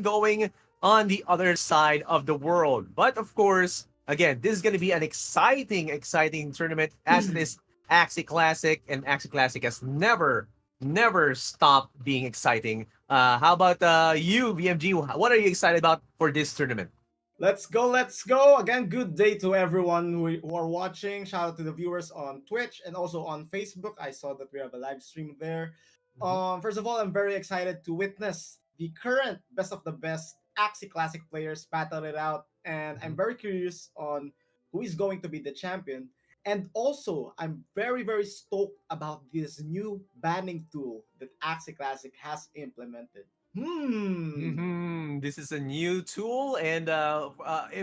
going on the other side of the world. But of course, again, this is going to be an exciting tournament as it is Axie Classic, and Axie Classic has never stopped being exciting. How about you, BMG? What are you excited about for this tournament? Let's go, let's go. Again, good day to everyone who are watching. Shout out to the viewers on Twitch and also on Facebook. I saw that we have a live stream there. Mhm. First of all, I'm very excited to witness the current best of the best Axie Classic players battle it out. And I'm Mhm. very curious on who is going to be the champion. And also, I'm very stoked about this new banning tool that Axie Classic has implemented. This is a new tool, and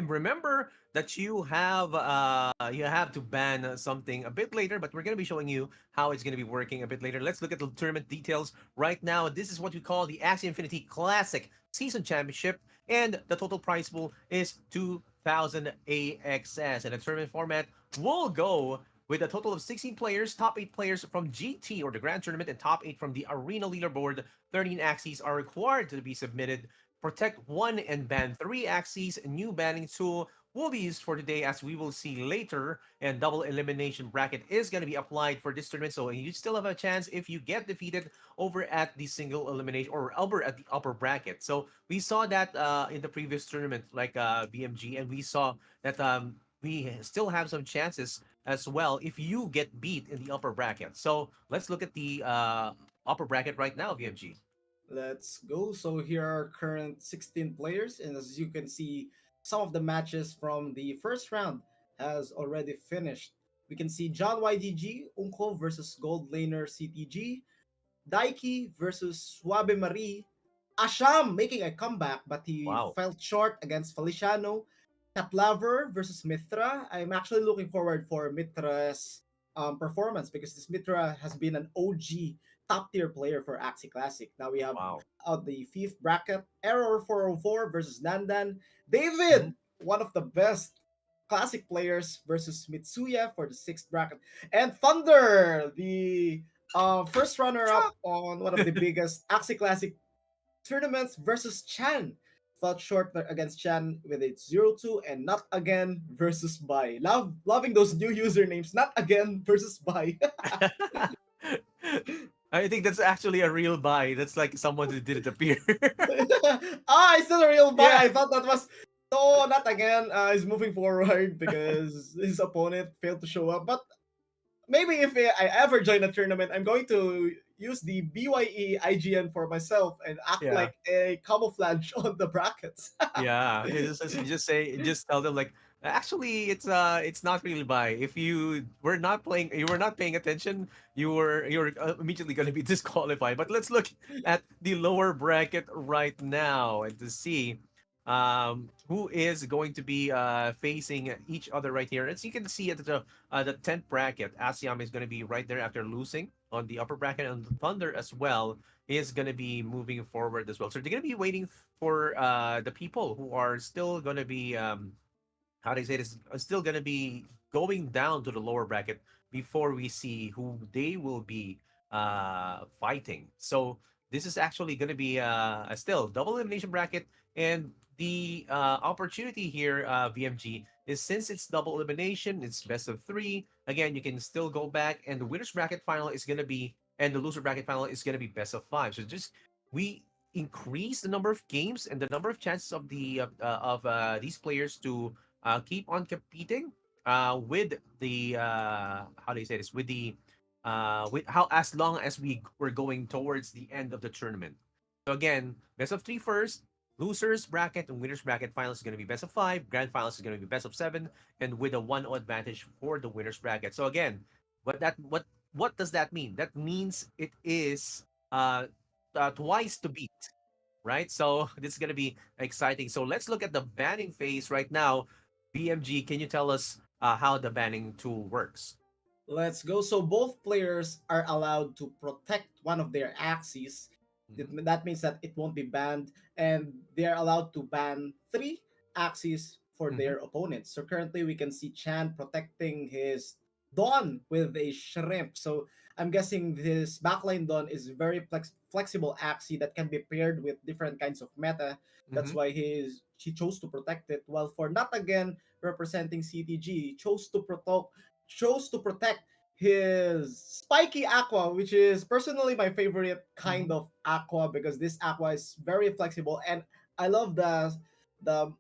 remember that you have to ban something a bit later. But we're gonna be showing you how it's gonna be working a bit later. Let's look at the tournament details right now. This is what we call the Axie Infinity Classic Season Championship, and the total prize pool is 2,000 AXS. And the tournament format will go with a total of 16 players, top 8 players from GT or the Grand Tournament, and top 8 from the Arena Leaderboard. 13 axes are required to be submitted. Protect 1 and ban 3 axes. A new banning tool will be used for today, as we will see later. And double elimination bracket is going to be applied for this tournament. So you still have a chance if you get defeated over at the single elimination or over at the upper bracket. So we saw that in the previous tournament, like BMG, and we saw that we still have some chances as well if you get beat in the upper bracket. So let's look at the upper bracket right now, BMG. Let's go. So here are current 16 players, and as you can see, some of the matches from the first round has already finished. We can see John YDG, Unko versus Gold Laner CTG, Daiki versus Suave Marie, Asham making a comeback, but he Wow. fell short against Feliciano, Catlaver versus Mitra. I'm actually looking forward for Mitra's performance because this Mitra has been an OG top tier player for Axie Classic. Now we have Wow. out the fifth bracket, Error 404 versus Nandan. Mhm. David, one of the best classic players versus Mitsuya for the sixth bracket. And Thunder, the first runner up on one of the biggest Axie Classic tournaments versus Chan. Fell short against Chan with a 0-2 and not again versus Bai. Loving those new usernames. Not again versus Bai. I think that's actually a real buy. That's like someone who didn't appear. It's still a real Bai. Yeah. I thought that was no, not again. He's moving forward because his opponent failed to show up. But maybe if I ever join a tournament, I'm going to use the BYE IGN for myself and act Yeah. like a camouflage on the brackets. Yeah, you just say, just tell them like, actually, it's not really buy. If you were not paying attention, you're immediately going to be disqualified. But let's look at the lower bracket right now and to see who is going to be facing each other right here. As you can see at the 10th bracket, Asiam is going to be right there after losing on the upper bracket, and Thunder as well is going to be moving forward as well. So they're going to be waiting for the people who are still going to be how do you say this, still going to be going down to the lower bracket before we see who they will be fighting. So this is actually going to be a still double elimination bracket, and the opportunity here, VMG, is since it's double elimination, it's best of three. Again, you can still go back, and the winners bracket final is going to be, and the loser bracket final is going to be best of five. So just we increase the number of games and the number of chances of these players to keep on competing with the how do you say this, with how, as long as we were going towards the end of the tournament. So again, best of three first, losers bracket and winners bracket finals is going to be best of five, grand finals is going to be best of seven, and with a 1-0 advantage for the winners bracket. So again, what does that mean? That means it is twice to beat, right? So this is going to be exciting. So let's look at the banning phase right now. BMG, can you tell us how the banning tool works? Let's go. So both players are allowed to protect one of their axes. Mhm. That means that it won't be banned, and they are allowed to ban three axes for Mhm. their opponents. So currently, we can see Chan protecting his Dawn with a shrimp. So I'm guessing this backline Dawn is very flexible Axie that can be paired with different kinds of meta. That's Mm-hmm. why he chose to protect it. While for Not Again representing CTG, chose to protect his spiky aqua, which is personally my favorite kind Mm-hmm. of aqua because this aqua is very flexible and I love the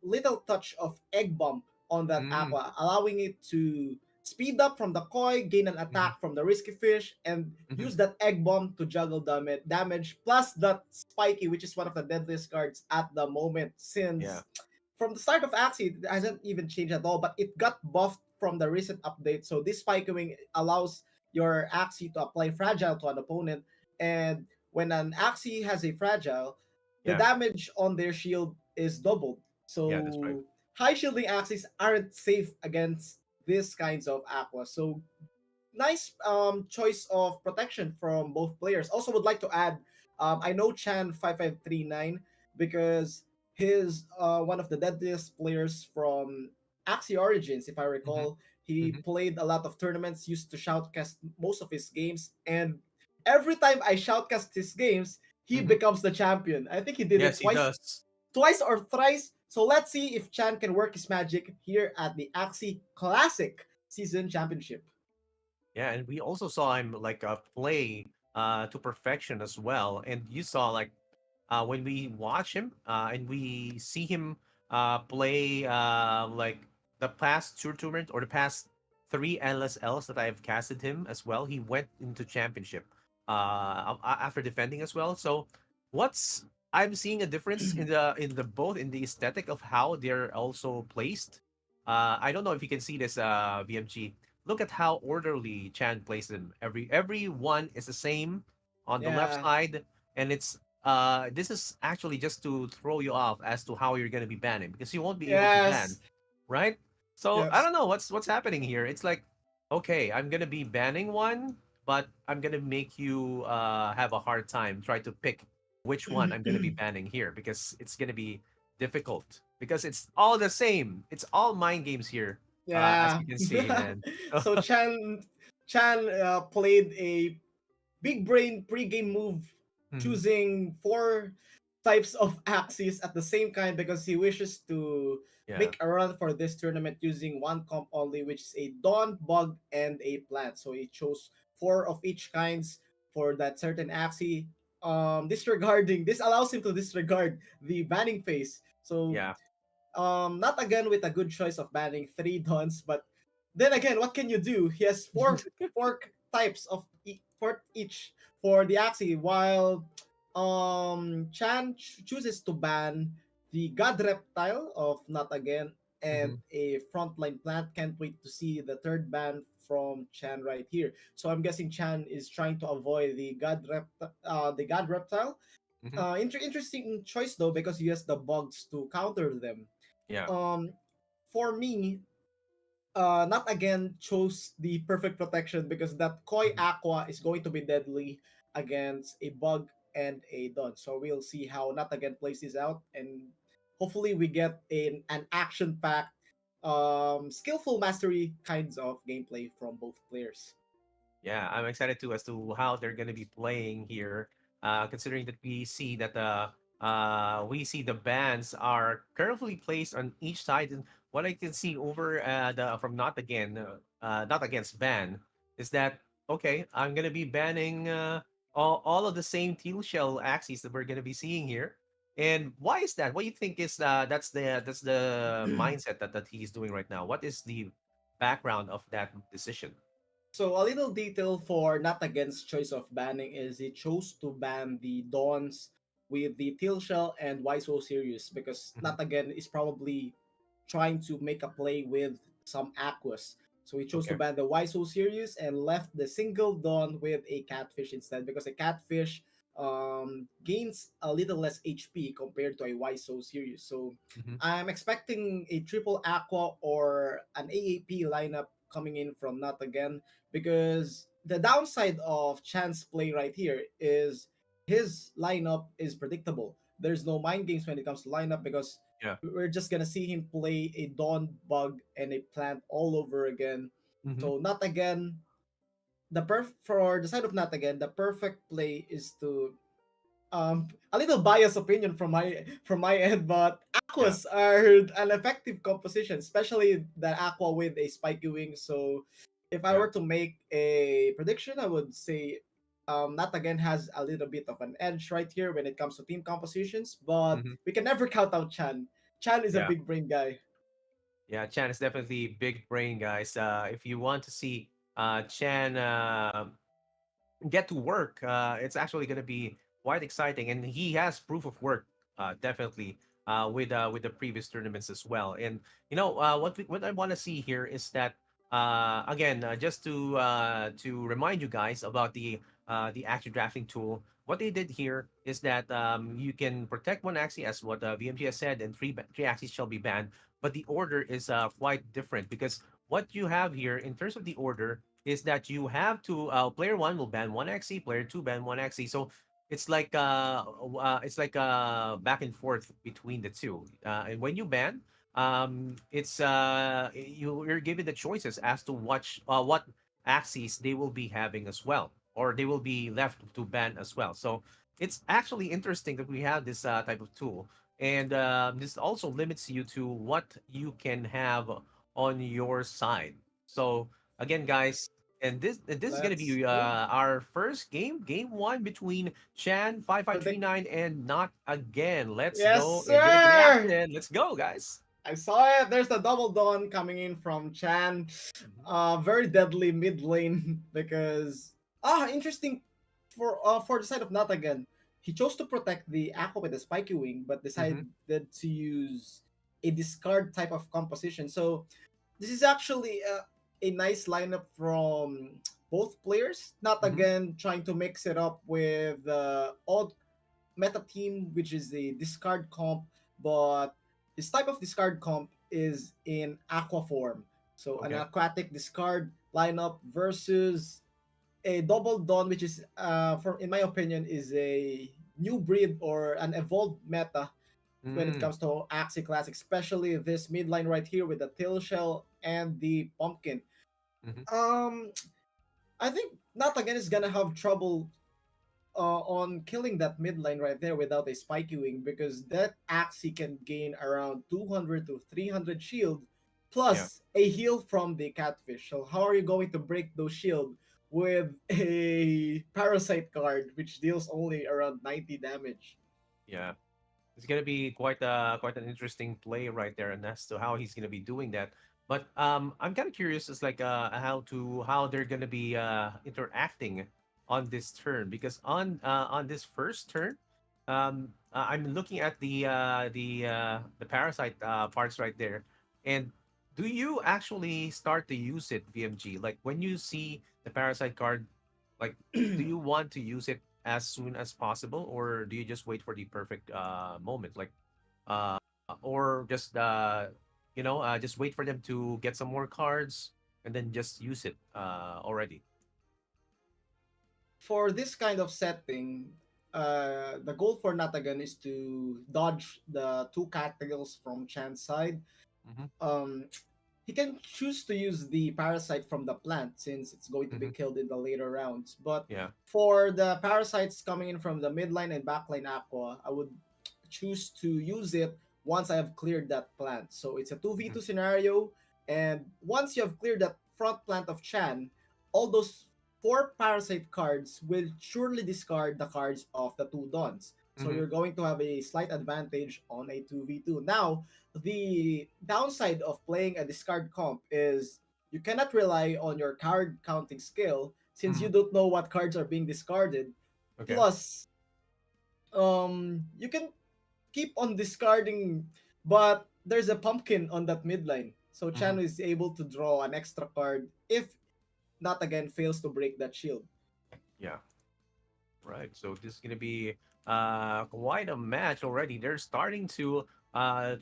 little touch of egg bomb on that Mm-hmm. aqua, allowing it to speed up from the koi, gain an Mm-hmm. attack from the risky fish, and Mm-hmm. use that egg bomb to juggle damage, plus that spiky, which is one of the deadliest cards at the moment Yeah. since from the start of Axie, it hasn't even changed at all, but it got buffed from the recent update. So this Spike Wing allows your Axie to apply fragile to an opponent, and when an Axie has a fragile, the Yeah. damage on their shield is doubled. Yeah. That's right. So high shielding Axies aren't safe against these kinds of aqua. So nice choice of protection from both players. Also, would like to add, I know Chan 5539 because his one of the deadliest players from Axie Origins, if I Mm-hmm. recall. He Mm-hmm. played a lot of tournaments, used to shoutcast most of his games, and every time I shoutcast his games, he Mm-hmm. becomes the champion. I think he did Yes, it he does. twice or thrice. So let's see if Chan can work his magic here at the Axie Classic Season Championship. Yeah, and we also saw him like play to perfection as well. And you saw like when we watch him and we see him play like the past tour tournament or the past three LSLs that I've casted him as well, he went into championship after defending as well. So what's I'm seeing a difference in the both in the aesthetic of how they're also placed. I don't know if you can see this VMG. Look at how orderly Chan placed them. Every one is the same on the left Yeah. side, and it's this is actually just to throw you off as to how you're gonna be banning because you won't be able to ban, Yes. right? So Yep. I don't know what's happening here. It's like, okay, I'm gonna be banning one, but I'm gonna make you have a hard time try to pick which one I'm gonna be banning here because it's gonna be difficult because it's all the same. It's all mind games here, as Yeah. you can see, man. So Chan played a big brain pre-game move, Mhm. choosing four types of axes at the same kind because he wishes to Yeah, make a run for this tournament using one comp only, which is a dawn, bug, and a plant. So he chose four of each kinds for that certain axie. Disregarding this allows him to disregard the banning phase. So yeah. not again with a good choice of banning three dons, but then again, what can you do? He has four types of for each for the Axie, while Chan chooses to ban the God Reptile of Not Again and Mhm. a frontline plant. Can't wait to see the third ban from Chan right here. So I'm guessing Chan is trying to avoid the God Reptile. Mhm. Interesting choice though because he has the bugs to counter them. Yeah. um for me, not again chose the perfect protection because that koi Mhm. aqua is going to be deadly against a bug and a dun. So we'll see how not again plays this out, and hopefully we get an action packed skillful mastery kinds of gameplay from both players. Yeah, I'm excited too as to how they're going to be playing here. Considering that we see the bands are carefully placed on each side, and what I can see over the from not against ban is that okay, I'm gonna be banning all of the same teal shell axes that we're gonna be seeing here. And why is that? What do you think is that's the mindset that he's doing right now? What is the background of that decision? So a little detail for not against choice of banning is he chose to ban the Dawns with the Teal Shell and YSO series because Hmm. not again is probably trying to make a play with some Aquas. So he chose to Okay. ban the YSO series and left the single Dawn with a Catfish instead because a Catfish gains a little less HP compared to a YSO series. So Hmm. I'm expecting a triple Aqua or an AAP lineup coming in from not again because the downside of Chan's play right here is his lineup is predictable. There's no mind games when it comes to lineup because Yeah. we're just gonna see him play a Dawn Bug and a Plant all over again. Mm-hmm. So not again. For the side of not again, the perfect play is to a little biased opinion from my end, but Yeah. aquas are an effective composition, especially the aqua with a spiky wing. So if I Yeah. were to make a prediction, I would say not again has a little bit of an edge right here when it comes to team compositions, but Mm-hmm. we can never count out Chan. Chan is a Yeah. big brain guy. Yeah. Chan is definitely big brain, guys. If you want to see Chan get to work, it's actually going to be quite exciting, and he has proof of work, definitely, with the previous tournaments as well. And what I want to see here is that again, just to remind you guys about the Axie drafting tool. What they did here is that you can protect one Axie, as what VMG has said, and three Axies shall be banned. But the order is quite different, because what you have here in terms of the order is that you have to player one will ban one Axie, player two ban one Axie. So it's like back and forth between the two. And when you ban, you're given the choices as to what Axies they will be having as well, or they will be left to ban as well. So it's actually interesting that we have this type of tool, and this also limits you to what you can have on your side. So again, guys, and this is gonna Let's be go. our first game one between Chan five five three Predict. nine and Not Again. Let's Yes, go and get into the sir. action. Let's go, guys. I saw it. There's the double dawn coming in from Chan. Mhm. Very deadly mid lane because interesting for the side of Not Again. He chose to protect the Aqua with the spiky wing, but Mhm. decided to use a discard type of composition. So this is actually a nice lineup from both players. Not Mhm. Again trying to mix it up with odd meta team, which is a discard comp, but this type of discard comp is in aqua form. So an Okay. aquatic discard lineup versus a double dawn, which is, for in my opinion, is a new breed or an evolved meta when it Mm. comes to Axie Classic, especially this midline right here with the tail shell and the pumpkin. Mhm. Um, I think Not Again is gonna have trouble on killing that mid lane right there without a spiky wing because that Axie can gain around 200 to 300 shield Yeah. plus a heal from the catfish. So how are you going to break those shield with a parasite card which deals only around 90 damage? Yeah. It's gonna be quite an interesting play right there, and as to how he's gonna be doing that. But I'm kind of curious as like how they're gonna be interacting on this turn, because on this first turn, I'm looking at the parasite parts right there, and do you actually start to use it, VMG? Like when you see the parasite card, like do you want to use it as soon as possible, or do you just wait for the perfect moment, like uh or just wait for them to get some more cards and then just use it already. For this kind of setting, the goal for Natagan is to dodge the two cattails from Chan's side. Mm-hmm. Um, he can choose to use the parasite from the plant since it's going to be Mm-hmm. killed in the later rounds. But Yeah. for the parasites coming in from the midline and backline aqua, I would choose to use it once I have cleared that plant. So it's a Mm-hmm. 2v2 scenario, and once you have cleared that front plant of Chan, all those four parasite cards will surely discard the cards of the two dons. So Mm-hmm. you're going to have a slight advantage on a 2v2. Now, the downside of playing a discard comp is you cannot rely on your card counting skill since Mm-hmm. you don't know what cards are being discarded. Okay. Plus, you can keep on discarding, but there's a pumpkin on that midline. So Mm-hmm. Chan is able to draw an extra card if Not Again fails to break that shield. Yeah. Right. So this is gonna be quite a match already. They're starting to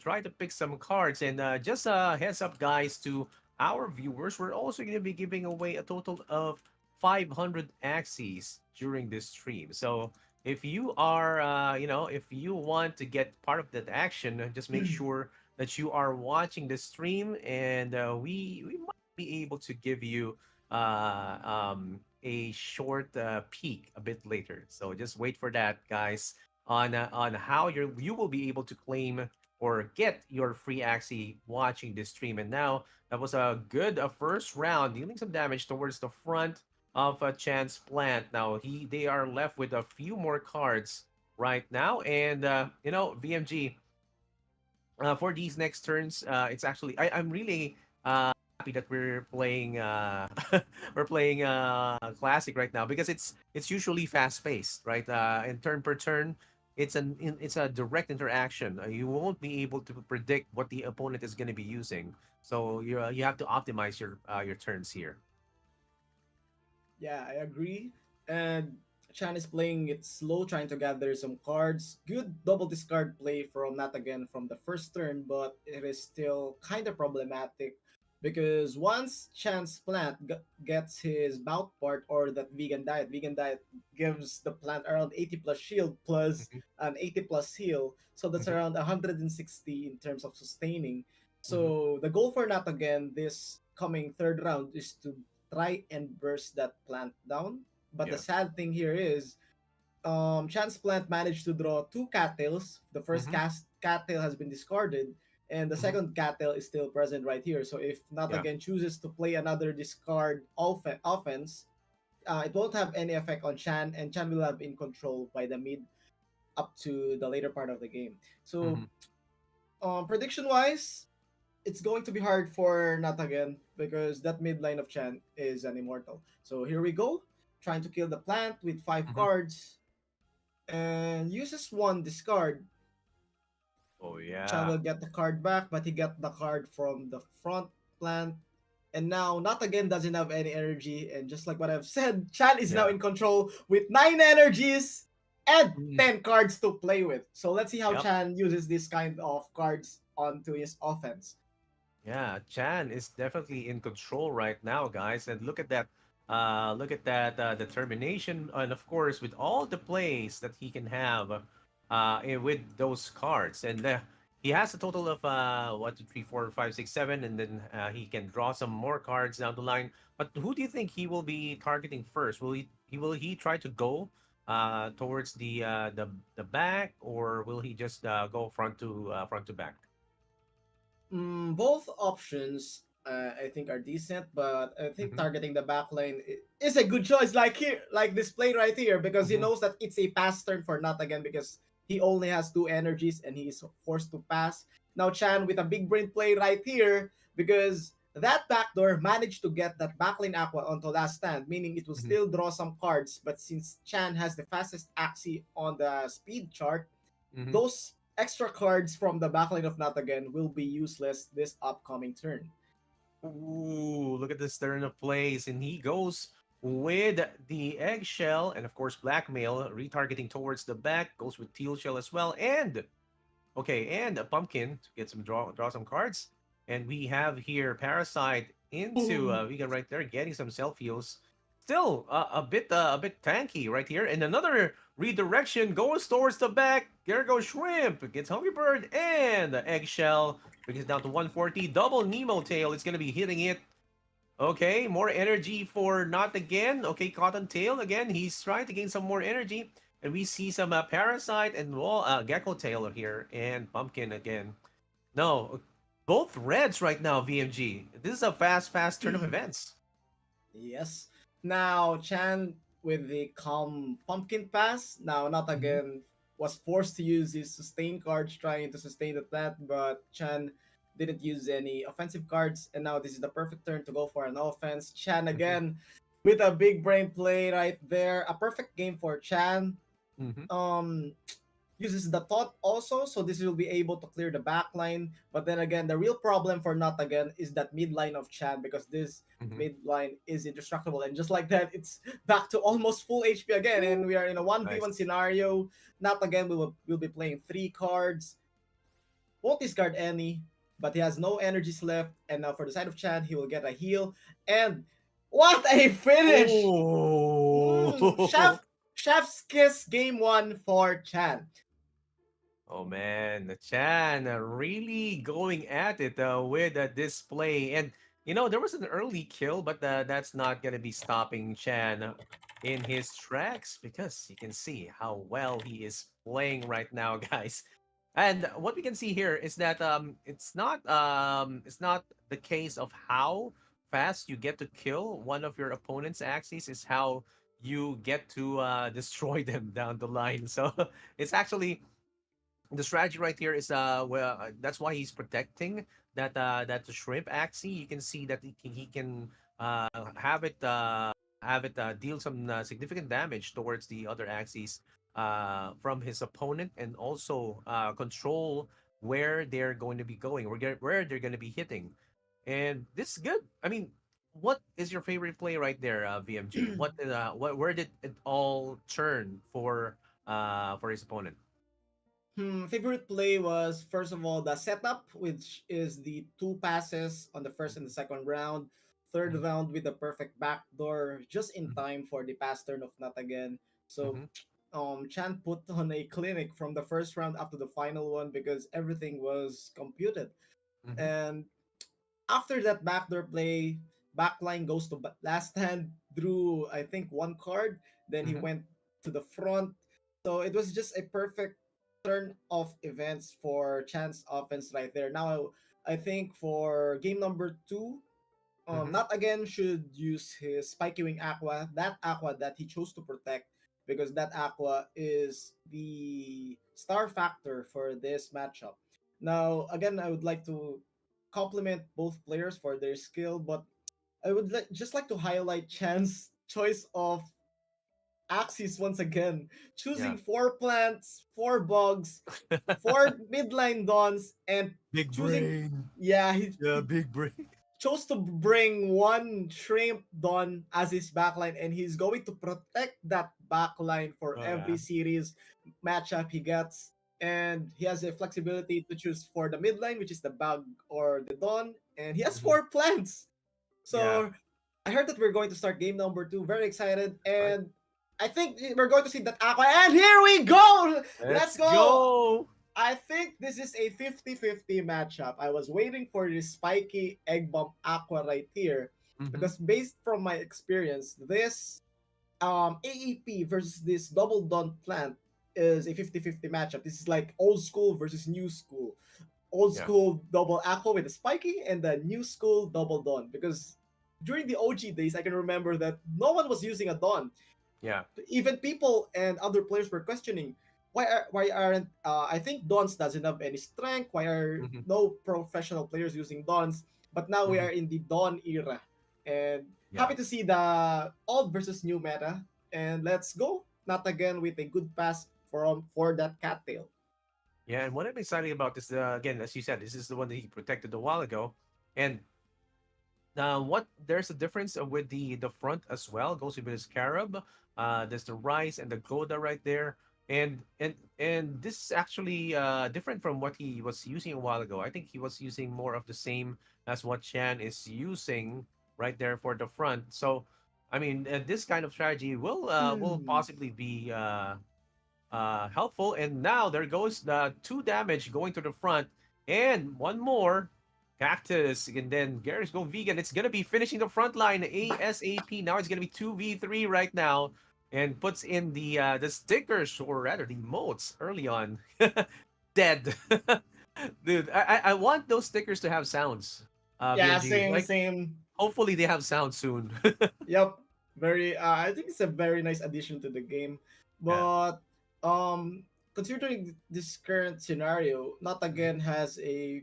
try to pick some cards, and just a heads up, guys, to our viewers, we're also gonna be giving away a total of 500 Axies during this stream. So if you are, if you want to get part of that action, just make sure that you are watching the stream, and we might be able to give you a short peek a bit later. So just wait for that, guys, on how you will be able to claim or get your free Axie watching this stream. And now that was a good first round, dealing some damage towards the front of a Chance Plant. Now they are left with a few more cards right now, and VMG for these next turns, it's actually I'm really happy that we're playing we're playing classic right now because it's usually fast paced, right? And turn per turn, it's a direct interaction. You won't be able to predict what the opponent is going to be using, so you have to optimize your turns here. Yeah, I agree. And Chan is playing it slow, trying to gather some cards. Good double discard play from not again from the first turn, but it is still kind of problematic because once Chan's plant gets his bout part or that vegan diet gives the plant around 80 plus shield plus Hmm. an 80 plus heal. So that's Hmm. around 160 in terms of sustaining. Hmm. So the goal for not again this coming third round is to try and burst that plant down. But the Yeah. sad thing here is, Chance Plant managed to draw two cattails. The first Hmm. cattail has been discarded, and the Hmm. second cattail is still present right here. So if Not Yeah. Again chooses to play another discard offense, it won't have any effect on Chan, and Chan will have in control by the mid up to the later part of the game. So, Hmm. prediction wise, it's going to be hard for Not Again because that mid line of Chan is an immortal. So here we go, trying to kill the plant with five Hmm. cards and uses one discard. Oh Chan yeah. will get the card back, but he got the card from the front plant. And now Not Again doesn't have any energy. And just like what I've said, Chan is now Yeah. in control with 9 energies and Mm. 10 cards to play with. So let's see how Yep. Chan uses this kind of cards onto his offense. Yeah, Chan is definitely in control right now, guys. And look at that. Look at that determination, and of course, with all the plays that he can have, with those cards, and he has a total of 1, 2, 3, 4, 5, 6, 7, and then he can draw some more cards down the line. But who do you think he will be targeting first? Will he try to go towards the back, or will he just go front to back? Both options, I think, are decent, but I think Mm-hmm. targeting the backline is a good choice. Like here, like this play right here, because he Mm-hmm. knows that it's a pass turn for Not Again because he only has two energies and he is forced to pass. Now Chan with a big brain play right here because that backdoor managed to get that backlane aqua onto last stand, meaning it will Mm-hmm. still draw some cards. But since Chan has the fastest Axie on the speed chart, Mm-hmm. those extra cards from the backline of Not Again will be useless this upcoming turn. Ooh, look at this turn of plays. And he goes with the eggshell and, of course, blackmail, retargeting towards the back, goes with teal shell as well. And, okay, and a pumpkin to get some draw some cards. And we have here Parasite into Ooh. Vegan right there, getting some self heals. Still a bit tanky right here. And another redirection goes towards the back. There goes Shrimp, gets Hungry Bird, and the eggshell brings it down to 140. Double Nemo tail. It's gonna be hitting it. Okay, more energy for Not Again. Okay, Cottontail again. He's trying to gain some more energy. And we see some Parasite and Gecko Tail here. And Pumpkin again. No, both reds right now, VMG. This is a fast turn of events. Yes. Now Chan with the calm pumpkin pass. Now Not Hmm. Again was forced to use his sustain cards trying to sustain the plant, but Chan didn't use any offensive cards, and now this is the perfect turn to go for an offense. Chan Hmm. again with a big brain play right there. A perfect game for Chan. Hmm. Um uses the thought also, so this will be able to clear the back line. But then again, the real problem for Not Again is that mid line of Chan because this Hmm. mid line is indestructible. And just like that, it's back to almost full HP again. And we are in a 1v1 Nice. scenario. Not Again will be playing three cards, won't discard any, but he has no energies left. And now for the side of Chan, he will get a heal. And what a finish! Oh. Chef's kiss game one for Chan. Oh man, Chan really going at it with the display. And There was an early kill, but that's not gonna be stopping Chan in his tracks because you can see how well he is playing right now, guys. And what we can see here is that it's not the case of how fast you get to kill one of your opponent's axes, is how you get to destroy them down the line. So it's actually the strategy right here is well, that's why he's protecting that the shrimp axie. You can see that he can uh have it uh deal some significant damage towards the other axes from his opponent, and also control where they're going to be going, where they're going to be hitting. And this is good. I mean, what is your favorite play right there, VMG? What where did it all turn for his opponent? Favorite play was first of all the setup, which is the two passes on the first and the second round. Third Mhm, round with the perfect backdoor, just in mhm, time for the pass turn of not again. So mhm, Chan put on a clinic from the first round up to the final one because everything was computed. mhm, And after that backdoor play, backline goes to last hand, drew I think one card, then he mhm, went to the front. So it was just a perfect turn of events for Chance offense right there. Now I think for game number two, mhm. not again should use his spiky wing aqua, that aqua that he chose to protect, because that aqua is the star factor for this matchup. Now again, I would like to compliment both players for their skill, but I would just like to highlight Chan's choice of Axies once again, Yeah. choosing four plants, four bugs, four midline dons, and Big choosing, brain. yeah, Yeah, he big brain. chose to bring one shrimp don as his backline, and he's going to protect that backline for Oh every yeah. series matchup he gets. And he has the flexibility to choose for the midline, which is the bug or the don, and he has Mhm. four plants. Yeah. So I heard that we're going to start game number two. Very excited, Right. and I think we're going to see that aqua. And here we go. Let's Let's go. go. I think this is a 50-50 matchup. I was waiting for this spiky egg bomb aqua right here Mhm. because based from my experience, this AEP versus this double dawn plant is a 50-50 matchup. This is like old school versus new school. Old Yeah. school double aqua with the spiky and the new school double dawn, because during the OG days I can remember that no one was using a dawn. Yeah. Even people and other players were questioning why aren't I think Dons doesn't have any strength. Why are Mhm. no professional players using Dons? But now we Mhm. are in the Dawn era, and Yeah. happy to see the old versus new meta. And let's go, not again with a good pass for that cattail. Yeah. And what I'm excited about is again, as you said, this is the one that he protected a while ago, and what there's a difference with the front as well. Goes with his scarab. There's the rice and the goda right there, and this is actually different from what he was using a while ago. I think he was using more of the same as what Chan is using right there for the front. So, I mean, this kind of strategy will Hmm. possibly be helpful. And now there goes the two damage going to the front, and one more cactus, and then Gary's go vegan. It's gonna be finishing the front line ASAP. Now it's gonna be 2v3 right now, and puts in the stickers, or rather the emotes early on. Dead. Dude, I want those stickers to have sounds. Yeah, VMG, same, like, same. hopefully they have sound soon. Yep. Very I think it's a very nice addition to the game. Yeah. But um considering this current scenario, not Hmm. again has a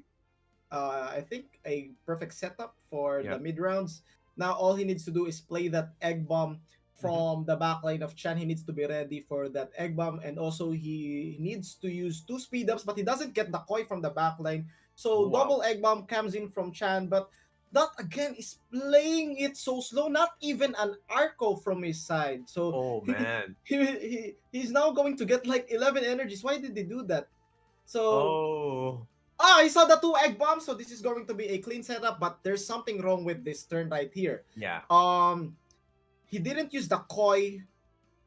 I think a perfect setup for Yeah. the mid rounds. Now all he needs to do is play that egg bomb Hmm. from the backline of Chan. He needs to be ready for that egg bomb, and also he needs to use two speed ups, but he doesn't get the koi from the backline. So Wow. double egg bomb comes in from Chan, but that again is playing it so slow. Not even an arco from his side. So Oh man. he's now going to get like 11 energies. Why did they do that? So Oh. I saw the two egg bombs, so this is going to be a clean setup, but there's something wrong with this turn right here. Yeah. Um, he didn't use the koi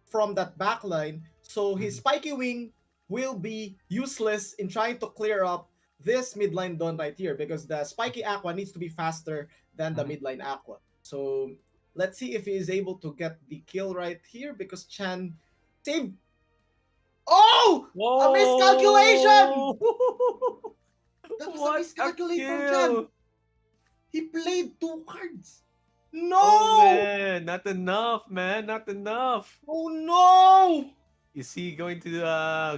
from that backline, so his Mhm. spiky wing will be useless in trying to clear up this midline done right here, because the spiky aqua needs to be faster than the Mhm. midline Aqua. So let's see if he is able to get the kill right here because Chan saved. Oh! A miscalculation! Whoa! That was a What a miscalculate from Chan. kill! He played two cards. Oh No! man, not enough, man, not enough. Oh no! Is he going to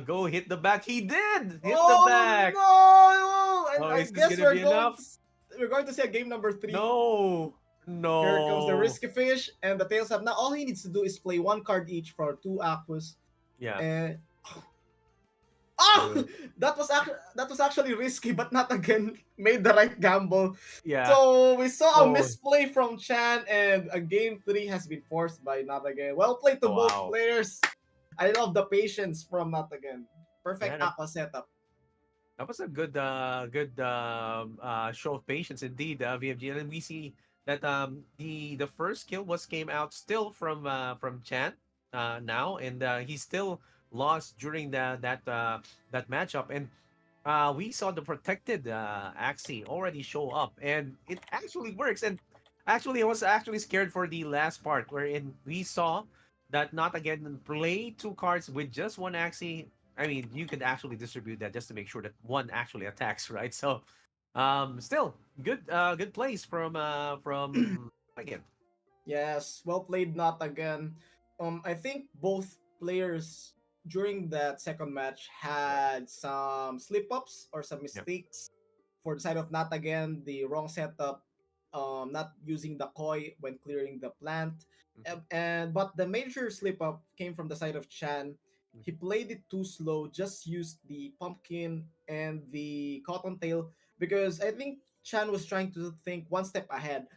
go hit the back? He did hit the Oh back. no! And Oh, I is this guess gonna be enough? we're going to see a game number three. No, Here comes the no. risky fish and the tails up. Now all he needs to do is play one card each for two aquas. Yeah, And oh, good. that was actually risky, but not again. Made the right gamble. Yeah. So we saw a Oh, misplay from Chan, and a game three has been forced by not again. Well played to oh both wow. players. I love the patience from not again. Yeah, Perfect aqua setup. that was a good show of patience indeed, VFG. And then we see that the first kill was came out still from Chan now, and he still lost during that matchup. And we saw the protected Axie already show up, and it actually works. And actually, I was actually scared for the last part, wherein we saw that not again play two cards with just one Axie. I mean, you could actually distribute that just to make sure that one actually attacks, right? So, still good plays from again. Yes, well played, not again. I think both players during that second match Yeah, had some slip ups or some yeah, mistakes for the side of not again, the wrong setup, not using the koi when clearing the plant. hmm, And but the major slip up came from the side of Chan. He hmm, played it too slow, just used the pumpkin and the cottontail because I think Chan was trying to think one step ahead.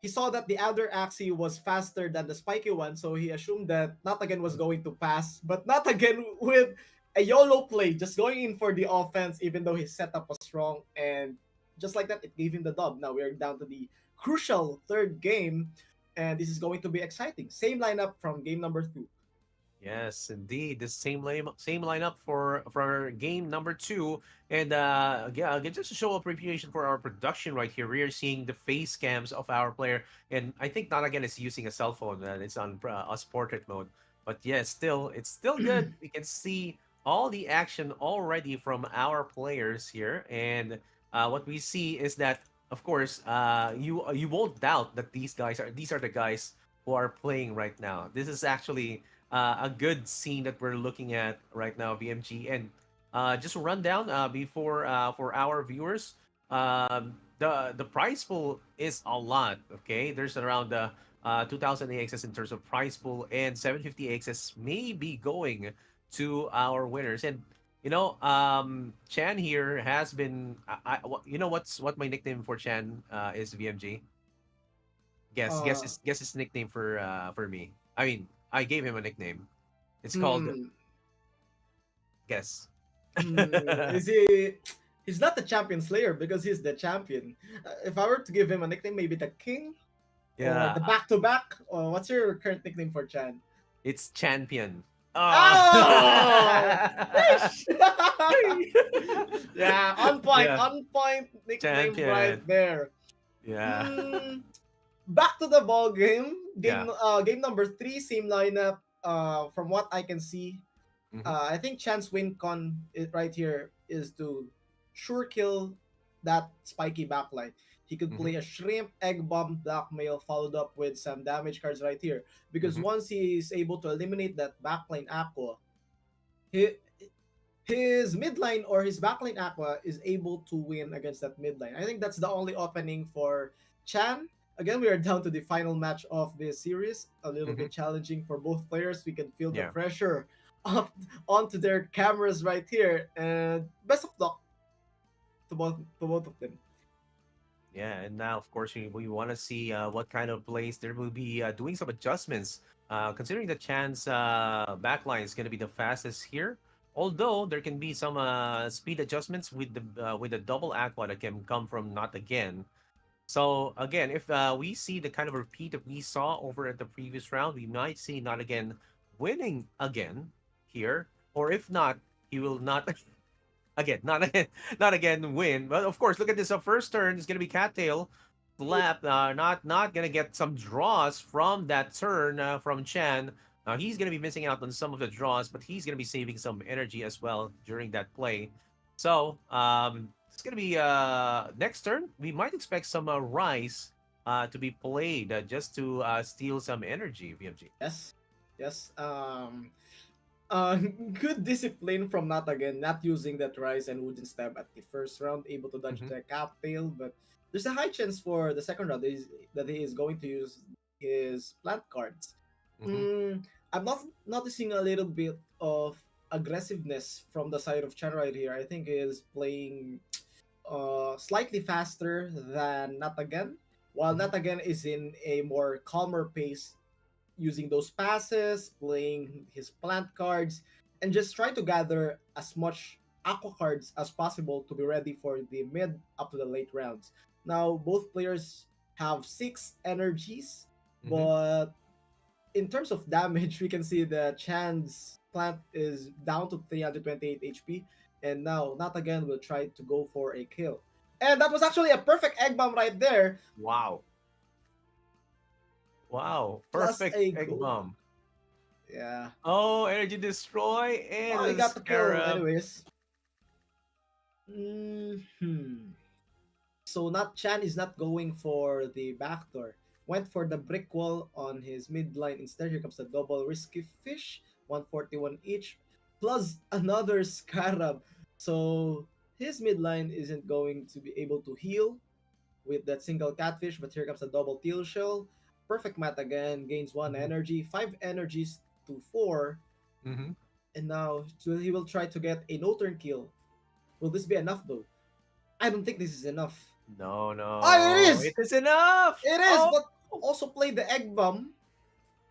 He saw that the other Axie was faster than the spiky one, so he assumed that Not Again was going to pass. But Not Again with a YOLO play, just going in for the offense, even though his setup was strong. And just like that, it gave him the dub. Now we're down to the crucial third game, and this is going to be exciting. Same lineup from game number two. yes, indeed. The same lineup for game number two, and yeah, again, just to show appreciation for our production right here. We are seeing the face cams of our player, and I think not again is using a cell phone. And it's on us portrait mode, but yeah, still it's still good. We can see all the action already from our players here, and what we see is that, of course, you won't doubt that these are the guys who are playing right now. This is actually a good scene that we're looking at right now, VMG. And just a rundown before for our viewers. The prize pool is a lot. Okay, there's around 2,000 AXS in terms of prize pool, and 750 AXS may be going to our winners. And Chan here has been. You know what my nickname for Chan is, VMG? Uh, Guess his nickname for me. I mean, I gave him a nickname. It's called hmm, Guess. is he? He's not the champion slayer because he's the champion. If I were to give him a nickname, maybe the king or Yeah, the back to back. Or what's your current nickname for Chan? it's Champion. Oh. Oh, fish! Yeah, Yeah, on point nickname right Champion. there. Yeah. Hmm, back to the ball game. Yeah. Game number three, same lineup. From what I can see, Hmm. I think Chan's win con right here is to sure kill that spiky backline. He could Hmm. play a shrimp, egg bomb, blackmail, followed up with some damage cards right here. Because Hmm. once he is able to eliminate that backline aqua, he, his midline or his backline aqua is able to win against that midline. I think that's the only opening for Chan. Again, we are down to the final match of this series. A little Hmm. bit challenging for both players. We can feel the Yeah. pressure up onto their cameras right here. And best of luck to both of them. Yeah, and now of course we want to see what kind of plays there will be doing some adjustments. Considering the chance backline is going to be the fastest here, although there can be some speed adjustments with the double aqua that can come from not again. So again, if we see the kind of repeat that we saw over at the previous round, we might see not again winning again here, or if not, he will not again, not again, not again win. But of course, look at this. First turn is going to be Cattail. left. Not gonna get some draws from that turn from Chen. Now he's gonna be missing out on some of the draws, but he's gonna be saving some energy as well during that play. So it's gonna be next turn. We might expect some Rise to be played just to steal some energy. VMG. Yes, yes. Uh, good discipline from Not again, not using that rise and wooden stab at the first round, able to dodge Hmm. the cattail, but there's a high chance for the second round that he is going to use his plant cards. Hmm. Mm, I'm not noticing a little bit of aggressiveness from the side of Chan right here. I think he is playing slightly faster than Not again, while Hmm. Not again is in a more calmer pace using those passes, playing his plant cards, and just try to gather as much aqua cards as possible to be ready for the mid up to the late rounds. Now, both players have 6 energies, Hmm. but in terms of damage, we can see that Chan's plant is down to 328 HP, and now Not again will try to go for a kill. And that was actually a perfect egg bomb right there, Wow. Wow. plus Perfect a egg gold. bomb. Yeah. Oh, energy destroy and Oh, he a got the kill scarab. anyways. Hmm. So not Chan is not going for the backdoor. Went for the brick wall on his midline. Instead, here comes the double risky fish, 141 each, plus another scarab. So his midline isn't going to be able to heal with that single catfish, but here comes the double teal shell. Perfect mat again, gains one Hmm. energy, 5 energies to 4, Hmm. and now so he will try to get a no turn kill. Will this be enough though? I don't think this is enough. No, Oh, it no. is! It is enough. It is, Oh, but also play the egg bomb.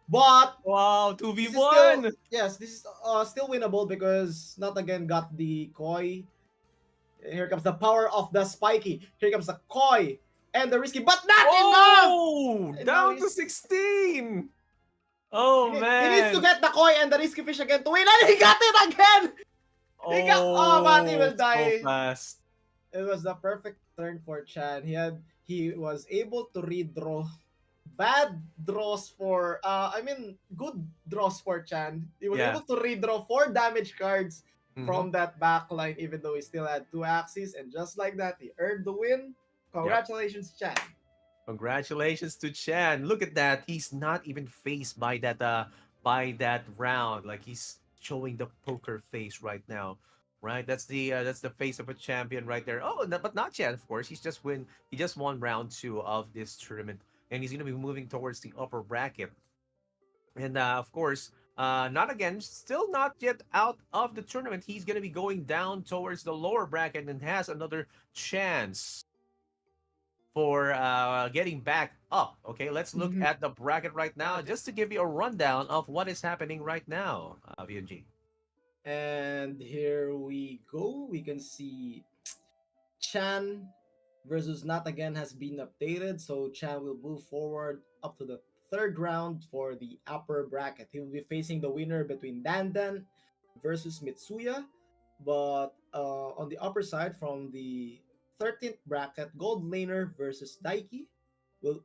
But wow. this is still 2v1. yes, this is still winnable because not again got the koi. Here comes the power of the spiky. Here comes the koi and the risky, but not enough. Oh, And now down to 16. he, Oh, he needs to man. get the koi and the risky fish again to win, and he got it again. He got but he Oh, will so die. fast. It was the perfect turn for Chan. He was able to redraw bad draws for I mean good draws for Chan. He was Yeah. able to redraw 4 damage cards Hmm. from that backline even though he still had 2 axes, and just like that he earned the win. Yep. Congratulations, Chan. Congratulations to Chan. Look at that. He's not even faced by that round. Like he's showing the poker face right now. Right? That's the face of a champion right there. Oh, no, but not Chan, of course. He just won round 2 of this tournament and he's going to be moving towards the upper bracket. And of course, not again, still not yet out of the tournament. He's going to be going down towards the lower bracket and has another chance for getting back up. Okay, let's look Mhm. at the bracket right now just to give you a rundown of what is happening right now, VNG. And here we go. We can see Chan versus Not again has been updated, so Chan will move forward up to the third round for the upper bracket. He will be facing the winner between Dandan versus Mitsuya, but on the upper side from the 13th bracket, Gold Laner versus Daiki. Will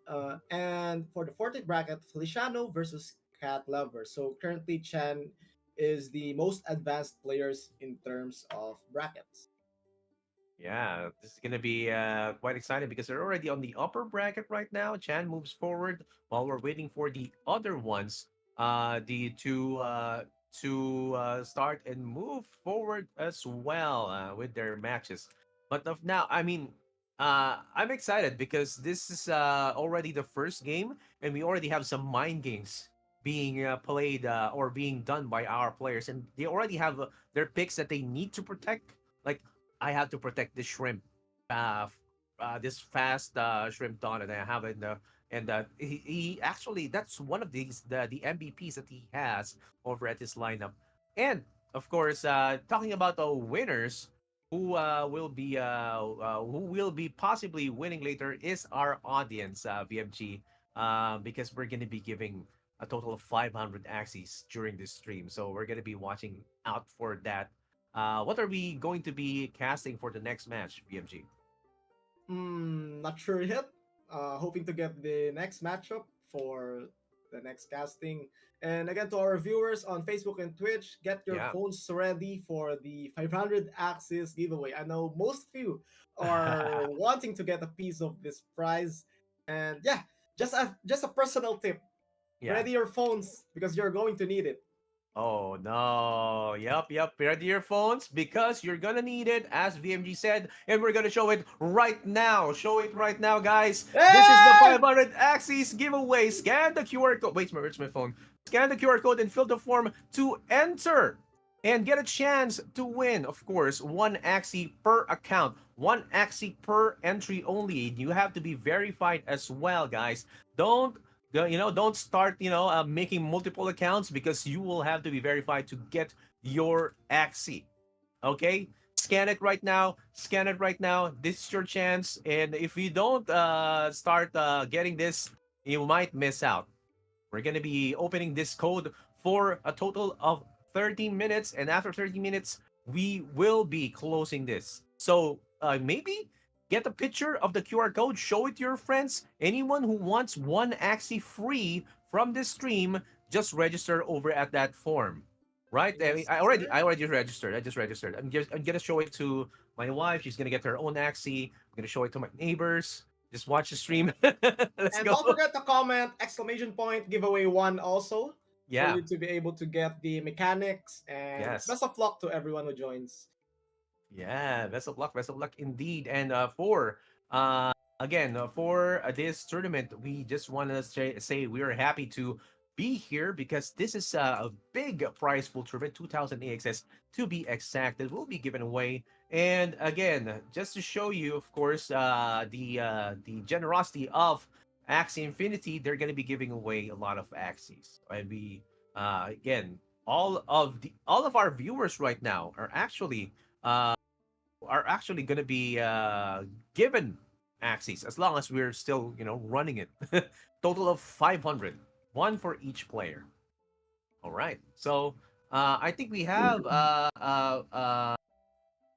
and for the 14th bracket, Feliciano versus Cat Lover. So currently, Chan is the most advanced players in terms of brackets. Yeah, this is gonna be quite exciting because they're already on the upper bracket right now. Chan moves forward while we're waiting for the other ones, the to start and move forward as well with their matches. But of now, I mean, I'm excited because this is already the first game, and we already have some mind games being played or being done by our players, and they already have their picks that they need to protect. Like I have to protect this shrimp, this fast shrimp don that I have in the and he actually that's one of the MVPs that he has over at his lineup, and of course talking about the winners who will be possibly winning later is our audience VMG because we're gonna be giving a total of 500 Axies during this stream, so we're gonna be watching out for that. What are we going to be casting for the next match, BMG? Not sure yet. hoping to get the next matchup for the next casting. And again, to our viewers on Facebook and Twitch, get your Yeah. phones ready for the 500 Axis giveaway. I know most of you are wanting to get a piece of this prize. And yeah, just a personal tip: Yeah. ready your phones because you're going to need it. Oh no. Yep. Ready your phones because you're gonna need it, as VMG said, and we're gonna show it right now. Show it right now, guys. This is the Hey! 500 Axes giveaway. Scan the QR code. Wait, where's my phone? Scan the QR code and fill the form to enter and get a chance to win. Of course, one Axie per account, one Axie per entry only. You have to be verified as well, guys. Don't start making multiple accounts because you will have to be verified to get your Axie. Okay, scan it right now. This is your chance, and if you don't start getting this, you might miss out. We're going to be opening this code for a total of 30 minutes, and after 30 minutes we will be closing this. So maybe get a picture of the QR code, show it to your friends. Anyone who wants one Axie free from this stream, just register over at that form. Right? I, mean, Yes, I already sir. I already registered. I just registered. I'm gonna show it to my wife. She's gonna get her own Axie. I'm gonna show it to my neighbors. Just watch the stream. Let's And go. don't forget to comment exclamation point giveaway one also for Yeah. you to be able to get the mechanics. And Yes. best of luck to everyone who joins. Yeah, best of luck indeed. And for again for this tournament, we just want to say we are happy to be here because this is a big prize pool tournament, 2,000 AXS to be exact, that will be given away. And again, just to show you, of course, the generosity of Axie Infinity, they're going to be giving away a lot of Axies, and we again all of our viewers right now uh are actually going to be given axes as long as we're still, running it. Total of 500, one for each player. All right. So I think we have a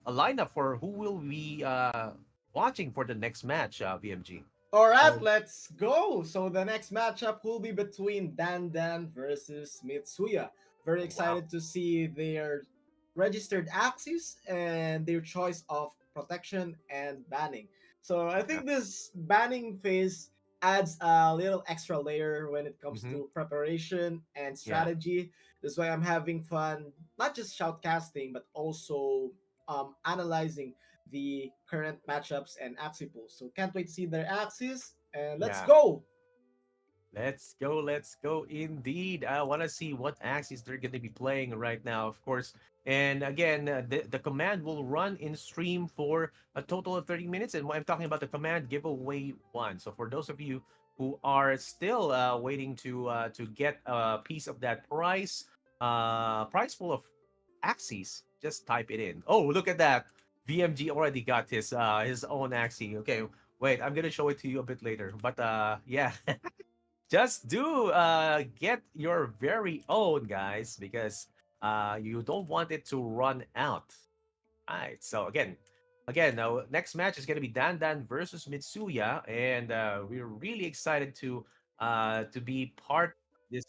lineup for who will be watching for the next match, VMG. All right, So, let's go. So the next matchup will be between Dan Dan versus Mitsuya. Very wow. excited to see their registered axes and their choice of protection and banning. So I Yeah. think this banning phase adds a little extra layer when it comes Mm-hmm. to preparation and Yeah. strategy. That's why I'm having fun, not just shoutcasting, but also analyzing the current matchups and Axie pools. So can't wait to see their axes. And let's Yeah. go! Let's go indeed. I want to see what axes they're going to be playing right now, of course. And again, the command will run in stream for a total of 30 minutes. And I'm talking about the command giveaway one. So for those of you who are still waiting to get a piece of that prize full of axes, just type it in. Oh, look at that. VMG already got his own axie. Okay, wait, I'm gonna show it to you a bit later. But yeah, just do get your very own, guys, because you don't want it to run out. All right. So again, now next match is gonna be Dan Dan versus Mitsuya, and we're really excited to be part of this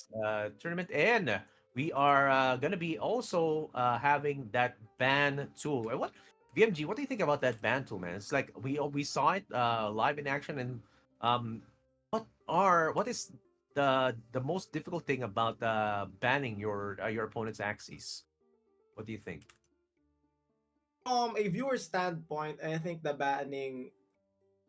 tournament, and we are gonna be also having that ban tool. And what VMG? What do you think about that ban tool, man? It's like we saw it live in action, and um, what is the most difficult thing about banning your opponent's axes? What do you think? From a viewer standpoint, I think the banning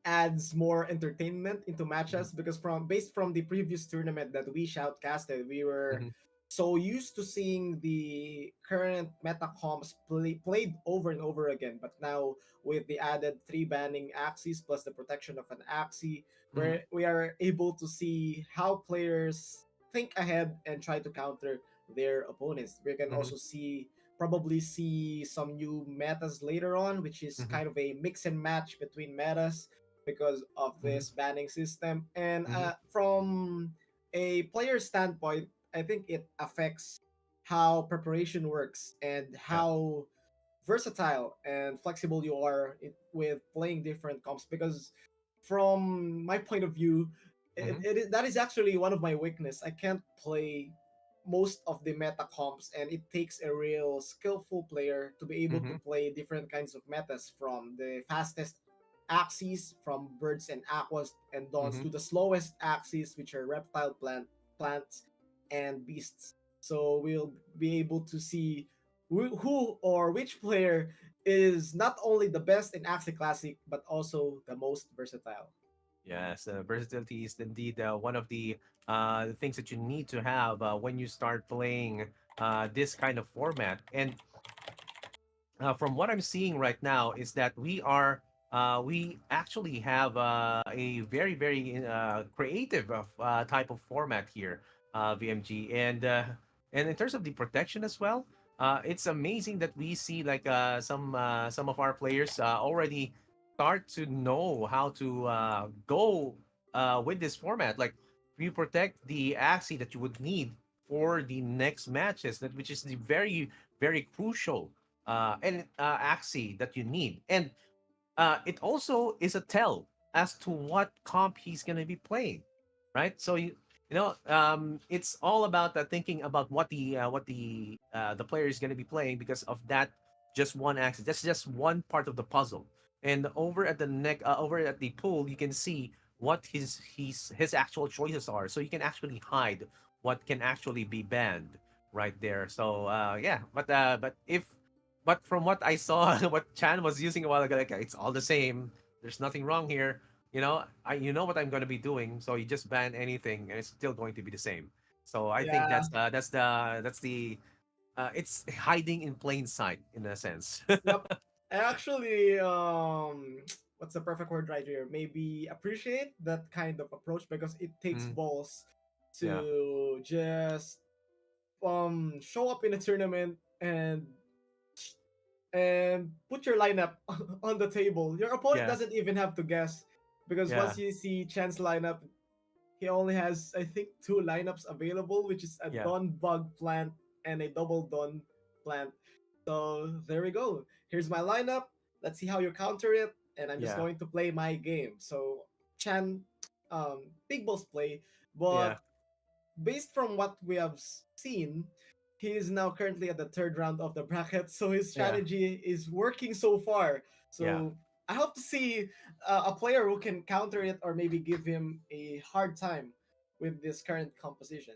adds more entertainment into Mhm, matches because from based from the previous tournament that we shoutcasted, we were mhm, so used to seeing the current meta comps played over and over again. But now with the added three banning axes plus the protection of an axie, mhm, where we are able to see how players think ahead and try to counter their opponents. We can mhm, also probably see some new metas later on, which is mhm, kind of a mix and match between metas because of mhm, this banning system. And mhm. from a player standpoint, I think it affects how preparation works and Yeah. how versatile and flexible you are with playing different comps because from my point of view, Mm-hmm. that is actually one of my weakness. I can't play most of the meta comps, and it takes a real skillful player to be able to Mm-hmm. play different kinds of metas, from the fastest axes from birds and aquas and dawns Mm-hmm. to the slowest axes, which are reptile plants and beasts. So we'll be able to see who or which player is not only the best in Axie Classic but also the most versatile. Yes, versatility is indeed one of the things that you need to have when you start playing this kind of format. And from what I'm seeing right now is that we actually have a very creative type of format here, VMG, and in terms of the protection as well, it's amazing that we see like some of our players already start to know how to go with this format. Like you protect the axis that you would need for the next matches, that which is the very crucial and Axie that you need. And it also is a tell as to what comp he's going to be playing, right? So it's all about thinking about what the player is going to be playing because of that just one axis. That's just one part of the puzzle. And over at the pool, you can see what his actual choices are. So you can actually hide what can actually be banned right there. So yeah, but from what I saw, what Chan was using a while ago, like it's all the same. There's nothing wrong here. You know what I'm going to be doing, so you just ban anything, and it's still going to be the same. So I think Yeah, that's the it's hiding in plain sight in a sense. yep. I actually, what's the perfect word right here? Maybe appreciate that kind of approach because it takes Mm, balls yeah, to just show up in a tournament and put your lineup on the table. Your opponent yeah, doesn't even have to guess because yeah, once you see Chan's lineup, he only has, I think, two lineups available, which is a yeah, Dawn Bug plant and a double Dawn plant. So there we go. Here's my lineup. Let's see how you counter it, and I'm just yeah, going to play my game. So Chan, big balls play, yeah, but based from what we have seen, he is now currently at the third round of the bracket, so his yeah, strategy is working so far. yeah. So I hope to see a player who can counter it or maybe give him a hard time with this current composition.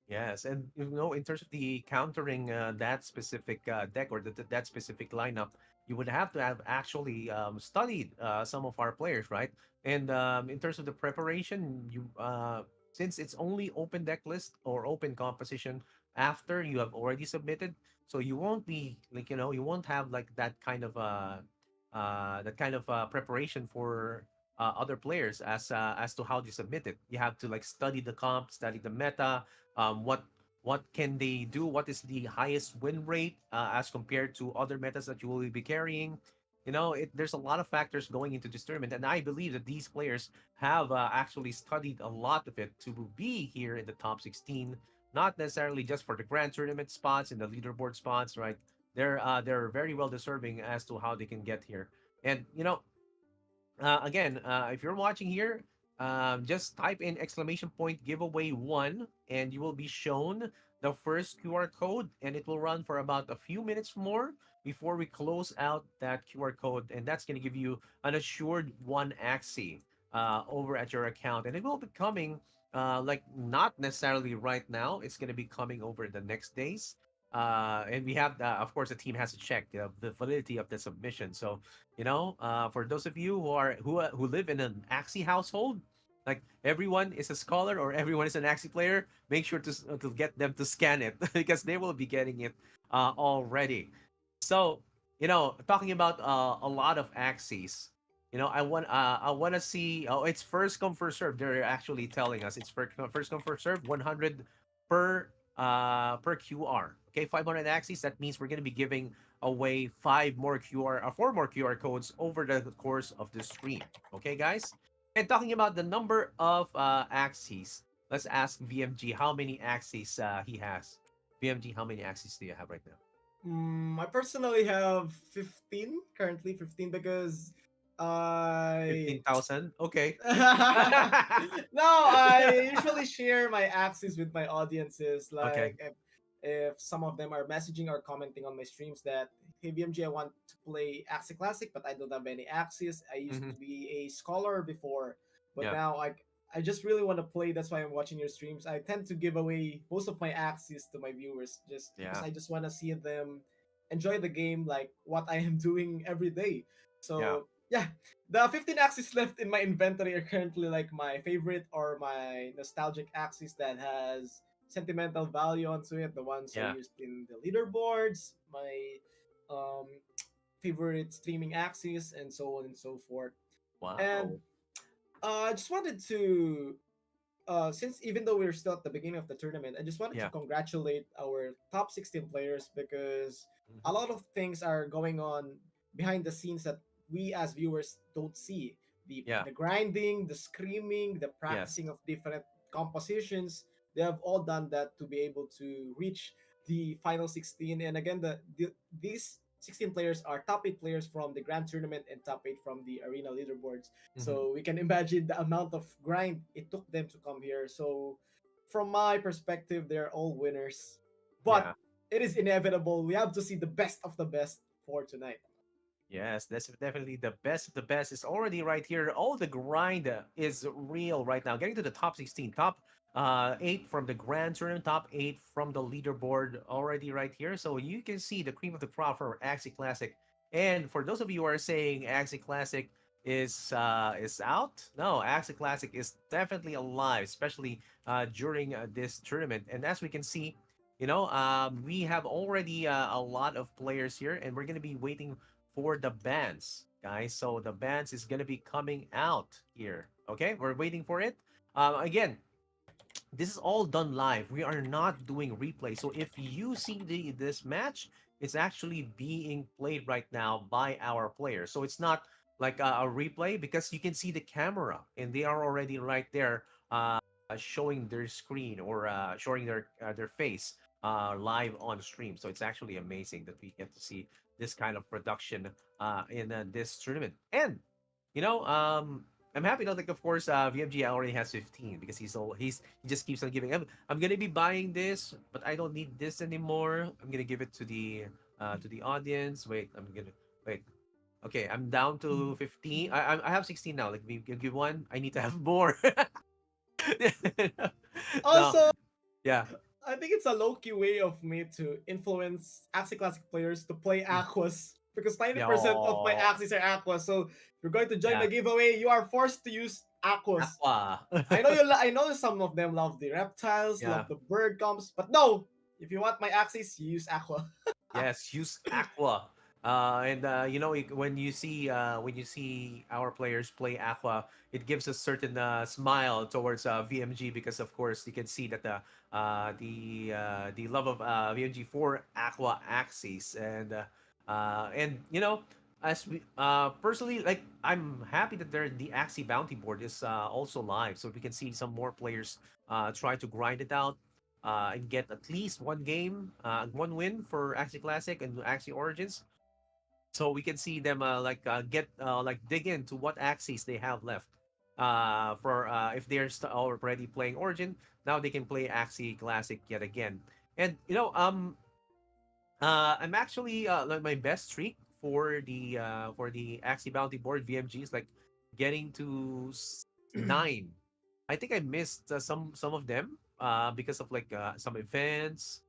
Yes, and in terms of the countering that specific deck or that specific lineup, you would have to have actually studied some of our players, right? And in terms of the preparation, you since it's only open deck list or open composition after you have already submitted, so you won't be like you won't have like that kind of preparation for other players as to how they submit it. You have to like study the comp, study the meta, what can they do, what is the highest win rate as compared to other metas that you will be carrying. There's a lot of factors going into this tournament, and I believe that these players have actually studied a lot of it to be here in the top 16, not necessarily just for the grand tournament spots and the leaderboard spots, right? They're very well deserving as to how they can get here. And again, if you're watching here, just type in exclamation point giveaway one, and you will be shown the first QR code, and it will run for about a few minutes more before we close out that QR code, and that's going to give you an assured one Axie over at your account, and it will be coming like not necessarily right now. It's going to be coming over the next days. And we have, of course, the team has to check the validity of the submission. So for those of you who live in an Axie household, like everyone is a scholar or everyone is an Axie player, make sure to get them to scan it because they will be getting it already. So talking about a lot of Axies, I want to see. Oh, it's first come first serve. They're actually telling us it's first come first serve. 100 per QR. Okay, 500 Axies. That means we're gonna be giving away four more QR codes over the course of the stream. Okay, guys? And talking about the number of axes, let's ask VMG how many axes he has. VMG, how many axes do you have right now? I personally have 15 currently, 15 because, I 15,000? Okay. no, I usually share my axes with my audiences. Okay. Like if some of them are messaging or commenting on my streams that, hey VMG, I want to play Axie Classic, but I don't have any axes. I used Hmm. to be a scholar before, but Yeah. now I just really want to play. That's why I'm watching your streams. I tend to give away most of my axes to my viewers just because Yeah. I just want to see them enjoy the game like what I am doing every day. Yeah. So yeah, the 15 axes left in my inventory are currently like my favorite or my nostalgic axes that has sentimental value onto it. The ones I Yeah. used in the leaderboards, my um, favorite streaming axes, and so on and so forth. And Wow. I just wanted to since even though we're still at the beginning of the tournament, I just wanted to Yeah. congratulate our top 16 players because a Hmm. lot of things are going on behind the scenes that we as viewers don't see. Yeah. The grinding, the screaming, the Yes. practicing of different compositions. They have all done that to be able to reach the final 16. And again, these 16 players are top 8 players from the grand tournament and top 8 from the arena leaderboards, Hmm. so we can imagine the amount of grind it took them to come here. So, from my perspective, they're all winners. But Yeah. it is inevitable. We have to see the best of the best for tonight. Yes, that's definitely the best of the best. Is already right here. All the grind is real right now. Getting to the top 16, top 8 from the grand tournament, top 8 from the leaderboard already right here. So you can see the cream of the crop for Axie Classic. And for those of you who are saying Axie Classic is out, no, Axie Classic is definitely alive, especially during this tournament. And as we can see, we have already a lot of players here, and we're gonna be waiting for the bands, guys. So the bands is gonna be coming out here. Okay, we're waiting for it. Again, this is all done live. We are not doing replay. So if you see this match, it's actually being played right now by our players. So it's not like a replay because you can see the camera and they are already right there showing their screen or showing their face live on stream. So it's actually amazing that we get to see this kind of production in this tournament. And you know, I'm happy that, like, of course, VMG already has 15 because he just keeps on giving. I'm gonna be buying this, but I don't need this anymore. I'm gonna give it to the audience. Wait, I'm gonna wait. Okay, I'm down to 15. I have 16 now. Like, we give one. I need to have more. No, Also, yeah, I think it's a low key way of me to influence Axie Classic players to play mm, Aquas because yeah, 90% of my oh, Axies are Aquas. So if you're going to join yeah, my giveaway, you are forced to use Aquas. aqua. I know some of them love the reptiles, love Yeah. the bird comps, but no. If you want my Axies, you use Aqua. Yes, use Aqua. And when you see our players play Aqua, it gives a certain smile towards VMG because of course you can see that the love of VMG for Aqua Axis and as we personally, like, I'm happy that the Axie bounty board is also live, so we can see some more players try to grind it out and get at least one game, one win for Axie Classic and Axie Origins. So we can see them get like dig into what axes they have left. For if they're already playing Origin, now they can play Axie Classic yet again. And I'm actually like my best streak for the Axie Bounty Board VMG is like getting to 9. I think I missed some of them because of like some events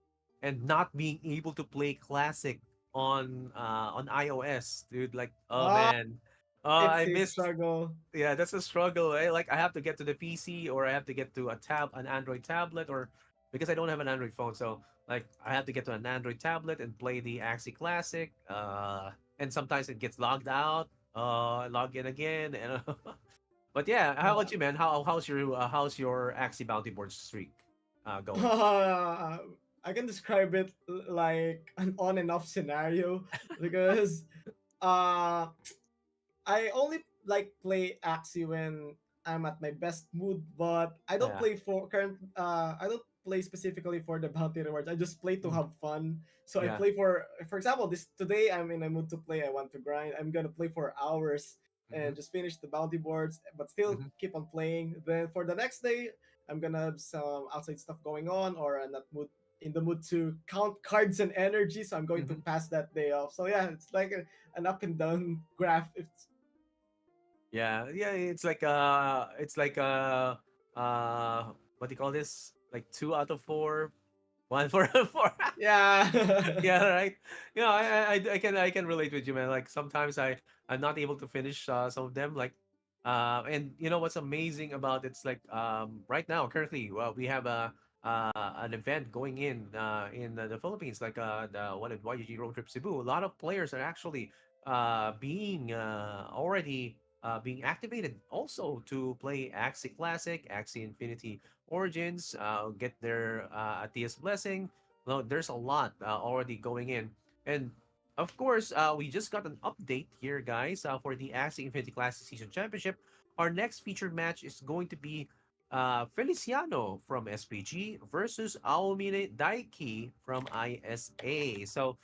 and not being able to play classic on iOS, dude. Like, oh Ah, man, it's I a missed. struggle. Yeah, that's a struggle. Like, I have to get to the PC or I have to get to an Android tablet, or because I don't have an Android phone, so like I have to get to an Android tablet and play the Axie Classic. And sometimes it gets logged out. Log in again, and but yeah, how about you, man? How's your Axie Bounty Board streak going? I can describe it like an on and off scenario because uh I only like play Axie when I'm at my best mood, but I don't Yeah, play for current. I don't play specifically for the bounty rewards. I just play to mhm, have fun. So I yeah, play for example, this today I'm in a mood to play. I want to grind. I'm gonna play for hours. and Mm-hmm. just finish the bounty boards, but still Mm-hmm. keep on playing. Then for the next day, I'm gonna have some outside stuff going on, or I'm not in the mood to count cards and energy, so I'm going to Mm-hmm. pass that day off. So yeah, it's like an up and down graph. It's Yeah, yeah. It's like what do you call this? Like 2 out of 4, one for four. yeah. Yeah, right. I can relate with you, man. Like sometimes I'm not able to finish some of them. Like, and you know what's amazing about it's like right now currently we have an event going in the Philippines, like the one at YGG Road Trip Cebu. A lot of players are actually being already being activated also to play Axie Classic, Axie Infinity Origins, get their Atias Blessing. No, there's a lot already going in. And of course, we just got an update here, guys, for the Axie Infinity Classic Season Championship. Our next featured match is going to be Feliciano from SPG versus Aomine Daiki from ISA. So,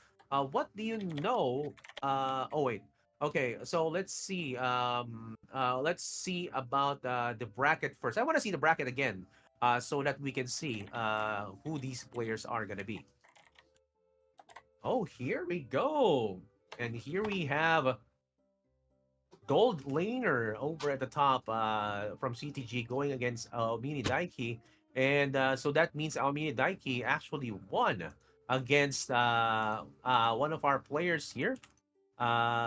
what do you know? Oh, wait. Okay, so let's see about the bracket first. I want to see the bracket again, so that we can see who these players are gonna be. Oh, here we go. And here we have Gold Laner over at the top from CTG going against Almini Daiki. And so that means Almini Daiki actually won against one of our players here,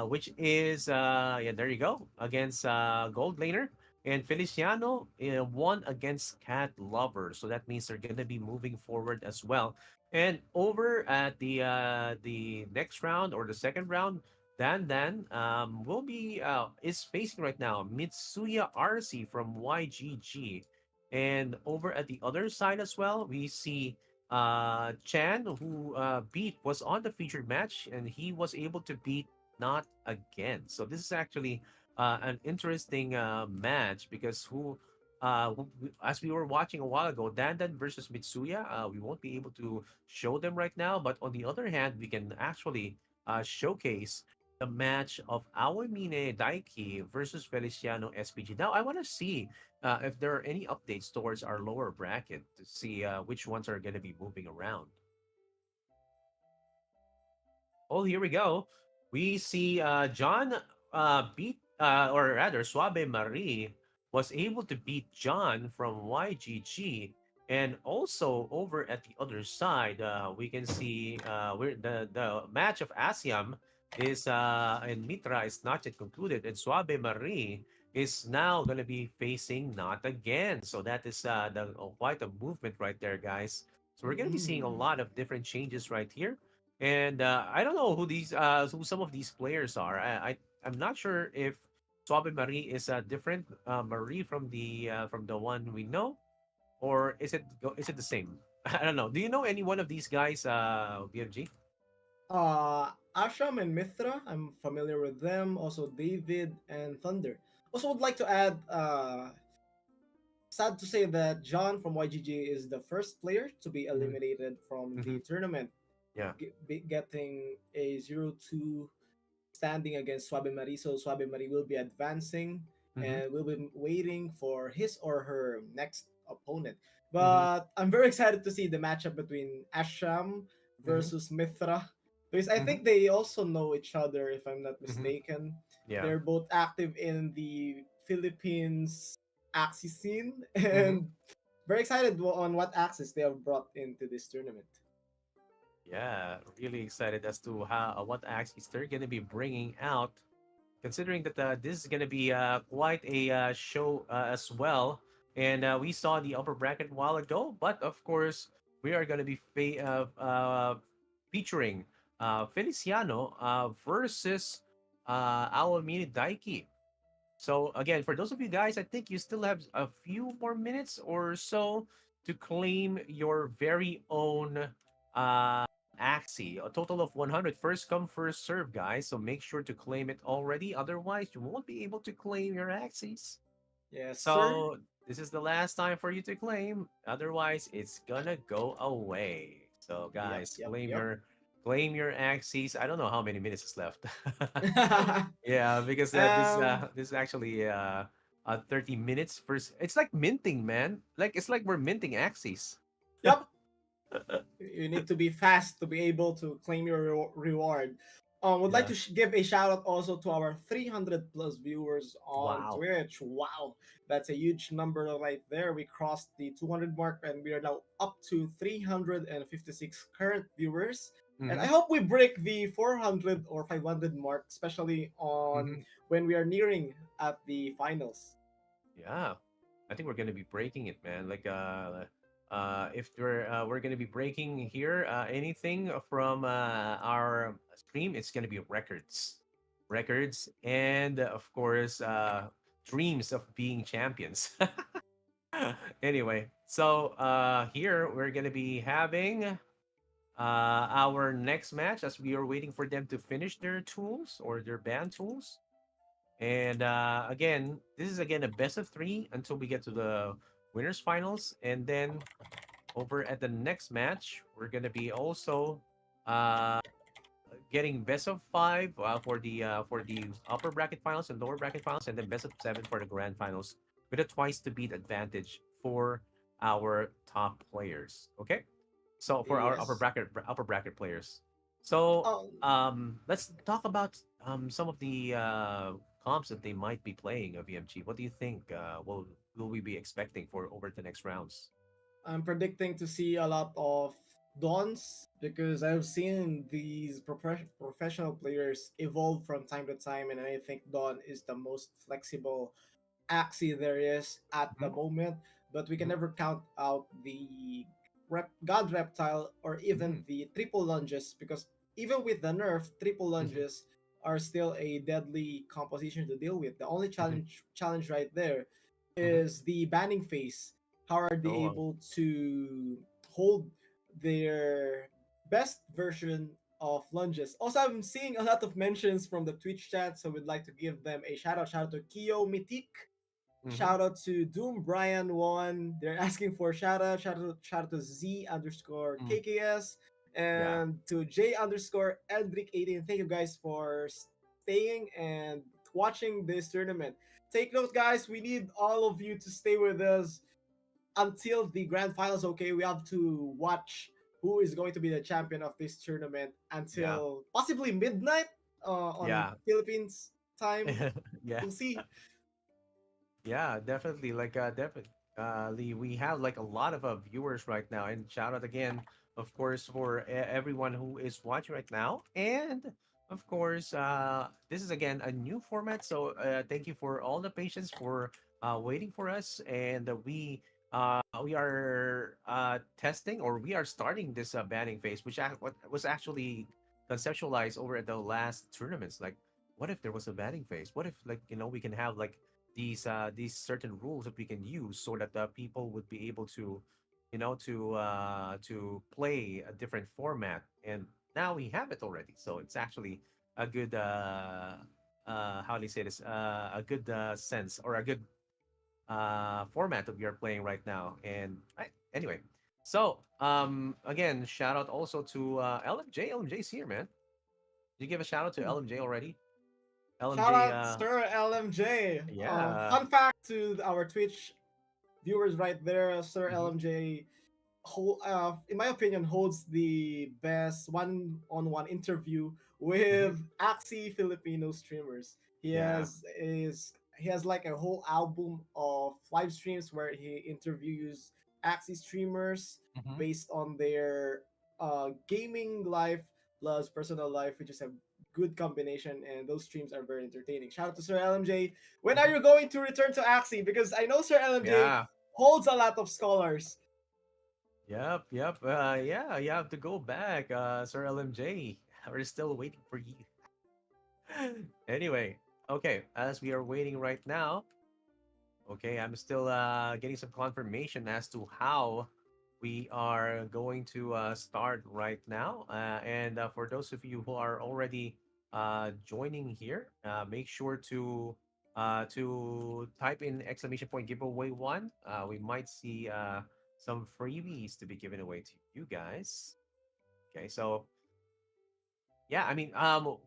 which is yeah, there you go, against Gold Laner. And Feliciano won against Cat Lover, so that means they're gonna be moving forward as well. And over at the next round or the second round, Dan will be is facing right now Mitsuya RC from YGG. And over at the other side as well, we see Chan, who beat was on the featured match, and he was able to beat not again. So this is actually an interesting match because as we were watching a while ago, Dandan versus Mitsuya, we won't be able to show them right now. But on the other hand, we can actually showcase the match of Awamine Daiki versus Feliciano SPG. Now, I want to see if there are any updates towards our lower bracket to see which ones are going to be moving around. Oh, here we go. We see John beat, or rather, Suave Marie was able to beat John from YGG. And also over at the other side, we can see where the match of Asiam is and Mitra is not yet concluded, and Suave Marie is now going to be facing Not again. So that is quite a movement right there, guys. So we're going to be seeing a Mm. lot of different changes right here. And I don't know who some of these players are. I'm not sure if Suave Marie is a different Marie from the one we know, or is it the same? I don't know. Do you know any one of these guys, BFG? Ashram and Mithra, I'm familiar with them. Also David and Thunder. Also would like to add, sad to say that John from YGG is the first player to be Mm-hmm. eliminated from Mm-hmm. the tournament, Yeah. getting a 0-2 standing against Suave Marie. So Suave Marie will be advancing Mm-hmm. and will be waiting for his or her next opponent. Mm-hmm. But I'm very excited to see the matchup between Ashram Mm-hmm. versus Mithra, because I Mm-hmm. think they also know each other, if I'm not Mm-hmm. mistaken. Yeah. They're both active in the Philippines Axie scene, Mm-hmm. and very excited on what axis they have brought into this tournament. Yeah. Really excited as to how what axes they're gonna be bringing out, considering that this is going to be quite a show as well. And we saw the upper bracket a while ago, but of course, we are going to be featuring Feliciano versus Awamini Daiki. So again, for those of you guys, I think you still have a few more minutes or so to claim your very own Axie. A total of 100. First come, first serve, guys. So make sure to claim it already. Otherwise, you won't be able to claim your Axies. Yes, sir. So this is the last time for you to claim. Otherwise, it's gonna go away. So Yep, guys, yep, yep. Claim your Axies. I don't know how many minutes is left. Yeah, because um, this is actually 30 minutes first. It's like minting, man. Like it's like we're minting Axies. yep, you need to be fast to be able to claim your reward. Would like Yeah. to give a shout out also to our 300 plus viewers on Wow. Twitch. Wow, that's a huge number right there. We crossed the 200 mark and we are now up to 356 current viewers. And I Mm-hmm. hope we break the 400 or 500 mark, especially on Mm-hmm. when we are nearing at the finals. Yeah. I think we're gonna be breaking it, man. Like if we're gonna be breaking here anything from our stream, it's gonna be records. Records and of course dreams of being champions. Anyway, so here we're gonna be having our next match as we are waiting for them to finish their tools or their band tools. And again, this is again a best of three until we get to the winners finals, and then over at the next match, we're gonna be also uh getting best of five for the upper bracket finals and lower bracket finals, and then best of seven for the grand finals with a twice to beat advantage for our top players. Okay, so for our Yes. upper bracket players. So Um, let's talk about some of the comps that they might be playing of VMG. What do you think? Will we be expecting for over the next rounds? I'm predicting to see a lot of dons because I've seen these professional players evolve from time to time, and I think Dawn is the most flexible Axie there is at the Hmm. moment. But we can Hmm. never count out the God Reptile or Hmm. even the triple lunges because even with the nerf, triple Hmm. lunges are still a deadly composition to deal with. The only Hmm. challenge right there Hmm. is the banning phase. How are they Oh, able to hold their best version of lunges? Also, I'm seeing a lot of mentions from the Twitch chat, so we'd like to give them a shout out. Shout out to Kyo Mythique. hmm. Shout out to Doom Brian One. They're asking for shout out. Shout out to Z underscore Mm. KKS Yeah, and to J underscore Eldrick 18. Thank you guys for staying and watching this tournament. Take note, guys. We need all of you to stay with us until the grand finals. Okay, we have to watch who is going to be the champion of this tournament yeah, until possibly midnight on yeah, Philippines time. yeah. We'll see. Yeah, definitely. Like, definitely, we have like a lot of viewers right now, and shout out again, of course, for everyone who is watching right now, and of course, this is again a new format. So, thank you for all the patience for waiting for us, and we are testing or we are starting this banning phase, which what was actually conceptualized over at the last tournaments. Like, what if there was a banning phase? What if like we can have like these certain rules that we can use so that people would be able to to play a different format, and now we have it already, so it's actually a good how do you say this, a good sense or a good format that we are playing right now. And right, anyway, so again, shout out also to LMJ's here, man. Did you give a shout out to LMJ already? Shout LMJ, out Sir LMJ. yeah. Fun fact to our Twitch viewers right there, Sir Hmm. LMJ, in my opinion, holds the best one-on-one interview Hmm. with Axie Filipino streamers. Yeah. He has like a whole album of live streams where he interviews Axie streamers Hmm. based on their gaming life plus personal life, which is a good combination, and those streams are very entertaining. Shout out to Sir LMJ. When are Hmm. you going to return to Axie? Because I know Sir LMJ Yeah. holds a lot of scholars. Yep. Yep. Yeah. You have to go back, Sir LMJ. We're still waiting for you. Anyway, okay. As we are waiting right now, okay, I'm still getting some confirmation as to how we are going to start right now. And for those of you who are already joining here, make sure to type in exclamation point giveaway one. We might see some freebies to be given away to you guys. Okay, so Yeah, I mean,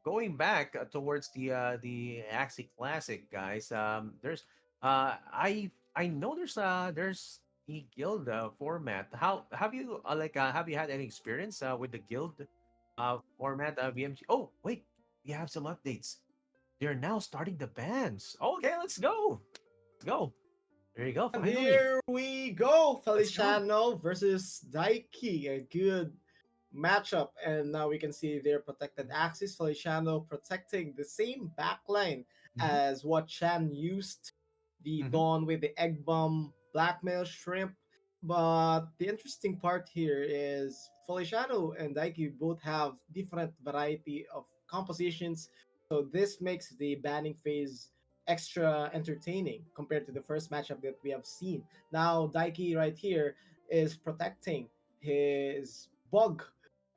going back towards the Axie Classic, guys. There's I know there's the guild format. How have you have you had any experience with the guild format VMG? Oh, wait, we have some updates. They're now starting the bans. Okay, let's go. Let's go. There you go. And Finally, here we go, let's go. Feliciano versus Daiki. A good matchup. And now we can see their protected axis. Feliciano protecting the same backline Mm-hmm, as what Chan used. The mm-hmm, Dawn with the Egg Bomb, Blackmail Shrimp. But the interesting part here is Feliciano and Daiki both have different variety of compositions. So this makes the banning phase extra entertaining compared to the first matchup that we have seen. Now Daiki right here is protecting his bug.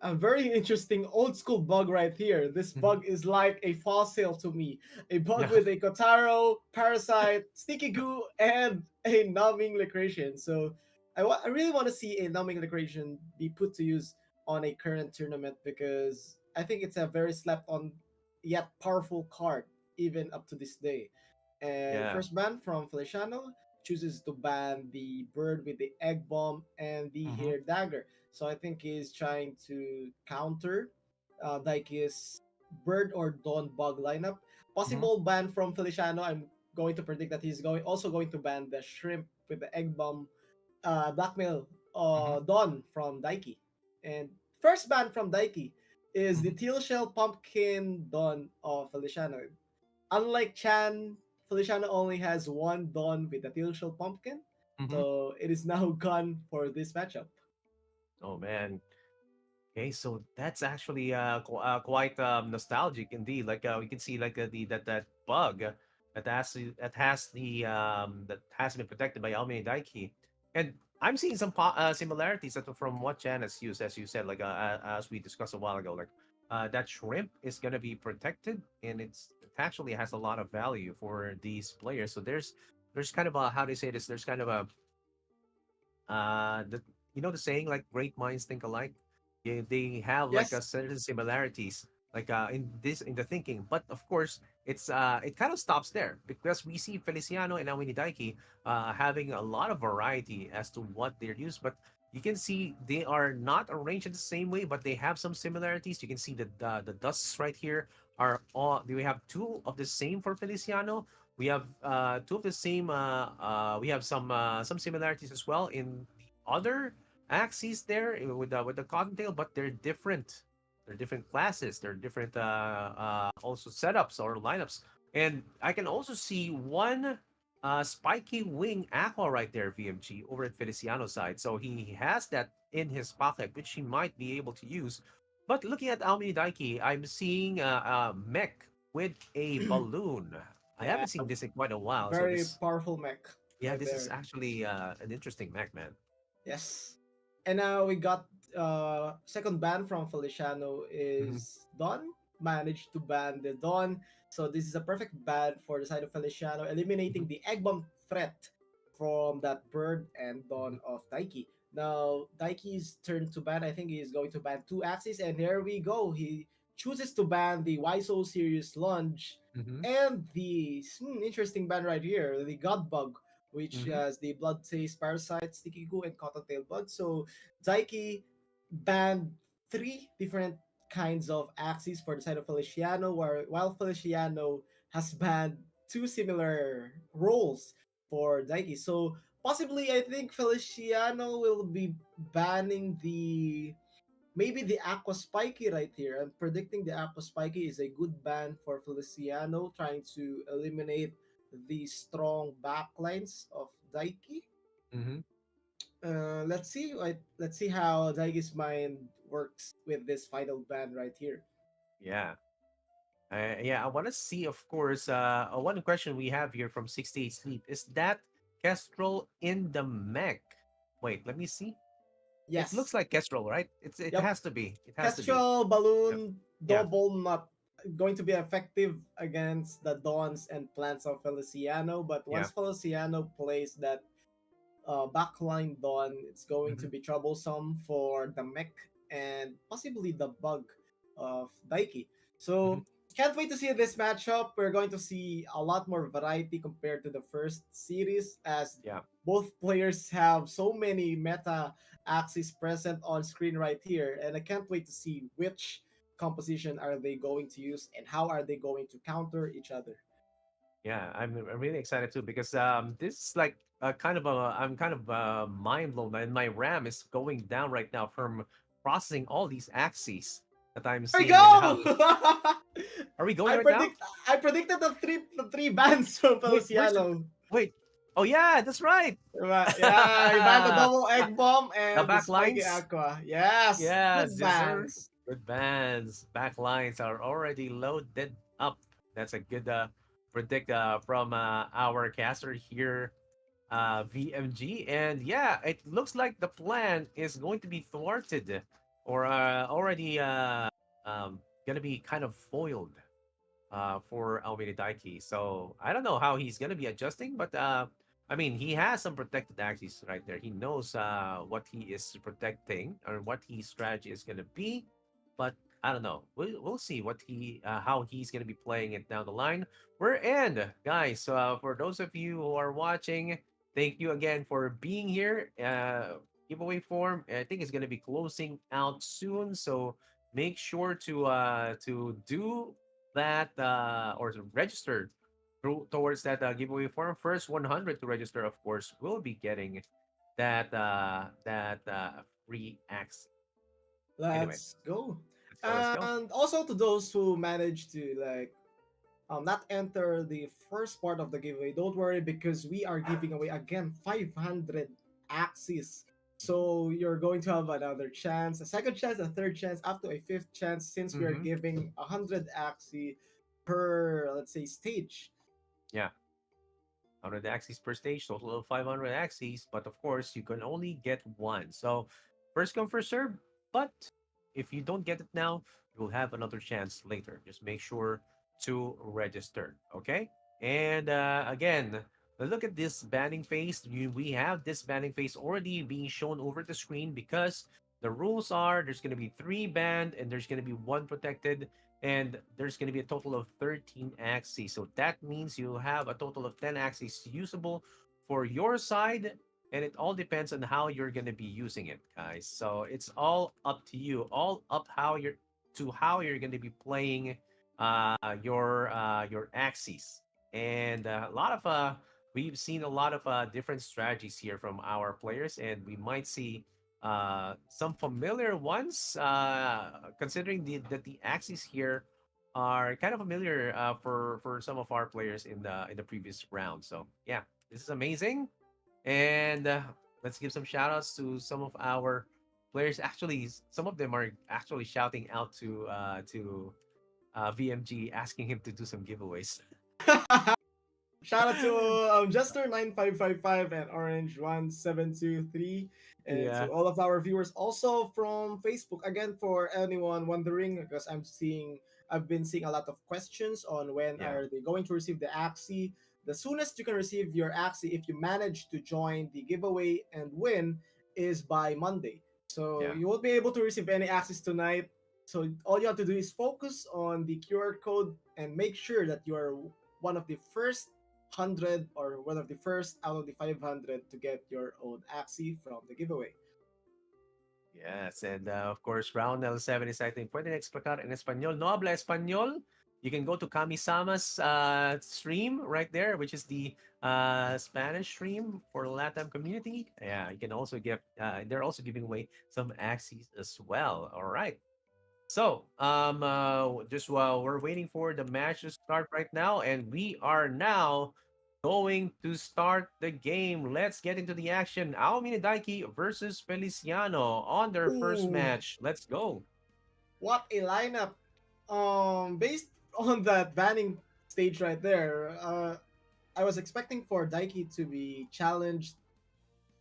A very interesting old school bug right here. This mm-hmm. bug is like a fossil to me. A bug Yeah. with a Kotaro, Parasite, Sticky Goo, and a numbing Licration. So I really want to see a numbing Licration be put to use on a current tournament because I think it's a very slept on yet powerful card even up to this day. And Yeah. first ban from Feliciano chooses to ban the bird with the egg bomb and the Mm-hmm, hair dagger. So I think he's trying to counter Daiki's bird or dawn bug lineup. mm-hmm, Possible ban from Feliciano. I'm going to predict that he's going to ban the shrimp with the egg bomb blackmail mm-hmm, dawn from Daiki. And first ban from Daiki is the mm-hmm, teal shell pumpkin dawn of Feliciano. Unlike Chan, Feliciano only has one Dawn with a teal shell pumpkin, mm-hmm. so it is now gone for this matchup. Oh man. Okay, so that's actually quite nostalgic indeed. We can see the that bug that has been protected by Almini Daiki, and I'm seeing some similarities from what Jan has used, as you said, as we discussed a while ago. That shrimp is gonna be protected, and it actually has a lot of value for these players. So there's kind of a, how do you say this? There's kind of a the the saying, like, great minds think alike. Yeah, they have like a Yes, certain similarities, in the thinking. But of course, it kind of stops there because we see Feliciano and Awini Daiki having a lot of variety as to what they're used. But you can see they are not arranged in the same way, but they have some similarities. You can see that the dusts right here are all. We have two of the same for Feliciano. We have two of the same. We have some similarities as well in the other axes there with the cottontail, but they're different. They're different classes. They're different also setups or lineups. And I can also see one spiky wing aqua right there, VMG, over at Feliciano's side. So he has that in his pocket, which he might be able to use. But looking at Almini Daiki, I'm seeing a mech with a balloon. I yeah, haven't seen this in quite a while. So very this, powerful mech yeah, right this is there. actually an interesting mech, man. Yes. And now we got second ban from Feliciano Hmm. is Dawn. Managed to ban the Dawn. So this is a perfect ban for the side of Feliciano, eliminating Hmm. the egg bomb threat from that bird and Hmm. Dawn of Daiki. Now Daiki's turn to ban. I think he is going to ban two axes, and here we go. He chooses to ban the Why So Serious Lunge Hmm. and the interesting ban right here, the God Bug, which Hmm. has the Blood Taste, Parasite, Sticky Goo, and Cottontail Bug. So Daiki banned three different kinds of axes for the side of Feliciano, while Feliciano has banned two similar roles for Daiki. So possibly, I think Feliciano will be banning the maybe the Aqua Spiky right here. I'm predicting the Aqua Spiky is a good ban for Feliciano, trying to eliminate the strong backlines of Daiki. Hmm. Let's see how Daiki's mind works with this final ban right here. Yeah. Yeah, I want to see, of course, one question we have here from 68 Sleep. Is that Kestrel in the mech? Wait, let me see. It Yes. looks like Kestrel, right? It Yep. has to be. It has to be. Kestrel Yep. Balloon Yeah. Double not going to be effective against the Dawns and Plants of Feliciano, but Yeah. once Feliciano plays that backline Dawn, it's going to Hmm. be troublesome for the mech and possibly the bug of Daiki. Mhm. So can't wait to see this matchup. We're going to see a lot more variety compared to the first series, as Yeah. both players have so many meta axes present on screen right here, and I can't wait to see which composition are they going to use and how are they going to counter each other. Yeah, I'm really excited too because this is like kind of a I'm kind of mind blown and my RAM is going down right now from processing all these axes that I'm There we seeing and how go. are we going I right now? predict I predicted the three bands from Wait, where's the Feliciano. wait? Oh yeah, that's right. Diba? Yeah, he banned the double egg bomb The and the back spiky lines. aqua. Yes, Yes, good yes, sir. bans. Good bands. Back lines are already loaded up. That's a good predict from our caster here, VMG. And yeah, it looks like the plan is going to be thwarted or already gonna be kind of foiled for Almeida Daiki. So I don't know how he's gonna be adjusting, but I mean he has some protected axes right there. He knows what he is protecting or what his strategy is gonna be, but I don't know. We'll see what he how he's gonna be playing it down the line. We're in, guys. So for those of you who are watching, thank you again for being here. Giveaway form, I think it's gonna be closing out soon. So make sure to do that or to register towards that giveaway form. First 100 to register, of course, will be getting that free access. Anyway, Let's go. let's go. Let's go. And also to those who managed to not enter the first part of the giveaway, don't worry because we are giving away again 500 axes. Mhm. So you're going to have another chance, a second chance, a third chance, up to a fifth chance, since we are Mhm. giving 100 axes per, let's say, stage. Yeah, 100 axes per stage, total of 500 axes. But of course, you can only get one. So first come, first serve. But if you don't get it now, you'll have another chance later. Just make sure to register. Okay. And again, look at this banning phase. We have this banning phase already being shown over the screen because the rules are there's going to be three banned and there's going to be one protected and there's going to be a total of 13 axes. So that means you have a total of 10 axes usable for your side, and it all depends on how you're going to be using it, guys. So it's all up to you, all up how you're going to be playing your axes. And a lot of we've seen a lot of different strategies here from our players, and we might see some familiar ones, considering that the axes here are kind of familiar for some of our players in the previous round. So yeah, this is amazing, and let's give some shout outs to some of our players. Actually, some of them are actually shouting out to VMG, asking him to do some giveaways. Shout out to Jester9555 and Orange1723, and to Yeah, all of our viewers also from Facebook. Again, for anyone wondering, because I've been seeing a lot of questions on when yeah, are they going to receive the Axie. The soonest you can receive your Axie if you manage to join the giveaway and win is by Monday. So yeah. you won't be able to receive any Axies tonight. So all you have to do is focus on the QR code and make sure that you are one of the first 100 or one of the first out of the 500 to get your own Axie from the giveaway. Yes, and of course, round L7 is I think pueden explicar en español. No habla español. You can go to Kami-sama's stream right there, which is the Spanish stream for the LATAM community. Yeah, you can also get. They're also giving away some axes as well. All right. So, just while we're waiting for the match to start right now, and we are now going to start the game. Let's get into the action. Aomine Daiki versus Feliciano on their first Ooh, match. Let's go. what a lineup! Based on that banning stage right there, I was expecting for Daiki to be challenged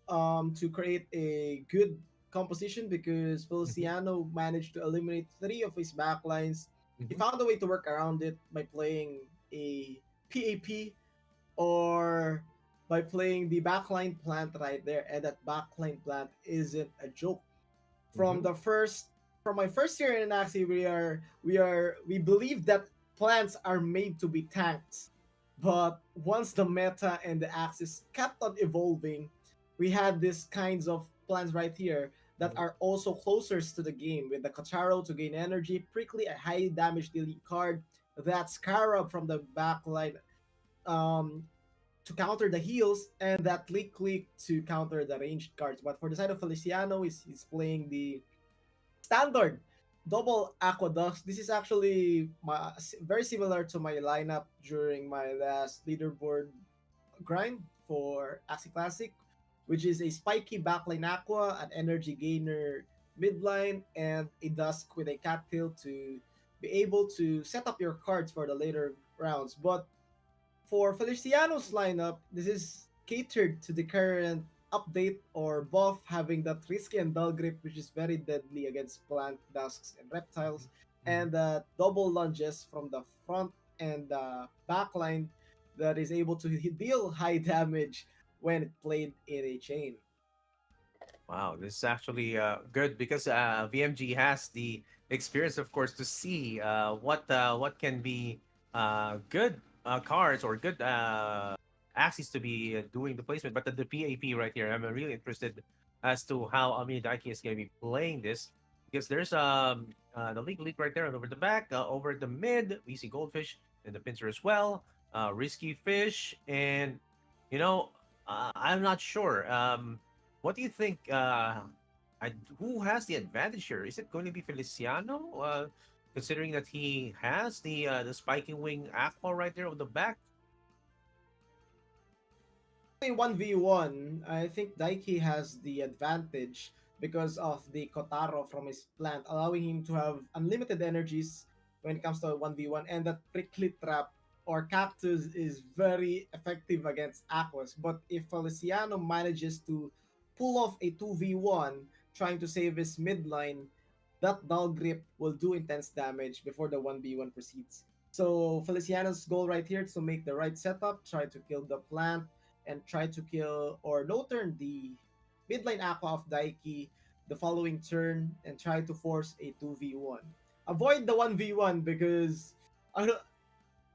to create a good composition because Hmm. Feliciano managed to eliminate three of his backlines. He Hmm. found a way to work around it by playing a PAP or by playing the backline plant right there, and that backline plant isn't a joke. From Hmm. the first from my first year in Axie, we believe that plants are made to be tanks. But once the meta and the axis kept on evolving, we had these kinds of plants right here that Mhm. are also closest to the game, with the Kotaro to gain energy, Prickly a high damage dealing card, that Scarab from the backline um, to counter the heals, and that Lick Click to counter the ranged cards. But for the side of Feliciano, he's playing the standard double Aqueducts. This is actually very similar to my lineup during my last leaderboard grind for Axie Classic, which is a spiky backline Aqua, an energy gainer midline, and a Dusk with a cattail to be able to set up your cards for the later rounds. But for Feliciano's lineup, this is catered to the current update or buff, having that risky and dull grip, which is very deadly against plant, dusks, and reptiles, Mhm. and double lunges from the front and back line that is able to deal high damage when it played in a chain. Wow, this is actually good because VMG has the experience, of course, to see what can be good cards or good axes to be doing the placement. But the PAP right here, I'm really interested as to how Ami Daiki is going to be playing this because there's the leak right there and over the back, over the mid, we see Goldfish and the pincer as well, Risky Fish, and you know, I'm not sure. What do you think? Who has the advantage here? Is it going to be Feliciano? Considering that he has the spiking wing aqua right there on the back. 1v1, I think Daiki has the advantage because of the Kotaro from his plant, allowing him to have unlimited energies when it comes to a 1v1. And that prickly trap or cactus is very effective against Aquas. But if Feliciano manages to pull off a 2v1 trying to save his midline, that dull grip will do intense damage before the 1v1 proceeds. So Feliciano's goal right here is to make the right setup, try to kill the plant, and try to kill or no turn the midline Aqua of Daiki the following turn and try to force a 2v1. Avoid the 1v1 because uh,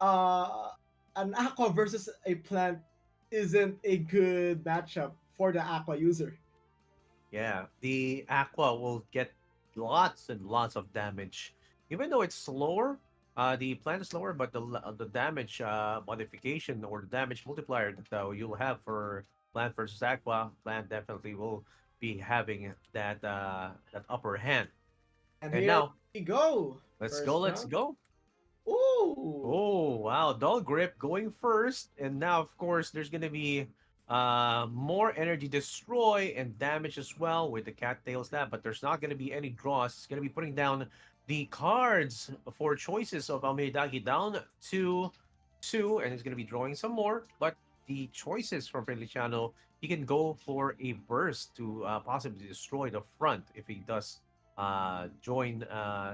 uh, an Aqua versus a plant isn't a good matchup for the Aqua user. Yeah, the aqua will get lots and lots of damage, even though it's slower. The plant is slower, but the damage modification or the damage multiplier that you'll have for plant versus aqua, plant definitely will be having that upper hand. And And here now we go. let's go, First let's round. go. Ooh. Oh, wow. Dull grip going first. And now, of course, there's going to be more energy destroy and damage as well with the cattail snap, but there's not going to be any draws. It's going to be putting down the cards for choices of Almeidagi down to two, and he's going to be drawing some more. But the choices from Feliciano, he can go for a burst to possibly destroy the front if he does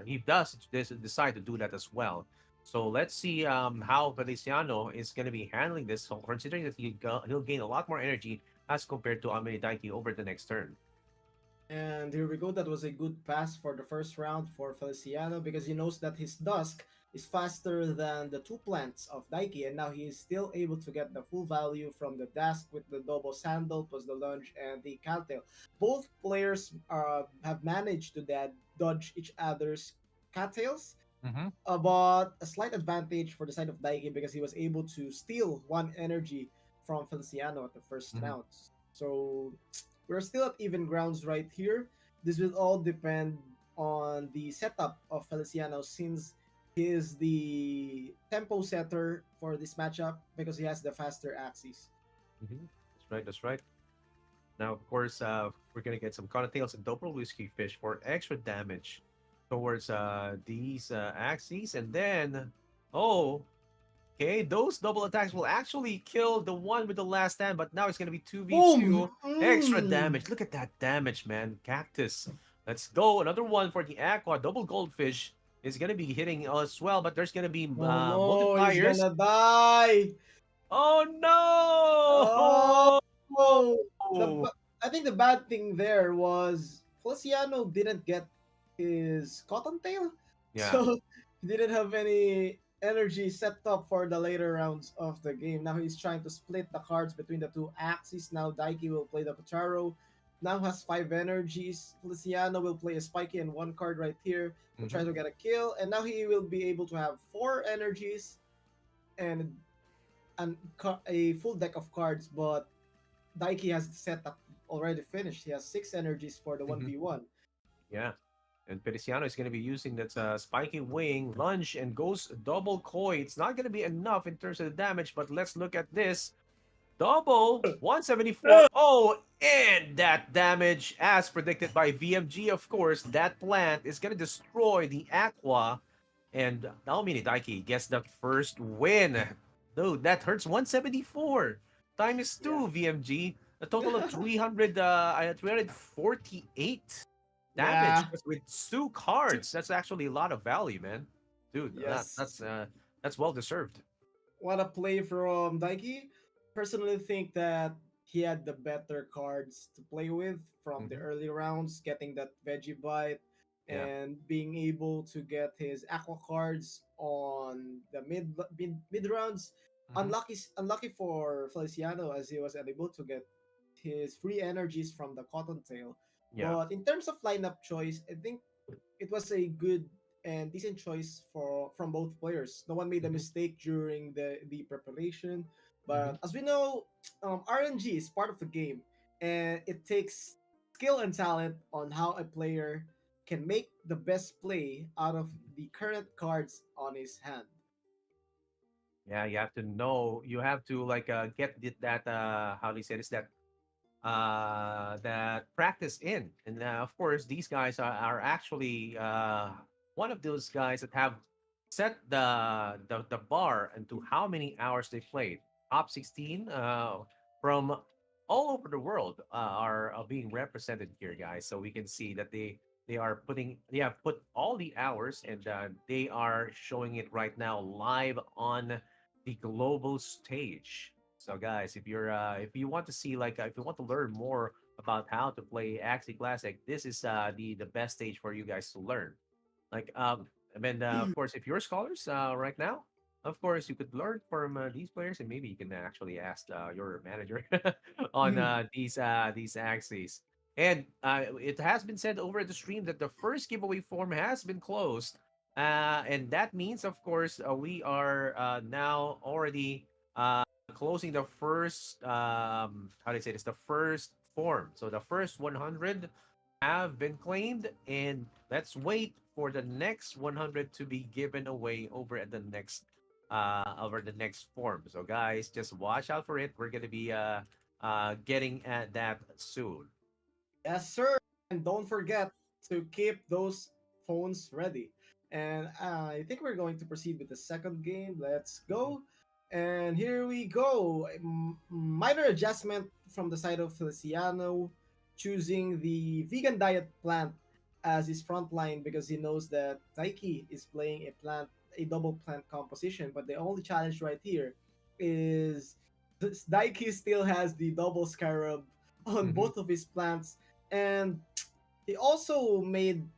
he does decide to do that as well. So let's see how Feliciano is going to be handling this. So considering that he'll gain a lot more energy as compared to Amine Daiki over the next turn. And here we go. That was a good pass for the first round for Feliciano because he knows that his Dusk is faster than the two plants of Daiki, and now he is still able to get the full value from the Dusk with the double sandal plus the lunge and the cattail. Both players have managed to dodge each other's cattails, Mm-hmm. but a slight advantage for the side of Daiki because he was able to steal one energy from Feliciano at the first Mhm. round. So we're still at even grounds right here. This will all depend on the setup of Feliciano since he is the tempo setter for this matchup because he has the faster axes. That's right. That's right. Now, of course, we're gonna get some Conatails and Double Whiskey Fish for extra damage towards these axes, and then oh, okay, those double attacks will actually kill the one with the last stand, but now it's gonna be two v Boom! two extra damage. Look at that damage, man! Cactus. Let's go. Another one for the Aqua. Double Goldfish is gonna be hitting as well, but there's gonna be Oh no, he's multipliers. gonna die! Oh Oh, no! I think the bad thing there was Feliciano didn't get his Cottontail. Yeah. So he didn't have any energy set up for the later rounds of the game. Now he's trying to split the cards between the two axes. Now Daiki will play the Potaro. Now has 5 energies. Feliciano will play a Spiky and 1 card right here to try Mm-hmm. to get a kill. And now he will be able to have 4 energies and a full deck of cards. But Daiki has the setup already finished. He has 6 energies for the Mm-hmm. 1v1. Yeah. And Feliciano is going to be using that spiky wing, lunge, and goes double koi. It's not going to be enough in terms of the damage, but let's look at this. Double 174. Oh, and that damage, as predicted by VMG, of course, that plant is going to destroy the Aqua. And Naomini Daiki gets the first win. Dude, that hurts 174 times Yeah. 2, VMG. A total of 348 damage Yeah. just with 2 cards. That's actually a lot of value, man. Dude, Yes. that's well deserved. What a play from Daiki. Personally think that he had the better cards to play with from the Hmm. early rounds, getting that veggie bite Yeah. and being able to get his aqua cards on the mid rounds. Hmm. Unlucky for Feliciano as he was unable to get his free energies from the Cottontail. Yeah. But in terms of lineup choice, I think it was a good and decent choice for from both players. No one made a Hmm. mistake during the preparation, Hmm. but as we know, RNG is part of the game, and it takes skill and talent on how a player can make the best play out of the current cards on his hand. Yeah, you have to know. You have to like get that how do you say this, that practice in. And of course, these guys are actually one of those guys that have set the bar into how many hours they played. Top 16 from all over the world are being represented here, guys. So we can see that they have put all the hours, and they are showing it right now live on the global stage. So guys, if you want to see if you want to learn more about how to play Axie Classic, this is the best stage for you guys to learn. Like and then of course, if you're scholars right now, of course you could learn from these players, and maybe you can actually ask your manager on these Axies. And it has been said over the stream that the first giveaway form has been closed. And that means, of course, we are now already closing the first how do I say this, the first form. So the first 100 have been claimed, and let's wait for the next 100 to be given away over the next form. So guys, just watch out for it. We're going to be getting at that soon. Yes, sir. And don't forget to keep those phones ready. And I think we're going to proceed with the second game. Let's Mhm. go. And here we go. Minor adjustment from the side of Feliciano, choosing the vegan diet plant as his front line because he knows that Taiki is playing a double plant composition. But the only challenge right here is Daiki still has the double scarab on Mhm. both of his plants, and he also made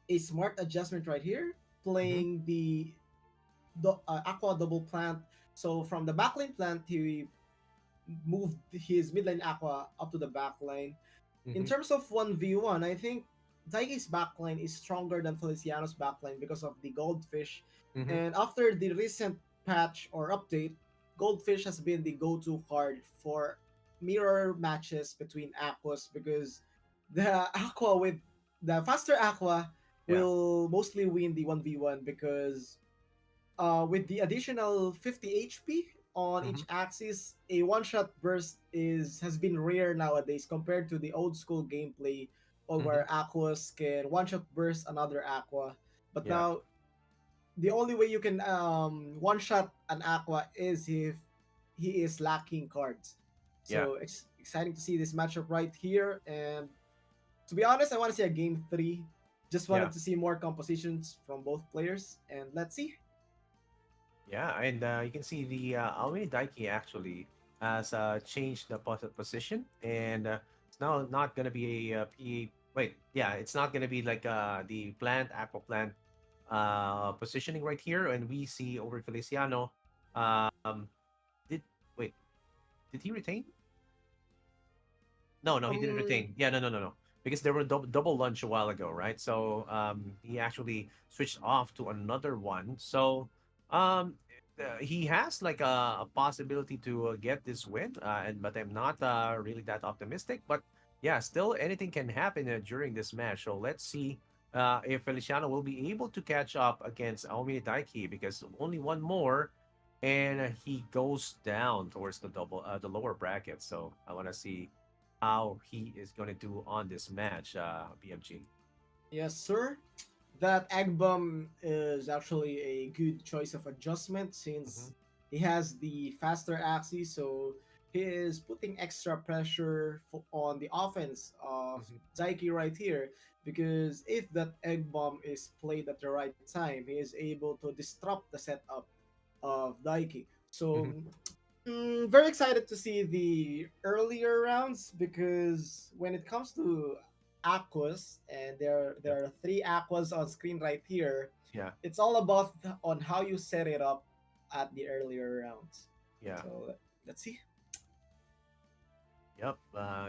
a smart adjustment right here, Mhm. playing the Aqua double plant. So from the backlane plant, he moved his midlane Aqua up to the backline. In Mhm. terms of 1v1, I think Daiki's backline is stronger than Feliciano's backline because of the Goldfish. Mhm. And after the recent patch or update, Goldfish has been the go-to card for mirror matches between Aquas because the Aqua with the faster Aqua Yeah. will mostly win the 1v1 because with the additional 50 HP on each Mhm. axis, a one-shot burst is has been rare nowadays compared to the old school gameplay Mhm. where Aquas can one-shot burst another Aqua. But Yeah. now the only way you can one-shot an Aqua is if he is lacking cards. Yeah. So it's exciting to see this matchup right here. And to be honest, I want to see a game three. Just Yeah. wanted to see more compositions from both players, and let's see. Yeah, and you can see the Almini Daiki actually has changed the position, and it's now not going to be a wait, yeah, it's not gonna be like the plant aqua plant positioning right here, and we see over Feliciano. Um, did wait? Did he retain? No, no, he didn't Um, retain. Yeah, no, no, no, no. Because there were double lunch a while ago, right? So he actually switched off to another one. So um, he has like a possibility to get this win, and but I'm not really that optimistic. But yeah, still anything can happen during this match. So let's see if Feliciano will be able to catch up against Aomine Daiki because only one more, and he goes down towards the lower bracket. So I want to see how he is going to do on this match, BMG. yes, sir. That egg bomb is actually a good choice of adjustment Mm-hmm, since he has the faster axis, so he is putting extra pressure on the offense of mm-hmm, Daiki right here. Because if that egg bomb is played at the right time, he is able to disrupt the setup of Daiki. mm-hmm. So very excited to see the earlier rounds because when it comes to aquas, and Yep. there are three aquas on screen right here, Yeah, it's all about on how you set it up at the earlier rounds. yeah. So let's see. Yep,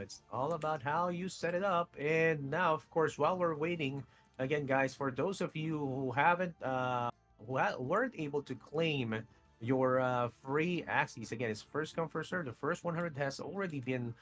it's all about how you set it up. And now, of course, while we're waiting, again, guys, for those of you who haven't, weren't able to claim your free Axies, again, it's first come, first serve. The first 100 has already been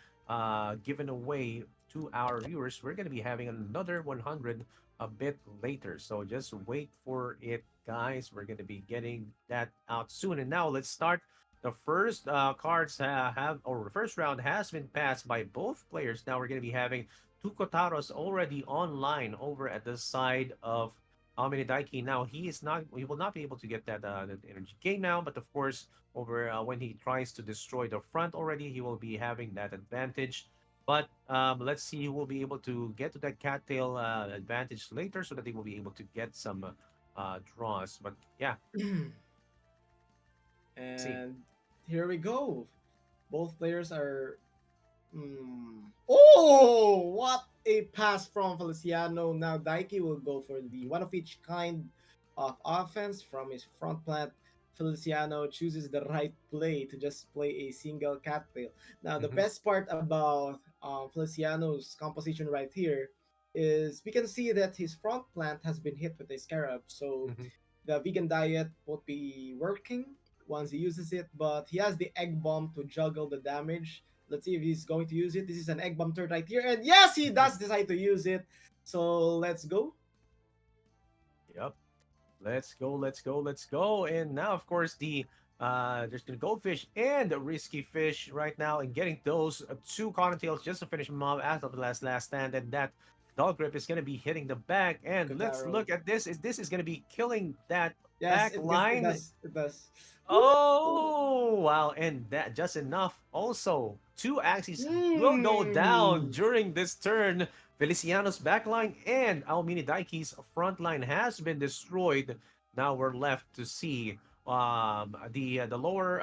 given away to our viewers. We're going to be having another 100 a bit later. So just wait for it, guys. We're going to be getting that out soon. And now let's start the first cards have, or the first round has been passed by both players. Now we're going to be having two Kotaros already online over at the side of Amine Daiki. Now he will not be able to get that energy gain now, but of course, over when he tries to destroy the front already, he will be having that advantage. But let's see who will be able to get to that cattail advantage later so that they will be able to get some draws. But yeah, see. And here we go. Both players are. Oh, what a pass from Feliciano. Now Daiki will go for the one of each kind of offense from his front plant. Feliciano chooses the right play to just play a single cattail. Now, the Hmm. best part about Feliciano's composition right here is we can see that his front plant has been hit with a scarab, so Hmm. the vegan diet won't be working once he uses it, but he has the egg bomb to juggle the damage. Let's see if he's going to use it. This is an egg bomb turret right here, and yes, he does decide to use it. So let's go. Yep. Let's go, let's go, let's go. And now, of course, there's the goldfish and the risky fish right now, and getting those two cottontails just to finish them off as of the last stand. And that dog grip is gonna be hitting the back. And let's Kotaro. look at this. Is this is gonna be killing that Yes, back it gets it line? does. It does. Woo! Oh wow, and that just enough. Also, two axes will go down Hmm. during this turn. Feliciano's backline and Almini Daiki's front line has been destroyed. Now we're left to see the lower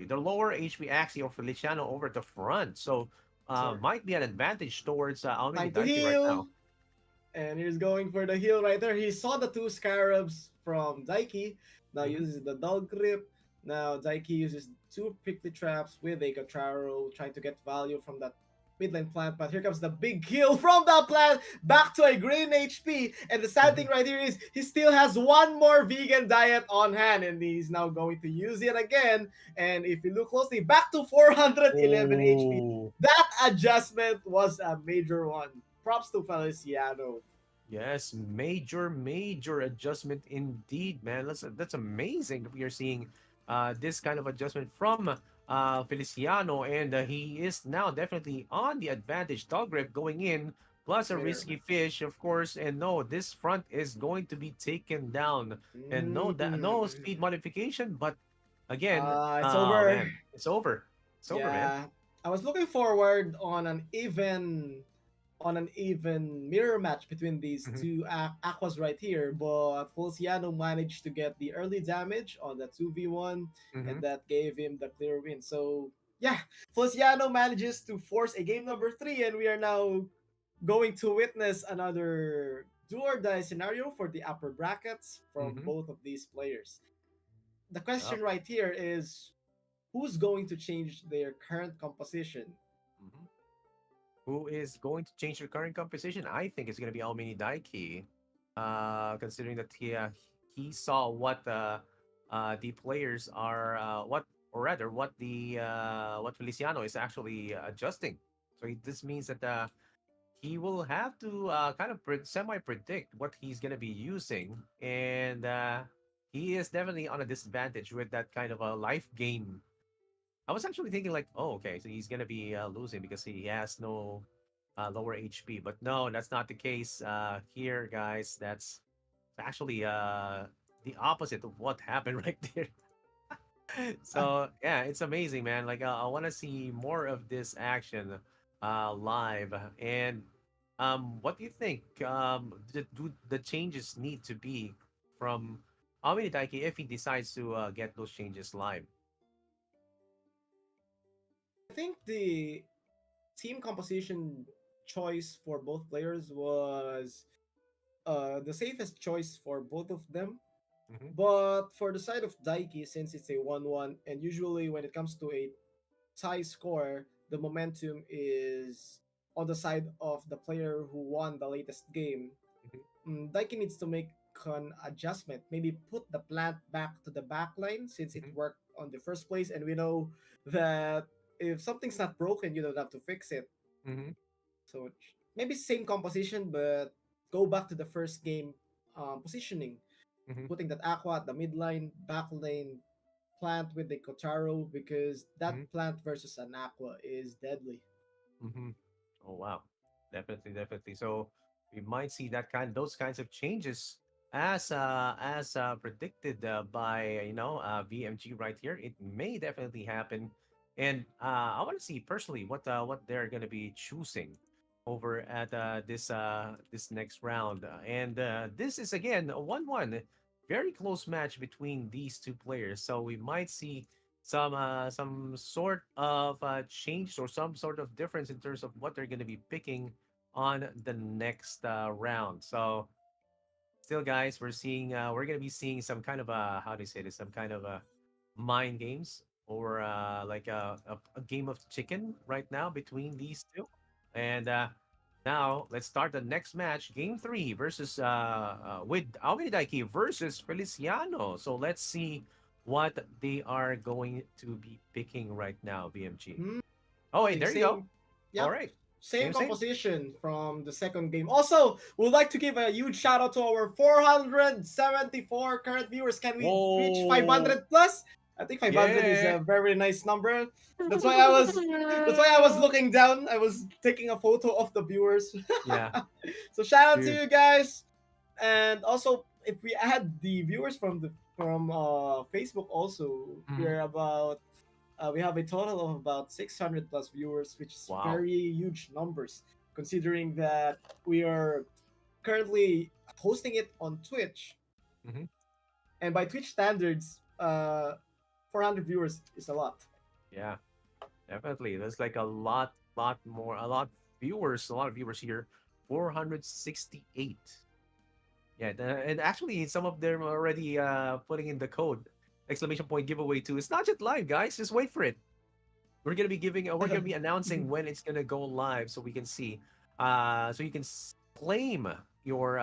the lower HP Axie of Feliciano over the front. So Sorry. might be an advantage towards Almini Time to Daiki right heal. now. And he's going for the heal right there. He saw the two scarabs from Daiki. Now Hmm. uses the dull grip. Now Daiki uses two prickly traps with a Gacharo, trying to get value from that midline plant. But here comes the big heal from that plant back to a green HP. And the sad Hmm. thing right here is he still has one more vegan diet on hand, and he's now going to use it again. And if you look closely, back to 411 HP. Oh. That adjustment was a major one. Props to Feliciano. Yes, major adjustment indeed, man. That's amazing that we are seeing this kind of adjustment from Feliciano, and he is now definitely on the advantage. Dog grip going in, plus a Winner. risky fish, of course. And no, this front is going to be taken down, and no Mm. speed modification. But again, It's oh over. man, it's over. It's over, man. Yeah, I was looking forward on an even mirror match between these Hmm. two aquas right here, but Feliciano managed to get the early damage on the 2v1, Hmm. and that gave him the clear win. So yeah, Feliciano manages to force a game number 3, and we are now going to witness another do or die scenario for the upper brackets from Mm-hmm. both of these players. The Yep. question right here is who's going to change their current composition? Mm-hmm. Who is going to change their current composition? I think it's going to be Almini Daiki, considering that he saw what the players are, what or rather what Feliciano is actually adjusting. So this means that he will have to kind of semi predict what he's going to be using, and he is definitely on a disadvantage with that kind of a life gain. I was actually thinking like, oh, okay, so he's gonna be losing because he has no lower HP. But no, that's not the case here, guys. That's actually the opposite of what happened right there. So yeah, it's amazing, man. Like I want to see more of this action live. And what do you think? Do the changes need to be from Amini Daiki if he decides to get those changes live? I think the team composition choice for both players was the safest choice for both of them. Mm-hmm, But for the side of Daiki, since it's a 1-1, and usually when it comes to a tie score, the momentum is on the side of the player who won the latest game. mm-hmm, Daiki needs to make an adjustment. Maybe put the plant back to the back line since it mm-hmm, worked on the first place, and we know that if something's not broken, you don't have to fix it. mm-hmm, So maybe same composition, but go back to the first game positioning, mm-hmm, putting that Aqua at the mid line, back lane, plant with the Kotaro because that mm-hmm. plant versus an Aqua is deadly. Mm-hmm. Oh wow, definitely, definitely. So we might see those kinds of changes as predicted by VMG right here. It may definitely happen, and I want to see personally what they're gonna be choosing over at this next round. And this is again a 1-1, very close match between these two players. So we might see some sort of change or some sort of difference in terms of what they're going to be picking on the next round. So still, guys, we're going to be seeing some kind of a how do you say this? Some kind of a mind games or like a game of chicken right now between these two. And now let's start the next match, Game Three versus with Aomini Daiki versus Feliciano. So let's see what they are going to be picking right now, BMG. Hmm, Oh, wait, the there you go. same, All yep, right, same same. composition from the second game. Also, we'd like to give a huge shout out to our 474 current viewers. Can we reach Whoa, 500 plus? I think 500 is yeah, a very nice number. That's why I was that's why I was looking down. I was taking a photo of the viewers. yeah, So shout out to dude. you guys. And also if we add the viewers from the from Facebook also, Mhm. we're about we have a total of about 600 plus viewers, which is Wow. very huge numbers considering that we are currently hosting it on Twitch. Hmm. And by Twitch standards, 400 viewers is a lot. Yeah, definitely. There's like a lot more, a lot of viewers here. 468. Yeah, and actually, some of them are already putting in the code exclamation point giveaway too. It's not yet live, guys. Just wait for it. We're gonna be announcing when it's gonna go live, so we can see. So you can claim your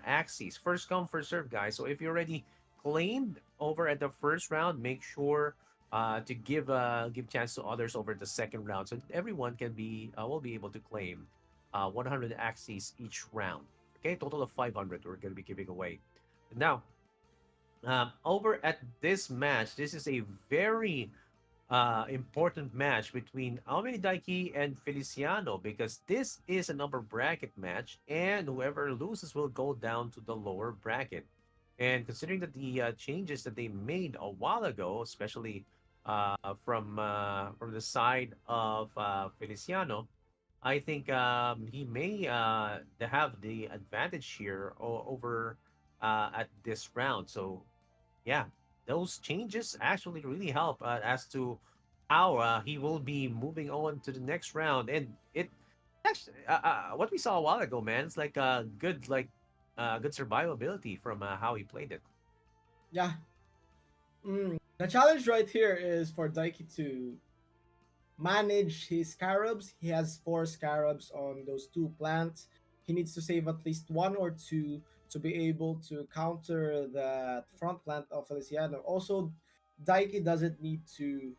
Axies. First come, first serve, guys. So if you already claimed over at the first round, make sure to give chance to others over the second round, so everyone can be will be able to claim 100 Axies each round. Okay, total of 500 we're going to be giving away. Now, over at this match, this is a very important match between Almini Daiki and Feliciano because this is a number bracket match, and whoever loses will go down to the lower bracket. And considering that the changes that they made a while ago, especially from the side of Feliciano, I think he may have the advantage here over at this round. So yeah, those changes actually really help as to how he will be moving on to the next round, and it Actually, what we saw a while ago, man, it's like good good survivability from how he played it. Yeah. The challenge right here is for Daiki to manage his scarabs. He has 4 scarabs on those 2 plants. He needs to save at least 1 or 2 to be able to counter the front plant of Feliciano. Also, Daiki doesn't need to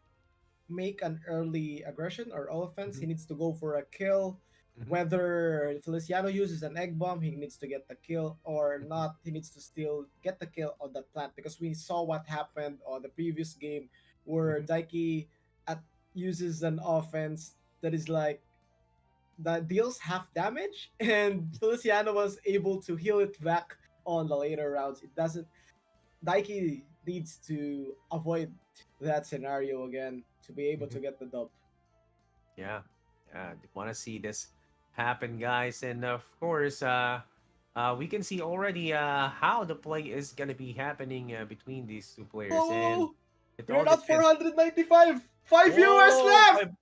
make an early aggression or offense. Hmm. He needs to go for a kill. Hmm. Whether Feliciano uses an egg bomb, he needs to get the kill, or Hmm. not, he needs to still get the kill on that plant because we saw what happened on the previous game where Hmm. Daiki at, uses an offense that is like that deals half damage, and Feliciano was able to heal it back on the later rounds. It doesn't. Daiki needs to avoid that scenario again to be able Hmm. to get the dub. Yeah, yeah. Want to see this happen, guys, and of course, we can see already how the play is gonna be happening between these two players, and Oh, it we're all not depends. 495. 5 viewers Whoa! left.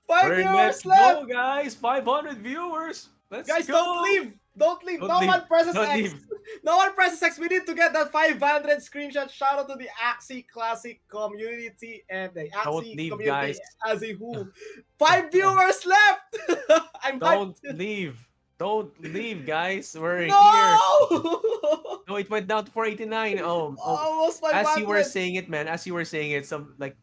Five Let's viewers left. go, guys! 500 viewers. Let's Guys, don't go! leave. Don't leave. Don't No leave! one presses Don't X. leave! No one presses X. We need to get that 500 screenshot. Shout out to the Axie Classic community and the Don't Axie leave, community guys! as a whole. 5 viewers left. I'm Don't hyped. leave! Don't leave, guys! We're here. No. No, it went down to 489. Oh, Almost as you were 500. saying it, man. As you were saying it, some like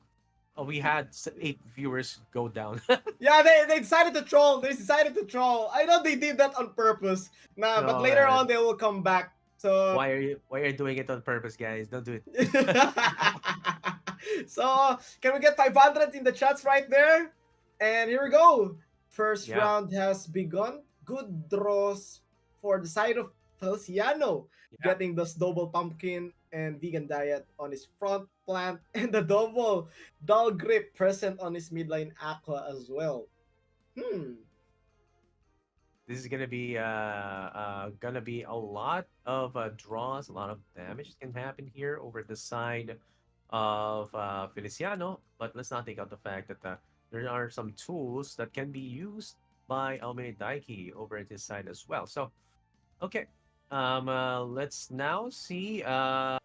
we had 8 viewers go down. Yeah, they decided to troll. They decided to troll. I know they did that on purpose. Nah, but Oh later man, on they will come back. So why are you doing it on purpose, guys? Don't do it. so can we get 500 in the chats right there? And here we go. First Yeah, round has begun. Good draws for the side of Feliciano, yeah. getting this double pumpkin and vegan diet on his front plant, and the double dull grip present on his midline aqua as well. Hmm. This is gonna be a lot of draws, a lot of damage can happen here over the side of Feliciano. But let's not take out the fact that there are some tools that can be used by Almini Daiki over at his side as well. So okay, let's now see how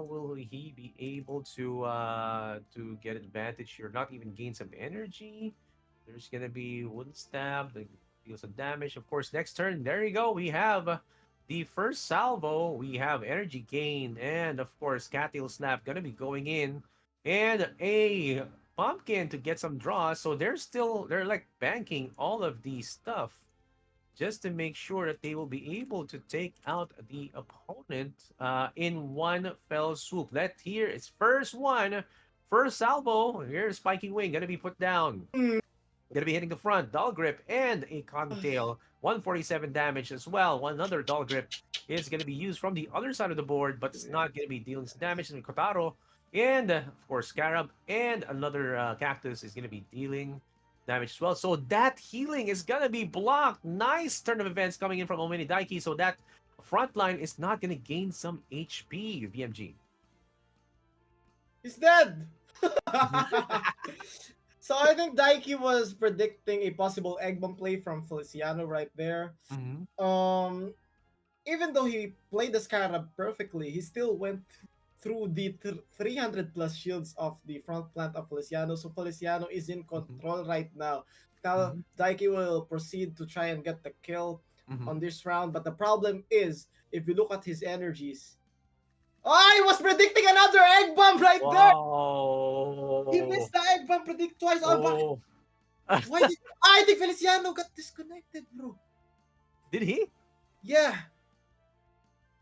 will he be able to get advantage here? Not even gain some energy. There's gonna be wooden stab, that deal some damage. Of course, next turn, there you go. We have the first salvo. We have energy gain, and of course, Cattail Snap gonna be going in, and a pumpkin to get some draws. So they're like banking all of these stuff just to make sure that they will be able to take out the opponent in one fell swoop. Let here is first one, first salvo. Here's Spiky Wing gonna be put down. Gonna be hitting the front, dull grip, and a cottontail. 147 damage as well. One other dull grip is gonna be used from the other side of the board, but it's not gonna be dealing some damage. And Kotaro, and of course Scarab, and another cactus is gonna be dealing damage as well. So that healing is gonna be blocked. Nice turn of events coming in from Omini Daiki. So that front line is not gonna gain some HP. BMG. He's dead. So I think Daiki was predicting a possible egg bomb play from Feliciano right there. Mm-hmm. Um, Even though he played the Scarab perfectly, he still went through the 300 plus shields of the front plant of Feliciano. So Feliciano is in Mm-hmm. control right now. Now Mm-hmm. Daiki will proceed to try and get the kill Mm-hmm. on this round. But the problem is, if you look at his energies, I was predicting another egg bomb right there. He Wow. missed the egg bomb predict twice. Oh, bakit? Oh. Why did I think Feliciano got disconnected, bro? Did he? Yeah.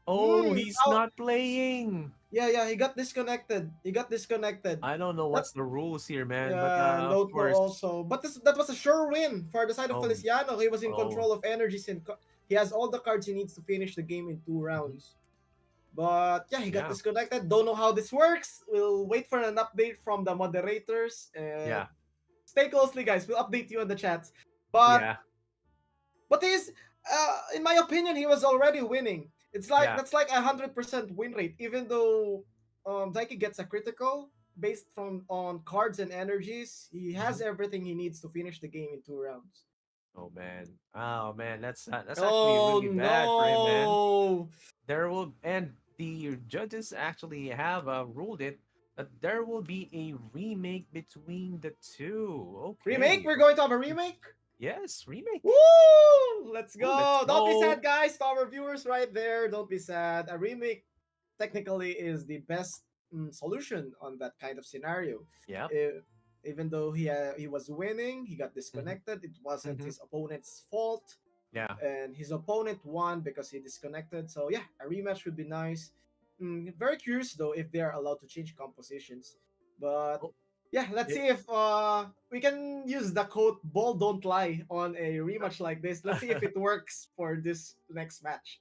Oh, he's Oh, not playing. yeah. He got disconnected. He got disconnected. I don't know That what's the rules here, man, but yeah, of don't know course. also. But that was a sure win for the side of Um. Feliciano. He was in Oh. control of energies and he has all the cards he needs to finish the game in 2 rounds. Mhm. But yeah, he got Yeah. disconnected. Don't know how this works. We'll wait for an update from the moderators and Yeah. stay closely, guys. We'll update you in the chats. But Yeah. he's in my opinion, he was already winning. It's like Yeah. that's like 100% win rate, even though Daiki gets a critical. based from on cards and energies, he has Mhm. everything he needs to finish the game in 2 rounds. Oh man, that's actually Oh really bad for him, man. no! There will and the judges actually have ruled it that there will be a remake between the two. Remake? Okay. We're going to have a remake? Yes, remake. Woo! Let's Oh, let's go! Don't be sad, go. guys. To our viewers right there, don't be sad. A remake technically is the best solution on that kind of scenario. Yep. Eh, Even though he was winning, he got Hmm. disconnected. It wasn't Hmm. his opponent's fault, Yeah. and his opponent won because he disconnected. So yeah, a rematch would be nice. Very curious though if they are allowed to change compositions, but Oh, yeah, let's it, see if we can use the quote "ball don't lie" on a rematch like this. Let's see if it works for this next match.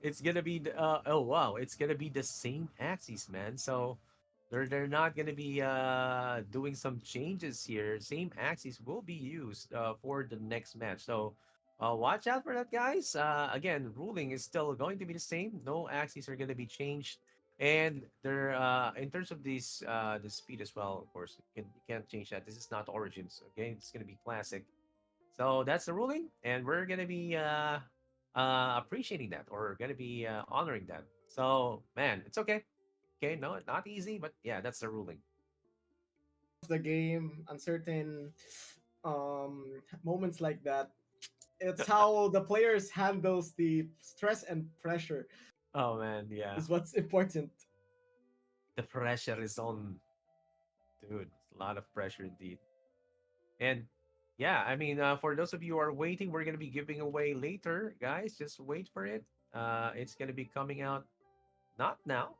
it's gonna be oh wow, it's gonna be the same axes, man. So they're not gonna be doing some changes here. Same axes will be used for the next match. So watch out for that, guys. Again, ruling is still going to be the same. No axes are gonna be changed. And they're in terms of this the speed as well, of course, you can't change that. This is not origins, okay? It's gonna be classic. So that's the ruling, and we're gonna be appreciating that, or gonna be honoring that. So man, it's okay. Okay, no, not easy, but yeah, that's the ruling. The game, uncertain moments like that. It's how the players handles the stress and pressure Oh man, yeah, is what's important. the pressure is on, dude. It's a lot of pressure indeed. And yeah, I mean, for those of you who are waiting, we're gonna be giving away later, guys. Just wait for it. It's gonna be coming out not now,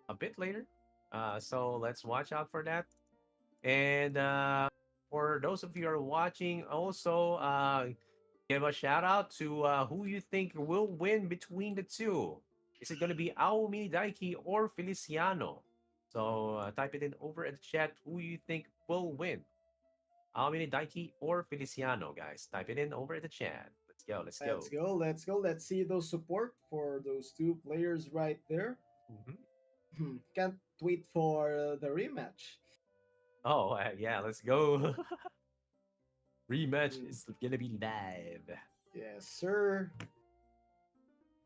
a bit later. So let's watch out for that. And for those of you who are watching, also give a shout out to who you think will win between the two. Is it going to be Aomi Daiki or Feliciano? So type it in over at the chat who you think will win. Aomi Daiki or Feliciano, guys. Type it in over at the chat. Let's go. Let's Let's go. go, let's go. Let's see those support for those two players right there. Mhm. Can't wait for the rematch. Oh, yeah. Let's go. Rematch Mm, is going to be live. yes, sir.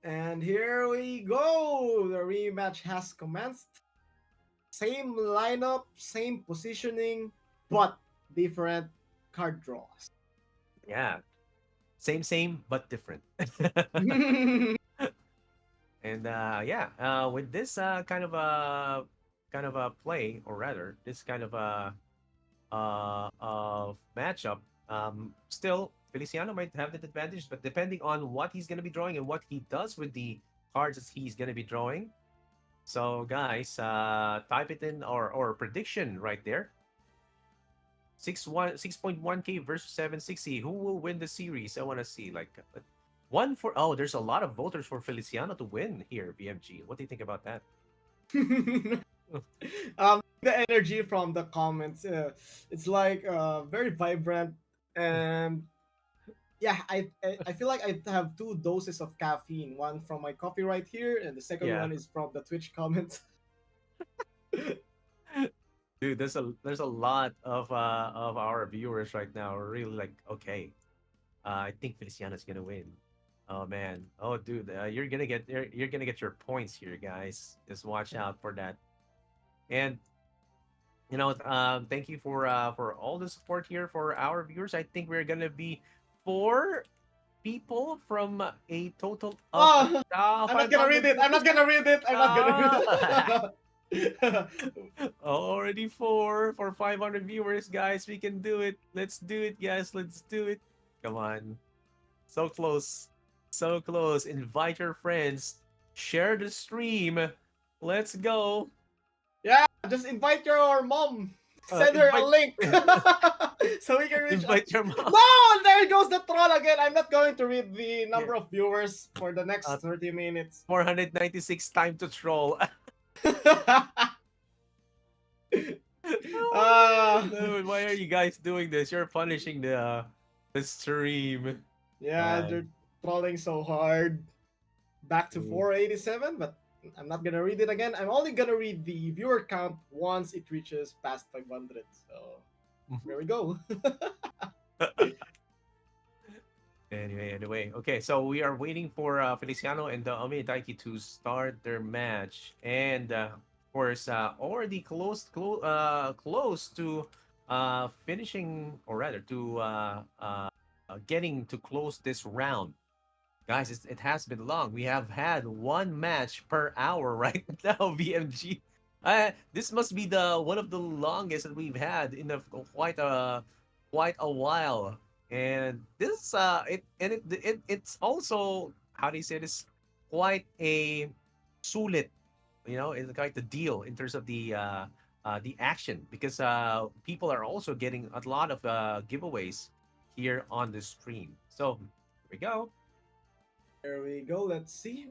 And here we go. The rematch has commenced. Same lineup, same positioning, but different card draws. Yeah. Same, but different. And yeah, with this kind of a play, or rather, this kind of a matchup, still Feliciano might have the advantage, but depending on what he's gonna be drawing and what he does with the cards that he's gonna be drawing. So guys, type it in, or prediction right there. 6.1K versus 760. Who will win the series? I want to see like one for. Oh, there's a lot of voters for Feliciano to win here. BMG. What do you think about that? The energy from the comments, it's like very vibrant, and yeah, I feel like I have two doses of caffeine. One from my coffee right here, and the second Yeah, one is from the Twitch comments. dude. There's a lot of our viewers right now are really like, okay, I think Feliciano's gonna win. Oh man. Oh dude, you're gonna get your points here, guys. Just watch out for that. And thank you for all the support here for our viewers. I think we're gonna be 4 people from a total of Oh, I'm not gonna read 500 it. I'm viewers. not gonna read it. I'm not gonna Ah! read it. Already 4 for 500 viewers, guys. We can do it. Let's do it, guys. Let's do it. Come on. So close. So close. Invite your friends. Share the stream. Let's go. Yeah, just invite your mom. Send her a Invite link so we can reach. invite your mom. No, there goes the troll again. I'm not going to read the Yeah. number of viewers for the Uh, next 30 minutes. 496 time to troll. Oh, uh, dude, why are you guys doing this? You're punishing the stream. yeah, Uh, they're trolling so hard. Back to dude. 487, but I'm not gonna read it again. I'm only gonna read the viewer count once it reaches past 500. So there we go. Anyway. Okay, so we are waiting for Feliciano and Omi Daiki to start their match, and of course, already close to finishing, or rather, to getting to close this round. Guys, it has been long. We have had one match per hour right now, BMG. This must be the one of the longest that we've had in quite a while. And this it's also, how do you say this, quite a sulit, it's quite the deal in terms of the action, because people are also getting a lot of giveaways here on the stream. So here we go. There we go. Let's see.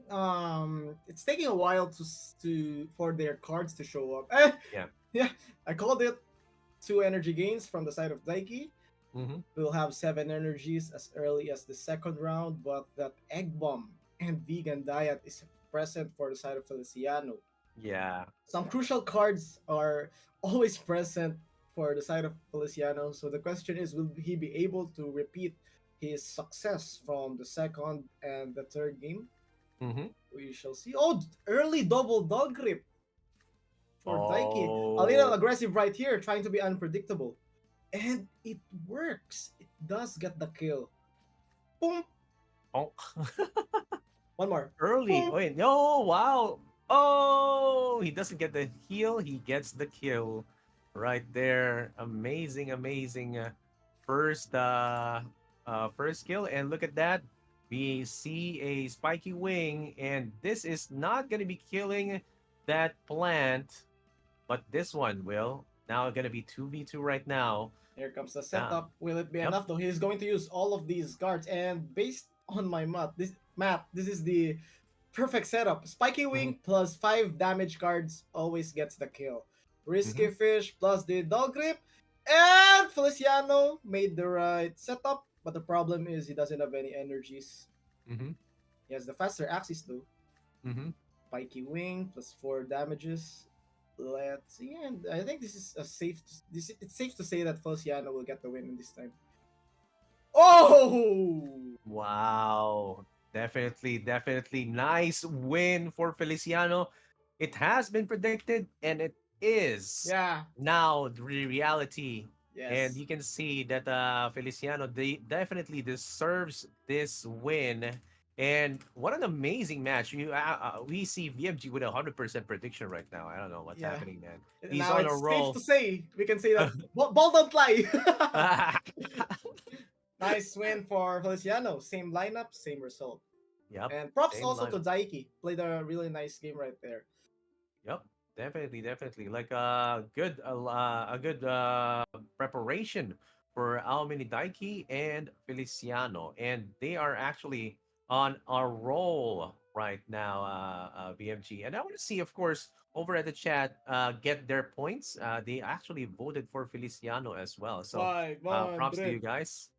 It's taking a while to for their cards to show up. Yeah. Yeah, I called it. Two energy gains from the side of Daiki. Mm-hmm. We'll have seven energies as early as the second round, but that egg bomb and vegan diet is present for the side of Feliciano. Yeah. Some crucial cards are always present for the side of Feliciano. So the question is, will he be able to repeat his success from the second and the third game? Mm-hmm. We shall see. Oh, early double dog grip for Daiki. A little Oh. aggressive right here, trying to be unpredictable. And it works. It does get the kill. Boom. Oh. One more. Early. Boom. Wait, no, wow. Oh, he doesn't get the heal, he gets the kill right there. Amazing, amazing first first kill. And look at that. We see a spiky wing, and this is not gonna be killing that plant, but this one will. Now gonna be 2v2 right now. Here comes the Ah, setup. Will it be yep. enough though? He's going to use all of these cards, and based on my this is the perfect setup. Spiky Mm-hmm, Wing plus 5 damage cards always gets the kill. mm-hmm, Risky Fish plus the Dog Grip. And Feliciano made the right setup, but the problem is he doesn't have any energies. mm-hmm, He has the faster Axis though. mm-hmm. Spiky Wing plus 4 damages. Let's see, and I think this is a safe. It's safe to say that Feliciano will get the win in this time. Oh, Wow. Definitely nice win for Feliciano. It has been predicted, and it is yeah, now the reality. And yes, you can see that Feliciano definitely deserves this win. And what an amazing match. We see VMG with a 100% prediction right now. I don't know what's yeah. happening, man. He's Now on a it's safe to roll. say we can say that ball don't lie. Nice win for Feliciano. Same lineup, same result. Yep. And props Same also to lineup. Daiki. Played a really nice game right there. Yep, definitely. Like a good preparation for Aomini Daiki and Feliciano, and they are actually on a roll right now, BMG. And I want to see, of course, over at the chat, get their points. They actually voted for Feliciano as well. So, props to you 500. guys.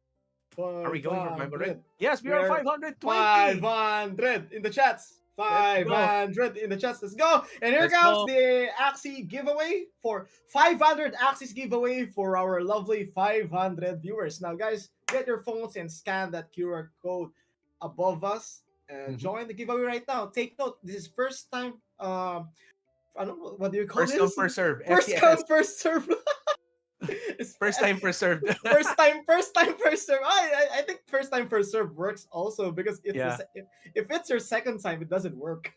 Are we going for 500? 500. Yes, we are We're 520. 500 in the chats. Let's go. 500 in the chats. Let's go. And here Let's comes go. the Axie giveaway for 500 Axies giveaway for our lovely 500 viewers. Now, guys, get your phones and scan that QR code above us and Mhm. join the giveaway right now. Take note, this is first time. I don't know, what do you call First come, this? first serve. First FTS. come, first serve. It's First time, first served. first time, first serve. I think first time, first serve works also because it's Yeah. if it's your second time, it doesn't work.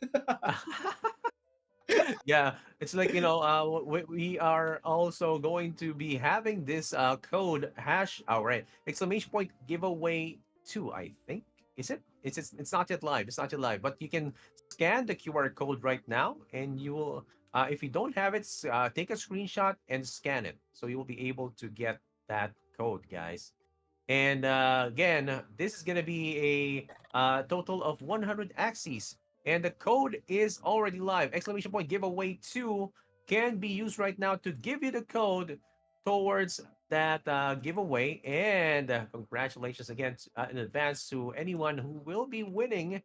Yeah, it's like, we are also going to be having this code hash. Oh, right, exclamation point giveaway 2, I think. Is it? It's not yet live. It's not yet live, but you can scan the QR code right now, and you will, if you don't have it, take a screenshot and scan it, so you will be able to get that code, guys. And again, this is going to be a total of 100 axes. And the code is already live. Exclamation point giveaway 2 can be used right now to give you the code towards that giveaway. And congratulations again in advance to anyone who will be winning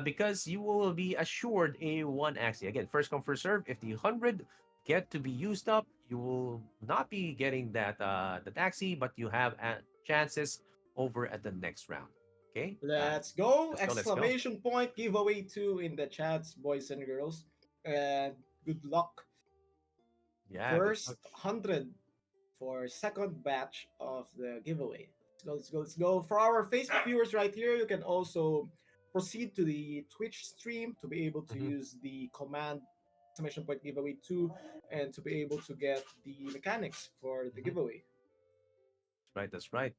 because you will be assured a one Axie. Again, first come, first serve. If the 100 get to be used up, you will not be getting that Axie, but you have chances over at the next round. Okay, guys, Let's go! let's go, let's go. Exclamation point giveaway 2 in the chats, boys and girls. And good luck. Yeah, good luck. First 100 for second batch of the giveaway. Let's go, let's go, let's go. For our Facebook viewers right here, you can also proceed to the Twitch stream to be able to Mhm, use the command exclamation point giveaway 2 and to be able to get the mechanics for the mhm. giveaway. That's right, that's right.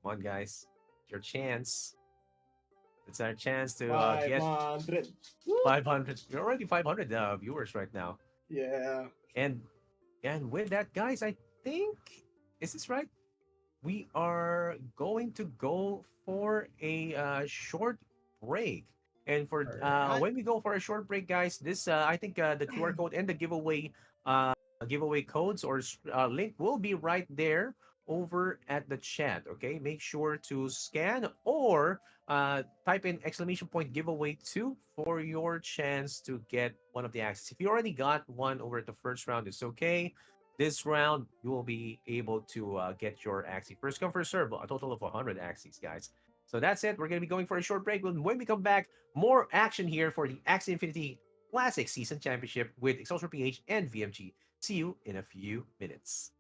Come on, guys, your chance. It's our chance to get 500. Woo! 500. We're already 500 viewers right now, Yeah. and with that, guys, I think is this right? We are going to go for a short break. And for All right. when we go for a short break, guys, this I think the QR code and the giveaway codes or link will be right there over at the chat. Okay, make sure to scan or type in exclamation point giveaway 2 for your chance to get one of the access. If you already got one over at the first round, it's okay. This round, you will be able to get your Axie. First come, first serve. A total of 100 Axies, guys. So that's it. We're going to be going for a short break. When we come back, more action here for the Axie Infinity Classic Season Championship with Excelsior PH and VMG. See you in a few minutes.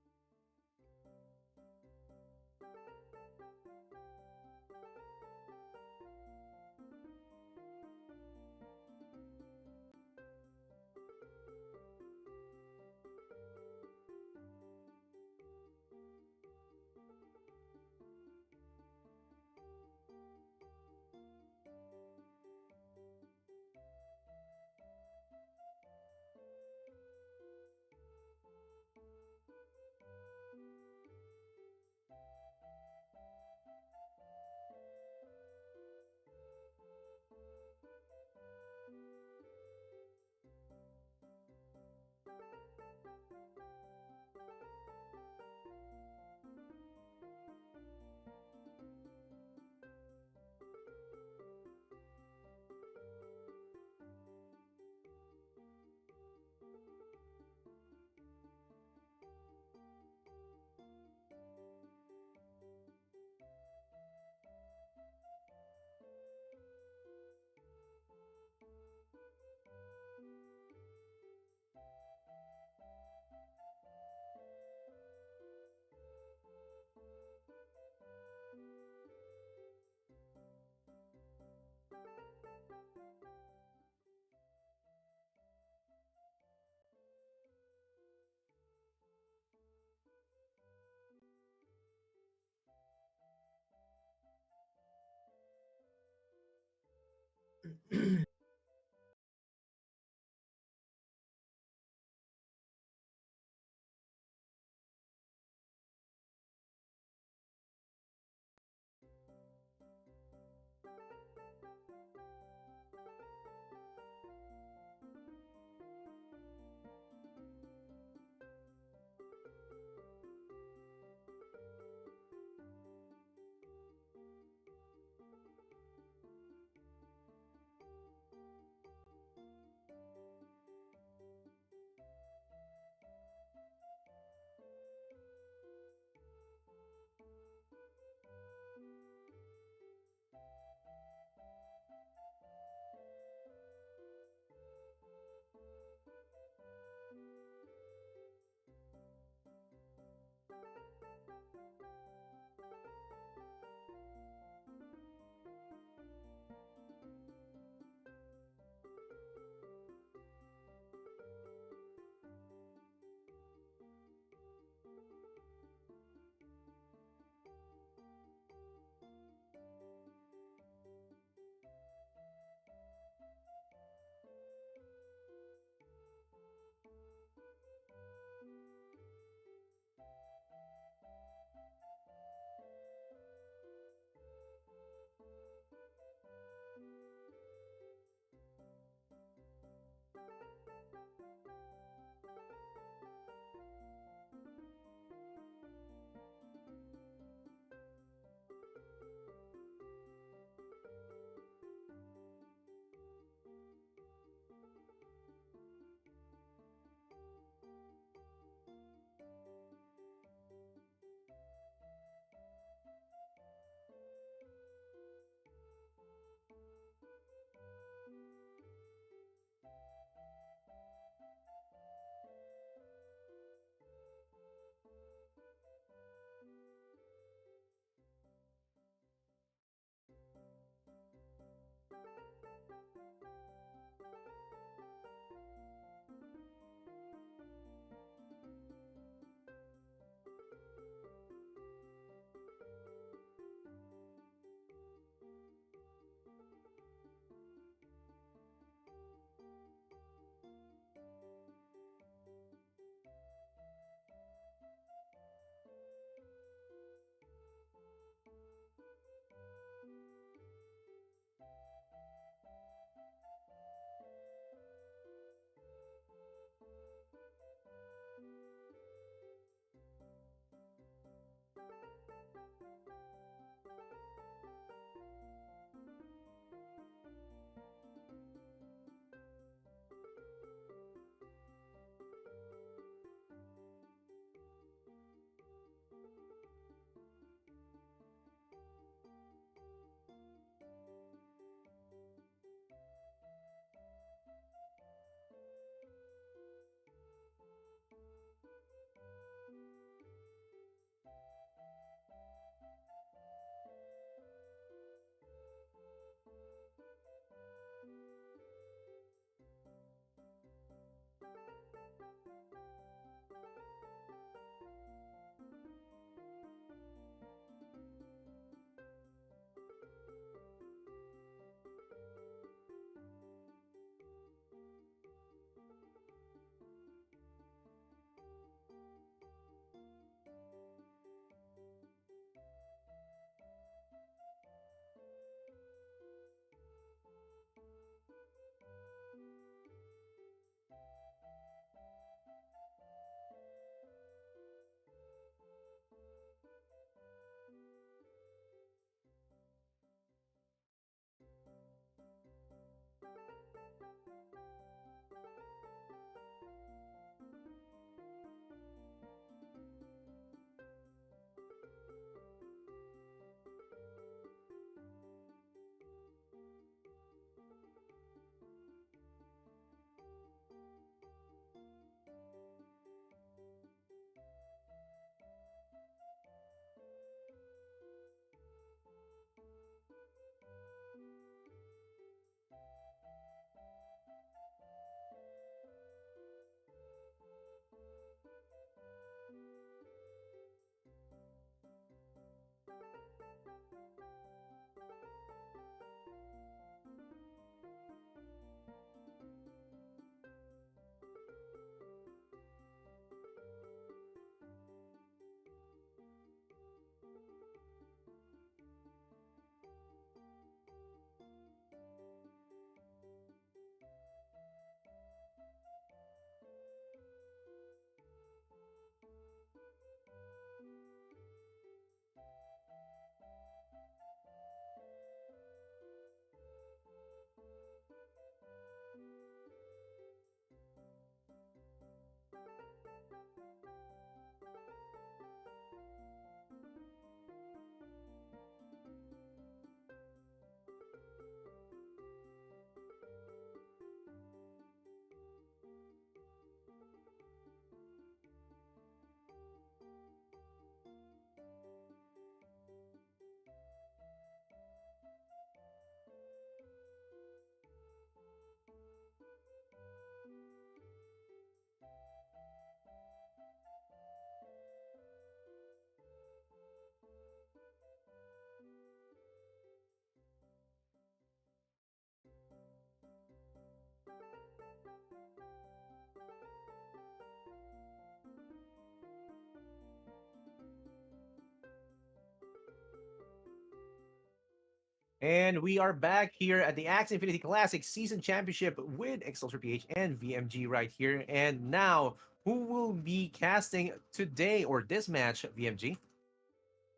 And we are back here at the Axie Infinity Classic Season Championship with Excelsior PH and VMG right here. And now, who will be casting today or this match, VMG?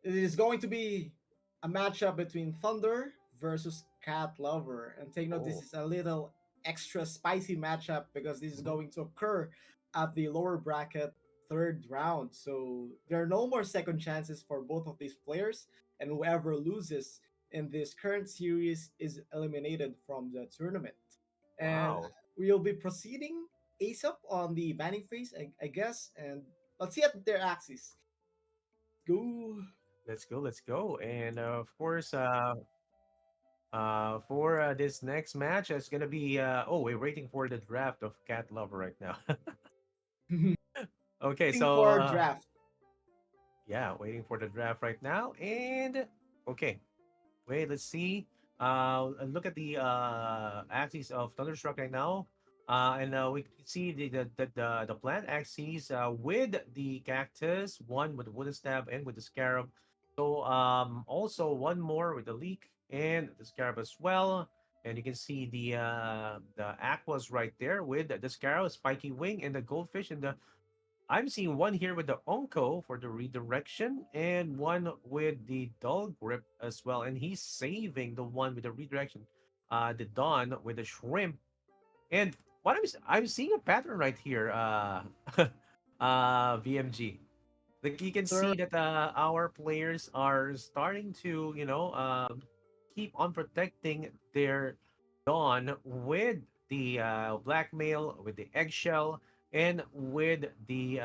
It is going to be a matchup between Thunder versus Cat Lover. And take note, this Oh. is a little extra spicy matchup because this is Mhm. going to occur at the lower bracket third round. So there are no more second chances for both of these players, and whoever loses in this current series is eliminated from the tournament. And Wow. we'll be proceeding ASAP on the banning phase, I guess, and let's see at their axes. Go. Let's go. Let's go. And of course, for this next match, it's gonna be. Oh, we're waiting for the draft of Cat Lover right now. Okay, Waiting so for draft. yeah, waiting for the draft right now. And okay, wait, let's see. Look at the axes of Thunderstruck right now. And we can see the plant axes with the cactus, one with the wooden stab and with the scarab. So also one more with the leek and the scarab as well. And you can see the aquas right there with the scarab, spiky wing, and the goldfish and the I'm seeing one here with the Onko for the redirection and one with the dull grip as well. And he's saving the one with the redirection, the Dawn with the shrimp. And I'm seeing a pattern right here, VMG. Like you can Sir, see that our players are starting to, keep on protecting their Dawn with the blackmail, with the eggshell, and with the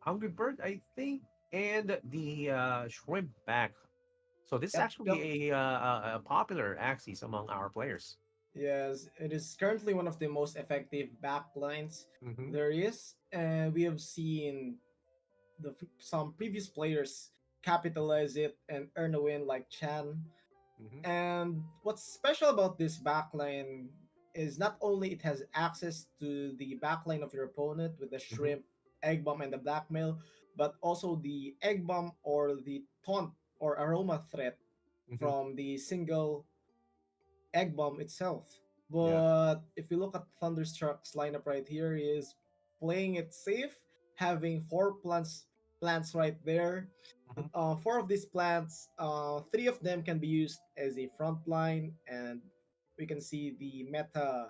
hungry bird, I think, and the shrimp back. So this is yep, yep. actually a popular axis among our players. Yes, it is currently one of the most effective backlines Mm-hmm. there is, and we have seen some previous players capitalize it and earn a win, like Chan. Mm-hmm. And what's special about this backline is not only it has access to the backline of your opponent with the Mm-hmm. shrimp, egg bomb, and the blackmail, but also the egg bomb or the taunt or aroma threat Mm-hmm. from the single egg bomb itself. Yeah. But if you look at Thunderstruck's lineup right here, he is playing it safe, having four plants right there. Mm-hmm. Four of these plants, three of them can be used as a front line, and we can see the meta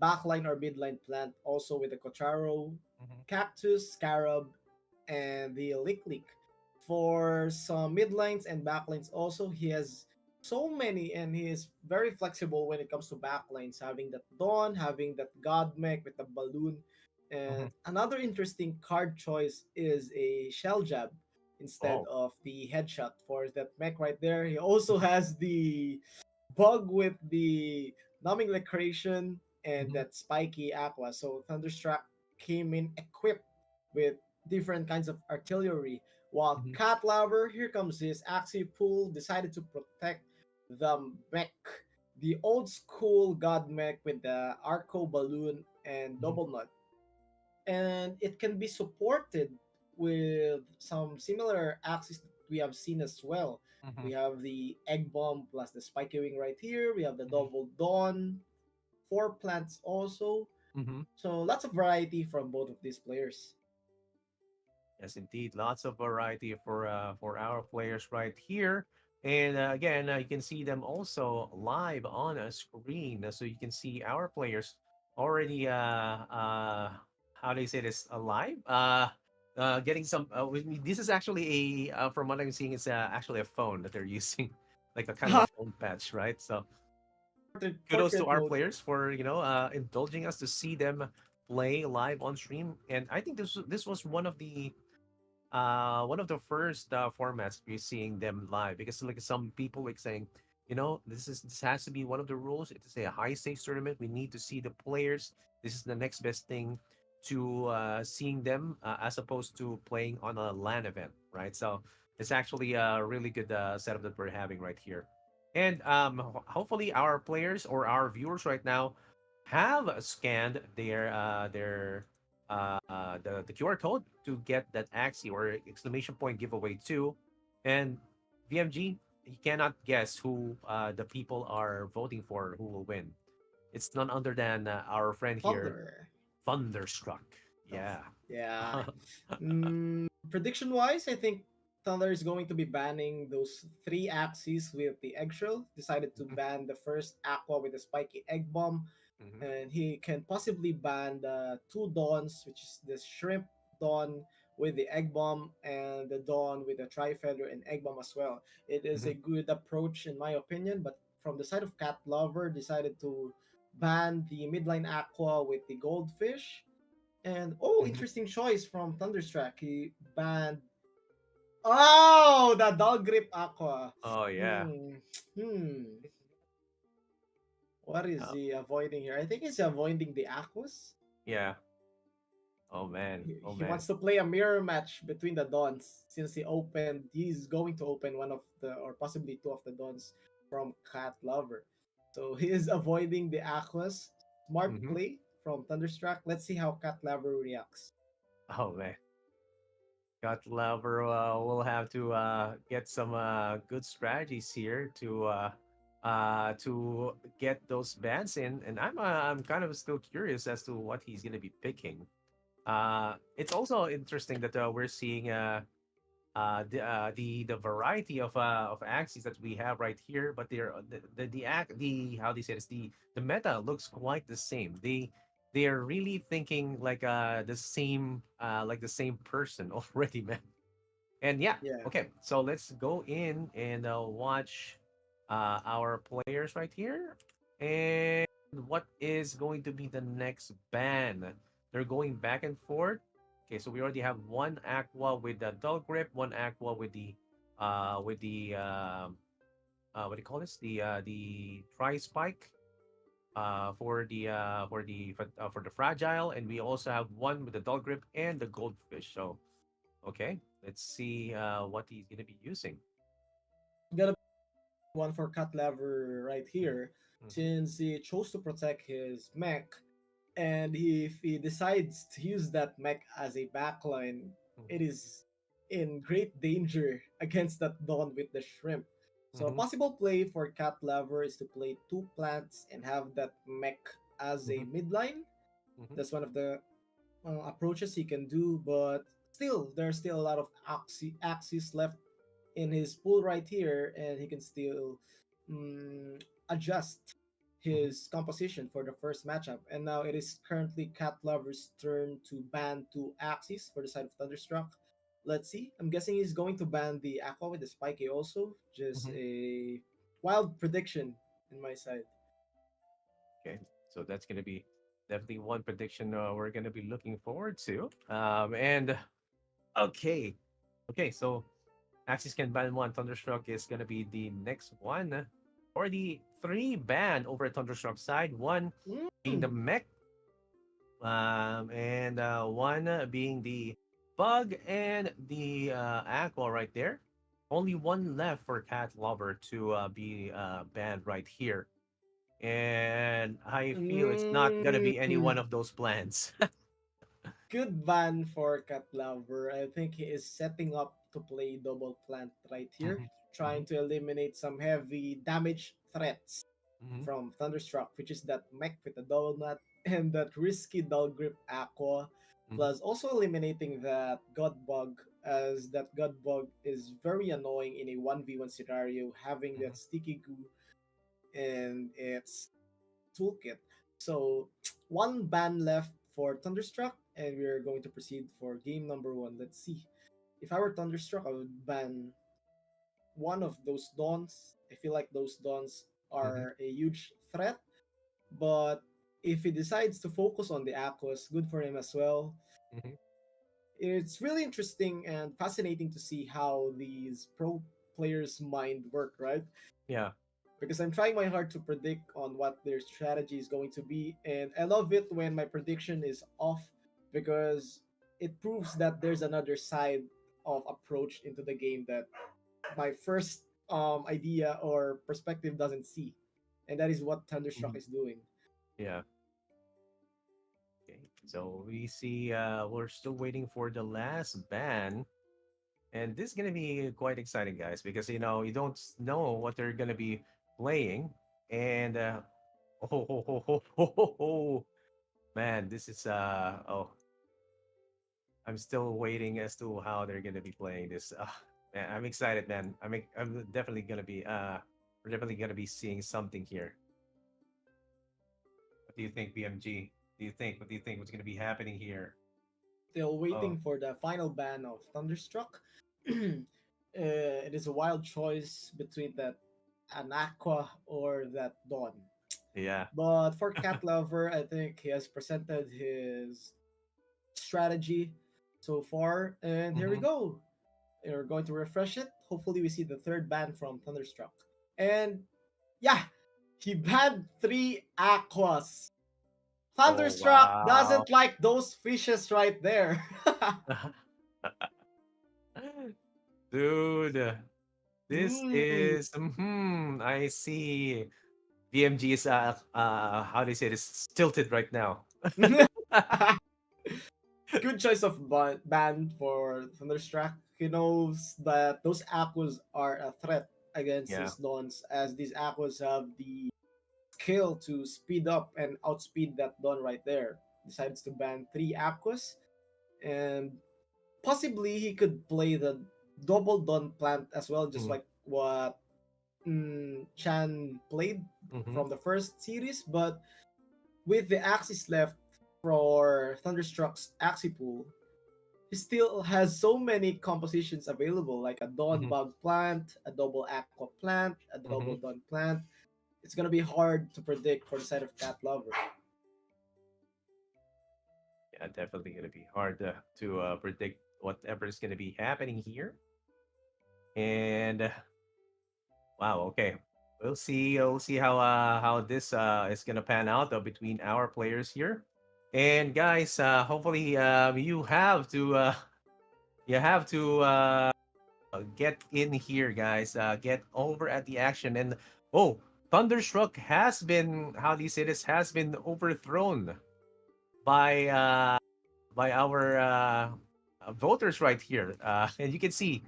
backline or midline plant also with the Cocharo, Mm-hmm. Cactus, Scarab, and the Lick. For some midlines and backlines also, he has so many and he is very flexible when it comes to backlines, having that Dawn, having that God mech with the balloon. Mm-hmm. And another interesting card choice is a shell jab instead Oh. of the headshot for that mech right there. He also has the bug with the numbing creation and Mm-hmm. that spiky aqua. So Thunderstruck came in equipped with different kinds of artillery. While Mm-hmm. Cat Lover, here comes his Axie pool, decided to protect the mech, the old school god mech with the Arco balloon and Mm-hmm. double nut. And it can be supported with some similar axes that we have seen as well. Mm-hmm. We have the egg bomb plus the spiky wing right here. We have the Mm-hmm. double dawn, four plants also. Mm-hmm. So lots of variety from both of these players. Yes, indeed. Lots of variety for our players right here. And again, you can see them also live on a screen. So you can see our players already how do you say this, alive? Getting some this is actually a from what I'm seeing, it's actually a phone that they're using, like a kind of a phone patch, right? So kudos to Portrait our mode. players for indulging us to see them play live on stream. And I think this was one of the first formats we're seeing them live, because like some people like saying, this has to be one of the rules. It is a high stakes tournament. We need to see the players. This is the next best thing to seeing them as opposed to playing on a LAN event, right? So it's actually a really good setup that we're having right here. And hopefully our players or our viewers right now have scanned the QR code to get that Axie or exclamation point giveaway too. And VMG, he cannot guess who the people are voting for who will win. It's none other than our friend here, Thunder. Thunderstruck. Of Yeah. yeah. Prediction wise, I think Thunder is going to be banning those three Axies with the eggshell. Decided to Mhm, ban the first Aqua with the spiky egg bomb, mhm, and he can possibly ban the two Dawns, which is the shrimp Dawn with the egg bomb and the Dawn with the tri feather and egg bomb as well. It is mhm, a good approach in my opinion, but from the side of Cat Lover, decided to ban the midline Aqua with the goldfish. And oh, mhm. interesting choice from Thunderstruck. He banned. Oh, the dog grip aqua. Oh yeah. Hmm. Hmm. What is Oh, he avoiding here? I think he's avoiding the aquas. yeah. Oh man. Oh He man. wants to play a mirror match between the Dons since he opened. He's going to open one of the, or possibly two of the Dons from Cat Lover. So he is avoiding the aquas. Smart Hmm. play from Thunderstruck. Let's see how Cat Lover reacts. Oh man. Got Lover will have to get some good strategies here to get those bans in, and I'm kind of still curious as to what he's gonna be picking. It's also interesting that we're seeing the variety of axes that we have right here, but they're the how they say this the meta looks quite the same. They are really thinking like the same person already, man. And yeah, Yeah. okay. So let's go in and watch our players right here. And what is going to be the next ban? They're going back and forth. Okay, so we already have one aqua with the dull grip, one aqua with the what do you call this? The tri spike for the fragile, and we also have one with the dull grip and the goldfish. So okay, let's see what he's gonna be using. Gonna one for Cat Lever right Mhm, here, mhm, since he chose to protect his mech, and if he decides to use that mech as a backline, it mhm, is in great danger against that Dawn with the shrimp. So a mhm, possible play for Cat Lever is to play two plants and have that mech as a mhm, midline. mhm, That's one of the approaches he can do, but still, there's still a lot of axes left in his pool right here, and he can still mm, adjust mhm. his composition for the first matchup. And now it is currently Cat Lover's turn to ban two Axes for the side of Thunderstruck. Let's see. I'm guessing he's going to ban the Aqua with the Spiky also. Just Mhm. a wild prediction in my side. Okay, so that's gonna be definitely one prediction we're gonna be looking forward to. And okay, okay, so Axis can ban one. Thunderstruck is gonna be the next one, or the three ban over at Thunderstruck side. One being the Mm, mech, and one being the bug and the aqua right there. Only one left for Cat Lover to be banned right here. And I feel it's not gonna be any mm. one of those plans. Good ban for Cat Lover. I think he is setting up to play double plant right here, Mhm, trying mhm, to eliminate some heavy damage threats mhm, from Thunderstruck, which is that mech with the double nut and that risky dull grip aqua, mhm, plus also eliminating that god bug, as that god bug is very annoying in a 1v1 scenario, having mhm. that sticky goo in its toolkit. So one ban left for Thunderstruck, and we're going to proceed for game number one. Let's see. If I were Thunderstruck, I would ban one of those Dawns. I feel like those Dawns Mhm, are a huge threat, but if he decides to focus on the Aquas, good for him as well. mhm. It's really interesting and fascinating to see how these pro players' mind work, right? Yeah. Because I'm trying my hard to predict on what their strategy is going to be. And I love it when my prediction is off because it proves that there's another side of approach into the game that my first idea or perspective doesn't see. And that is what Thunderstruck Mhm. is doing. Yeah. Okay. So we see we're still waiting for the last ban. And this is gonna be quite exciting, guys, because you don't know what they're gonna be playing, and oh, ho, ho, ho, ho, ho, ho. Man, this is oh, I'm still waiting as to how they're gonna be playing this. Man, I'm excited, man. I'm definitely gonna be we're definitely gonna be seeing something here. What do you think, BMG? Do you think? What do you think? What's gonna be happening here? Still waiting Oh, for the final ban of Thunderstruck. It is a wild choice between that an Aqua or that Dawn. yeah. But for Cat Lover, I think he has presented his strategy so far, and here we Mm-hmm. go. We're going to refresh it. Hopefully, we see the third ban from Thunderstruck. And yeah, he banned three Aquas. Oh Thunderstruck wow. doesn't like those fishes right there. Dude, this Mm. is I see. BMG is how do you say this, tilted right now. Good choice of band for Thunderstruck. He knows that those Aquas are a threat against Yeah. his Dons, as these Aquas have the skill to speed up and outspeed that Don right there. Decides to ban three Aquas, and possibly he could play the double Don plant as well, just Mm-hmm. like what Chan played Mm-hmm. from the first series. But with the Axis left for Thunderstruck's Axie pool, he still has so many compositions available, like a Dawn Mm-hmm. Bug plant, a double Aqua plant, a double Mm-hmm. Dawn plant. It's gonna be hard to predict for the side of Cat Lover. Yeah, definitely gonna be hard to predict whatever is gonna be happening here. And wow, okay. We'll see. We'll see how this is gonna pan out between our players here. And guys, hopefully you have to get in here, guys. Get over at the action. And oh, Thunderstruck has been, how do you say this, has been overthrown by our voters right here. And you can see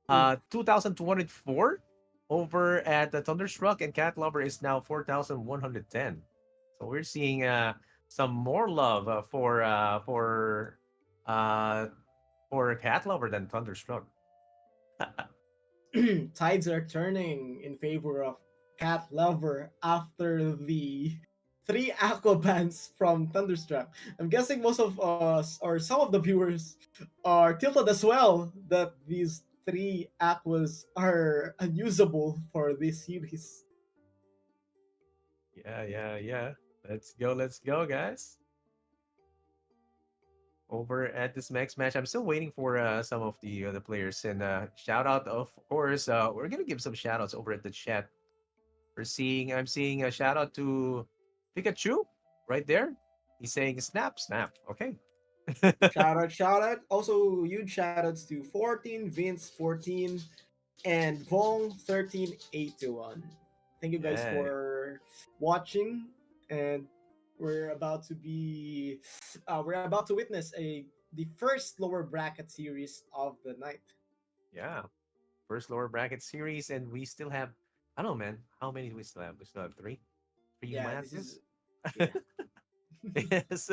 Hmm. 2,204 over at the Thunderstruck, and Cat Lover is now 4,110. So we're seeing some more love uh, for Cat Lover than Thunderstruck. Tides are turning in favor of Cat Lover after the three Aqua bans from Thunderstruck. I'm guessing most of us or some of the viewers are tilted as well that these three Aquas are unusable for this series. Yeah, yeah, yeah. Let's go, guys. Over at this next match, I'm still waiting for some of the other players. And shout out, of course, we're gonna give some shout outs over at the chat. I'm seeing a shout out to Pikachu right there. He's saying snap, snap. Okay. Shout out, shout out. Also, huge shout outs to 14, Vince 14, and Vong 13821. Thank you guys Yeah, for watching, and we're about to be we're about to witness a the first lower bracket series of the night. yeah. First lower bracket series, and we still have, I don't know, man. How many do we still have? We still have three Yeah, this is matches. yeah. Yes.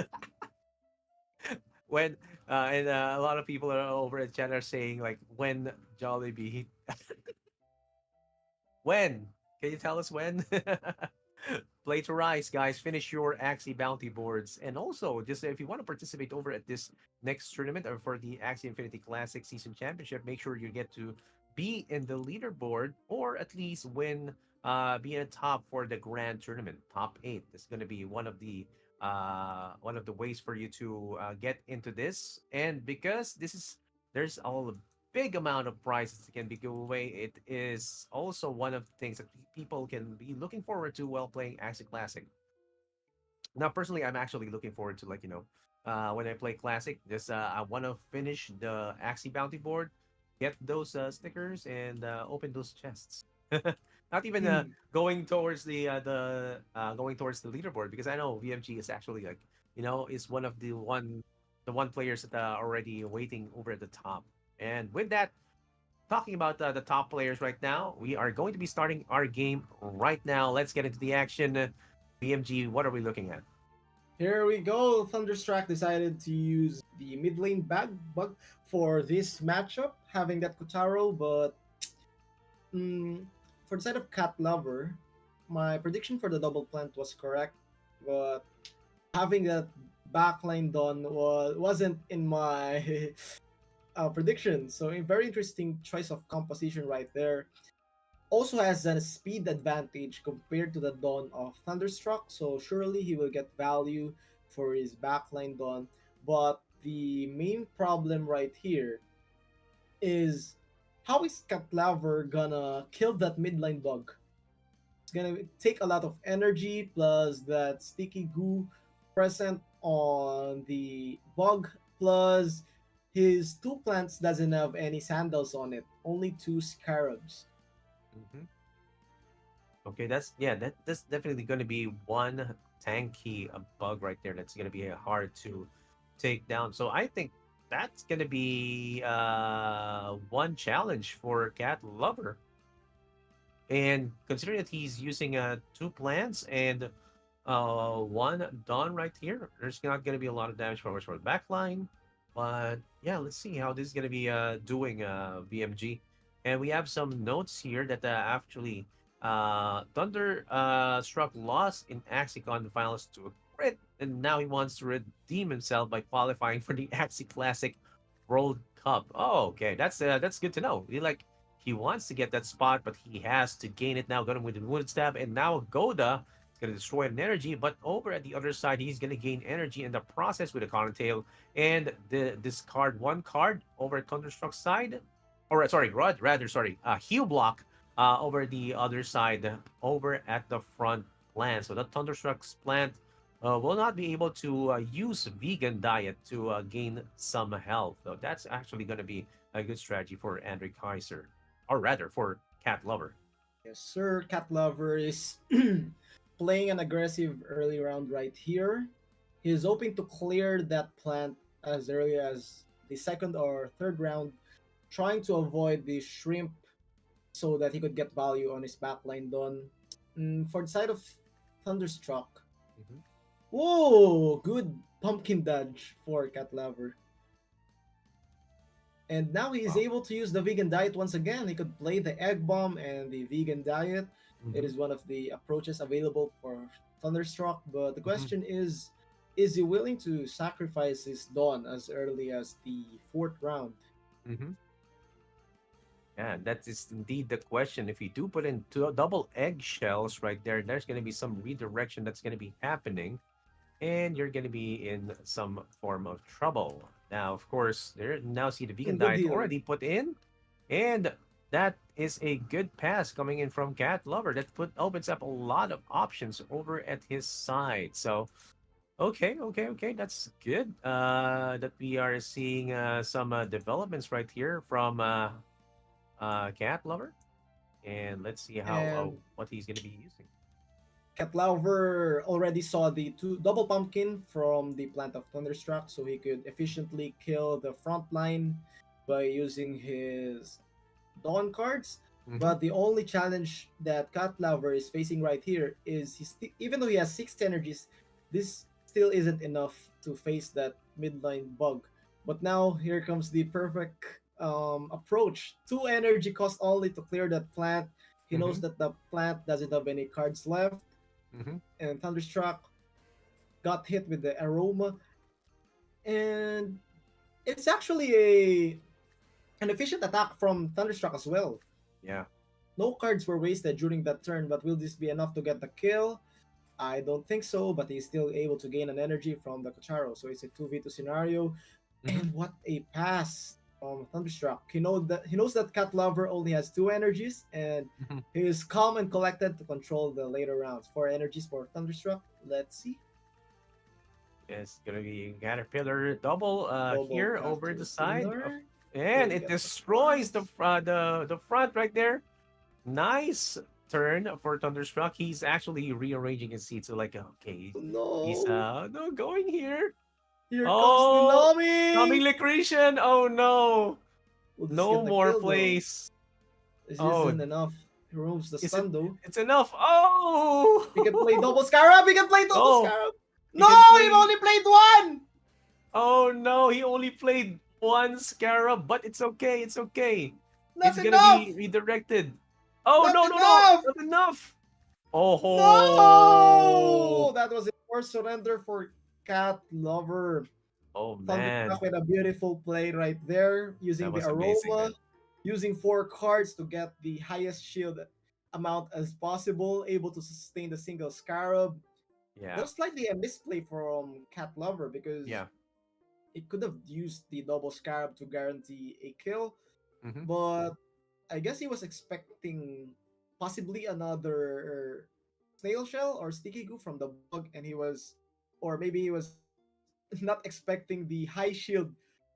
When and a lot of people are over at chat are saying like, when Jollibee, when, can you tell us when? Play to rise, guys. Finish your Axie bounty boards. And also, just if you want to participate over at this next tournament or for the Axie Infinity Classic Season Championship, make sure you get to be in the leaderboard or at least win, be in the top for the grand tournament. Top 8. This is going to be one of the ways for you to get into this. And because there's all a big amount of prizes that can be given away, it is also one of the things that people can be looking forward to while playing Axie Classic. Now, personally, I'm actually looking forward to, like, when I play Classic, just I want to finish the Axie Bounty board, get those stickers, and open those chests. Not even going towards going towards the leaderboard, because I know VMG is actually like, is one of the one players that are already waiting over at the top. And with that, talking about the top players right now. We are going to be starting our game right now. Let's get into the action. BMG, what are we looking at? Here we go. Thunderstruck decided to use the mid lane bug for this matchup, having that Kotaro, but mm, for the side of Cat Lover, my prediction for the double plant was correct, but having that backline done wasn't in my prediction. So a very interesting choice of composition right there. Also has a speed advantage compared to the Dawn of Thunderstruck, so surely he will get value for his backline Dawn. But the main problem right here is how is Catlaver gonna kill that midline bug? It's gonna take a lot of energy plus that sticky goo present on the bug plus his two plants doesn't have any sandals on it, only two scarabs. Hmm. Okay, that's definitely going to be one tanky bug right there. That's going to be hard to take down. So I think that's going to be one challenge for Cat Lover. And considering that he's using two plants and one Dawn right here, there's not going to be a lot of damage for the back line. But yeah, let's see how this is going to be doing BMG. And we have some notes here that actually Thunder struck lost in Axie the finals to a crit, and now he wants to redeem himself by qualifying for the Axie Classic World Cup. Oh, okay, that's good to know. He wants to get that spot, but he has to gain it now. Got him with the wounded stab, and now Goda is gonna destroy an energy. But over at the other side, he's gonna gain energy in the process with a Cottontail and discard one card over at Thunderstruck's side. Or sorry, rather sorry, heal block over the other side, over at the front plant. So the Thunderstruck's plant will not be able to use vegan diet to gain some health. So that's actually going to be a good strategy for Andre Kaiser, or rather for Cat Lover. Yes, sir. Cat Lover is playing an aggressive early round right here. He's hoping to clear that plant as early as the second or third round, trying to avoid the shrimp so that he could get value on his backline done. For the side of Thunderstruck, Hmm. whoa, good pumpkin dodge for Cat Lover. And now he is Wow. able to use the vegan diet once again. He could play the egg bomb and the vegan diet. It Hmm. is one of the approaches available for Thunderstruck. But the Hmm. question is he willing to sacrifice his Dawn as early as the fourth round? Hmm. Yeah, that is indeed the question. If you do put in double eggshells right there, there's going to be some redirection that's going to be happening, and you're going to be in some form of trouble. Now, of course, there now see the vegan Good diet deal. already put in, and that is a good pass coming in from Cat Lover. That opens up a lot of options over at his side. So, okay, that's good. That we are seeing some developments right here from Cat Lover, and let's see how And what he's going to be using. Catlover already saw the two double pumpkin from the plant of Thunderstruck, so he could efficiently kill the front line by using his Dawn cards. Hmm. But the only challenge that Catlover is facing right here is even though he has 6 energies, this still isn't enough to face that midline bug. But now here comes the perfect approach. 2 energy cost only to clear that plant. He knows Hmm. that the plant doesn't have any cards left, Hmm. and Thunderstruck got hit with the aroma, and it's actually a an efficient attack from Thunderstruck as well. Yeah. No cards were wasted during that turn, but will this be enough to get the kill? I don't think so, but he's still able to gain an energy from the Kocharo, so it's a 2v2 scenario. Hmm. And what a pass from Thunderstruck. He knows that Cat Lover only has 2 energies, and Hmm. he is calm and collected to control the later rounds. 4 energies for Thunderstruck. Let's see. It's gonna be Caterpillar double Double here over the side of, Caterpillar and will it get the destroys prize. the front right there. Nice turn for Thunderstruck. He's actually rearranging his seat. So like, okay, he's No! no going here. Here comes the Oh, coming Nami! Licretian. Oh no. Will this No get the more kill though? plays. This Oh, isn't enough. He removes the is it? stun though. It's enough. He can play Oh, double Scarab. He can play double oh, Scarab. he No, can he play. only played one. Oh no, he only played one Scarab, but it's okay. It's okay. Not It's gonna be enough. redirected. Oh Not no, no, no, enough. not enough. Oh No, ho. that was a forced surrender for Cat Lover. Oh Thunderstruck man, with a beautiful play right there, that using the was amazing, aroma, man. using 4 cards to get the highest shield amount as possible, able to sustain the single Scarab. That Yeah, was slightly a misplay from Cat Lover because yeah. it could have used the double Scarab to guarantee a kill, Mm-hmm. but I guess he was expecting possibly another snail shell or sticky goo from the bug, and he was, or maybe he was not expecting the high shield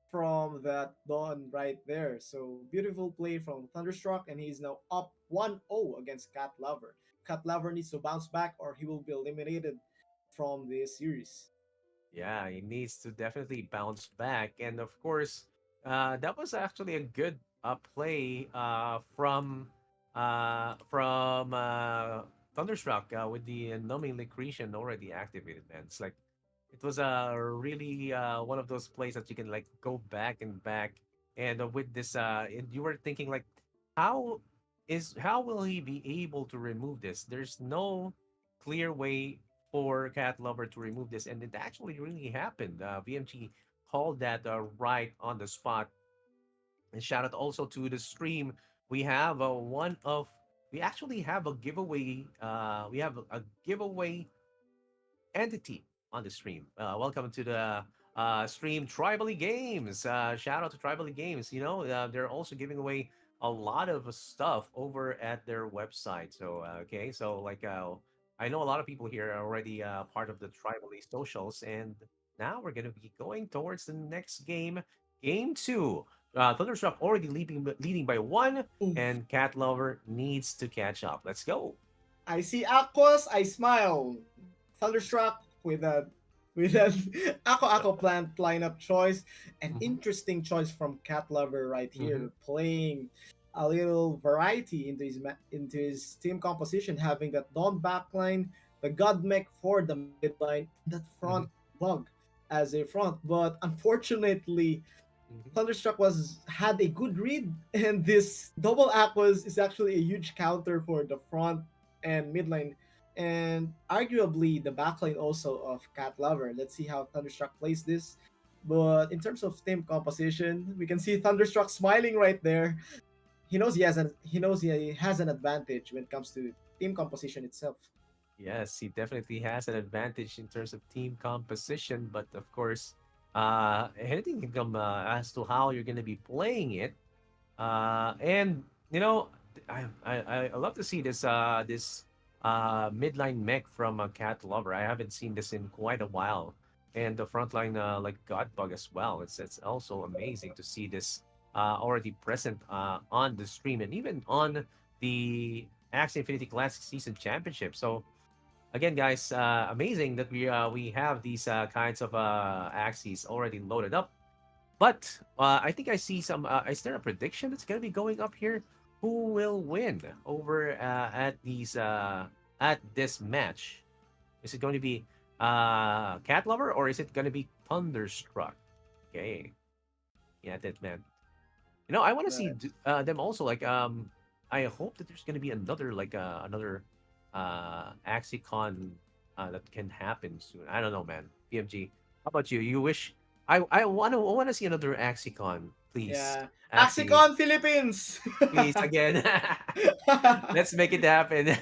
from that Dawn right there. So beautiful play from Thunderstruck, and he's now up 1-0 against Cat Lover. Cat Lover needs to bounce back, or he will be eliminated from this series. Yeah, he needs to definitely bounce back. And of course, that was actually a good play from Thunderstruck with the numbing liquidation already activated, man. It's like it was really one of those plays that you can like go back and back. And with this, and you were thinking like, how how will he be able to remove this? There's no clear way for Cat Lover to remove this, and it actually really happened. VMG called that right on the spot. And shout out also to the stream. We have we actually have a giveaway. We have a giveaway entity on the stream. Welcome to the stream Tribally Games. Shout out to Tribally Games. You know, they're also giving away a lot of stuff over at their website. So, okay, so like I know a lot of people here are already part of the Tribally socials, and now we're gonna be going towards the next game, game two. Thunderstruck already leading by one, Oof. and Cat Lover needs to catch up. Let's go. I see Aquas, I smile. Thunderstruck with an Aqua plant lineup choice. An Hmm. interesting choice from Cat Lover right Hmm. here, playing a little variety into into his team composition, having that Dawn backline, the God Mech for the mid lane, and that front Hmm. bug as a front. But unfortunately, Hmm. Thunderstruck was had a good read, and this double Aquas is actually a huge counter for the front and mid lane, and arguably the backline also of Cat Lover. Let's see how Thunderstruck plays this. But in terms of team composition, we can see Thunderstruck smiling right there. He has an advantage when it comes to team composition itself. Yes, he definitely has an advantage in terms of team composition, but of course, anything can come as to how you're going to be playing it. And you know, I love to see this midline mech from a Cat Lover. I haven't seen this in quite a while, and the frontline like Godbug as well. It's also amazing to see this already present on the stream and even on the Axie Infinity Classic Season Championship. So again, guys, amazing that we have these kinds of axes already loaded up. But I think I see some. Is there a prediction that's going to be going up here? Who will win over at this match? Is it going to be Cat Lover or is it going to be Thunderstruck? Okay, yeah, that man. You know, I want to see Right. them also. Like, I hope that there's going to be another another AxiCon that can happen soon. I don't know, man. BMG, how about you? You wish I want to see another AxiCon, please. Yeah. Axie, Axicon Philippines. please again. Let's make it happen,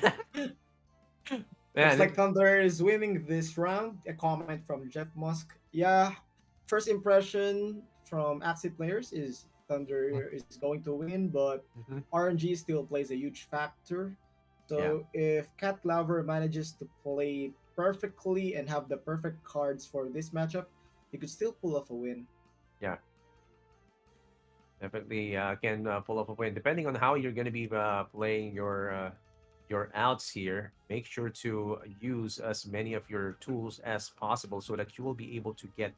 Looks man. like Thunder is winning this round. A comment from Jeff Musk. Yeah, first impression from Axie players is Thunder is going to win, but Mm-hmm. RNG still plays a huge factor. Yeah, So if Cat Lover manages to play perfectly and have the perfect cards for this matchup, he could still pull off a win. yeah, definitely can pull up a win. Depending on how you're going to be playing your outs here, make sure to use as many of your tools as possible so that you will be able to get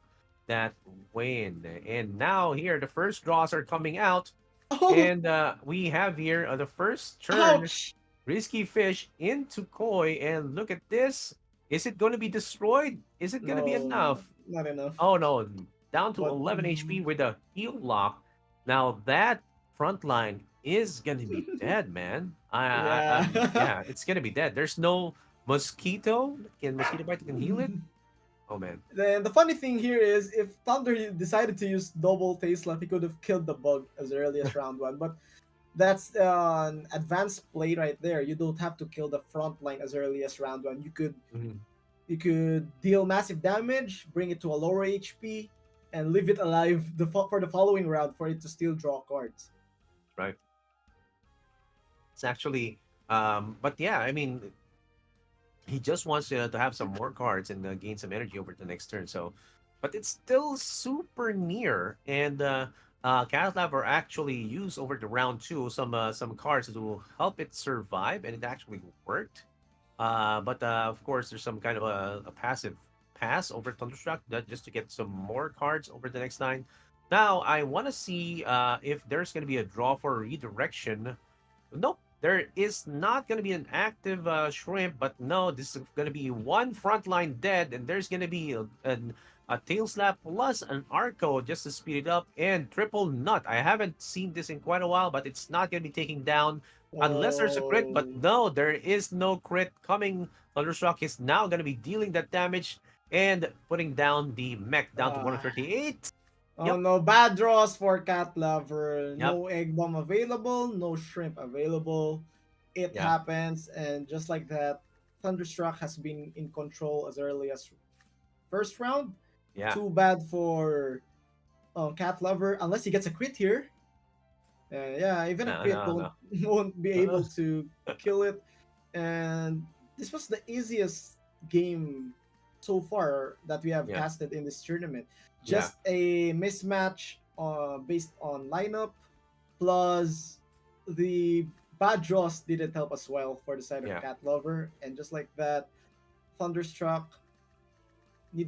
that win. And now here, the first draws are coming out. Oh, And we have here the first turn, ouch! risky fish into koi, and look at this. Is it going to be destroyed? Is it going to be No, enough? not enough. Oh no, down to But 11 HP with a heal lock. Now that front line is gonna be dead, man. yeah. Yeah, it's gonna be dead. There's no mosquito. Can mosquito bite can heal it? Oh man. Then the funny thing here is, if Thunder decided to use double taste slap, he could have killed the bug as early as round one. But that's an advanced play right there. You don't have to kill the front line as early as round one. Mhm. You could deal massive damage, bring it to a lower HP, and leave it alive for the following round for it to still draw cards. Right. It's actually, but yeah, I mean, he just wants to have some more cards and gain some energy over the next turn. So, but it's still super near, and Catlab actually used over the round two some cards that will help it survive, and it actually worked. But of course, there's some kind of a passive pass over Thunderstruck just to get some more cards over the next nine. Now, I want to see if there's going to be a draw for redirection. Nope, there is not going to be an active shrimp, but no, this is going to be one frontline dead, and there's going to be a tail slap plus an arco just to speed it up, and triple nut. I haven't seen this in quite a while, but it's not going to be taking down unless there's a crit, but Oh, no, there is no crit coming. Thunderstruck is now going to be dealing that damage and putting down the mech down to uh, 138. oh Yep, no, bad draws for Cat Lover. yep, No egg bomb available, no shrimp available. It yeah, happens, and just like that, Thunderstruck has been in control as early as first round. yeah. Too bad for Cat Lover, unless he gets a crit here. Yeah, even a No, crit no, won't no. won't be Uh, able to kill it. And this was the easiest game so far that we have yeah, casted in this tournament. yeah, Just a mismatch based on lineup, plus the bad draws didn't help as well for the side of yeah. Cat Lover. And just like that, Thunderstruck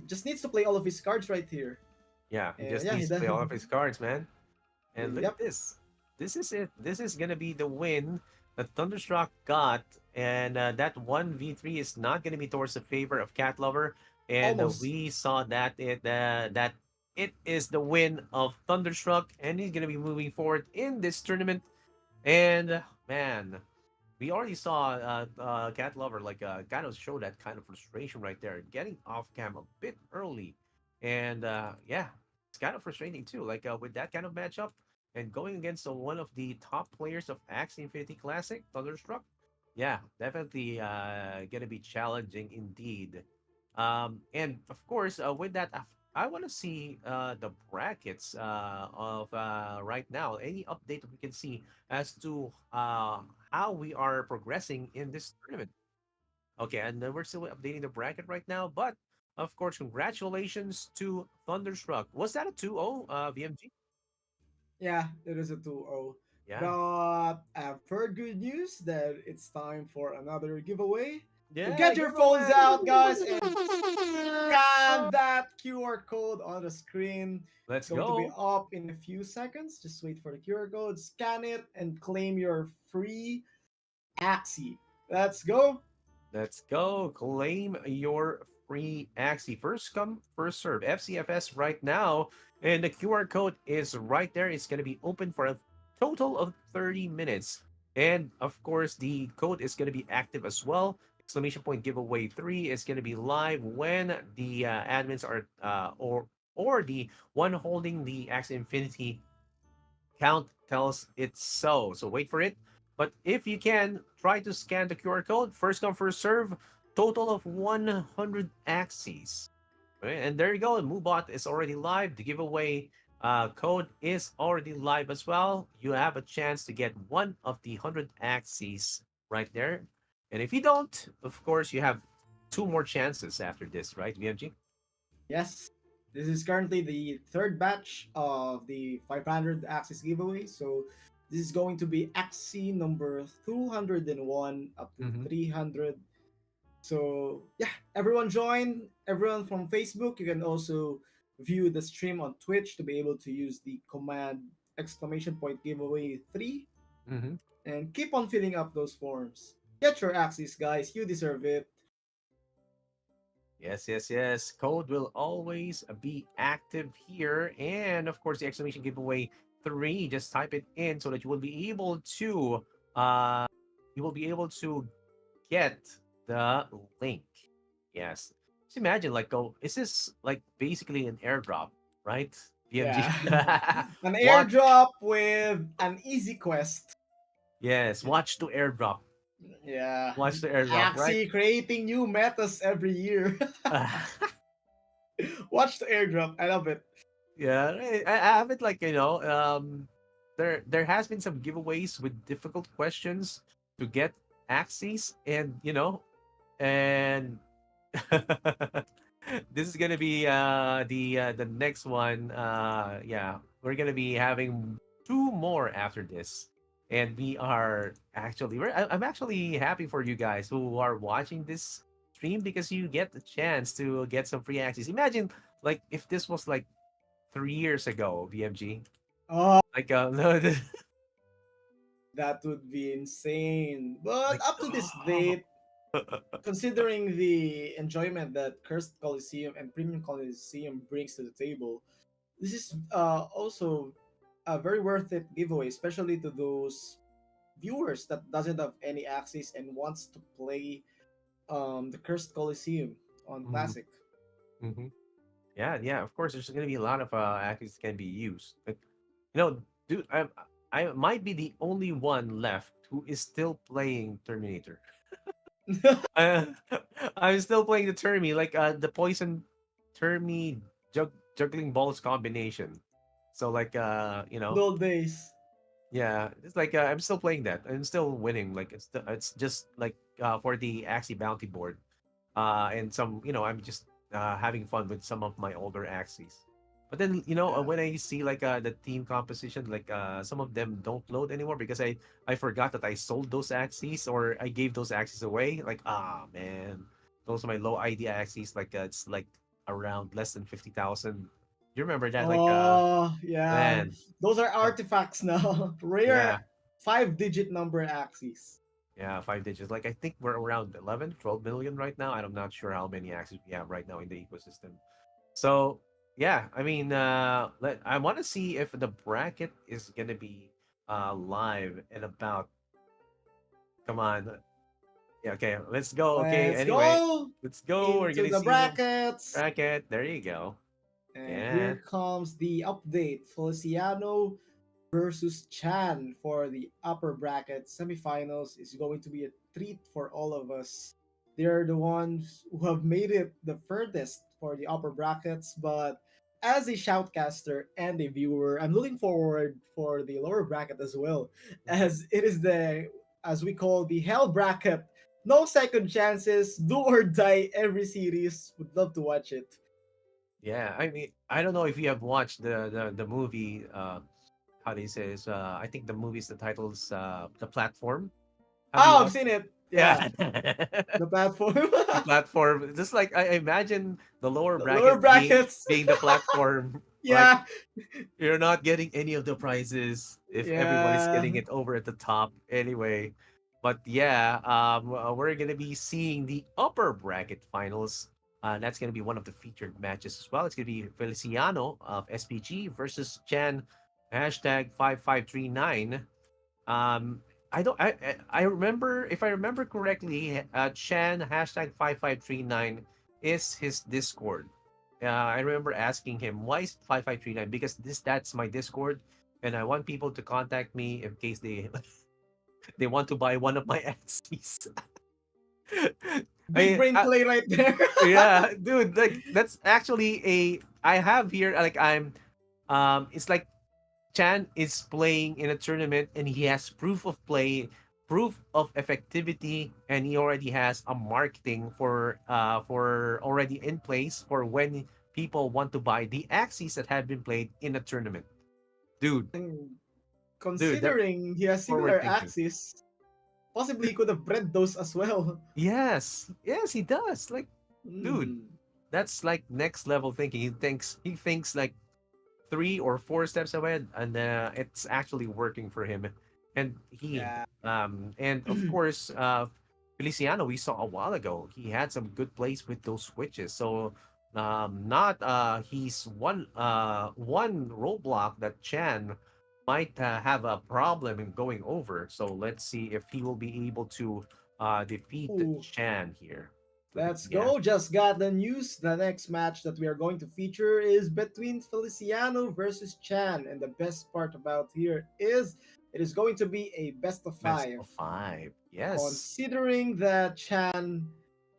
just needs to play all of his cards right here. Yeah, he And just yeah, he needs to does. play all of his cards, man. And look Yep. at this. This is it. This is gonna be the win that Thunderstruck got, and that 1v3 is not gonna be towards the favor of Cat Lover. And Almost. we saw that it is the win of Thunderstruck, and he's gonna be moving forward in this tournament. And man, we already saw Cat Lover like kind of show that kind of frustration right there, getting off cam a bit early, and yeah, it's kind of frustrating too. Like with that kind of matchup and going against one of the top players of Axie Infinity Classic, Thunderstruck. Yeah, definitely gonna be challenging indeed. And of course, with that, I want to see the brackets of right now. Any update that we can see as to how we are progressing in this tournament. Okay, and we're still updating the bracket right now, but of course, congratulations to Thunderstruck. Was that a 2-0, VMG? Yeah, it is a 2-0. Yeah. But I've heard good news that it's time for another giveaway. So Yeah, get your phones giveaway. out, guys, and scan that QR code on the screen. It's Let's going to be go. up in a few seconds. Just wait for the QR code, scan it, and claim your free Axie. Let's go. Let's go. Claim your free Axie. First come, first serve. FCFS right now. And the QR code is right there. It's going to be open for a total of 30 minutes. And of course, the code is going to be active as well. Exclamation point giveaway 3 is going to be live when the admins are, or the one holding the Axie Infinity count tells it so. So wait for it. But if you can, try to scan the QR code. First come, first serve. Total of 100 axes. Okay, and there you go. MooBot is already live. The giveaway code is already live as well. You have a chance to get one of the 100 axes right there. And if you don't, of course, you have two more chances after this, right, VMG? Yes, this is currently the third batch of the 500 Axis giveaway. So this is going to be Axie number 201 up to Mm-hmm. 300. So yeah, everyone join. Everyone from Facebook, you can also view the stream on Twitch to be able to use the command exclamation point giveaway 3, Mm-hmm. and keep on filling up those forms. Get your Axies, guys. You deserve it. Yes, yes, yes. Code will always be active here. And of course, the exclamation giveaway 3, just type it in so that uh you will be able to get the link. Yes. Just imagine like go is this like basically an airdrop, right? Yeah. BMG. An Watch. airdrop with an easy quest. Yes, watch to airdrop. Yeah. Watch the airdrop, right? Axie creating new metas every year. Watch the airdrop. I love it. Yeah, I have it like there has been some giveaways with difficult questions to get Axies, and and this is gonna be the next one. Yeah, we're gonna be having two more after this, and we are actually I'm actually happy for you guys who are watching this stream because you get the chance to get some free Axies. Imagine like if this was like 3 years ago, BMG. Oh, Like no, that would be insane. But like up to this date, considering the enjoyment that Cursed Coliseum and Premium Coliseum brings to the table, this is also a very worth it giveaway, especially to those viewers that doesn't have any access and wants to play the Cursed Coliseum on mm, Classic. hmm. Yeah, yeah. Of course, there's gonna be a lot of actors can be used. Like, dude, I might be the only one left who is still playing Terminator. Uh, I'm still playing the Termi, like the poison Termi juggling balls combination. So like Good old days. yeah, it's like I'm still playing that. I'm still winning. Like it's just like for the Axie bounty board. And some I'm just having fun with some of my older Axies. But then Yeah. when I see like the team composition, like some of them don't load anymore because I forgot that I sold those Axies or I gave those Axies away. Like man, those are my low ID Axies. Like it's like around less than 50,000. You remember that? Like Oh, yeah. man, Those are uh, artifacts now. Rare yeah. 5-digit number axes. Yeah, 5 digits. Like I think we're around 11, 12 million right now. I'm not sure how many Axes we have right now in the ecosystem. So yeah, I mean, I want to see if the bracket is gonna be live in about. Come on, yeah, okay, let's go. Okay, Let's anyway, go let's go. We're into gonna the see the brackets. bracket. There you go. And Yeah. here comes the update. Feliciano versus Chan for the upper bracket semifinals is going to be a treat for all of us. They're the ones who have made it the furthest for the upper brackets, but as a shoutcaster and a viewer, I'm looking forward for the lower bracket as well, Mhm. as it is the as we call the hell bracket. No second chances, do or die every series. Would love to watch it. Yeah, I mean, I don't know if you have watched the movie. How do you say this? I think the movie's the title's the platform. Have you Oh, I've watched seen it? it. Yeah, Yeah. the platform. The platform. Just like I imagine the lower The lower bracket being brackets. being the platform. Like Yeah, you're not getting any of the prizes if everybody's yeah. getting it over at the top anyway. But yeah, we're gonna be seeing the upper bracket finals. That's gonna be one of the featured matches as well. It's gonna be Feliciano of SPG versus Chan hashtag 5539. Um, I don't. I remember if I remember correctly, Chan hashtag 5539 is his Discord. I remember asking him why is 5539 because that's my Discord, and I want people to contact me in case they they want to buy one of my Axes. Big brain I play right there. yeah, dude, like that's actually a I have here like it's like Chan is playing in a tournament and he has proof of play, proof of effectivity, and he already has a marketing for already in place for when people want to buy the axes that have been played in a tournament. Dude, And that's considering he has forward similar thinking. axes, possibly he could have bred those as well. Yes, yes, he does. Like, dude, Hmm. that's like next level thinking. He thinks like three or four steps ahead, and it's actually working for him. And Yeah. and of course, Feliciano, we saw a while ago, he had some good plays with those switches. So, not he's one roadblock that Chan might have a problem in going over. So let's see if he will be able to defeat Ooh. Chan here. Look at Let's yeah, go. Just got the news. The next match that we are going to feature is between Feliciano versus Chan. And the best part about here is it is going to be a best of best five. of five. Yes. Considering that Chan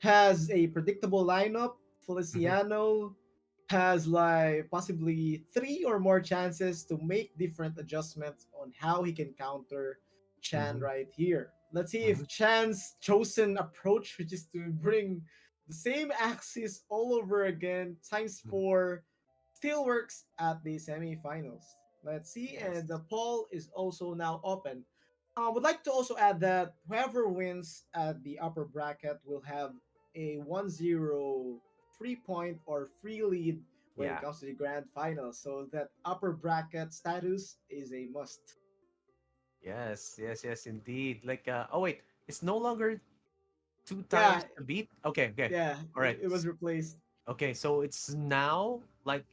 has a predictable lineup, Hmm. Feliciano has like possibly three or more chances to make different adjustments on how he can counter Chan Hmm. right here. Let's see Hmm. if Chan's chosen approach, which is to bring the same axis all over again, times Hmm. four, still works at the semifinals. Let's see, Yes. and the poll is also now open. I would like to also add that whoever wins at the upper bracket will have a 1-0 free point or free lead when it Yeah. comes to the grand final. So that upper bracket status is a must. Yes. Yes. Yes. Indeed. Like. Oh wait. It's no longer two Yeah, times the beat. Okay. Okay. yeah, All right. it was replaced. Okay. So it's now like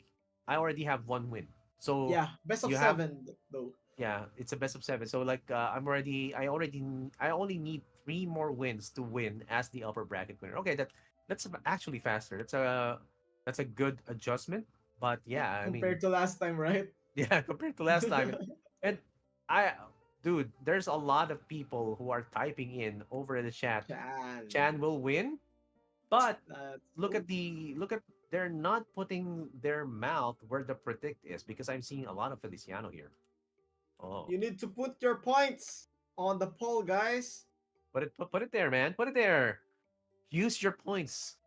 I already have one win. So Yeah, best of you have seven though. yeah. It's a best of seven. So like I'm already. I only need three more wins to win as the upper bracket winner. Okay. That's actually faster. That's a good adjustment. But yeah. I mean. Compared to last time, right? Yeah, compared to last time. And I, dude, there's a lot of people who are typing in over in the chat. Chan. Chan will win, but Let's look go. at they're not putting their mouth where the predict is because I'm seeing a lot of Feliciano here. Oh, You need to put your points on the poll, guys. put it there, man. Put it there. Use your points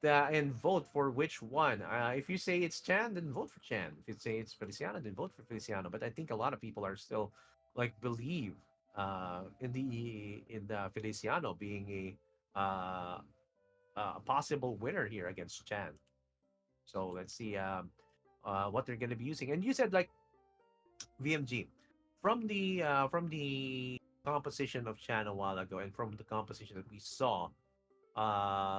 and vote for which one. If you say it's Chan, then vote for Chan. If you say it's Feliciano, then vote for Feliciano. But I think a lot of people are still like believe in the Feliciano being a possible winner here against Chan. So let's see what they're going to be using. And you said like VMG from the composition of Chan a while ago and from the composition that we saw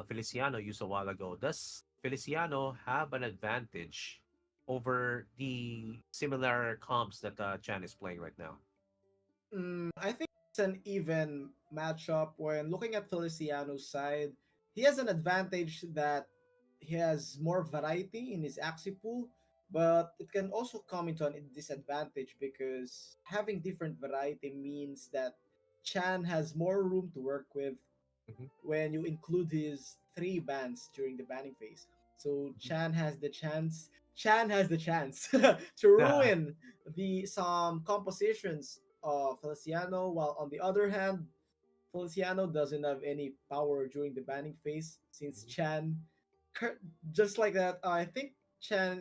Feliciano used a while ago. Does Feliciano have an advantage over the similar comps that Chan is playing right now? I think it's an even matchup when looking at Feliciano's side. He has an advantage that he has more variety in his Axie pool, but it can also come into a disadvantage because having different variety means that Chan has more room to work with Hmm. when you include his three bans during the banning phase. So Hmm. Chan has the chance to ruin the some compositions of Feliciano, while on the other hand, Feliciano doesn't have any power during the banning phase since cur- just like that. I think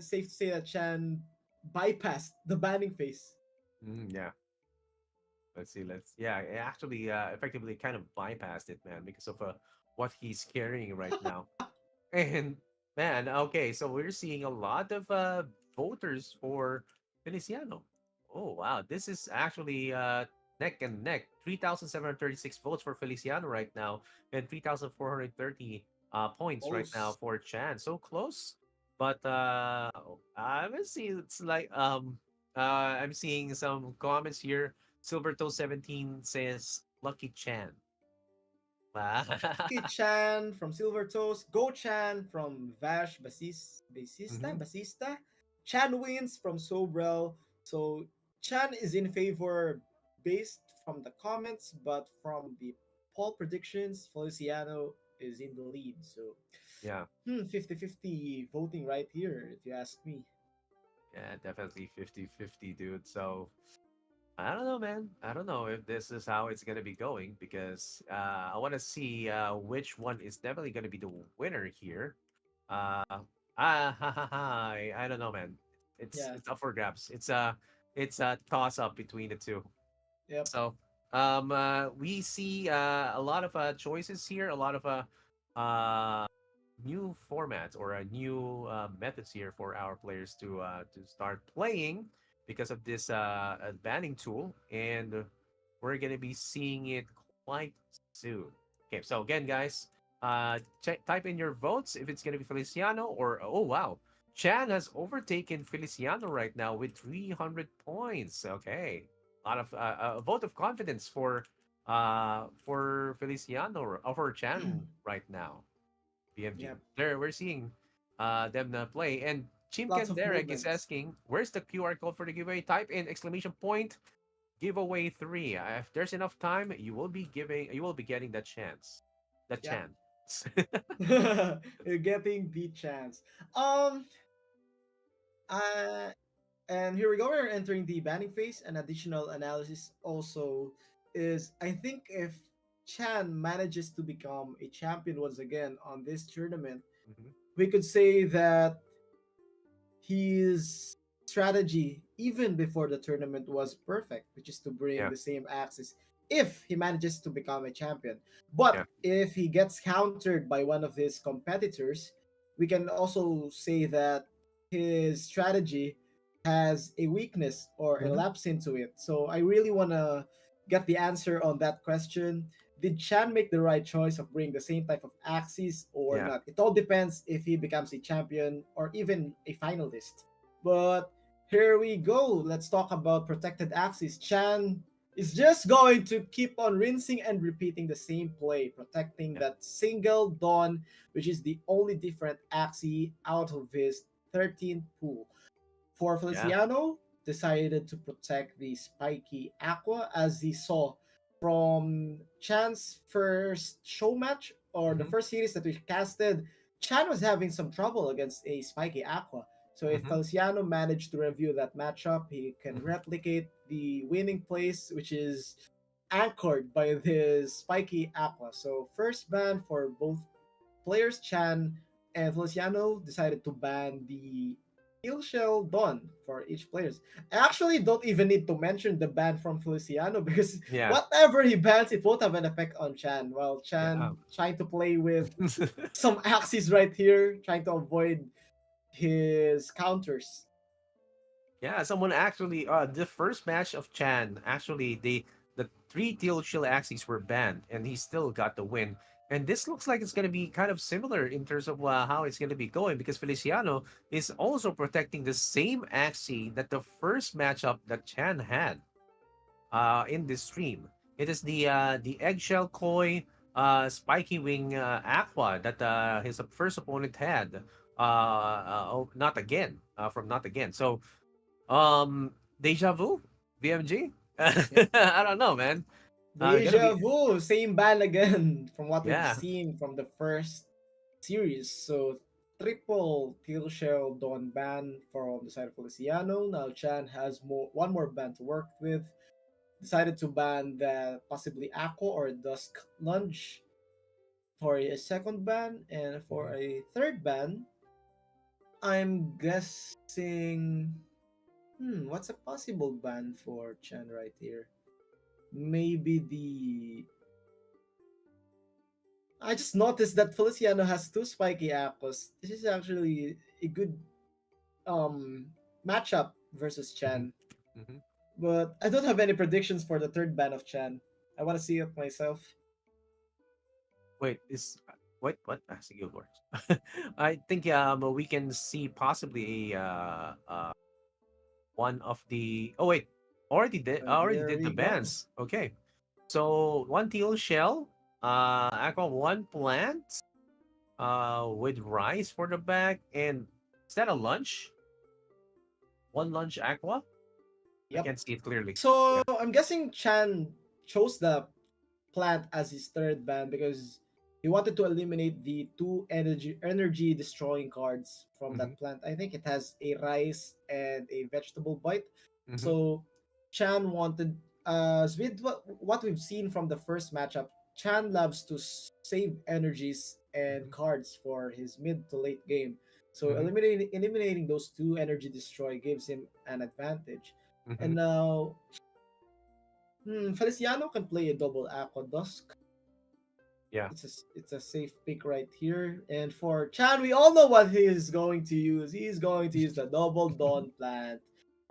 safe to say that Chan bypassed the banning phase. Yeah, let's see. Let's yeah, it actually effectively kind of bypassed it, man, because of what he's carrying right now. And man, okay, so we're seeing a lot of voters for Feliciano. Oh wow, this is actually neck and neck. 3,736 votes for Feliciano right now, and 3,430 points right now Close. for Chan. So close, but I'm seeing it's like I'm seeing some comments here. Silvertoe17 says Lucky Chan. Wow. Lucky Chan from Silver Toast, Go Chan from Mhm. Basista, Chan wins from Sobrel. So Chan is in favor based from the comments, but from the poll predictions, Feliciano is in the lead. So Yeah. 50-50 voting right here, if you ask me. Yeah, definitely 50-50, dude. So I don't know, man. I don't know if this is how it's gonna be going because I want to see which one is definitely gonna be the winner here. Uh, I don't know, man. Yeah. It's up for grabs. It's a toss up between the two. Yep. So we see a lot of choices here, a lot of uh new formats or a new methods here for our players to start playing because of this banning tool, and we're gonna be seeing it quite soon. Okay, so again, guys, type in your votes if it's gonna be Feliciano or oh wow, Chan has overtaken Feliciano right now with 300 points. Okay, a lot of a vote of confidence for Feliciano or for Chan right now. BMG. Yep. There we're seeing them play. And Lots Chimken of Derek is movements. asking, where's the QR code for the giveaway? Type in exclamation point giveaway 3. If there's enough time, you will be getting that chance. That Yep. chance. You're getting the chance. Um, uh, and here we go. We're entering the banning phase. An additional analysis also is I think if Chan manages to become a champion once again on this tournament, Mhm. we could say that his strategy, even before the tournament, was perfect, which is to bring Yeah, the same axis if he manages to become a champion. yeah. But if he gets countered by one of his competitors, we can also say that his strategy has a weakness or a Mhm. lapse into it. So I really want to get the answer on that question. Did Chan make the right choice of bringing the same type of axes or Yeah. not? It all depends if he becomes a champion or even a finalist. But here we go. Let's talk about protected axes. Chan is just going to keep on rinsing and repeating the same play, protecting Yeah. that single Dawn, which is the only different axie out of his 13 pool. For Yeah. Feliciano, decided to protect the spiky Aqua as he saw from Chan's first show match or the Mhm. first series that we casted. Chan was having some trouble against a spiky Aqua. So if Mhm. Feliciano managed to review that matchup, he can Mhm. replicate the winning place, which is anchored by this spiky Aqua. So first ban for both players, Chan and Feliciano, decided to ban the Kill Shell Dawn for each players. I actually don't even need to mention the ban from Feliciano because Yeah. whatever he bans, it won't have an effect on Chan. While Yeah. Chan trying to play with some axes right here, trying to avoid his counters. Yeah, someone actually the first match of Chan, actually the three teal chill axes were banned and he still got the win. And this looks like it's going to be kind of similar in terms of how it's going to be going because Feliciano is also protecting the same axie that the first matchup that Chan had in this stream. It is the eggshell koi spiky wing aqua that his first opponent had. Oh, not again from not again. So deja vu? BMG? Yep. I don't know, man. Gonna Deja be vu, same ban again from what we've yeah. seen from the first series. So triple Teal Shell Dawn ban from the side of Feliciano. Now Chan has one more ban to work with. Decided to ban the possibly Aqua or Dusk Lunge for a second ban, and for Mhm. a third ban, I'm guessing. What's a possible ban for Chan right here? Maybe the I just noticed that Feliciano has two spiky apples. This is actually a good um matchup versus Mhm. Chan. Mhm. But I don't have any predictions for the third ban of Chan. I want to see it myself. Wait, is what? Actually, Guild Wars. I think we can see possibly one of the. Oh wait, And already here did the we go. bans. Okay, so one teal shell, aqua one plant, with rice for the back, and is that a lunch? One lunch aqua. I Yep. can't see it clearly. So Yeah. I'm guessing Chan chose the plant as his third ban because he wanted to eliminate the two energy destroying cards from Mm-hmm. that plant. I think it has a rice and a vegetable bite. Mm-hmm. So Chan wanted with what we've seen from the first matchup, Chan loves to save energies and Mm-hmm. cards for his mid to late game. So Mm-hmm. eliminating those two energy destroy gives him an advantage. Mm-hmm. And now Feliciano can play a double Aqua Dusk. Yeah. It's a safe pick right here. And for Chan, we all know what he is going to use. He's going to use the double dawn plant.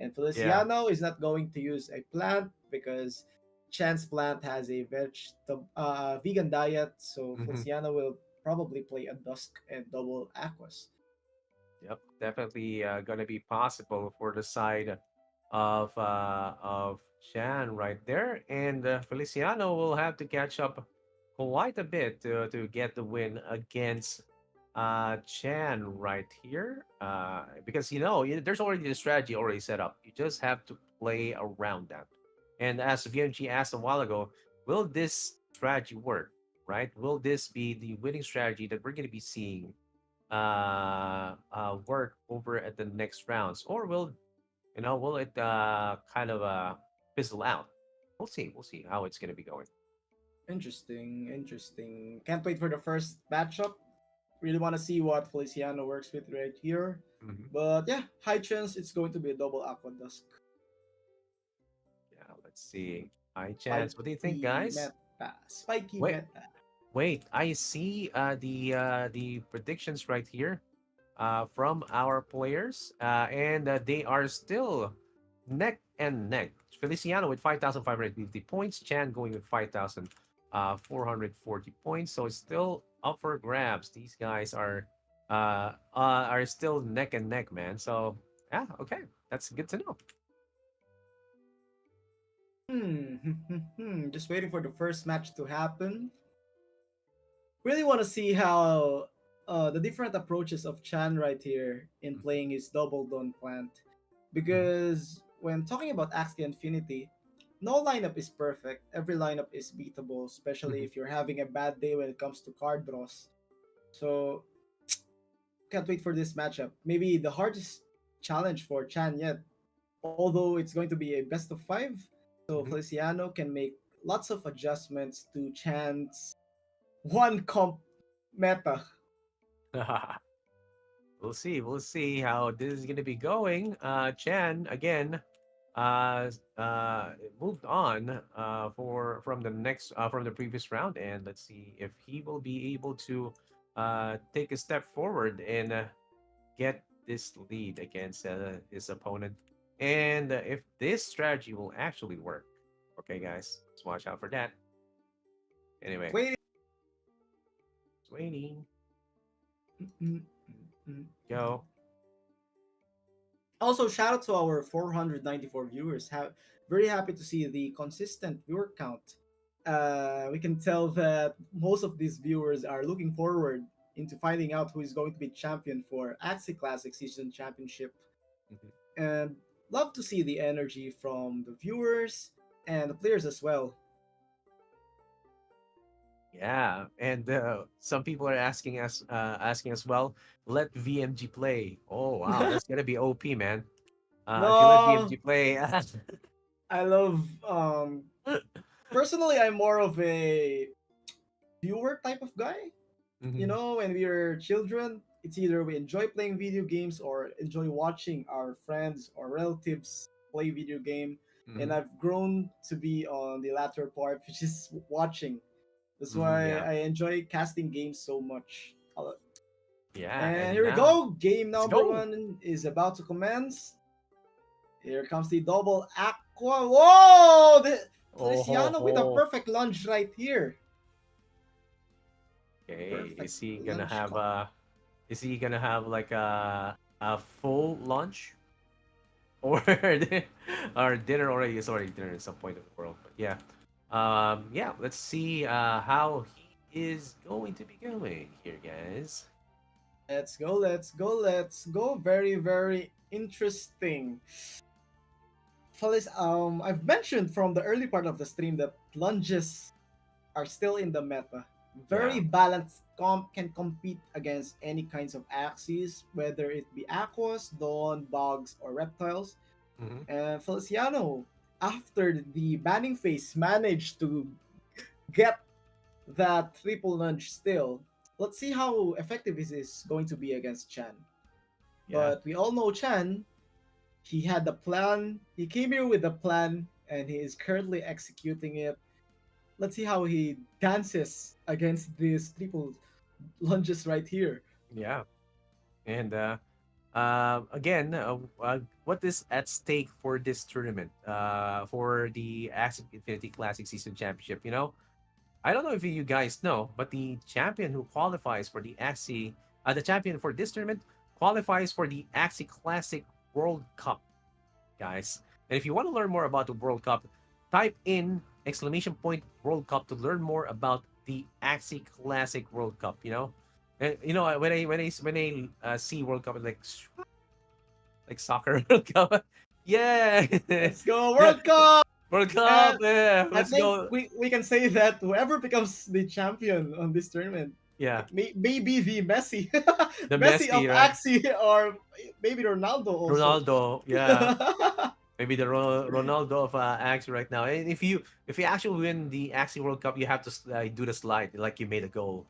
And Yeah. Feliciano is not going to use a plant because Chan's plant has a vegan diet. So Hmm. Feliciano will probably play a dusk and double aquas. Yep. Definitely gonna be possible for the side of Chan right there, and Feliciano will have to catch up quite a bit to get the win against Chan right here. Because there's already the strategy already set up. You just have to play around that. And as VMG asked a while ago, will this strategy work? Right? Will this be the winning strategy that we're going to be seeing work over at the next rounds, or will it kind of fizzle out? We'll see. We'll see how it's going to be going. Interesting, interesting. Can't wait for the first matchup. Really want to see what Feliciano works with right here. Hmm. But yeah, high chance it's going to be a double aqua dusk. Yeah, let's see. High chance. What do you think, Spiky guys? meta. Spiky Wait, meta. wait. I see the predictions right here from our players, and they are still neck and neck. Feliciano with 5,550 points. Chan going with 5,440 points. So it's still up for grabs. These guys are still neck and neck, man. So yeah, okay, that's good to know. Just waiting for the first match to happen. Really want to see how the different approaches of Chan right here in playing his double dawn plant. Mhm, Because when talking about Axie Infinity, no lineup is perfect. Every lineup is beatable, especially mhm. if you're having a bad day when it comes to card draws. So can't wait for this matchup. Maybe the hardest challenge for Chan yet, although it's going to be a best of five. So Mhm. Feliciano can make lots of adjustments to Chan's one comp meta. We'll see. We'll see how this is going to be going. Chan again moved on from the next from the previous round, and let's see if he will be able to take a step forward and get this lead against his opponent, and if this strategy will actually work. Okay, guys, let's watch out for that. Anyway, Wait. just waiting. Mm, mm, mm. Go. Also, shout out to our 494 viewers. Very happy to see the consistent viewer count. We can tell that most of these viewers are looking forward into finding out who is going to be champion for Axie Classic Season Championship. Mhm. And love to see the energy from the viewers and the players as well. Yeah, and some people are asking as well, let VMG play. Oh wow, that's gonna be OP, man. If you let No, VMG play, I love. Personally, I'm more of a viewer type of guy. You Mhm, know, when we were children, it's either we enjoy playing video games or enjoy watching our friends or relatives play video game. And mhm, I've grown to be on the latter part, which is watching. That's mhm, why yeah, I enjoy casting games so much. yeah, And and here we now go. Game let's number go. one is about to commence. Here comes the double aqua. Whoa! Oh ho Feliciano with a ho. perfect lunge right here. Okay, Perfect lunge comp. is he gonna have like a full lunch or or dinner already? It's already dinner at some point in the world, but yeah. Yeah, let's see how he is going to be going here, guys. Let's go, let's go, let's go. Very, very interesting. Fellas, I've mentioned from the early part of the stream that lunges are still in the meta. Very Yeah. balanced comp can compete against any kinds of axes, whether it be aquas, dawn, bugs, or reptiles. Hmm. And Feliciano, after the banning phase, managed to get that triple lunge still. Let's see how effective this is going to be against Chan. Yeah. But we all know Chan, he had the plan, he came here with a plan, and he is currently executing it. let's see how he dances against these triple lunges right here. Yeah. And again, what is at stake for this tournament? For the Axie Infinity Classic Season Championship, I don't know if you guys know, but the champion who qualifies for the champion for this tournament qualifies for the Axie Classic World Cup, guys. And if you want to learn more about the World Cup, type in exclamation point World Cup to learn more about the Axie Classic World Cup. And when I see World Cup, I'm like soccer World Cup. Yeah, Let's go yeah, World Cup! World And Cup. Yeah, I let's think go. we can say that whoever becomes the champion on this tournament, Yeah, like maybe the Messi, the Messi of Messi, right? Axie, or maybe Ronaldo also. Ronaldo. Yeah, maybe the Ronaldo of Axie right now. And if you actually win the Axie World Cup, you have to do the slide like you made a goal.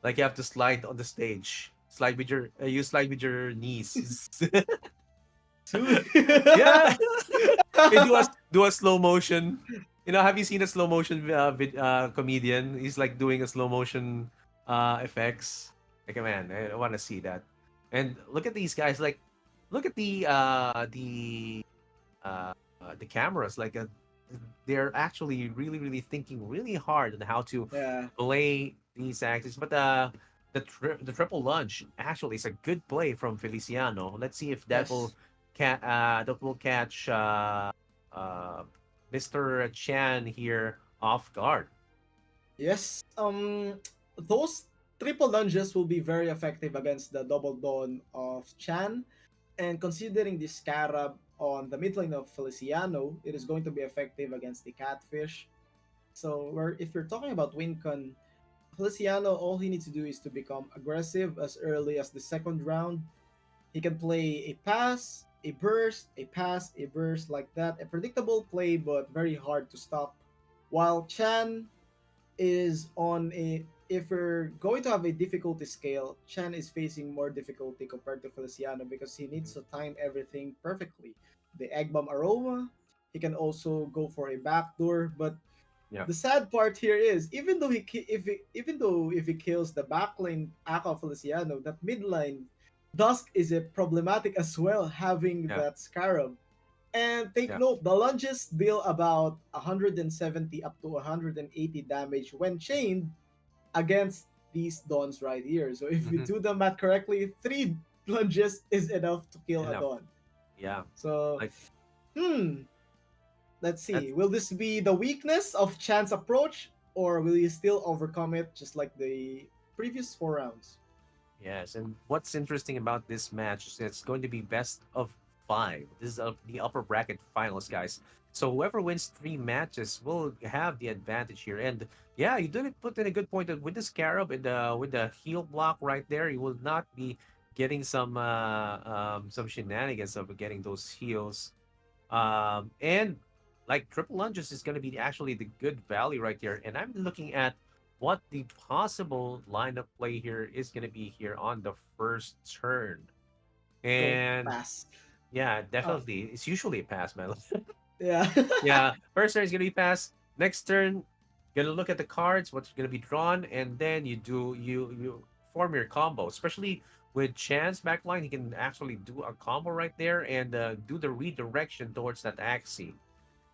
Like you have to slide on the stage. You slide with your knees. Two. Yeah. Hey, do a slow motion. Have you seen a slow motion comedian? He's like doing a slow motion effects. Like, man, I want to see that. And look at these guys. Like, look at the cameras. Like, they're actually really, really thinking really hard on how to Yeah. play these axes. But the triple lunge actually is a good play from Feliciano. Let's see if Yes. that will catch uh, Mr. Chan here off guard. Yes. Those triple lunges will be very effective against the double dawn of Chan. And considering the scarab on the mid lane of Feliciano, it is going to be effective against the catfish. So if you're talking about Wincon, Feliciano, all he needs to do is to become aggressive as early as the second round. He can play a pass, a burst, a pass, a burst like that. A predictable play, but very hard to stop. While Chan is on a if we're going to have a difficulty scale, Chan is facing more difficulty compared to Feliciano because he needs Mhm. to time everything perfectly. The egg bomb aroma, he can also go for a backdoor, but Yeah, the sad part here is even though if he kills the backlane Aka Feliciano, that midline Dusk is a problematic as well having yeah, that Scarab. And take yeah. note, the lunges deal about 170 up to 180 damage when chained against these dons right here. So if we Hmm. do the math correctly, three lunges is enough to kill a Enough. don. Yeah, So, like hmm, let's that's see. Will this be the weakness of Chan's approach, or will he still overcome it just like the previous 4 rounds? yes. And what's interesting about this match is it's going to be best of five. This is the upper bracket finals, guys. So whoever wins three matches will have the advantage here. And yeah, you did put in a good point that with the scarab and with the heel block right there, you will not be getting some shenanigans of getting those heals. And like triple lunges is going to be actually the good value right there. And I'm looking at what the possible line of play here is going to be here on the first turn. Go And pass. yeah, Oh, definitely. It's usually a pass, man. yeah. Yeah, first turn is going to be pass. Next turn, gonna look at the cards, what's going to be drawn, and then you form your combo. Especially with Chan's backline, he can actually do a combo right there and do the redirection towards that Axie.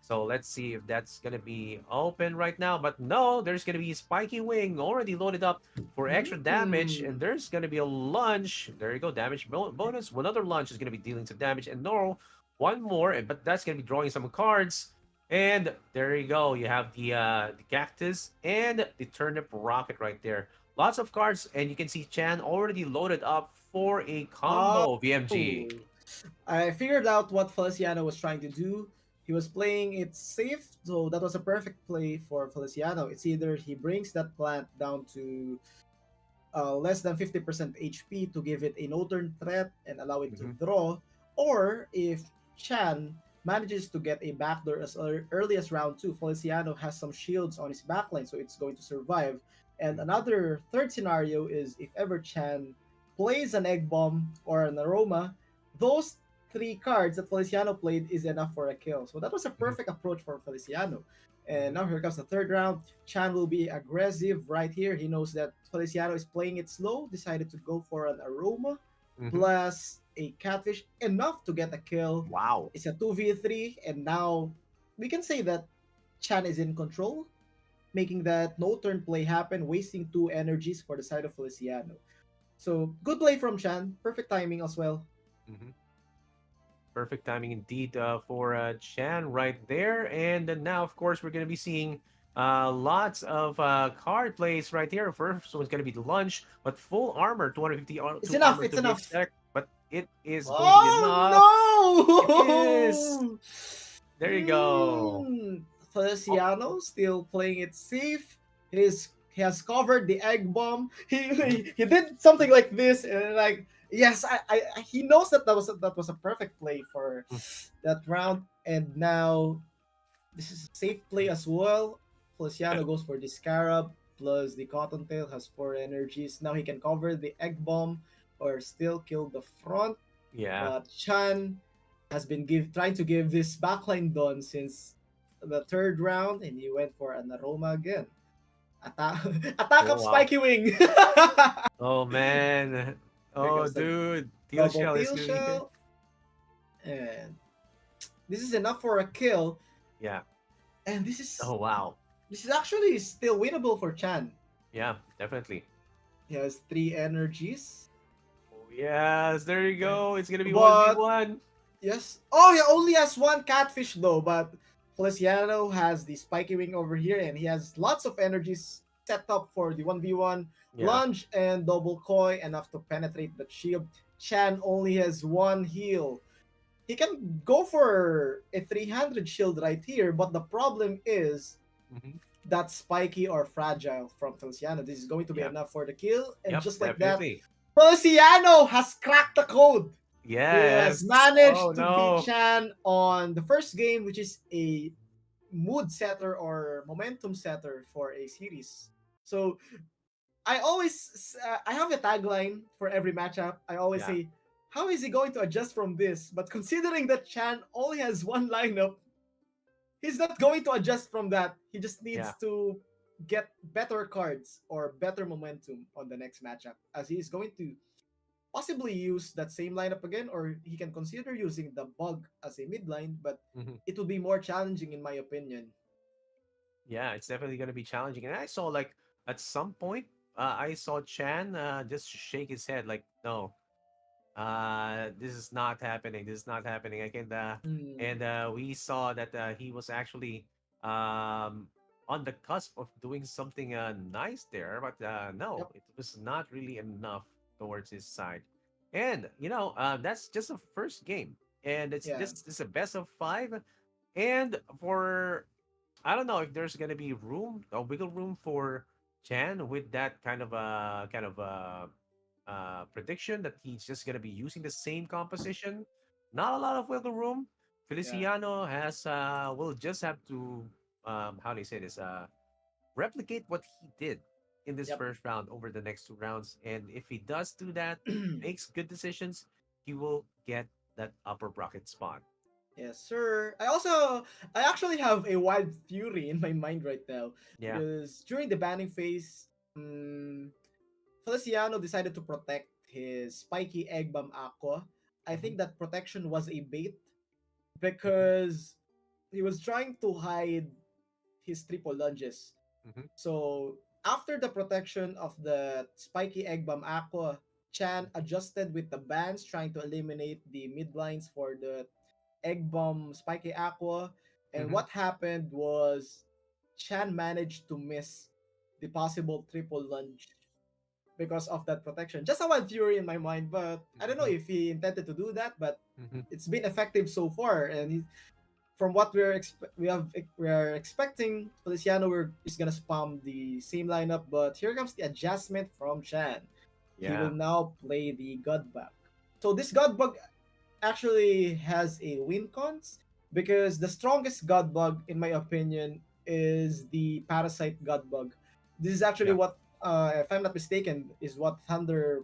So let's see if that's gonna be open right now. But no, there's gonna be Spiky Wing already loaded up for extra damage, and Hmm. there's gonna be a lunge. There you go, damage bonus. One other lunge is gonna be dealing some damage, and no, one more, but that's gonna be drawing some cards. And there you go. You have the cactus and the turnip rocket right there. Lots of cards, and you can see Chan already loaded up for a Oh, combo VMG. I figured out what Feliciano was trying to do. He was playing it safe, so that was a perfect play for Feliciano. It's either he brings that plant down to less than 50% HP to give it a no-turn threat and allow it to Hmm. draw, or if Chan manages to get a backdoor as early as round 2, Feliciano has some shields on his backline, so it's going to survive. And another third scenario is if ever Chan plays an egg bomb or an aroma, those three cards that Feliciano played is enough for a kill. So that was a Hmm. perfect approach for Feliciano. And Mm-hmm. now here comes the third round. Chan will be aggressive right here. He knows that Feliciano is playing it slow, decided to go for an aroma Mm-hmm. plus a catfish, enough to get a kill. Wow. It's a 2v3, and now we can say that Chan is in control, making that no turn play happen, wasting two energies for the side of Feliciano. So good play from Chan, perfect timing as well. Mm-hmm. Perfect timing indeed for Chan right there. And now, of course, we're going to be seeing lots of card plays right here. First one's going to be the lunge, but full armor, 250 It's two enough, armor it's to be enough. exact. But it is going to be enough. It is. Oh no! There you go. Oh, Feliciano still playing it safe. He has covered the egg bomb. mhm. He did something like this, and like yes, he knows that that was a perfect play for Mm, that round. And now this is a safe play as well. yeah. Feliciano goes for the scarab plus the cottontail has four energies. Now he can cover the egg bomb or still kill the front. Yeah. But Chan has been trying to give this backline done since the third round, and he went for an aroma again. Attack, attack Oh, of wow. Spiky Wing. Oh, man. Here Oh, comes the dude. Teal double Shell is tail going to be here. shell, and this is enough for a kill. Yeah. And Oh, wow. this is actually still winnable for Chan. Yeah, definitely. He has three energies, Oh, yes. There you and go. It's going to be but 1v1. yes. Oh, he only has one catfish though, but Feliciano has the spiky wing over here, and he has lots of energies set up for the 1v1 Yeah. lunge and double koi, enough to penetrate the shield. Chan only has one heal. He can go for a 300 shield right here, but the problem is Hmm. that spiky or fragile from Feliciano. This is going to be Yep. enough for the kill, and Yep. just like that, Definitely. Feliciano has cracked the code. He has Yes. Oh, managed to beat no. Chan on the first game, which is a mood setter or momentum setter for a series. So I have a tagline for every matchup. I always Yeah. say, how is he going to adjust from this? But considering that Chan only has one lineup, he's not going to adjust from that. He just Yeah. needs to get better cards or better momentum on the next matchup, as he is going to possibly use that same lineup again, or he can consider using the bug as a mid line, but Hmm. it will be more challenging in my opinion. Yeah. It's definitely going to be challenging. And I saw, like, at some point, I saw Chan just shake his head, like, no, this is not happening. This is not happening. I can, Mm, and we saw that he was actually um, on the cusp of doing something nice there, but no, yep, it was not really enough towards his side. And that's just a first game, and it's yeah, this is a best of five. And for I don't know if there's gonna be room, a wiggle room for Chan with that prediction that he's just gonna be using the same composition. Not a lot of wiggle room. yeah, Feliciano has will just have to how do you say this replicate what he did in this yep. first round over the next two rounds, and if he does do that, makes good decisions, he will get that upper bracket spot. Yes, sir. I actually have a wild theory in my mind right now Yeah. because during the banning phase, Feliciano decided to protect his spiky egg bomb aqua. I Hmm. think that protection was a bait Hmm. because he was trying to hide his triple lunges. Hmm. So after the protection of the spiky egg bomb aqua, Chan adjusted with the bans, trying to eliminate the mid lines for the egg bomb spiky aqua. And Hmm. what happened was Chan managed to miss the possible triple lunge because of that protection. Just a wild theory in my mind, but I don't know Hmm. if he intended to do that, but Hmm. it's been effective so far. And from what we are expecting, Feliciano is gonna spam the same lineup, but here comes the adjustment from Chan. He will Yeah. now play the God Bug. So this God Bug actually has a win cons because the strongest God Bug, in my opinion, is the Parasite God Bug. This is actually Yeah. what, if I'm not mistaken, is what Thunder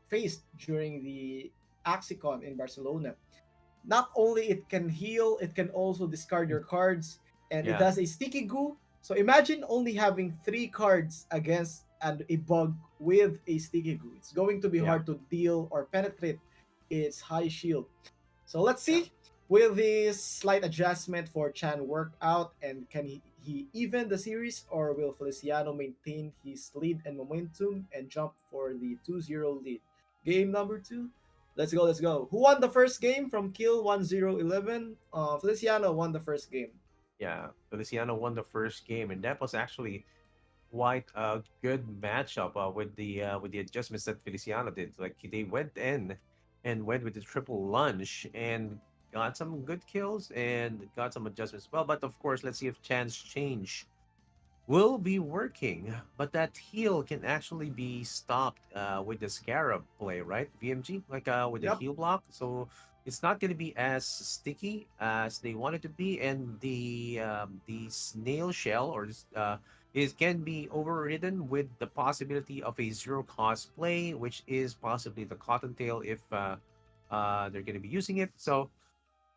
faced during the Axicon in Barcelona. Not only it can heal, it can also discard your cards, and it Yeah. has a sticky goo. So imagine only having 3 cards against and a bug with a sticky goo. It's going to be Yeah. hard to deal or penetrate its high shield. So let's Yeah. see, will this slight adjustment for Chan work out, and can he even the series, or will Feliciano maintain his lead and momentum and jump for the 2-0 lead? Game number 2. Let's go, let's go. Who won the first game from Kill 1011? Feliciano won the first game. Yeah. Feliciano won the first game, and that was actually quite a good matchup with the adjustments that Feliciano did. Like they went in and went with the triple lunge and got some good kills and got some adjustments as well. But of course, let's see if Chance change will be working. But that heal can actually be stopped with the Scarab play, right? VMG, like with the Yep. heal block. So it's not going to be as sticky as they want it to be, and the snail shell or this, it can be overridden with the possibility of a zero cost play, which is possibly the Cottontail if they're going to be using it. So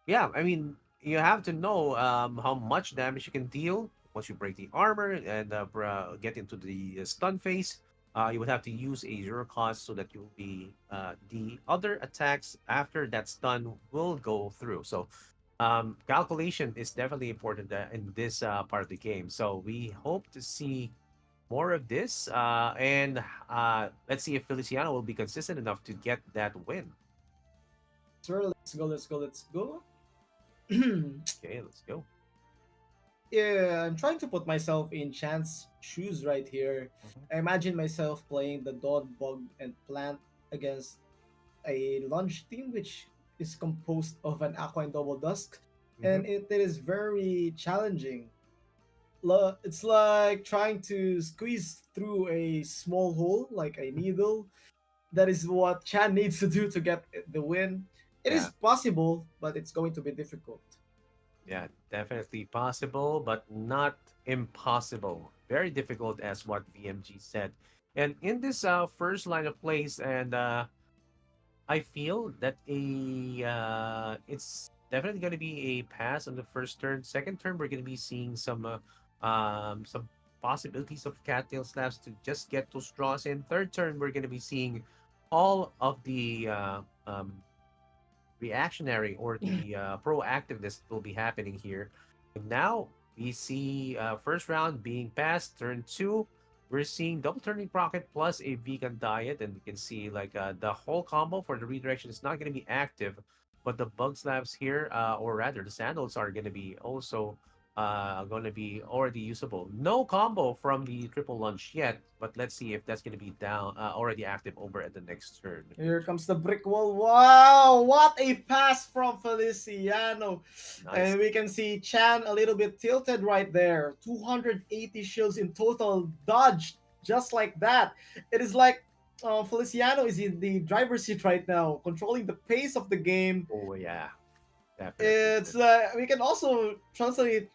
yeah, I mean, you have to know how much damage you can deal once you break the armor and get into the stun phase. You would have to use a zero cost so that you'll be the other attacks after that stun will go through. So calculation is definitely important in this part of the game. So we hope to see more of this, and let's see if Feliciano will be consistent enough to get that win. Sir, let's go, let's go, let's go. Okay, let's go. Yeah, I'm trying to put myself in Chance shoes right here. Mhm. I imagine myself playing the Dog, Bug, and Plant against a lunge team, which is composed of an Aqua and Double Dusk, Mhm. and it is very challenging. It's like trying to squeeze through a small hole, like a needle. That is what Chan needs to do to get the win. It is Yeah. possible, but it's going to be difficult. Yeah, definitely possible, but not impossible. Very difficult, as what VMG said. And in this first line of plays, and I feel that it's definitely going to be a pass on the first turn. Second turn, we're going to be seeing some possibilities of cattail slaps to just get those draws in. Third turn, we're going to be seeing all of the reactionary or the proactiveness will be happening here. And now we see first round being passed, turn two. We're seeing double turning rocket plus a vegan diet, and you can see like the whole combo for the redirection is not going to be active, but the bug slabs here, or rather the sandals, are going to be also going to be already usable. No combo from the triple lunge yet, but let's see if that's going to be down already active over at the next turn. Here comes the brick wall. Wow, what a pass from Feliciano. Nice. And we can see Chan a little bit tilted right there. 280 shields in total, dodged just like that. It is like Feliciano is in the driver's seat right now, controlling the pace of the game. Oh yeah, definitely. It's we can also translate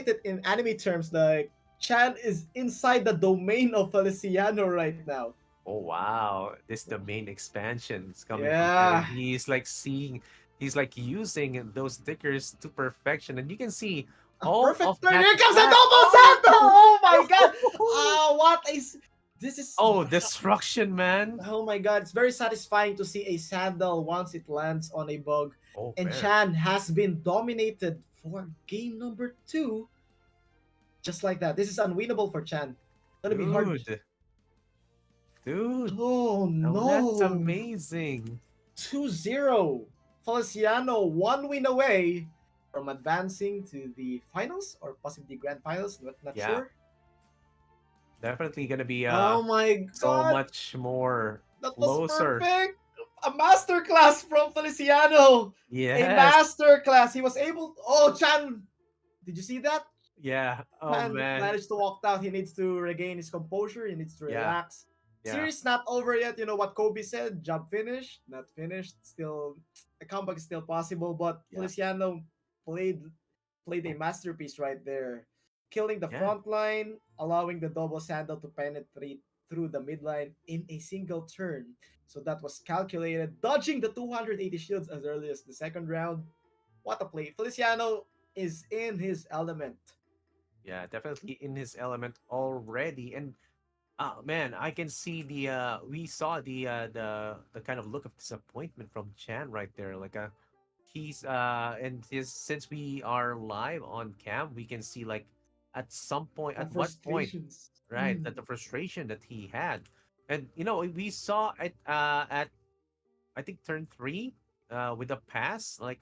it in anime terms, like Chan is inside the domain of Feliciano right now. Oh wow, this the main expansion is coming from here, and Yeah, he's like using those stickers to perfection, and you can see a all of perfect turn. that Here comes a attack. double sando. Oh, Oh my god! What is this? Is oh, destruction, man. oh my god! It's very satisfying to see a sandal once it lands on a bug. Oh, And very Chan has been dominated for game number 2, just like that. This is unwinnable for Chan. Gonna be hard. dude, dude. Oh Oh, that's no! amazing. 2-0. Feliciano 1 win away from advancing to the finals or possibly grand finals. Not Yeah, sure. definitely gonna be Oh my so god, much more that was closer. perfect! A masterclass from Feliciano. A Yes. masterclass. He was able. Oh, Chan, did you see that? Yeah. Oh Man man. managed to walk out. He needs to regain his composure. He needs to Yeah. relax. Yeah. Series not over yet. You know what Kobe said? Job finished, not finished. Still, a comeback is still possible. But Yeah. Feliciano played played a masterpiece right there, killing the Yeah. front line, allowing the double sandal to penetrate through the midline in a single turn. So that was calculated, dodging the 280 shields as early as the second round. What a play. Feliciano is in his element. Yeah, definitely in his element already. And man, I can see we saw the kind of look of disappointment from Chan right there. Like he's and his since we are live on cam, we can see like at some point, The at what point, frustrations. right, that the frustration that he had. And we saw it at I think turn three with the pass. Like,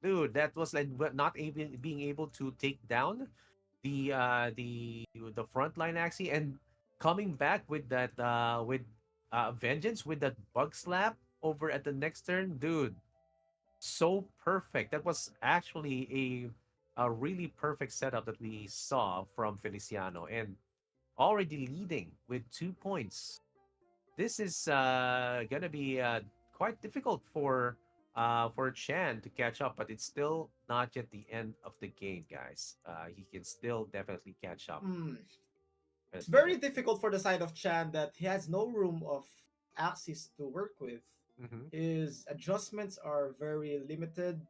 dude, that was like not even being able to take down the front line Axie, and coming back with that with vengeance with that bug slap over at the next turn, dude. So perfect. That was actually a really perfect setup that we saw from Feliciano, and already leading with 2 points. This is gonna be quite difficult for Chan to catch up, but it's still not yet the end of the game, guys. He can still definitely catch up. Hmm. It's Definitely very catch up. difficult for the side of Chan that he has no room of axes to work with. Mm-hmm. His adjustments are very limited.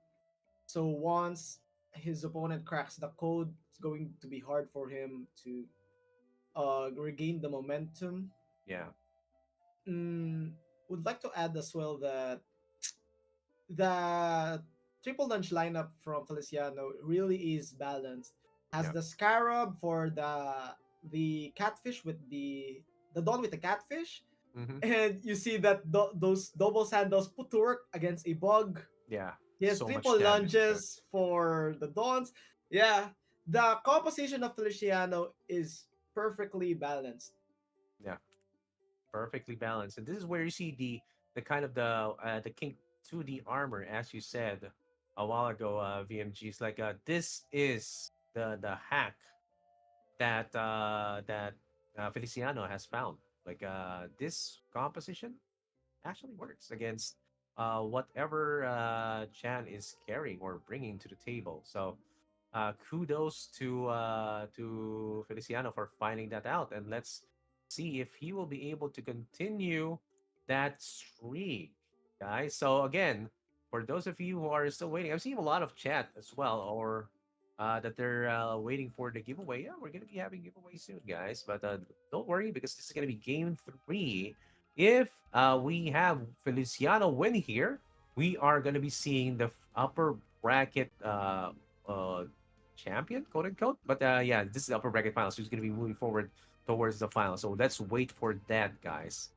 So once his opponent cracks the code, it's going to be hard for him to regain the momentum. Yeah, Mm, would like to add as well that the triple lunch lineup from Feliciano really is balanced. Has yeah. the scarab for the catfish with the dawn with the catfish, Mm-hmm. and you see that those double sandals put to work against a bug. Yeah. He has So much triple damage there. lunges for the dawns. Yeah, the composition of Feliciano is perfectly balanced. Yeah, perfectly balanced. And this is where you see the kind of the King 2D armor, as you said a while ago, VMG. It's like this is the hack that Feliciano has found. Like this composition actually works against whatever Chan is carrying or bringing to the table. So kudos to Feliciano for finding that out, and let's see if he will be able to continue that streak, guys. So again, for those of you who are still waiting, I'm seeing a lot of chat as well, or that they're waiting for the giveaway. Yeah, we're gonna be having giveaway soon, guys. But don't worry because this is gonna be game three. If we have Feliciano win here, we are gonna be seeing the upper bracket uh champion, quote unquote. But yeah, this is the upper bracket finals. Who's going to be moving forward towards the final? So let's wait for that, guys.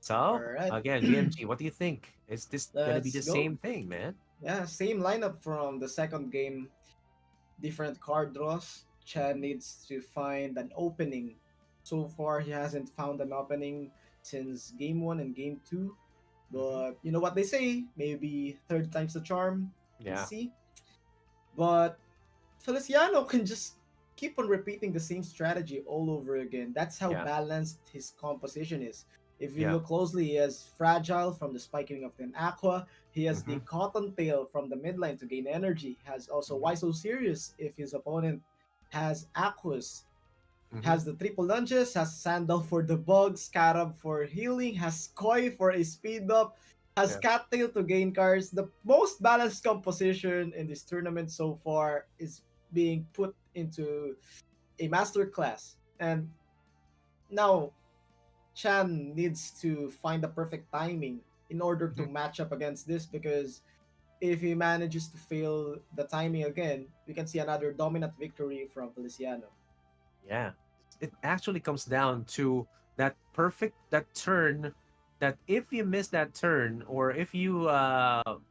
All So right, again, VMG, what do you think? Is this going to be let's the go. same thing, man? Yeah, same lineup from the second game. Different card draws. Chad needs to find an opening. So far, he hasn't found an opening since game one and game two. Hmm. But you know what they say, maybe third time's the charm. We'll Yeah, see. But Feliciano can just keep on repeating the same strategy all over again. That's how yeah, balanced his composition is. If you yeah. look closely, he has Fragile from the spiking of the Aqua. He has Hmm. the Cottontail from the midline to gain energy. Has also Hmm. Why So Serious if his opponent has Aquas. Hmm. Has the triple lunges, has Sandal for the bug, Scarab for healing, has Koi for a speed up, has Yeah. Cattail to gain cards. The most balanced composition in this tournament so far is being put into a master class. And now Chan needs to find the perfect timing in order to Hmm. match up against this because if he manages to fail the timing again, we can see another dominant victory from Feliciano. Yeah. It actually comes down to that turn that if you miss that turn or if you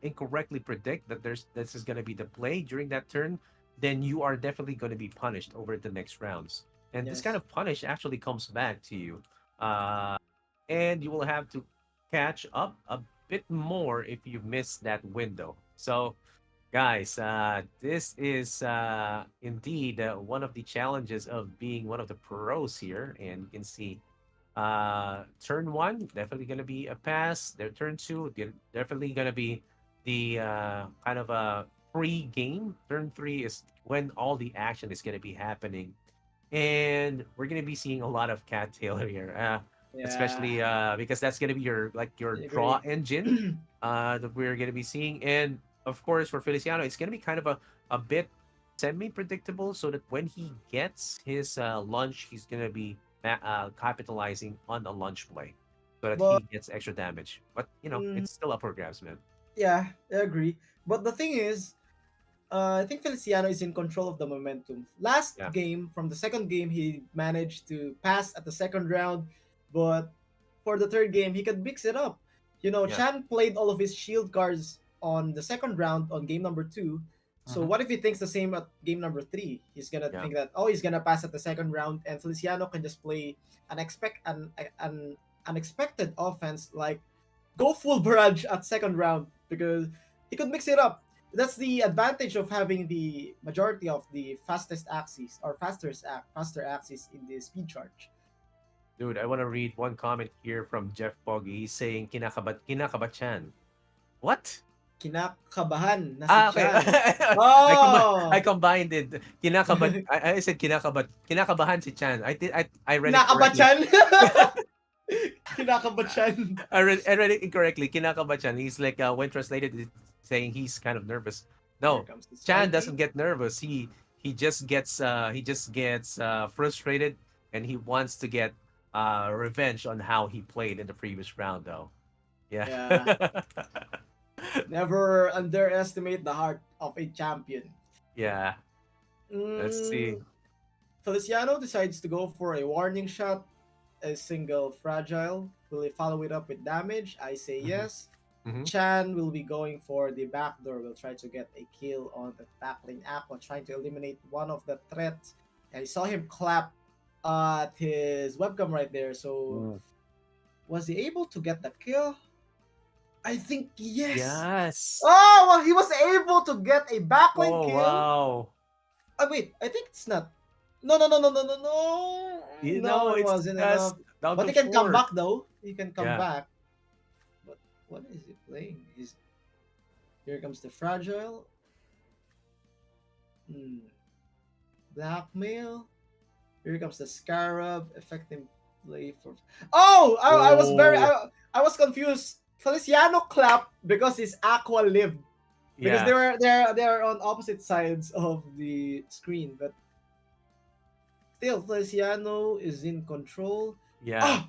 incorrectly predict that this is going to be the play during that turn, then you are definitely going to be punished over the next rounds. And this kind Yes. of punish actually comes back to you. Uh, and you will have to catch up a bit more if you miss that window. So guys, this is indeed one of the challenges of being one of the pros here. And you can see turn one, definitely going to be a pass. Their turn two, definitely going to be the kind of a pre-game. Turn three is when all the action is going to be happening. And we're going to be seeing a lot of cattail here, Yeah. especially because that's going to be your like your I draw agree. engine that we're going to be seeing. And of course, for Feliciano, it's gonna be kind of a bit semi-predictable, so that when he gets his lunge, he's gonna be capitalizing on the lunge play, so that But he gets extra damage. But mm, it's still up for grabs, man. yeah, I agree. But the thing is, I think Feliciano is in control of the momentum. Last Yeah, game, from the second game, he managed to pass at the second round, but for the third game, he could mix it up. yeah. Chan played all of his shield cards on the second round on game number two. So Hmm. what if he thinks the same at game number three? He's gonna Yeah. think that, oh, he's gonna pass at the second round, and Feliciano can just play an unexpected offense like go full barrage at second round because he could mix it up. That's the advantage of having the majority of the fastest axes or faster axes in the speed charge. Dude, I want to read one comment here from Jeff Poggy. He's saying kinakabat-chan. What? Kinakabahan na si Ah, okay. Chan. Oh! I combined it. I said kinakabahan si Chan. I read it correctly. Kinakabachan! Kinakabachan. I read it incorrectly. Kinakabat-chan. He's like when translated, it's saying he's kind of nervous. Here No, comes the Chan doesn't spiky. get nervous. He just gets frustrated, and he wants to get revenge on how he played in the previous round, though. Yeah. Yeah. Never underestimate the heart of a champion. Yeah. Let's see. Mm, Feliciano decides to go for a warning shot, a single fragile. Will he follow it up with damage? I say Hmm. yes. Hmm. Chan will be going for the backdoor. Will try to get a kill on the backlane Aqua, trying to eliminate one of the threats. And I saw him clap at his webcam right there. So Mm. was he able to get the kill? I think yes. Yes. Oh, well, he was able to get a backlane Oh kill. wow. Oh wait, I think it's not. No, no, no, no, no, no, no. You No, know, it it's wasn't just enough. down But to he can come four. back though. He can come Yeah. back. But what is he playing? Here comes the fragile. Hmm. Blackmail. Here comes the scarab. Effective play for. Oh, I was very. Oh I was confused. Feliciano clapped because his aqua lived because yeah. they are on opposite sides of the screen, but still Feliciano is in control. Yeah. Oh,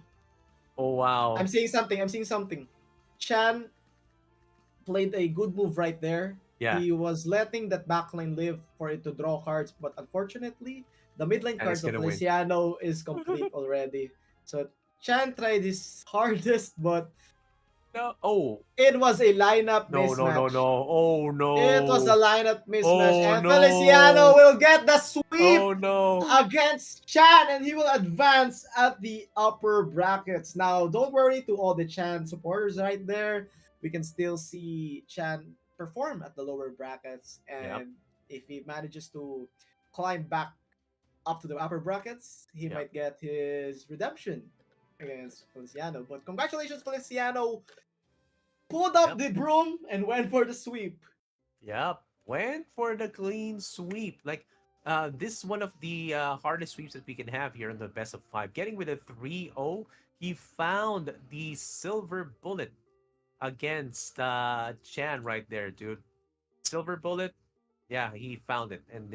Oh wow. I'm seeing something. I'm seeing something. Chan played a good move right there. Yeah. He was letting that backline live for it to draw cards, but unfortunately, the midline And it's cards of gonna win. Feliciano is complete already. So Chan tried his hardest, but No. Oh it was a lineup no no no mismatch. no. Oh It was a no. lineup mismatch, Oh and Feliciano no. will get the sweep Oh no. against Chan, and he will advance at the upper brackets. Now, don't worry to all the Chan supporters right there. We can still see Chan perform at the lower brackets, Yep. and if he manages to climb back up to the upper brackets, he Yep. might get his redemption against Feliciano. But congratulations, Feliciano! Pulled up Yep. the broom and went for the sweep. Yep. Went for the clean sweep. Like, this is one of the hardest sweeps that we can have here in the best of five. Getting with a 3-0, he found the silver bullet against Chan right there, dude. Silver bullet. Yeah, he found it. And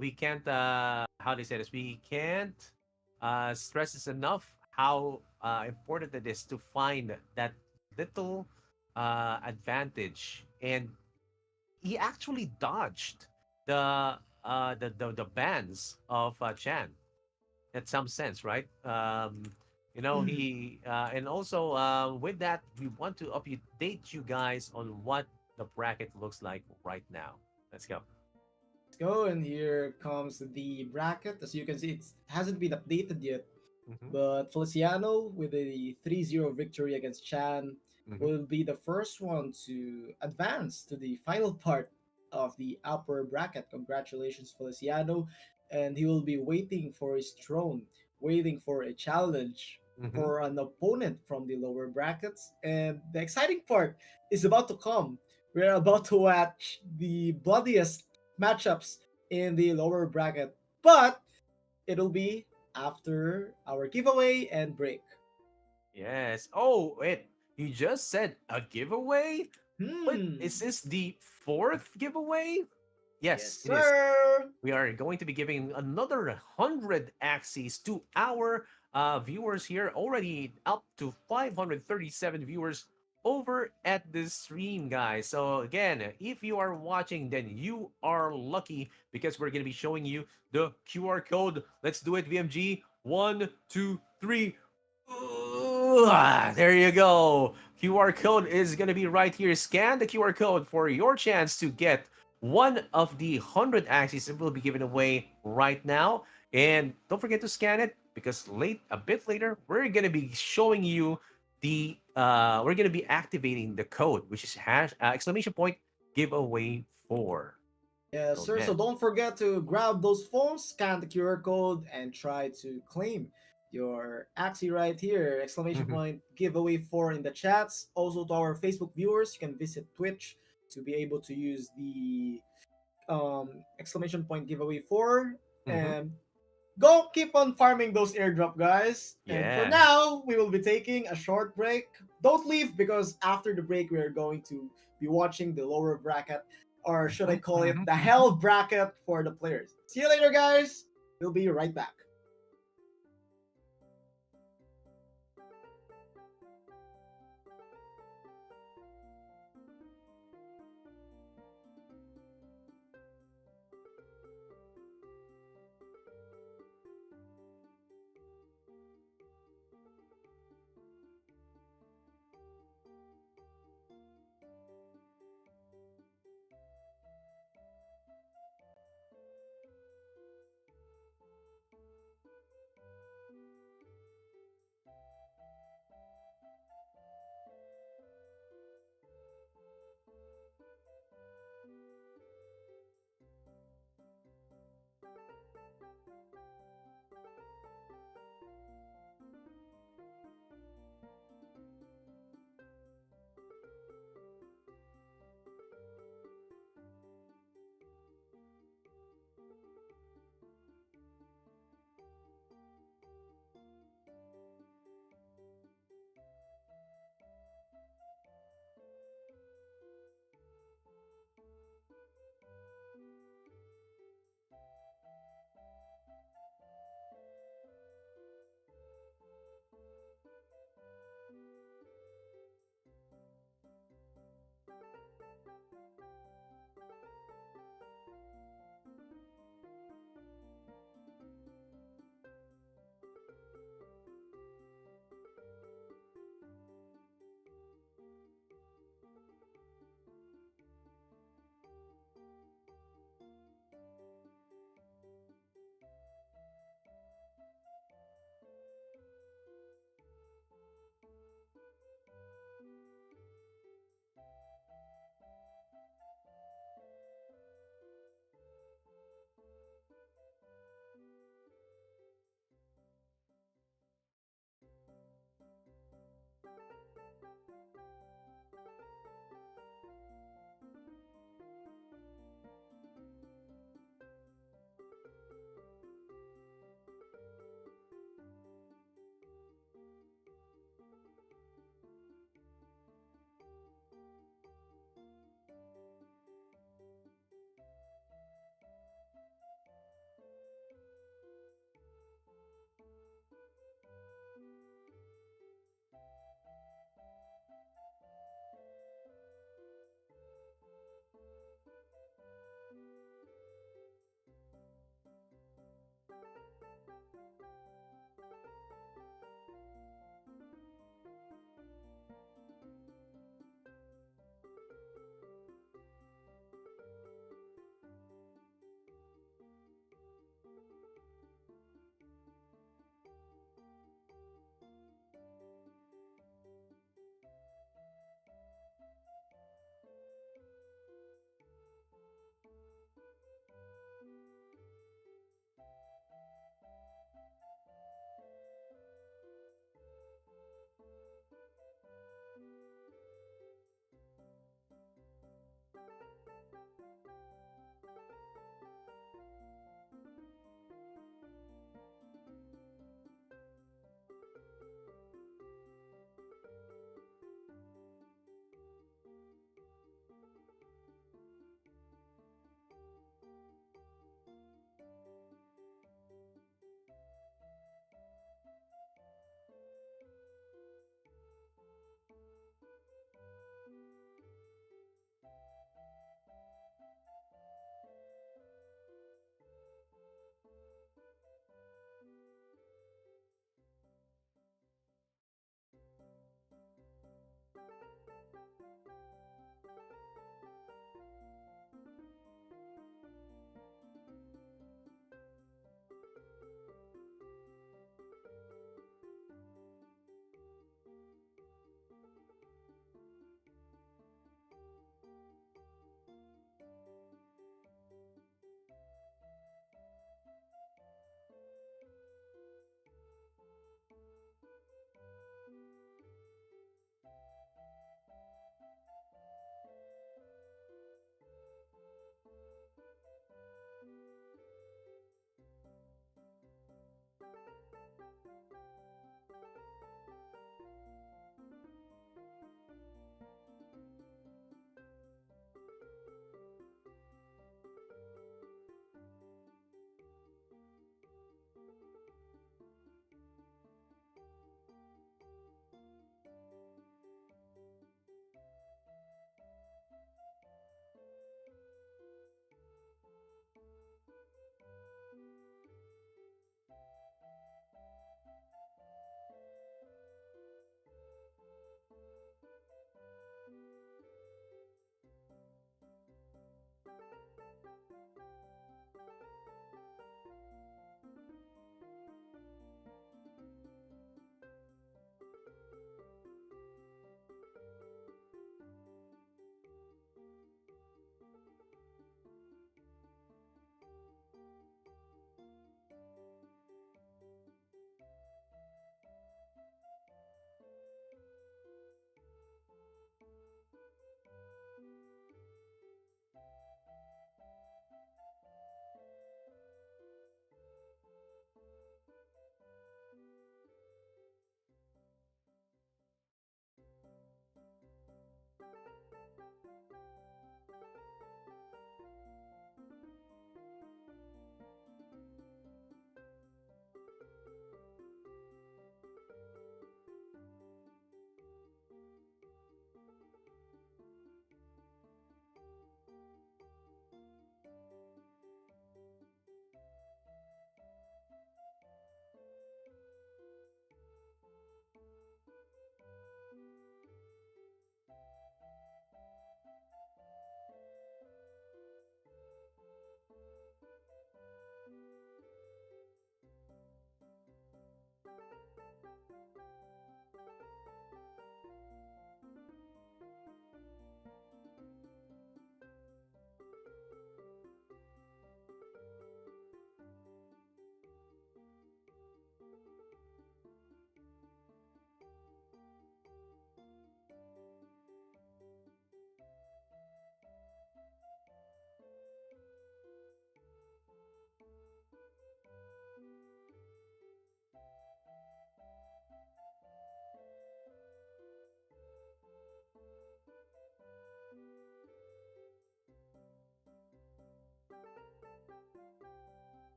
we can't, how do you say this? We can't stress this enough how important it is to find that little advantage. And he actually dodged the bans of Chan in some sense, right? He and also with that, we want to update you guys on what the bracket looks like right now. Let's go. Let's go, and here comes the bracket. As you can see, it hasn't been updated yet. Mm-hmm. But Feliciano, with a 3-0 victory against Chan, Mm-hmm. will be the first one to advance to the final part of the upper bracket. Congratulations, Feliciano. And he will be waiting for his throne, waiting for a challenge Mm-hmm. for an opponent from the lower brackets. And the exciting part is about to come. We're about to watch the bloodiest matchups in the lower bracket. But it'll be after our giveaway and break. Yes. Oh, wait. You just said a giveaway? But is Hmm. this the fourth giveaway? Yes, Yes, it is. sir. We are going to be giving another 100 axes to our viewers here. Already up to 537 viewers over at this stream, guys. So again, if you are watching, then you are lucky because we're going to be showing you the QR code. Let's do it, VMG. One, two, three. There you go. QR code is going to be right here. Scan the QR code for your chance to get one of the 100 axes that will be given away right now. And don't forget to scan it because a bit later, we're going to be showing you we're going to be activating the code, which is exclamation point giveaway 4. Yes, So sir. So man. don't forget to grab those phones, scan the QR code, and try to claim your Axie right here. Exclamation Mhm, point giveaway 4 in the chats. Also to our Facebook viewers, you can visit Twitch to be able to use the exclamation point giveaway 4. mhm. And go keep on farming those airdrop, guys. And for Yeah. now, we will be taking a short break. Don't leave because after the break, we are going to be watching the lower bracket, or should I Mhm, call it mhm, the mhm. hell bracket for the players. See you later, guys. We'll be right back.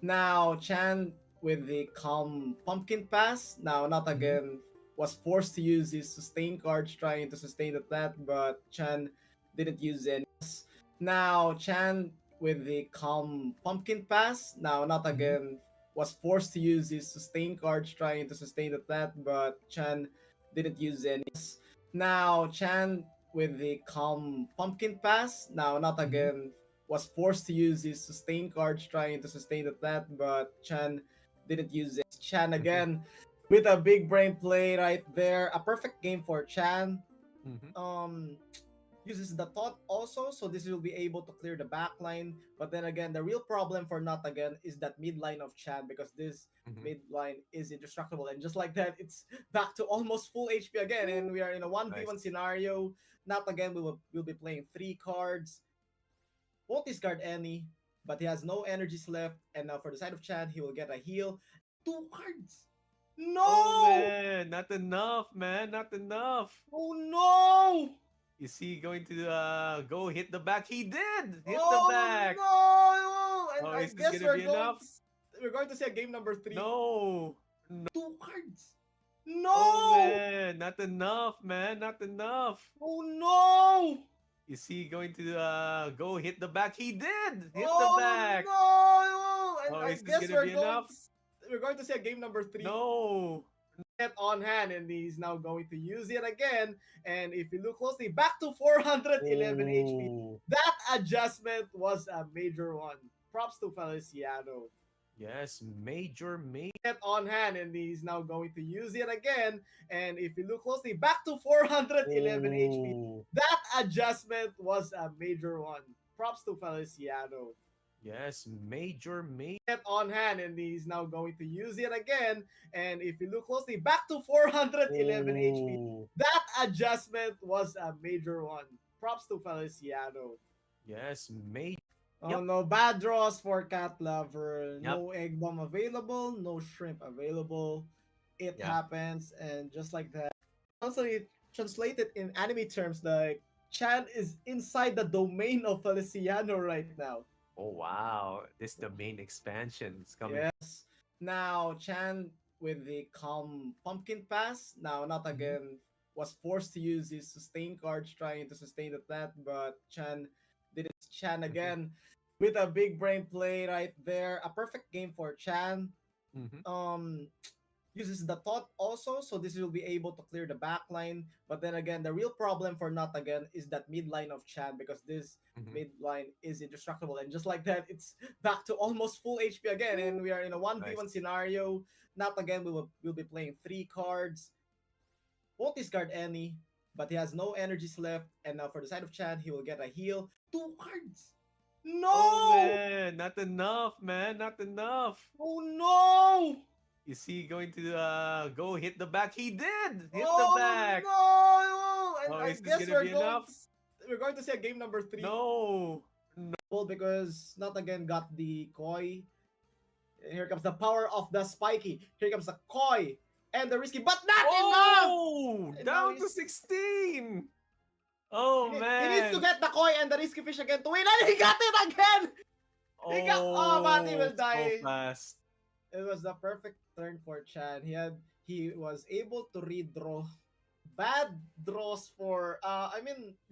Now Chan with the calm pumpkin pass. Now not Mhm. again was forced to use his sustain cards trying to sustain the plant, but Chan didn't use any. Now Chan with the calm pumpkin pass. Now not Mhm. again was forced to use his sustain cards trying to sustain the plant, but Chan didn't use any. Now Chan with the calm pumpkin pass. Now not Mhm. again was forced to use his sustain cards trying to sustain the plant, but Chan didn't use it. Chan Mhm. again with a big brain play right there. A perfect game for Chan. Mhm. Um Uses the taunt also, so this will be able to clear the back line. But then again, the real problem for Not again is that mid line of Chan, because this Mhm. mid line is indestructible, and just like that, it's back to almost full HP again, and we are in a 1v1 Nice. scenario. Not again, we will be playing 3 cards, won't discard any, but he has no energies left. And now for the side of Chan, he will get a heal. 2 cards. Oh No! man, not enough, man, not enough. Oh no! Is he going to go hit the back? He did hit the Oh back. no! And Oh, I is this guess gonna be enough? we're going to see a game number 3. No. 2 cards. Oh No! man, not enough, man, not enough. Oh no! Is he going to go hit the back? He did hit the Oh back. no! And Oh, I is this guess gonna be enough? we're going to see a game number 3 No. on hand, and he's now going to use it again. And if you look closely, back to 411 HP. Oh. That adjustment was a major one. Props to Feliciano. Yes, major, major. On hand, and he's now going to use it again. And if you look closely, back to 411 HP. Oh. That adjustment was a major one. Props to Feliciano. Yes, major, major. On hand, and he's now going to use it again. And if you look closely, back to 411 HP. Oh. That adjustment was a major one. Props to Feliciano. Yes, major. Oh Yep, no, bad draws for Cat Lover. yep, No egg bomb available, no shrimp available. It yep. happens, and just like that. Also, it translated in anime terms like Chan is inside the domain of Feliciano right now. Oh wow, this the main expansion is coming. Yes. Now Chan with the calm pumpkin pass. Now not Mhm. again was forced to use his sustain cards trying to sustain the plant, but Chan didn't. Chan Mhm. again with a big brain play right there. A perfect game for Chan. Mhm. Um Uses the taunt also, so this will be able to clear the back line. But then again, the real problem for Not again is that mid line of Chan, because this Mhm. mid line is indestructible, and just like that, it's back to almost full HP again, and we are in a 1v1 Nice. scenario. Not again, we'll be playing 3 cards, won't discard any, but he has no energies left. And now for the side of Chan, he will get a heal. 2 cards. Oh No! man, not enough, man, not enough. Oh no! Is he going to go hit the back? He did hit the Oh back. no! And Oh, I is this guess gonna be enough? we're going to see a game number 3. No. Well, because not again got the koi. Here comes the power of the spiky. Here comes the koi and the risky, but not enough. Oh, And now down to 16. Oh he needs to man. get the koi and the risky fish again to win, and he got it again. But he Oh, will so die. fast. It was the perfect turn for Chan. He was able to redraw bad draws for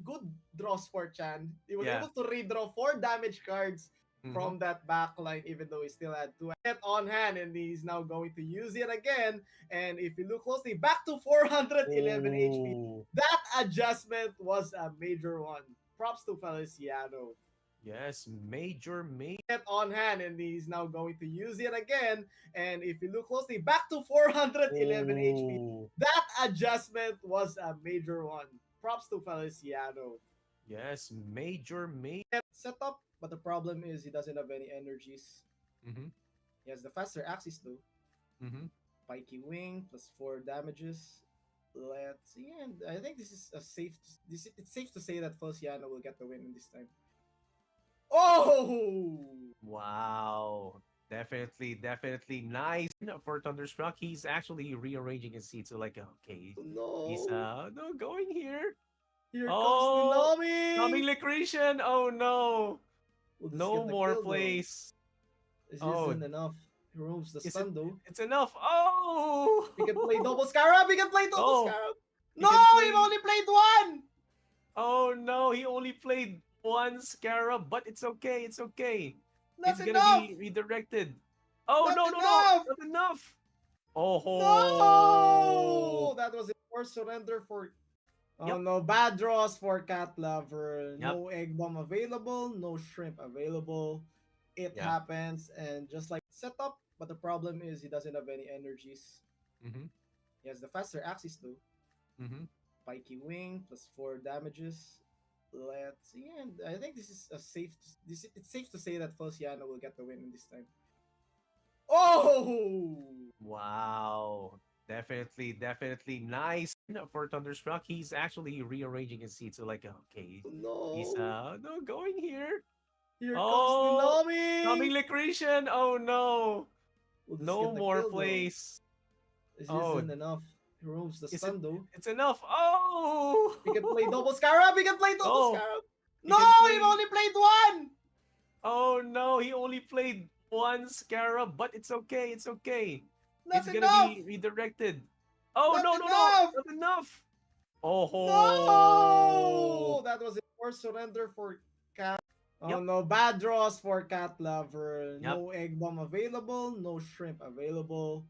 good draws for Chan. He was Yeah. able to redraw 4 damage cards Mm-hmm. from that backline, even though he still had 2 on hand, and he's now going to use it again. And if you look closely, back to 411 HP. Oh. That adjustment was a major one. Props to Feliciano. Yes, major, major. On hand, and he's now going to use it again. And if you look closely, back to 411 HP. Oh. That adjustment was a major one. Props to Feliciano. Yes, major, major. Setup, but the problem is he doesn't have any energies. Mm-hmm. He has the faster axis though. Mm-hmm. Pikey wing plus 4 damages. Let's see, and I think this is a safe. It's safe to say that Feliciano will get the win in this time. Oh! Wow. Definitely, definitely nice for Thunderstruck. He's actually rearranging his seat. So like, okay, he's No! no going here. Here comes the Oh, coming Nami! Licretian. Oh no. Will this No get the more kill though? place. This Oh, isn't enough. He removes the is it? stun though. It's enough. He can play Oh, double Scarab. He can play double oh, Scarab. he No, can he play. only played one. Oh no, he only played one scarab, but it's okay. It's okay. Not It's gonna enough. be redirected. Oh Not no, no, no, enough. not enough. Oh, No, that was a forced surrender for. Oh yep, no, bad draws for Cat Lover. yep, No egg bomb available. No shrimp available. It yep. happens, and just like setup, but the problem is he doesn't have any energies. Mm-hmm, He has the faster axis though. mm-hmm. Pikey wing plus 4 damages. Let's see, and I think this is a safe. It's safe to say that Feliciano will get the win in this time. Oh Wow, definitely, definitely nice for Thunderstruck. He's actually rearranging his seat. So like, okay, he's no! no going here. Here comes the Oh, coming Nami. Licorian. Oh no, Will this no get the more kill though? place. This Oh, isn't enough. He removes the is it? stun though. It's enough. Oh, He can play double Scarab. He can play double oh, Scarab. he No, can he play. only played one. Oh no, he only played one scarab, but it's okay. It's okay. Not It's gonna enough. be redirected. Oh Not no, no, no, enough. not enough. Oh, No, that was a forced surrender for Cat. Oh yep, no, bad draws for Cat Lover. yep, No egg bomb available. No shrimp available.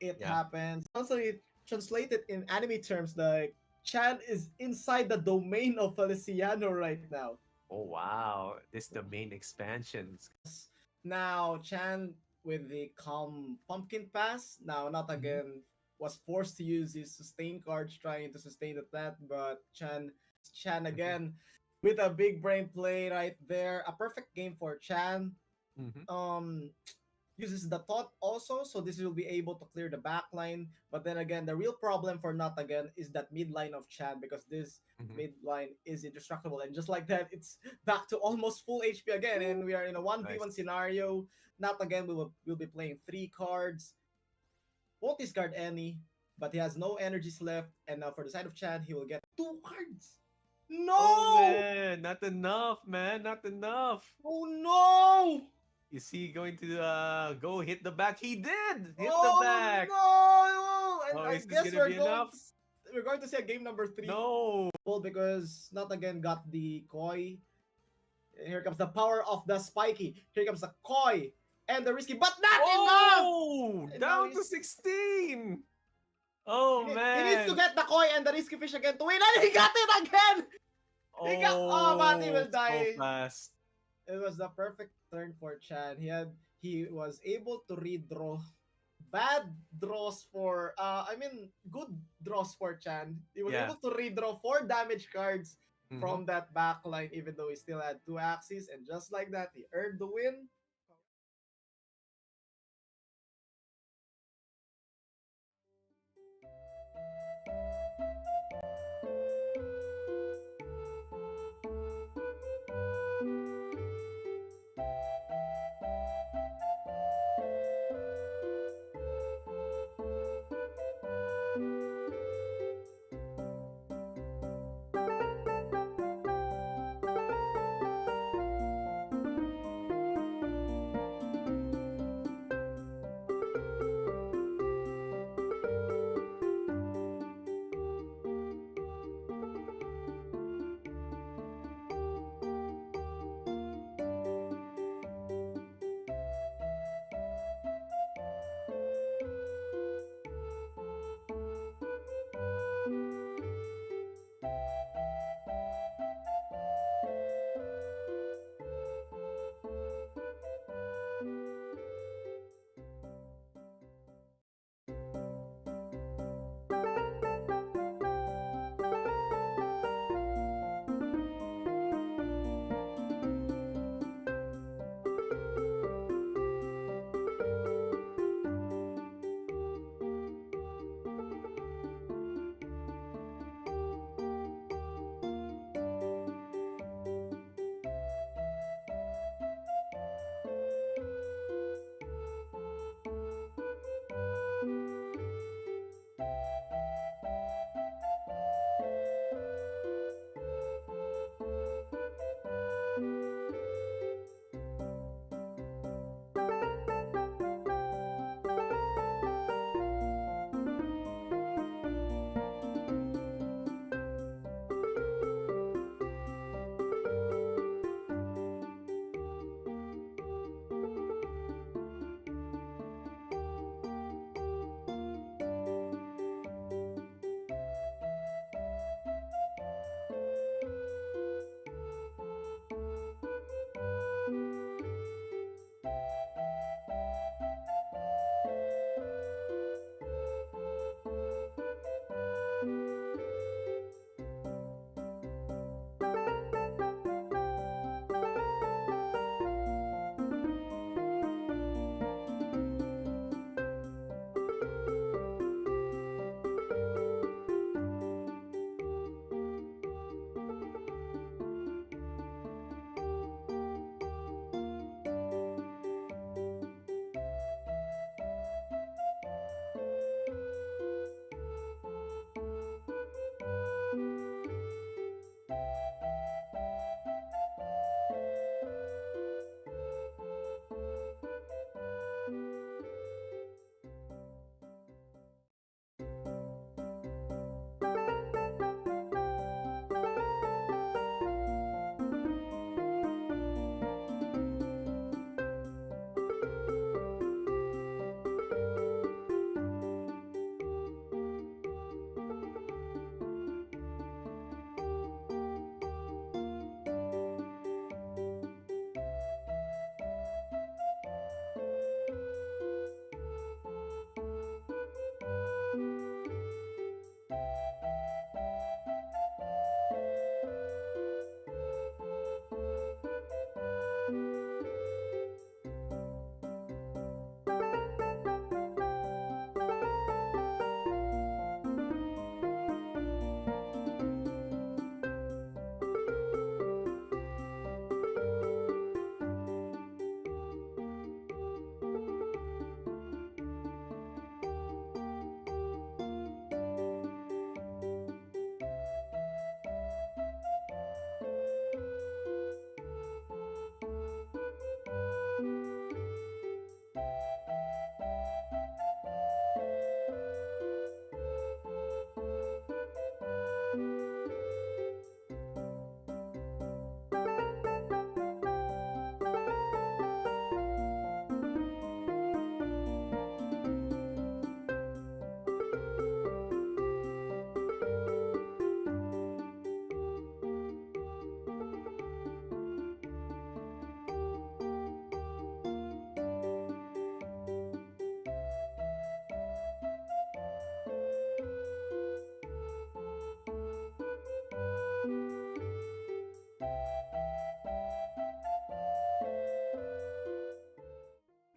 It yep. happens. Also, it translated in anime terms like Chan is inside the domain of Feliciano right now. Oh wow, this the main expansions. Now Chan with the calm pumpkin pass. Now not Mhm, again was forced to use his sustain cards trying to sustain the plant, but Chan mhm, again with a big brain play right there. A perfect game for Chan. mhm, Um uses the thought also, so this will be able to clear the back line. But then again, the real problem for not again is that mid line of Chan because this mhm. mid line is indestructible, and just like that, it's back to almost full HP again, and we are in a one v Nice. one scenario. Not again, we'll be playing 3 cards. Won't discard any, but he has no energies left. And now for the side of Chan, he will get 2 cards. Oh No! man, not enough, man, not enough. Oh no! Is he going to go hit the back? He did hit the Oh back. no! And Oh, I is this guess gonna be enough? we're going to see a game number 3 No. because not again got the koi. Here comes the power of the spiky. Here comes the koi and the risky, but not enough. Oh, And now down to 16. Oh he needs to man. get the koi and the risky fish again to win, and he got it again. He got but he Oh, will so die. fast. It was the perfect turn for Chan. He was able to redraw bad draws for good draws for Chan. He was Yeah. able to redraw 4 damage cards Hmm. from that back line even though he still had 2 axes, and just like that he earned the win.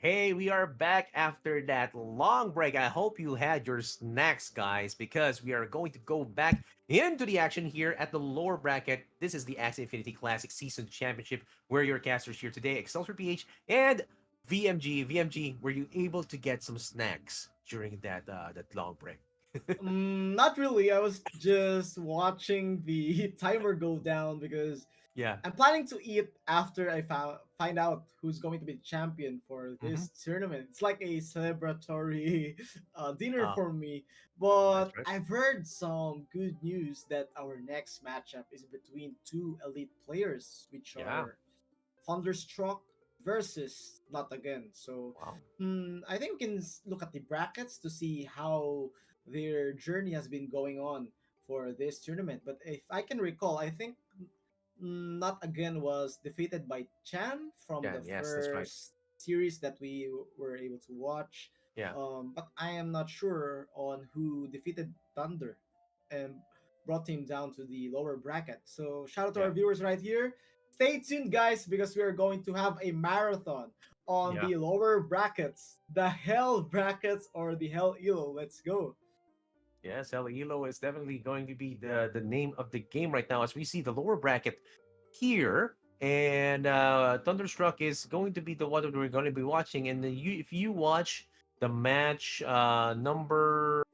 Hey, we are back after that long break. I hope you had your snacks, guys, because we are going to go back into the action here at the lower bracket. This is the Axie Infinity Classic Season Championship. We're your casters here today, Excelsior PH and VMG. VMG, were you able to get some snacks during that long break? Not really. I was just watching the timer go down because Yeah. I'm planning to eat after I find out who's going to be the champion for Mm-hmm. this tournament. It's like a celebratory dinner Uh, for me. that's But right. I've heard some good news that our next matchup is between two elite players, which Yeah. are Thunderstruck versus Not Again. So Wow. I think we can look at the brackets to see how their journey has been going on for this tournament. But if I can recall, I think Not Again was defeated by Chan from the Jan, yes, that's right. first series that we were able to watch. Yeah. But I am not sure on who defeated Thunder and brought him down to the lower bracket. So shout out to Yeah. our viewers right here. Stay tuned, guys, because we are going to have a marathon on Yeah. the lower brackets, the hell brackets or the hell elo. Let's go. Yes, El Elo is definitely going to be the name of the game right now as we see the lower bracket here. And Thunderstruck is going to be the one that we're going to be watching. And if you watch the match number,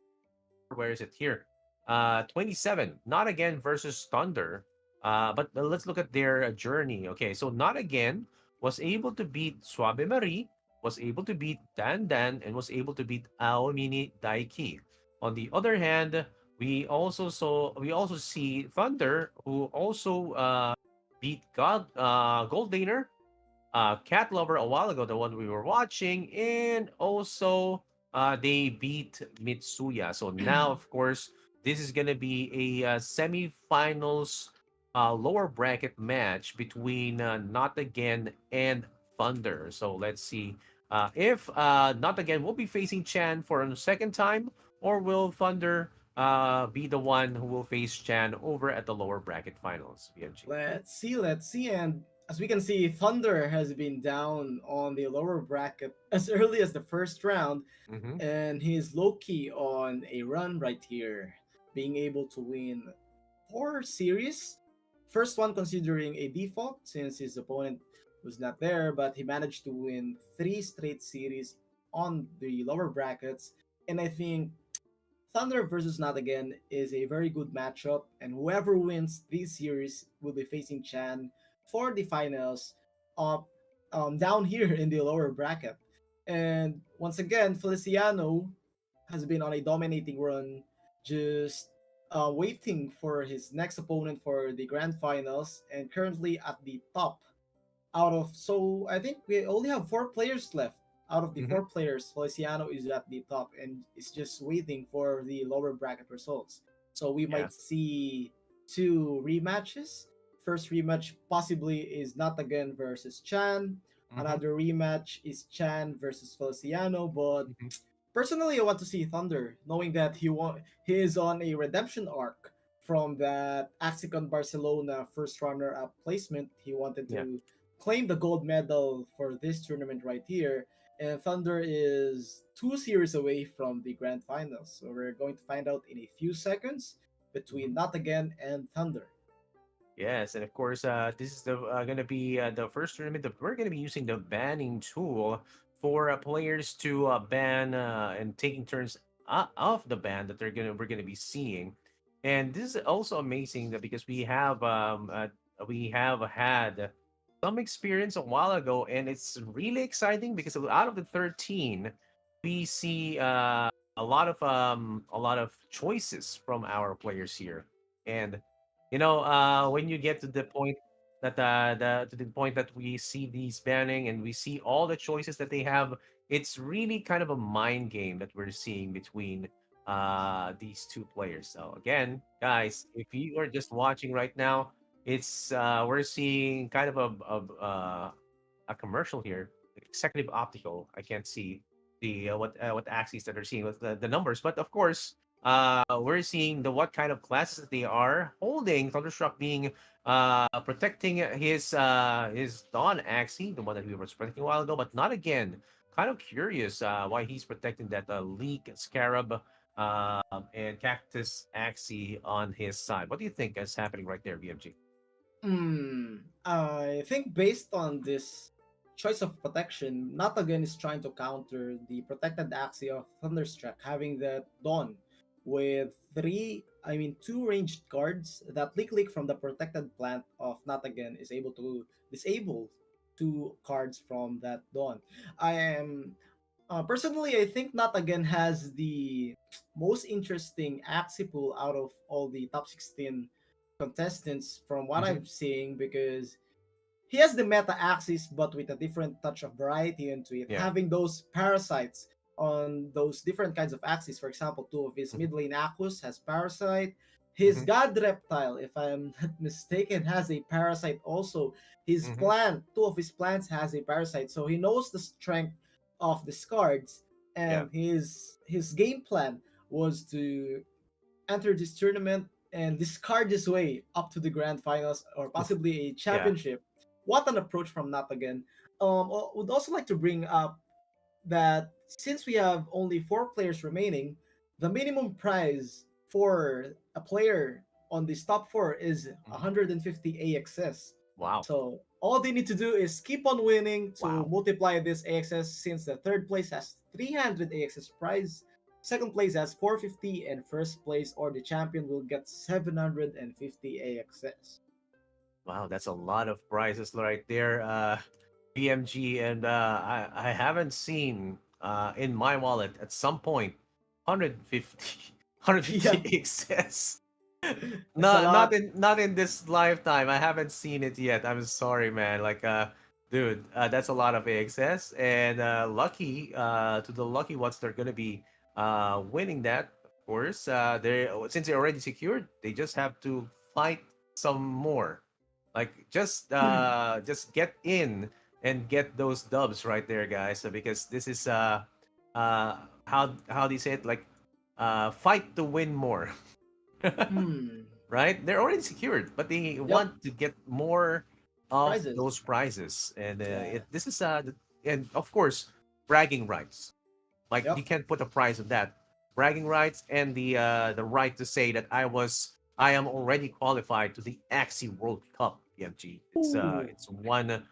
where is it here? 27, Not Again versus Thunder. But let's look at their journey. Okay, so Not Again was able to beat Suave Marie, was able to beat Dan Dan, and was able to beat Aomini Daiki. On the other hand, we also see Thunder, who also beat Gold Laner, Cat Lover a while ago, the one we were watching, and also they beat Mitsuya. So now, of course, this is gonna be a semi-finals lower bracket match between Not Again and Thunder. So let's see if Not Again will be facing Chan for a second time, or will Thunder be the one who will face Chan over at the lower bracket finals? VMG. Let's see. And as we can see, Thunder has been down on the lower bracket as early as the first round, Mm-hmm. and he's low key on a run right here, being able to win four series. First one considering a default since his opponent was not there, but he managed to win three straight series on the lower brackets. And I think Thunder versus Not Again is a very good matchup, and whoever wins this series will be facing Chan for the finals up down here in the lower bracket. And once again, Feliciano has been on a dominating run, just waiting for his next opponent for the grand finals, and currently at the top out of so I think we only have four players left. Out of the Mm-hmm. four players, Feliciano is at the top and is just waiting for the lower bracket results. So we Yeah. might see two rematches. First rematch possibly is Not Again versus Chan. Mm-hmm. Another rematch is Chan versus Feliciano. But Mm-hmm. personally, I want to see Thunder, knowing that he is on a redemption arc from that Axicon Barcelona first runner-up placement. He wanted Yeah. to claim the gold medal for this tournament right here, and Thunder is two series away from the grand finals. So we're going to find out in a few seconds between Mhm. Not Again and Thunder. Yes, and of course, this is the going to be the first tournament that we're going to be using the banning tool for players to ban and taking turns off the ban that we're gonna be seeing, and this is also amazing that because we have had some experience a while ago, and it's really exciting because out of the 13, we see a lot of choices from our players here, and when you get to the point that to the point that we see these banning and we see all the choices that they have, it's really kind of a mind game that we're seeing between these two players. So again, guys, if you are just watching right now, it's we're seeing kind of a commercial here, executive optical. I can't see the what axes that are seeing with the numbers, but of course, we're seeing the what kind of classes that they are holding. Thunderstruck being protecting his Dawn Axie, the one that we were protecting a while ago, but not again. kind of curious why he's protecting that leak scarab and cactus axie on his side. What do you think is happening right there, BMG? I think based on this choice of protection, Natagan is trying to counter the protected Axie of Thunderstruck, having that Dawn with two ranged cards that leak from the protected plant of Natagan is able to disable two cards from that Dawn. I am personally, I think Natagan has the most interesting Axie pool out of all the top 16 contestants from what Hmm. I'm seeing because he has the meta axis but with a different touch of variety into it, Yeah. having those parasites on those different kinds of axes. For example, two of his Hmm. mid lane Aquas has parasite. His Hmm. god reptile, if I'm not mistaken, has a parasite also. His Hmm. plant, two of his plants has a parasite. So he knows the strength of the cards, Yeah. and his game plan was to enter this tournament and discard his way up to the grand finals or possibly a Yeah. championship. What an approach from Nap again. Would also like to bring up that since we have only 4 players remaining, the minimum prize for a player on this top 4 is Hmm. 150 AXS. Wow. So all they need to do is keep on winning to Wow. multiply this AXS since the third place has 300 AXS prize, second place has 450, and first place or the champion will get 750 AXS. Wow, that's a lot of prizes right there, BMG, and I haven't seen in my wallet at some point 150 Yeah, 150 excess. it's a lot. Not in this lifetime. I haven't seen it yet. I'm sorry, man. Like dude, that's a lot of AXS, and lucky to the lucky ones they're gonna be winning that. Of course, they since they're already secured, they just have to fight some more. Like just get in and get those dubs right there, guys. So because this is how do you say it? Like fight to win more. Hmm. Right? They're already secured, but they Yep. want to get more of Prizes. those prizes, and Yeah. this is and of course bragging rights. Like you Yep. can't put a price on that. Bragging rights and the right to say that I am already qualified to the Axie World Cup, PMG. Ooh. It's one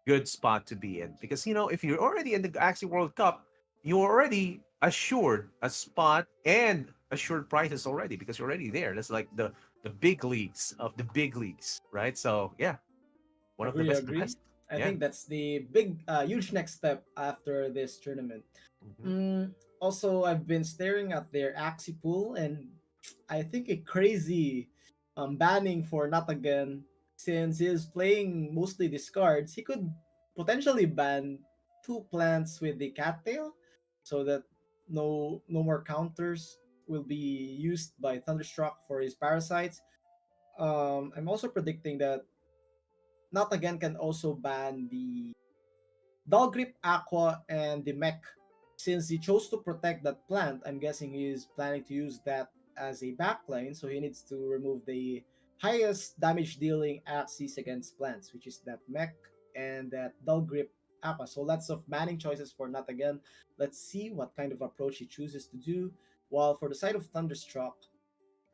good spot to be in because if you're already in the Axie World Cup, you're already assured a spot and assured prizes already because you're already there. That's like the big leagues of the big leagues, right? So yeah, one of the Agree, best of the agree. best. I Yeah. think that's the big, huge next step after this tournament. Hmm. Mm, Also, I've been staring at their Axie pool, and I think a crazy banning for not again, since he's playing mostly discards, he could potentially ban 2 plants with the cattail, so that no more counters will be used by Thunderstruck for his parasites. I'm also predicting that not again can also ban the Dull Grip Aqua and the Mech. Since he chose to protect that plant, I'm guessing he's planning to use that as a backline, so he needs to remove the highest damage dealing axes against plants, which is that Mech and that Dull Grip Aqua. So lots of banning choices for not again. Let's see what kind of approach he chooses to do. While for the side of Thunderstruck,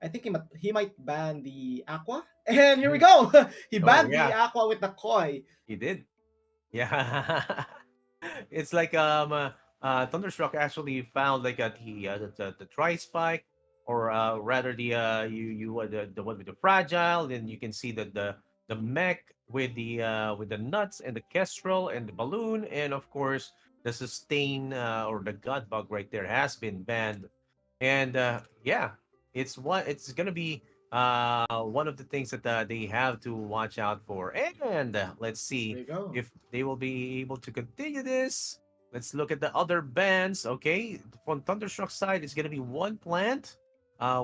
I think he might ban the Aqua. And here we Hmm. go! He Oh banned the yeah, Aqua with the Koi. he did. Yeah. It's like Thunderstruck actually found like the tri spike, or rather the one with the fragile. Then you can see that the mech with the nuts and the kestrel and the balloon, and of course the sustain or the god bug right there has been banned. And yeah, it's gonna be one of the things that they have to watch out for. And let's There see you go. if they will be able to continue this. Let's look at the other bands. Okay, from Thunderstruck side, it's gonna be one plant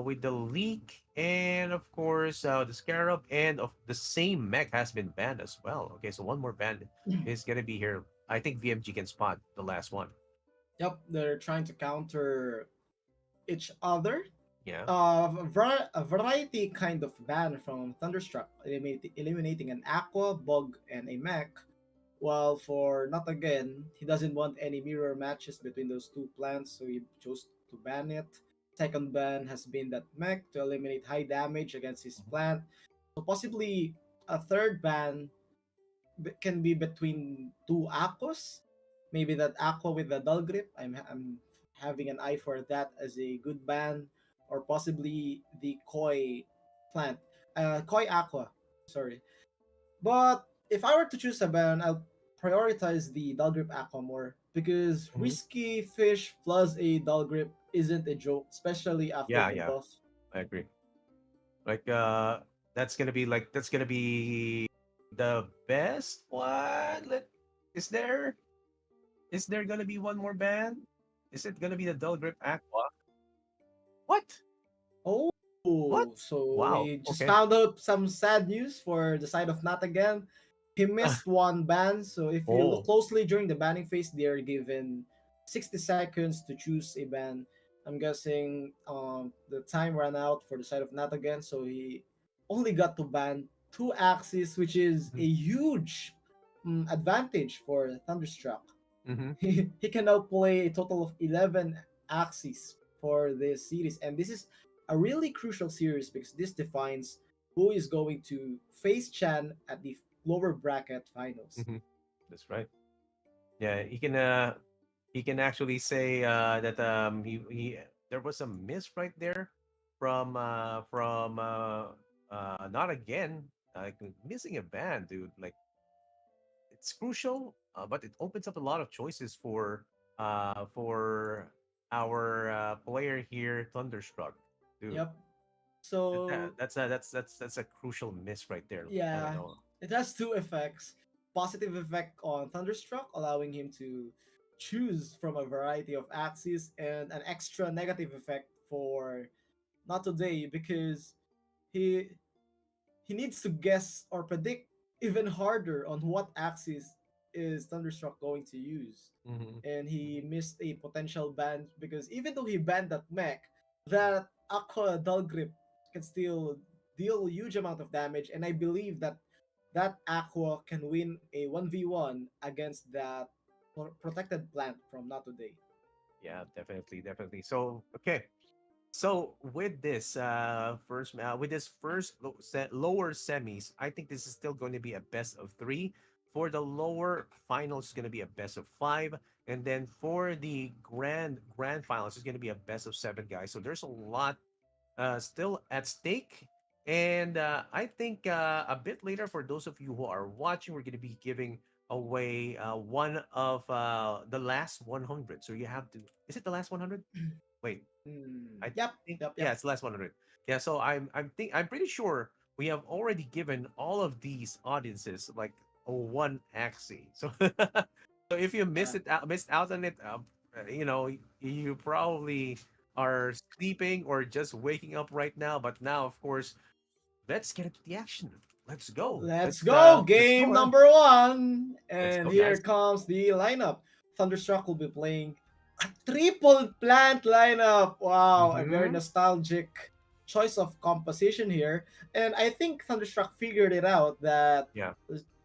with the leak, and of course the scarab, and of the same mech has been banned as well. Okay, so one more band is gonna be here. I think VMG can spot the last one. Yep, they're trying to counter each other. Yeah. A variety kind of ban from Thunderstruck, eliminating an Aqua, Bug, and a Mech, While for Not Again, he doesn't want any mirror matches between those two plants, so he chose to ban it. Second ban has been that mech to eliminate high damage against his Mhm. plant. So possibly a third ban can be between two aquas. Maybe that aqua with the dull grip. I'm having an eye for that as a good ban, or possibly the koi plant, koi aqua. Sorry, but if I were to choose a ban, I'll prioritize the dull grip aqua more because Mhm. risky fish plus a dull grip isn't a joke, especially after Yeah, the yeah, buff. I agree. Like that's gonna be the best one. Is there gonna be one more band? Is it gonna be the Dull Grip Aqua? What? What? Oh, so Wow. we just Okay. found out some sad news for the side of Not Again. He missed one ban, so if you look Oh. closely during the banning phase, they are given 60 seconds to choose a ban. I'm guessing the time ran out for the side of Not Again, so he only got to ban two axes, which is Mhm. a huge advantage for Thunderstruck. Mhm. He can now play a total of 11 axes for this series, and this is a really crucial series because this defines who is going to face Chan at the lower bracket finals. Mhm. That's right. Yeah, he can actually say that he there was a miss right there from not again like missing a band, dude. Like it's crucial, but it opens up a lot of choices for our player here, Thunderstruck, dude. Yep. So That's a crucial miss right there. I don't yeah, know. it has two effects. Positive effect on Thunderstruck, allowing him to choose from a variety of axes, and an extra negative effect for Not Today because he he needs to guess or predict even harder on what axis is Thunderstruck going to use. Hmm. And he Hmm. missed a potential ban because even though he banned that mech, that Aqua Dull Grip can still deal a huge amount of damage. And I believe that that Aqua can win a 1v1 against that protected plant from Not Today. Yeah, definitely, definitely. So okay, so with this first lower semis, I think this is still going to be a best of three. For the lower finals, it's going to be a best of five, and then for the grand finals, it's going to be a best of seven, guys. So there's a lot still at stake. And I think a bit later, for those of you who are watching, we're going to be giving away one of the last 100. So you have to. Is it the last 100? Wait, I Yep, think yep, yeah, yep. it's the last 100. Yeah, so I'm pretty sure we have already given all of these audiences like a one Axie. So so if you Yeah. missed out on it, you know, you probably are sleeping or just waking up right now. But now, of course, let's get into the action. Let's go. Let's go! Let's go. Game number one! Let's And go, here guys. comes the lineup. Thunderstruck will be playing a triple plant lineup. Wow, a very Mm-hmm. nostalgic choice of composition here. And I think Thunderstruck figured it out that Yeah.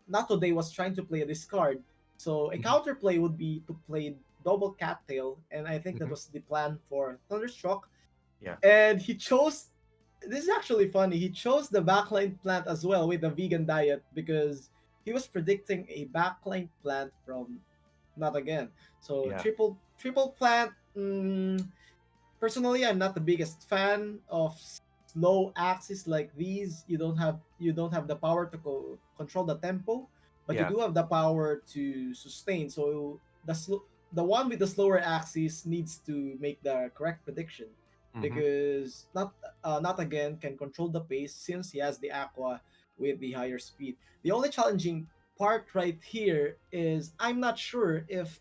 Not Today was trying to play a discard. So a Hmm. counterplay would be to play double cattail, and I think that Hmm. was the plan for Thunderstruck. Yeah. And he chose, this is actually funny, he chose the backline plant as well with the vegan diet because he was predicting a backline plant from Not Again. So Yeah. triple plant, personally I'm not the biggest fan of slow axes like these. You don't have the power to control the tempo, but you Yeah. do have the power to sustain. So the one with the slower axis needs to make the correct prediction Hmm. because Not Again can control the pace since he has the aqua with the higher speed. The only challenging part right here is I'm not sure if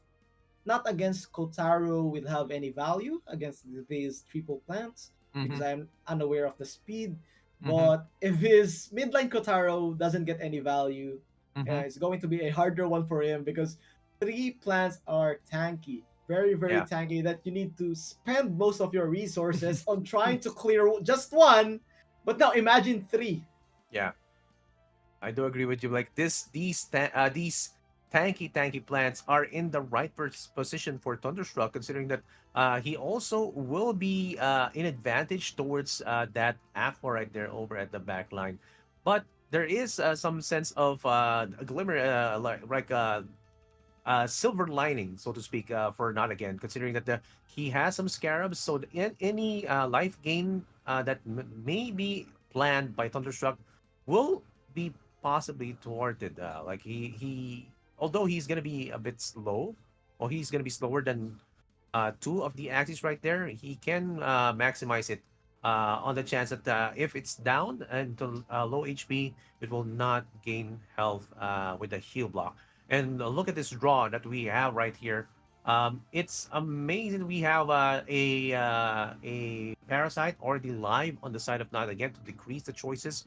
Not Against Kotaro will have any value against these triple plants because Hmm. I'm unaware of the speed. Hmm. But if his midline Kotaro doesn't get any value, Hmm. it's going to be a harder one for him because three plants are tanky, very, very Yeah. tanky, that you need to spend most of your resources on trying to clear just one. But now imagine three. Yeah. I do agree with you. Like these tanky plants are in the right position for Thunderstruck, considering that he also will be in advantage towards that Aqua right there over at the back line. But there is some sense of a glimmer, silver lining, so to speak, for not again, considering that he has some scarabs. So any life gain that may be planned by Thunderstruck will be possibly thwarted. Like although he's gonna be a bit slow, or he's gonna be slower than two of the axes right there, he can maximize it on the chance that if it's down and to low HP, it will not gain health with the heal block. And look at this draw that we have right here. It's amazing. We have a parasite already live on the side of Night again to decrease the choices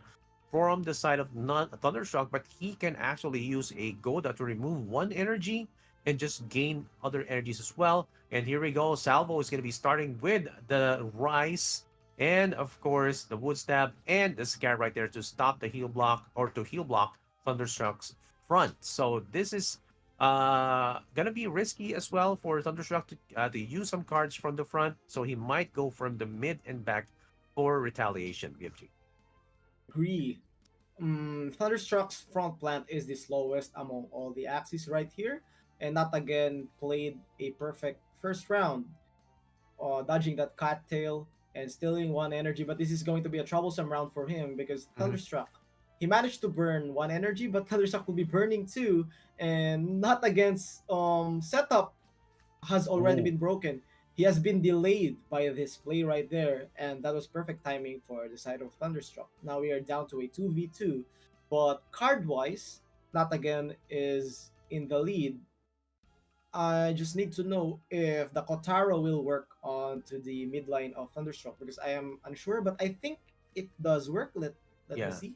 from the side of non Thunderstruck, but he can actually use a Goda to remove one energy and just gain other energies as well. And here we go. Salvo is going to be starting with the Rice and, of course, the Wood Stab and the Scarab right there to stop the heal block or to heal block Thunderstruck's front. So this is gonna be risky as well for Thunderstruck to use some cards from the front. So he might go from the mid and back for retaliation, BFG. Agree. Thunderstruck's front plant is the slowest among all the axes right here, and not again played a perfect first round, dodging that cattail and stealing one energy. But this is going to be a troublesome round for him because Mm-hmm. Thunderstruck, he managed to burn one energy, but Thunderstruck will be burning two, and not against setup has already Oh, been broken. He has been delayed by this play right there, and that was perfect timing for the side of Thunderstruck. Now we are down to a 2v2, but card wise, not again is in the lead. I just need to know if the Kotaro will work onto the midline of Thunderstruck because I am unsure, but I think it does work. Let me yeah. see.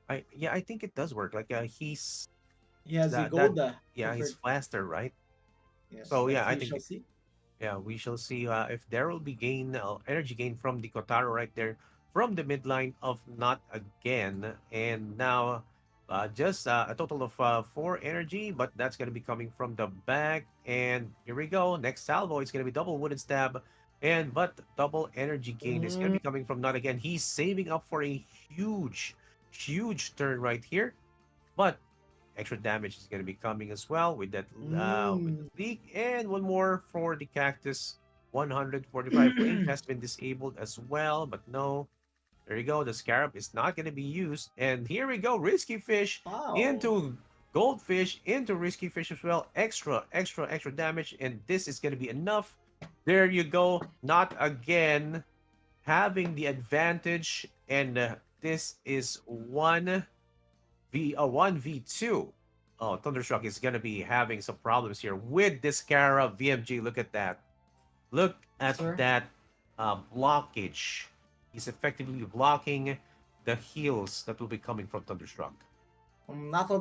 I think it does work. Like he's He has a that Golda yeah, he's compared. faster, right? Yes, So yeah, let's I we think shall see. yeah, we shall see if there will be gain energy gain from the Kotaro right there from the midline of not again. And now just a total of four energy, but that's gonna be coming from the back. And here we go. Next salvo is gonna be double wooden stab. And but double energy gain is gonna Mm, be coming from not again. He's saving up for a huge turn right here. But extra damage is going to be coming as well with the mm. leak, and one more for the cactus. 145 range has been disabled as well, but no. There you go. The scarab is not going to be used, and here we go. Risky fish Wow. into goldfish into risky fish as well. Extra damage, and this is going to be enough. There you go. Not again having the advantage, and this is 1v2. Oh, Thundershock is gonna be having some problems here with this Kara VMG. Look at that. Look Yes, at sir. that blockage. He's effectively blocking the heals that will be coming from Thunderstruck. Not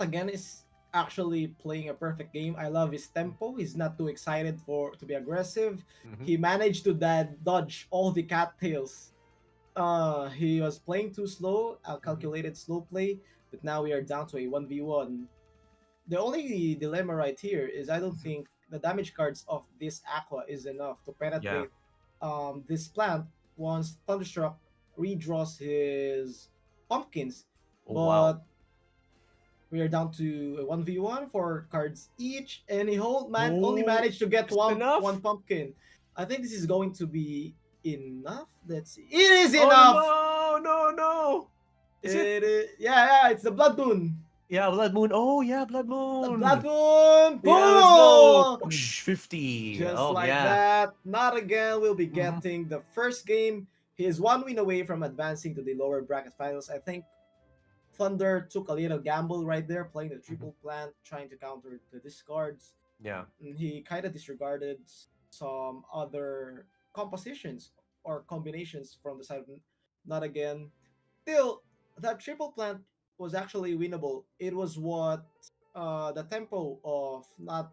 again is actually playing a perfect game. I love his tempo. He's not too excited for to be aggressive. Mm-hmm. He managed to dodge all the cattails. He was playing too slow, a Mm-hmm. calculated slow play, but now we are down to a 1v1. The only dilemma right here is I don't Mm-hmm. think the damage cards of this Aqua is enough to Yeah. penetrate this plant once Thunderstruck redraws his pumpkins. Oh wow. But we are down to a 1v1 for cards each, and he only Oh, managed to get is it one enough? pumpkin. I think this is going to be enough. Let's see. It is Oh enough! no. Is it? Yeah, it's the Blood Moon. Yeah, Blood Moon. Oh yeah, Blood The Blood Moon. Moon! Yeah, let's go. Boom! Push 50. Just Oh like yeah. that, not again will be Mm-hmm. getting the first game. He is one win away from advancing to the lower bracket finals. I think Thunder took a little gamble right there, playing the Mm-hmm. triple plant, trying to counter the discards. Yeah. He kind of disregarded some other compositions or combinations from the side of not again. Still, that triple plant was actually winnable. It was what the tempo of not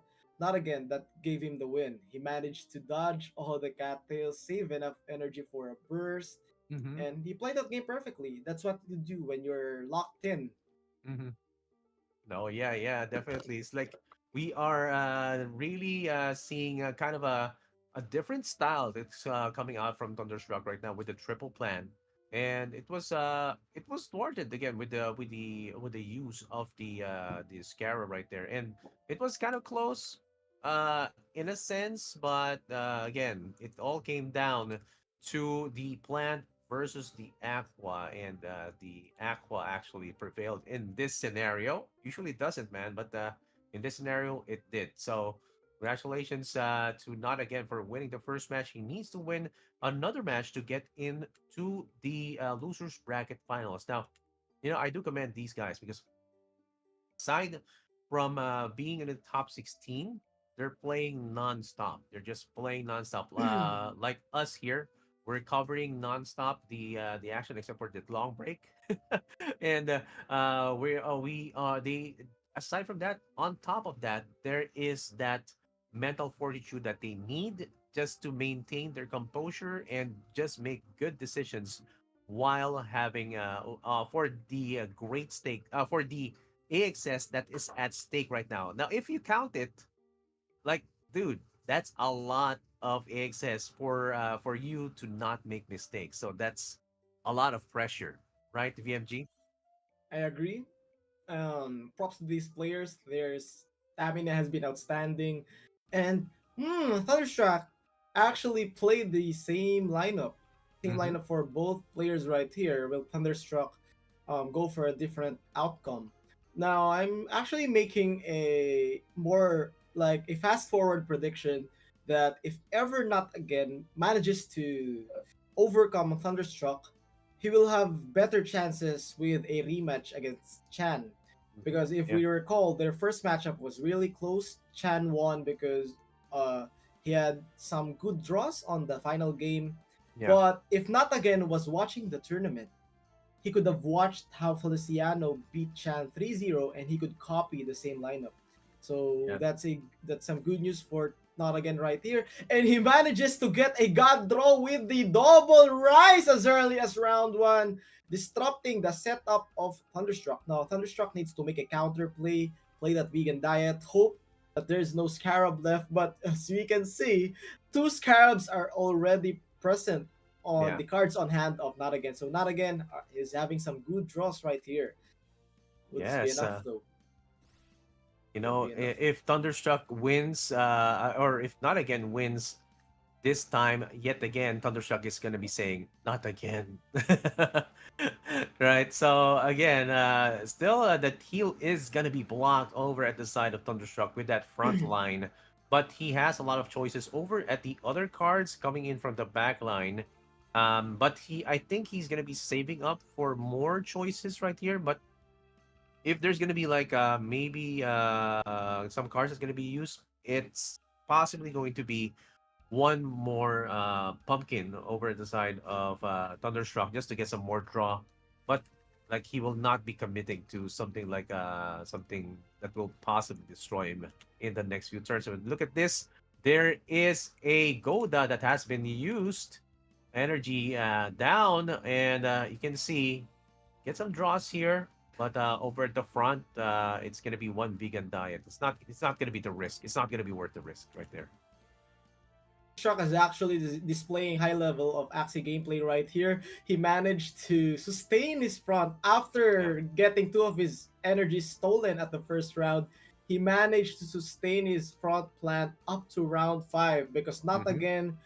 again that gave him the win. He managed to dodge all the cattails, save enough energy for a burst, Mm-hmm. and he played that game perfectly. That's what you do when you're locked in. Mm-hmm. No, yeah, yeah, definitely. It's like we are really seeing a kind of a different style that's coming out from Thunderstruck right now with the triple plan, and it was thwarted again with the use of the Scarab right there, and it was kind of close, in a sense, but again, it all came down to the plant versus the Aqua, and the Aqua actually prevailed in this scenario. Usually it doesn't, man, but in this scenario, it did. So, congratulations to Not Again for winning the first match. He needs to win another match to get into the losers bracket finals. Now, I do commend these guys because aside from being in the top 16, they're playing nonstop. They're just playing nonstop. Like us here, we're covering nonstop the action except for the long break, and we they aside from that, on top of that, there is that mental fortitude that they need just to maintain their composure and just make good decisions while having for the great stake for the AXS that is at stake right now. Now, if you count it, like, dude, that's a lot of AXS for you to not make mistakes. So that's a lot of pressure, right, VMG? I agree. Props to these players. Their stamina has been outstanding, and Thunderstruck actually played the same Mm-hmm. lineup for both players right here. Will Thunderstruck go for a different outcome? Now I'm actually making a more like a fast forward prediction that if ever Not Again manages to overcome Thunderstruck, he will have better chances with a rematch against Chan. Mm-hmm. Because if Yeah. we recall, their first matchup was really close. Chan won because uh, he had some good draws on the final game. Yeah. But if Not Again was watching the tournament, he could have watched how Feliciano beat Chan 3-0 and he could copy the same lineup. So Yeah. that's some good news for Not Again right here. And he manages to get a god draw with the double rise as early as round one, disrupting the setup of Thunderstruck. Now Thunderstruck needs to make a counter play that vegan diet, hope that there's no scarab left, but as we can see, two scarabs are already present on Yeah. the cards on hand of Not Again. So Not Again is having some good draws right here. Would this be Yes. enough though? You Would know, be enough. if Thunderstruck wins, or if Not Again wins, this time, yet again, Thunderstruck is going to be saying, not again. Right? So, again, still, the heal is going to be blocked over at the side of Thunderstruck with that front line. But he has a lot of choices over at the other cards coming in from the back line. But I think he's going to be saving up for more choices right here. But if there's gonna be like maybe some cards that's gonna be used, it's possibly going to be one more pumpkin over at the side of Thunderstruck just to get some more draw. But like he will not be committing to something like something that will possibly destroy him in the next few turns. So look at this. There is a Goda that has been used. Energy down, and you can see get some draws here, but over at the front, it's gonna be one vegan diet. It's not gonna be the risk. It's not gonna be worth the risk right there. Shock is actually displaying high level of Axie gameplay right here. He managed to sustain his front Yeah. after getting two of his energies stolen at the first round. He managed to sustain his front plant up to round 5 because Not Mm-hmm. Again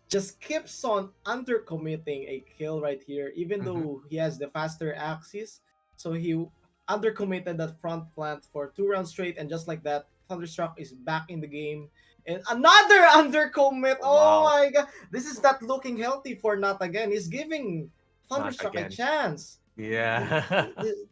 just keeps on undercommitting a kill right here, even Mm-hmm. though he has the faster axis. So he undercommitted that front plant for 2 rounds straight, and just like that, Thunderstruck is back in the game. And another undercommit. Oh Wow. my god. This is not looking healthy for Not Again. He's giving Not Thunderstruck a again. chance. The, Yeah. the,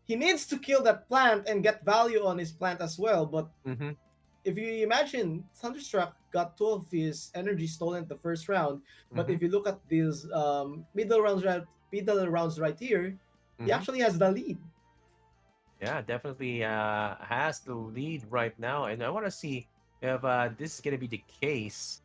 he needs to kill that plant and get value on his plant as well, but Mm-hmm. if you imagine Thunderstruck got two of his energy stolen the first round, but Mm-hmm. if you look at these middle rounds right here, he Mm-hmm. actually has the lead. Yeah, definitely has the lead right now, and I want to see if this is gonna be the case.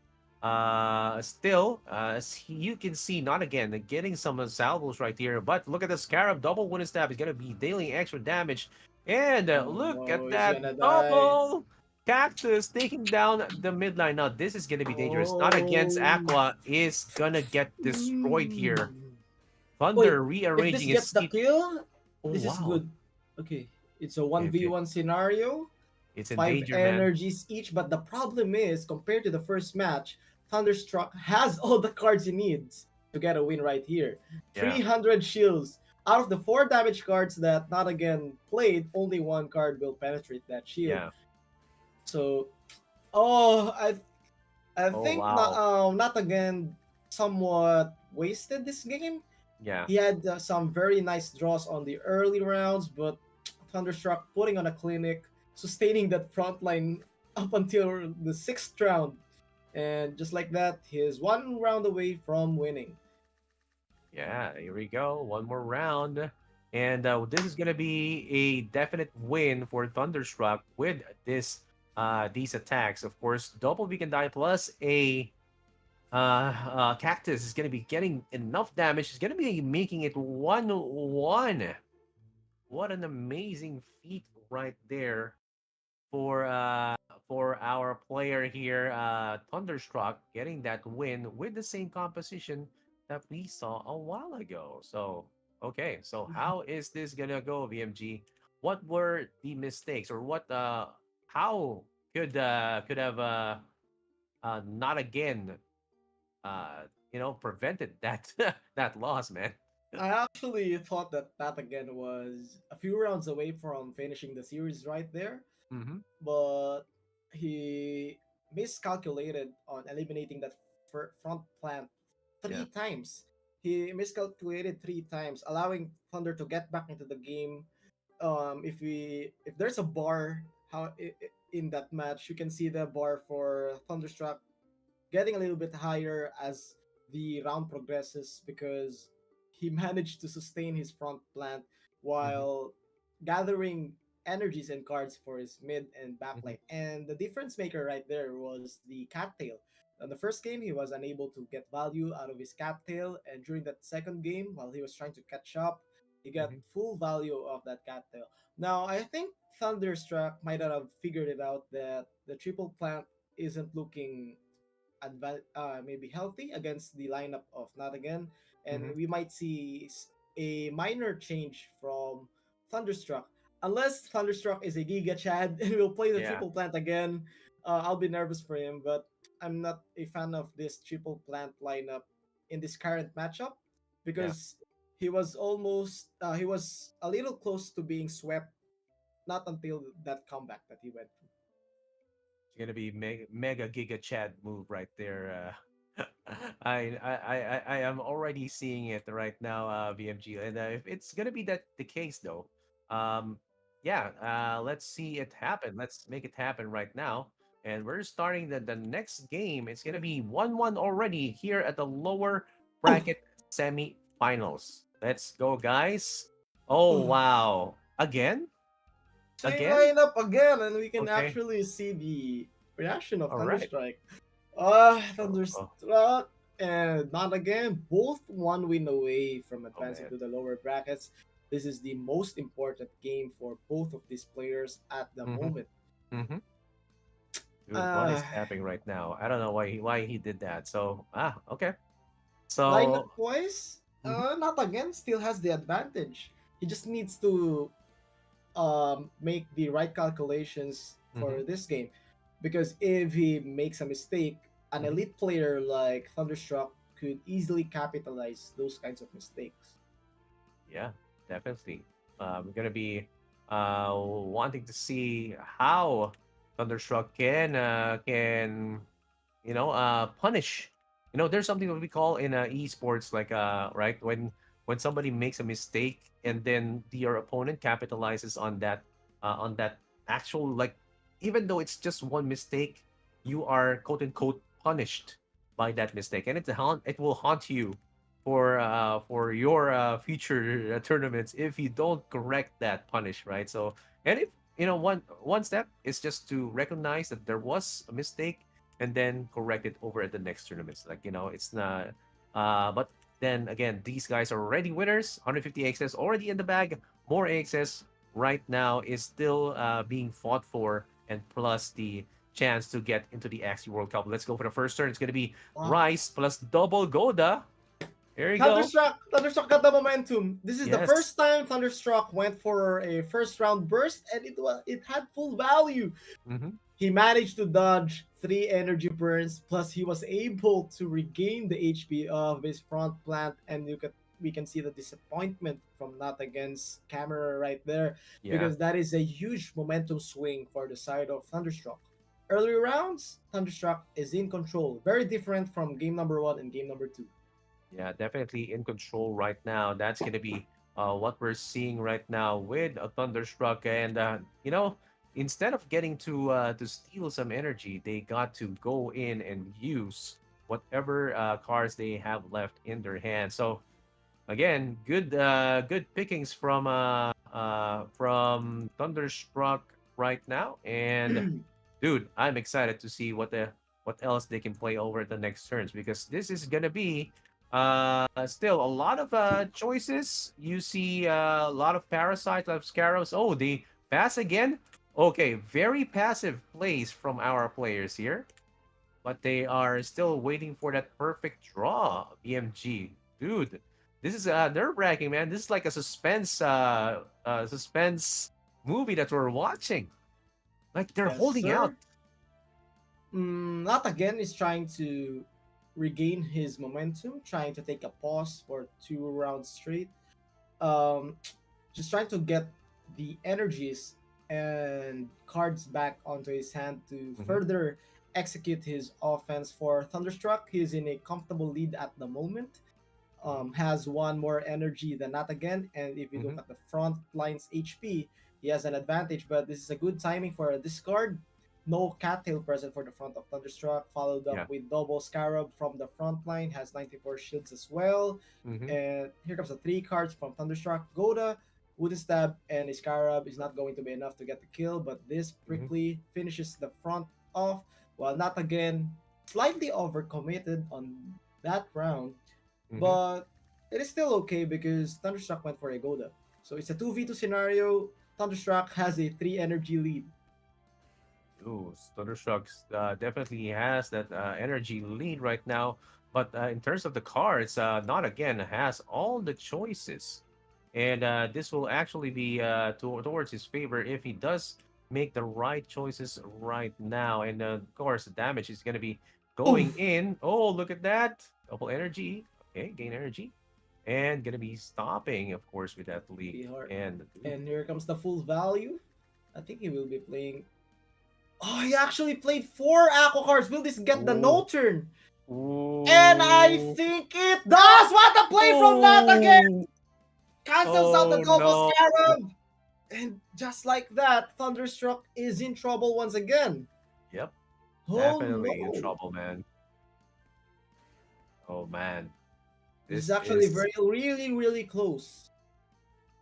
Still, as you can see, not again getting some salvos right here, but look at the Scarab double wooden stab is gonna be dealing extra damage. And Oh look at no, he's that gonna die. double cactus taking down the midline. Now this is gonna be dangerous. Not against Oh. Aqua is gonna get destroyed here. Hmm. Wait, Thunder if this rearranging his gets the seat. kill, Oh this is wow. good. Okay, it's a Okay, okay. 1v1 scenario. It's in Five danger, man. energies each, but the problem is, compared to the first match, Thunderstruck has all the cards he needs to get a win right here. Yeah, 300 shields. Out of the 4 damage cards that Not Again played, only one card will penetrate that shield. yeah. So, oh, I Oh think wow. Not Again somewhat wasted this game. Yeah, He had some very nice draws on the early rounds, but Thunderstruck putting on a clinic, sustaining that front line up until the 6th round. And just like that, he's 1 round away from winning. yeah. Here we go. One more round. And this is gonna be a definite win for Thunderstruck with this these attacks. Of course, double weaken die plus a cactus is gonna be getting enough damage. It's gonna be making it 1-1. What an amazing feat right there for our player here, Thunderstruck, getting that win with the same composition that we saw a while ago. So okay, so how is this gonna go, VMG? What were the mistakes, or what how could have not again prevented that that loss, man? I actually thought that that again was a few rounds away from finishing the series right there, Mm-hmm. but he miscalculated on eliminating that front plant Yeah. 3 times. He miscalculated 3 times, allowing Thunder to get back into the game. If there's a bar in that match, you can see the bar for Thunderstruck getting a little bit higher as the round progresses because he managed to sustain his front plant Mm-hmm. while gathering energies and cards for his mid and Mm-hmm. backline. And the difference maker right there was the cattail. In the first game, he was unable to get value out of his cattail, and during that second game, while he was trying to catch up, he got Mm-hmm. full value of that cattail. Now, I think Thunderstruck might not have figured it out that the triple plant isn't looking maybe healthy against the lineup of Not Again, and Mm-hmm. we might see a minor change from Thunderstruck. Unless Thunderstruck is a Giga Chad and will play the Yeah. triple plant again, I'll be nervous for him. But I'm not a fan of this triple plant lineup in this current matchup Yeah. because he was a little close to being swept. Not until that comeback that he went through. It's gonna be mega giga Chad move right there. I am already seeing it right now, VMG. And if it's gonna be the case though, um, yeah, let's see it happen. Let's make it happen right now. And we're starting the next game. It's gonna be 1-1 already here at the lower Oh, bracket semi-finals. Let's go, guys. Oh oh. wow. Again? Same Again? lineup again, and we can Okay. actually see the reaction of All right. Thunderstrike. Oh, oh, Thunderstruck and Not Again, both 1 win away from oh advancing man. to the lower brackets. This is the most important game for both of these players at the Mm-hmm. moment. Mm-hmm. Dude, what Uh, is happening right now? I don't know why he did that. So okay. Lineup So wise, mhm, Not Again still has the advantage. He just needs to make the right calculations mhm, for this game. Because if he makes a mistake, an mhm. elite player like Thunderstruck could easily capitalize those kinds of mistakes. Yeah, definitely. We're gonna be wanting to see how Thunderstruck can punish. There's something that we call in esports, like right, when somebody makes a mistake and then your opponent capitalizes on that actual, like, even though it's just one mistake, you are quote unquote punished by that mistake, and it will haunt you for your future tournaments if you don't correct that punish, right? So, and if one step is just to recognize that there was a mistake and then correct it over at the next tournaments. Like, it's not. But then again, these guys are already winners. 150 AXS already in the bag. More AXS. right now is still being fought for, and plus the chance to get into the Axie World Cup. Let's go for the first turn. It's going to be Wow. Rice plus double Goda. There you go. Thunderstruck got the momentum. This is the Yes. first time Thunderstruck went for a first round burst, and it had full value. Mm-hmm. He managed to dodge 3 energy burns, plus he was able to regain the HP of his front plant, and we can see the disappointment from not against camera right there, Yeah. because that is a huge momentum swing for the side of Thunderstruck. Early rounds, Thunderstruck is in control, very different from game number 1 and game number 2. Yeah, definitely in control right now. That's going to be what we're seeing right now with a Thunderstruck. And, instead of getting to steal some energy, they got to go in and use whatever cards they have left in their hand. So, again, good pickings from Thunderstruck right now. And dude, I'm excited to see what else they can play over the next turns, because this is gonna be still a lot of choices. You see a lot of parasites, a lot of scarabs. Oh, they pass again. Okay, very passive plays from our players here, but they are still waiting for that perfect draw. BMG, dude, this is nerve-wracking, man. This is like a suspense movie that we're watching. Like they're Yes, holding out. sir. Not again is trying to regain his momentum, trying to take a pause for 2 rounds straight. Um, just trying to get the energies and cards back onto his hand to Hmm. further execute his offense. For Thunderstruck, he's in a comfortable lead at the moment. Hmm. Has one more energy than not again, and if you look Hmm. at the front line's HP, he has an advantage. But this is a good timing for a discard. No cattail present for the front of Thunderstruck, followed up Yeah. with double Scarab from the front line, has 94 shields as well. Hmm. And here comes the 3 cards from Thunderstruck. Goda, Wooden Stab, and a Scarab is not going to be enough to get the kill, but this Hmm. Prickly finishes the front off, while not again slightly overcommitted on that round, Hmm. but it is still okay because Thunderstruck went for a Goda. So it's a 2v2 scenario. Thunderstruck has a 3 energy lead. Ooh, Thunderstrucks definitely has that energy lead right now. But in terms of the cards, not again has all the choices, and this will actually be towards his favor if he does make the right choices right now. And of course, the damage is going to be going Oof! in. Oh, look at that! Double energy. Okay, gain energy, and gonna be stopping, of course, with that leak. Be hard. And And here comes the full value. I think he will be playing. Oh, he actually played 4 Aqua cards. Will this get the ooh, no turn? And I ooh, think it does! What a play from that again! oh, Cancels out the oh double no. Scarab! And just like that, Thunderstruck is in trouble once again. Yep, Oh definitely in no! trouble, man. Oh man, This is this actually is very, really, really close.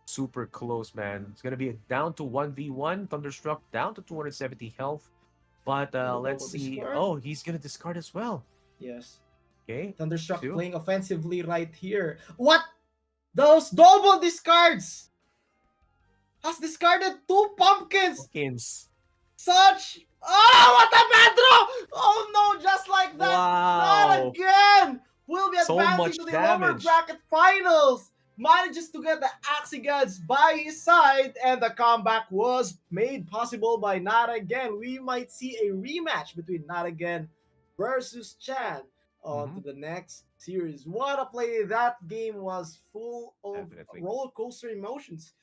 super close, man. It's gonna be down to 1v1. Thunderstruck down to 270 health. But Oh, let's double see. discard? Oh, he's gonna discard as well. Yes. Okay, Thunderstruck two playing offensively right here. What? Those double discards! Has discarded 2 pumpkins! pumpkins. Such. Oh, what a bad draw! Oh no, just like that. Not Wow, again! Will be so advancing to much the lower damage. bracket finals. Manages to get the Axie gods by his side, and the comeback was made possible by Not Again. We might see a rematch between Not Again versus Chan on Hmm. to the next series. What a play! That game was full of Definitely. roller coaster emotions.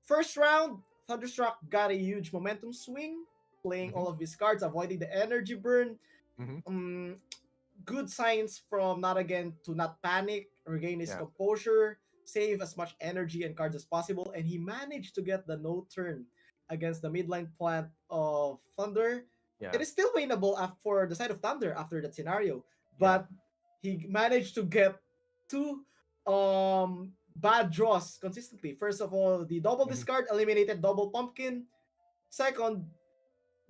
First round, Thunderstruck got a huge momentum swing, playing Hmm. all of his cards, avoiding the energy burn. Hmm. Um, Good signs from Not Again to not panic, regain his Yeah. composure, save as much energy and cards as possible, and he managed to get the no turn against the midline plant of Thunder. It Yeah. is still winnable for the side of Thunder after that scenario, Yeah. but he managed to get 2 bad draws consistently. First of all, the double Hmm. discard eliminated double pumpkin. Second,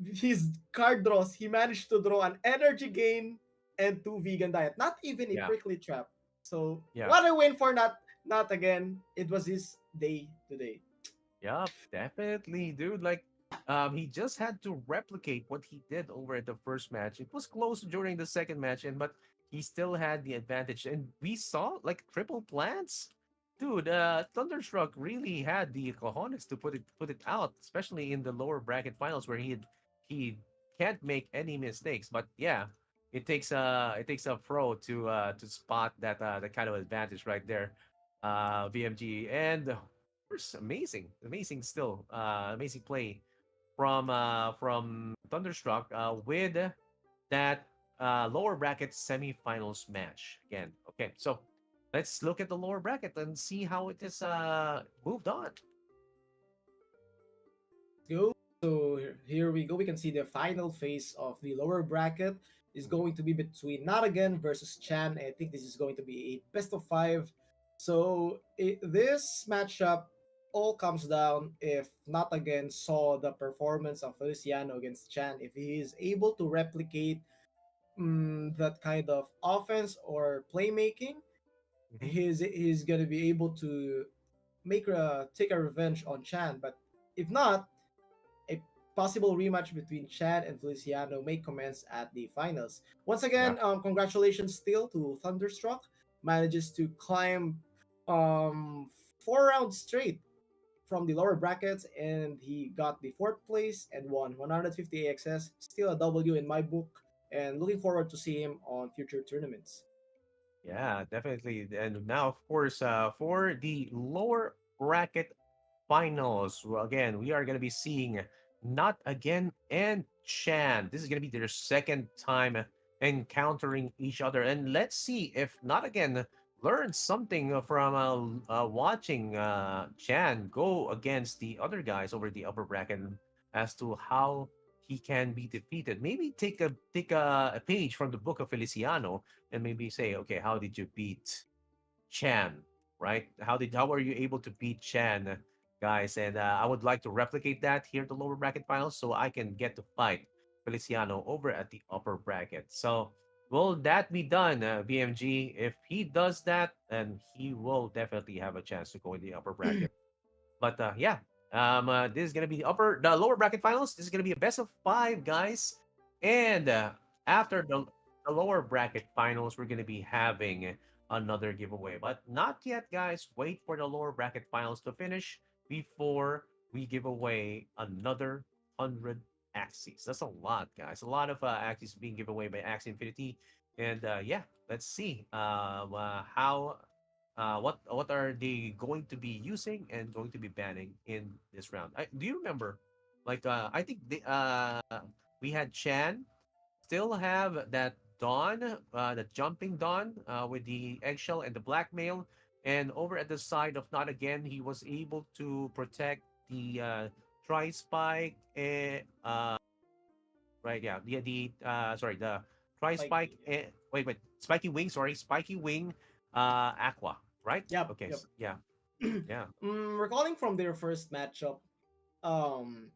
his card draws, he managed to draw an energy gain and 2 vegan diet. Not even a Yeah. prickly trap. So Yeah. what a win for not again. It was his day today. Yup, definitely, dude. Like, he just had to replicate what he did over at the first match. It was close during the second match, and but he still had the advantage. And we saw like triple plants, dude. Thunderstruck really had the cojones to put it out, especially in the lower bracket finals where he can't make any mistakes. But yeah, it takes a pro to spot that kind of advantage right there, VMG. And course, amazing still. Amazing play from Thunderstruck with that lower bracket semifinals match again. Okay, so let's look at the lower bracket and see how it is moved on. Go. So here we go. We can see the final phase of the lower bracket is Mhm. going to be between Not Again versus Chan. I think this is going to be a best of five. So this matchup all comes down if Not Again saw the performance of Feliciano against Chan. If he is able to replicate that kind of offense or playmaking, Mhm. he's gonna be able to take a revenge on Chan. But if not, a possible rematch between Chan and Feliciano may commence at the finals. Once Yeah. again, congratulations still to Thunderstruck. Manages to climb um, 4 rounds straight from the lower brackets, and he got the fourth place and won 150 AXS. Still a W in my book, and looking forward to see him on future tournaments. Yeah, definitely. And now, of course, for the lower bracket finals, well, again, we are going to be seeing Not Again and Chan. This is going to be their second time encountering each other. And let's see if Not Again learns something from watching Chan go against the other guys over the upper bracket as to how he can be defeated. Maybe take a page from the book of Feliciano and maybe say, okay, how did you beat Chan, right? How are you able to beat Chan, guys? And I would like to replicate that here in the lower bracket finals, so I can get to fight Feliciano over at the upper bracket. So will that be done, BMG? If he does that, then he will definitely have a chance to go in the upper bracket. But yeah, this is gonna be the lower bracket finals. This is gonna be a best of five, guys. And after the lower bracket finals, we're gonna be having another giveaway, but not yet, guys. Wait for the lower bracket finals to finish before we give away another 100 Axies. That's a lot, guys. A lot of Axies being given away by Axie Infinity. And yeah, let's see how what are they going to be using and going to be banning in this round? Do you remember? Like I think we had Chan still have that Dawn, the jumping Dawn with the eggshell and the blackmail, and over at the side of Not Again, he was able to protect the Tri Spike. Right, yeah, the sorry, the Tri Spike. Spiky. Wait, Spiky Wing. Sorry, Spiky Wing. Aqua. Right. Yep, Okay. yep. Yeah. Yeah. Recalling from their first matchup, um,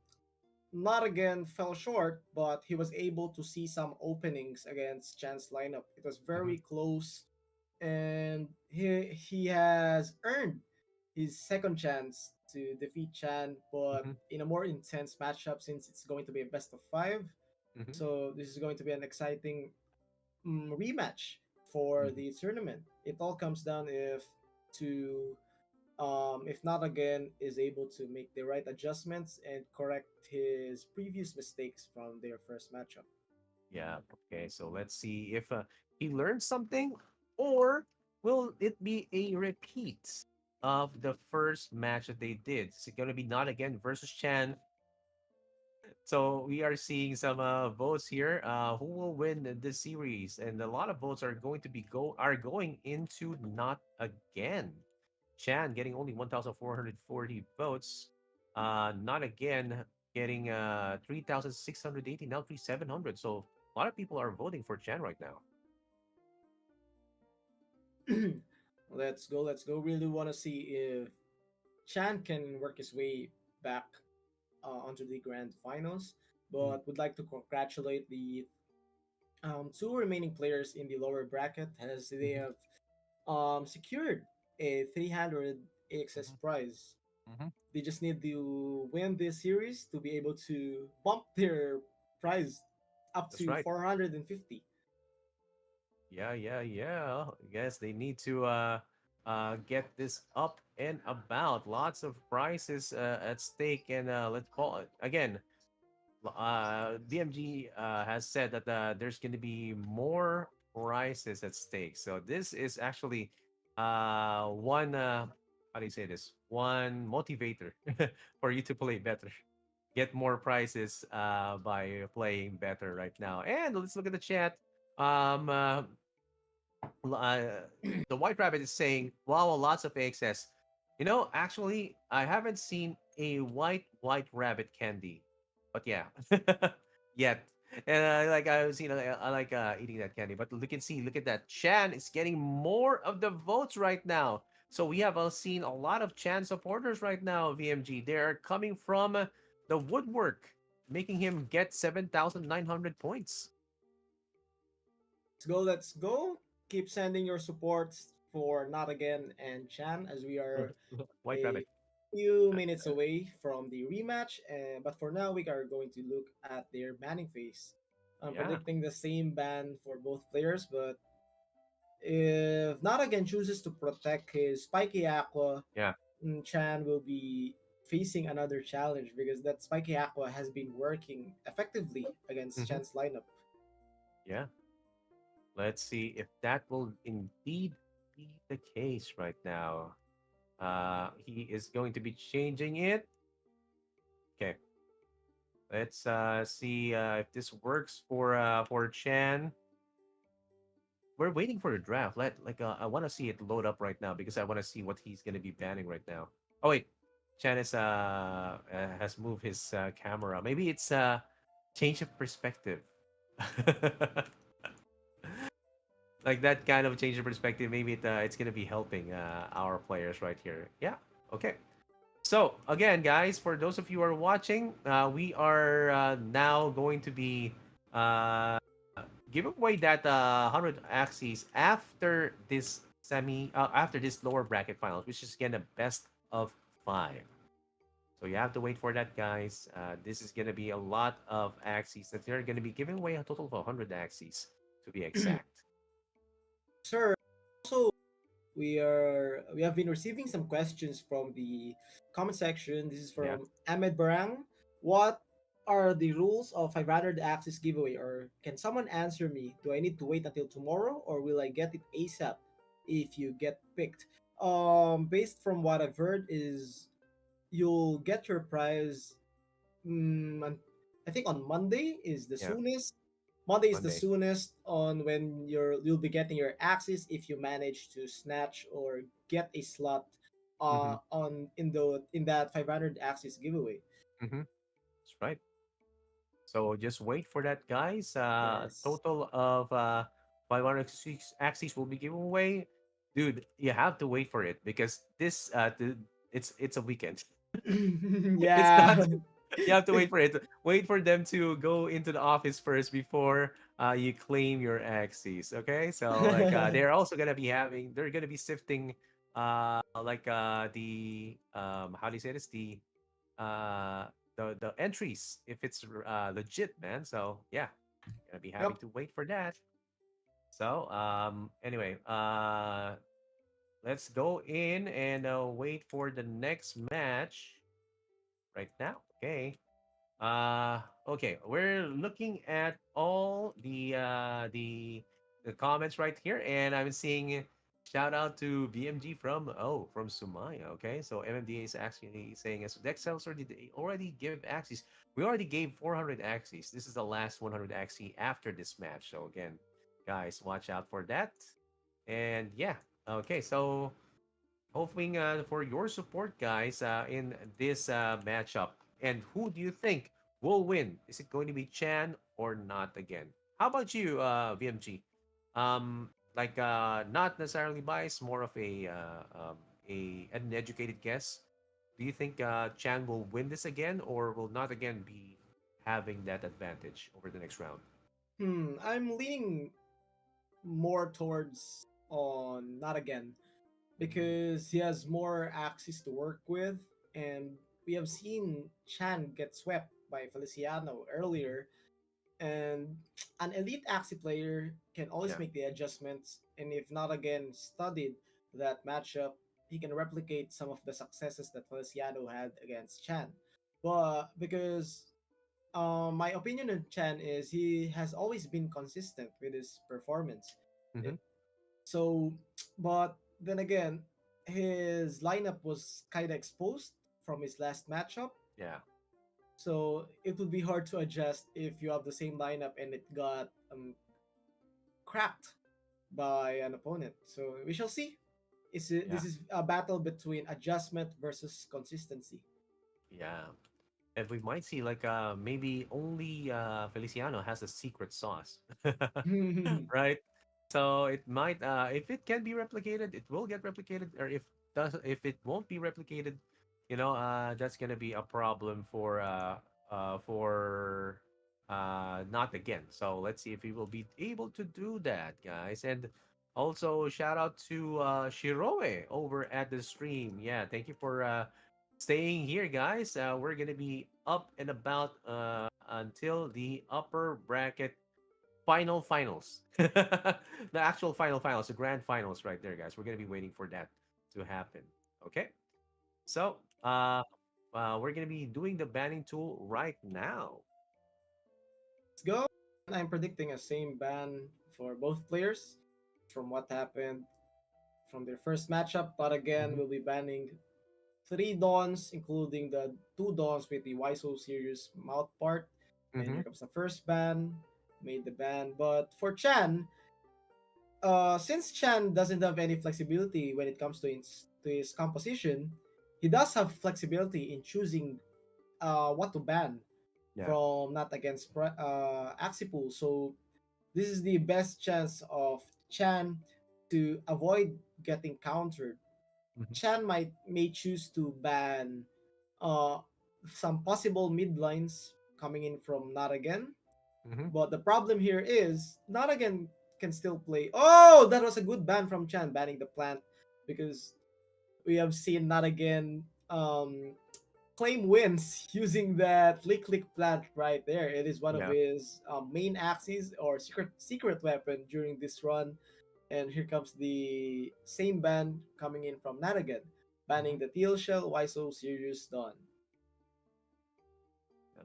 not again fell short, but he was able to see some openings against Chan's lineup. It was Mm-hmm, very close, and he has earned his second chance to defeat Chan, but mm-hmm, in a more intense matchup since it's going to be a best of five. mm-hmm, So this is going to be an exciting rematch for mm-hmm. the tournament. It all comes down to if not again is able to make the right adjustments and correct his previous mistakes from their first matchup. Yeah. Okay. So let's see if he learned something, or will it be a repeat of the first match that they did? Is it going to be Not Again versus Chan? So we are seeing some votes here. Who will win this series? And a lot of votes are going to be going into Not Again. Chan getting only 1,440 votes. Not Again getting 3,680, now 3,700. So a lot of people are voting for Chan right now. Let's go, let's go. Really want to see if Chan can work his way back onto the grand finals, Mhm, but would like to congratulate the two remaining players in the lower bracket as they mhm, have secured a 300 AXS mhm, prize. mhm. They just need to win this series to be able to bump their prize up That's to right. 450. Yeah, yeah, yeah. Yes, they need to get this up and about. Lots of prizes at stake, and let's call it again. DMG has said that there's going to be more prizes at stake. So this is actually one how do you say this? One motivator for you to play better. Get more prizes by playing better right now. And let's look at the chat. Um, uh, the White Rabbit is saying, "Wow, lots of AXS." Actually, I haven't seen a white rabbit candy, but yeah, yet. And I was, I like eating that candy. But look and see, look at that. Chan is getting more of the votes right now. So we have seen a lot of Chan supporters right now. VMG, they're coming from the woodwork, making him get 7,900 points. Let's go, let's go. Keep sending your supports for Not Again and Chan as we are White a rabbit. few minutes away from the rematch. But for now, we are going to look at their banning phase. I'm Yeah, predicting the same ban for both players, but if Not Again chooses to protect his Spiky Aqua, yeah. Chan will be facing another challenge because that Spiky Aqua has been working effectively against Hmm. Chan's lineup. Yeah. Let's see if that will indeed be the case right now. He is going to be changing it. Okay. Let's see if this works for Chan. We're waiting for the draft. I want to see it load up right now because I want to see what he's going to be banning right now. Oh wait, Chan is has moved his camera. Maybe it's change of perspective. Like that kind of change of perspective, maybe it's gonna be helping our players right here. Yeah. Okay. So again, guys, for those of you who are watching, we are now going to be uh, giving away that 100 axes after this after this lower bracket finals, which is again the best of 5. So you have to wait for that, guys. This is gonna be a lot of axes that they're gonna be giving away a total of 100 axes to be exact. Sir, also we have been receiving some questions from the comment section. This is Yeah. from Ahmed Barang. What are the rules of 500 Axis giveaway? Or can someone answer me? Do I need to wait until tomorrow, or will I get it ASAP if you get picked? Based from what I've heard, is you'll get your prize. I think on Monday is the Yeah. soonest. Monday is the Monday. soonest on when you'll be getting your axes if you manage to snatch or get a slot Mm-hmm. on in that 500 axis giveaway. Mm-hmm. That's right. So just wait for that, guys. Yes. Total of 506 axes will be given away. Dude, you have to wait for it because it's a weekend. It's not. Yeah. You have to wait for it. Wait for them to go into the office first before you claim your axes. Okay, so they're also gonna be having. They're gonna be sifting the how do you say this, uh the entries if it's legit, man. So yeah, gonna be having Yep. to wait for that. So anyway, let's go in and wait for the next match right now. Okay. Okay, we're looking at all the comments right here, and I'm seeing shout out to BMG from Sumaya. Okay, so MMDA is actually saying as Dexels already give axes. We already gave 400 axes. This is the last 100 axis after this match. So again, guys, watch out for that. And yeah, okay, so hoping for your support, guys, in this matchup. And who do you think will win? Is it going to be Chan or not again? How about you, VMG? Not necessarily biased, more of an educated guess. Do you think Chan will win this again, or will not again be having that advantage over the next round? I'm leaning more towards on not again Mm, because he has more axes to work with, and we have seen Chan get swept by Feliciano Mhm. earlier, and an elite Axie player can always Yeah. make the adjustments, and if not again studied that matchup, he can replicate some of the successes that Feliciano had against Chan. But because my opinion on Chan is he has always been consistent with his performance. Hmm. It- So, but then again, his lineup was kind of exposed from his last matchup. Yeah. So it would be hard to adjust if you have the same lineup and it got cracked by an opponent. So we shall see. Yeah. This is a battle between adjustment versus consistency. Yeah. And we might see like maybe only Feliciano has a secret sauce. Right? So it might if it can be replicated, it will get replicated, or if it won't be replicated, that's gonna be a problem for not again. So let's see if we will be able to do that, guys. And also shout out to Shiroe over at the stream. Yeah, thank you for staying here, guys. We're gonna be up and about until the upper bracket finals. The actual finals, the grand finals right there, guys. We're gonna be waiting for that to happen. Okay. So we're gonna be doing the banning tool right now. Let's go. I'm predicting a same ban for both players from what happened from their first matchup. But again, Hmm. we'll be banning three Dawns, including the two Dawns with the YSO series mouth part. And Hmm. here comes the first ban. Made the ban. But for Chan, since Chan doesn't have any flexibility when it comes to his composition, he does have flexibility in choosing what to ban Yeah. from not against Axie pool. So this is the best chance of Chan to avoid getting countered. Hmm. Chan may choose to ban uh, some possible mid lines coming in from not again. Hmm. But the problem here is not again can still play. Oh, that was a good ban from Chan banning the plant because we have seen not again claim wins using that lick lick plant right there. It is one of Yeah. his main axes or secret weapon during this run. And here comes the same ban coming in from Nanagan, banning Hmm. the Teal Shell. Why so serious done?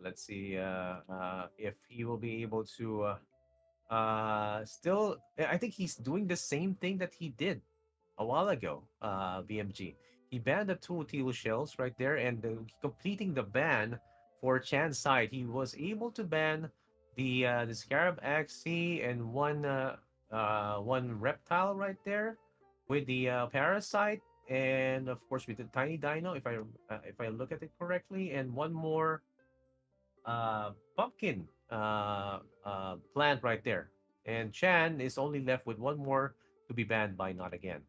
Let's see if he will be able to still. I think he's doing the same thing that he did a while ago, BMG. He banned the two teal shells right there, and completing the ban for Chan's side, he was able to ban the Scarab Axie and one reptile right there with the parasite, and of course with the tiny dino, if I look at it correctly, and one more pumpkin plant right there. And Chan is only left with one more to be banned by Not Again.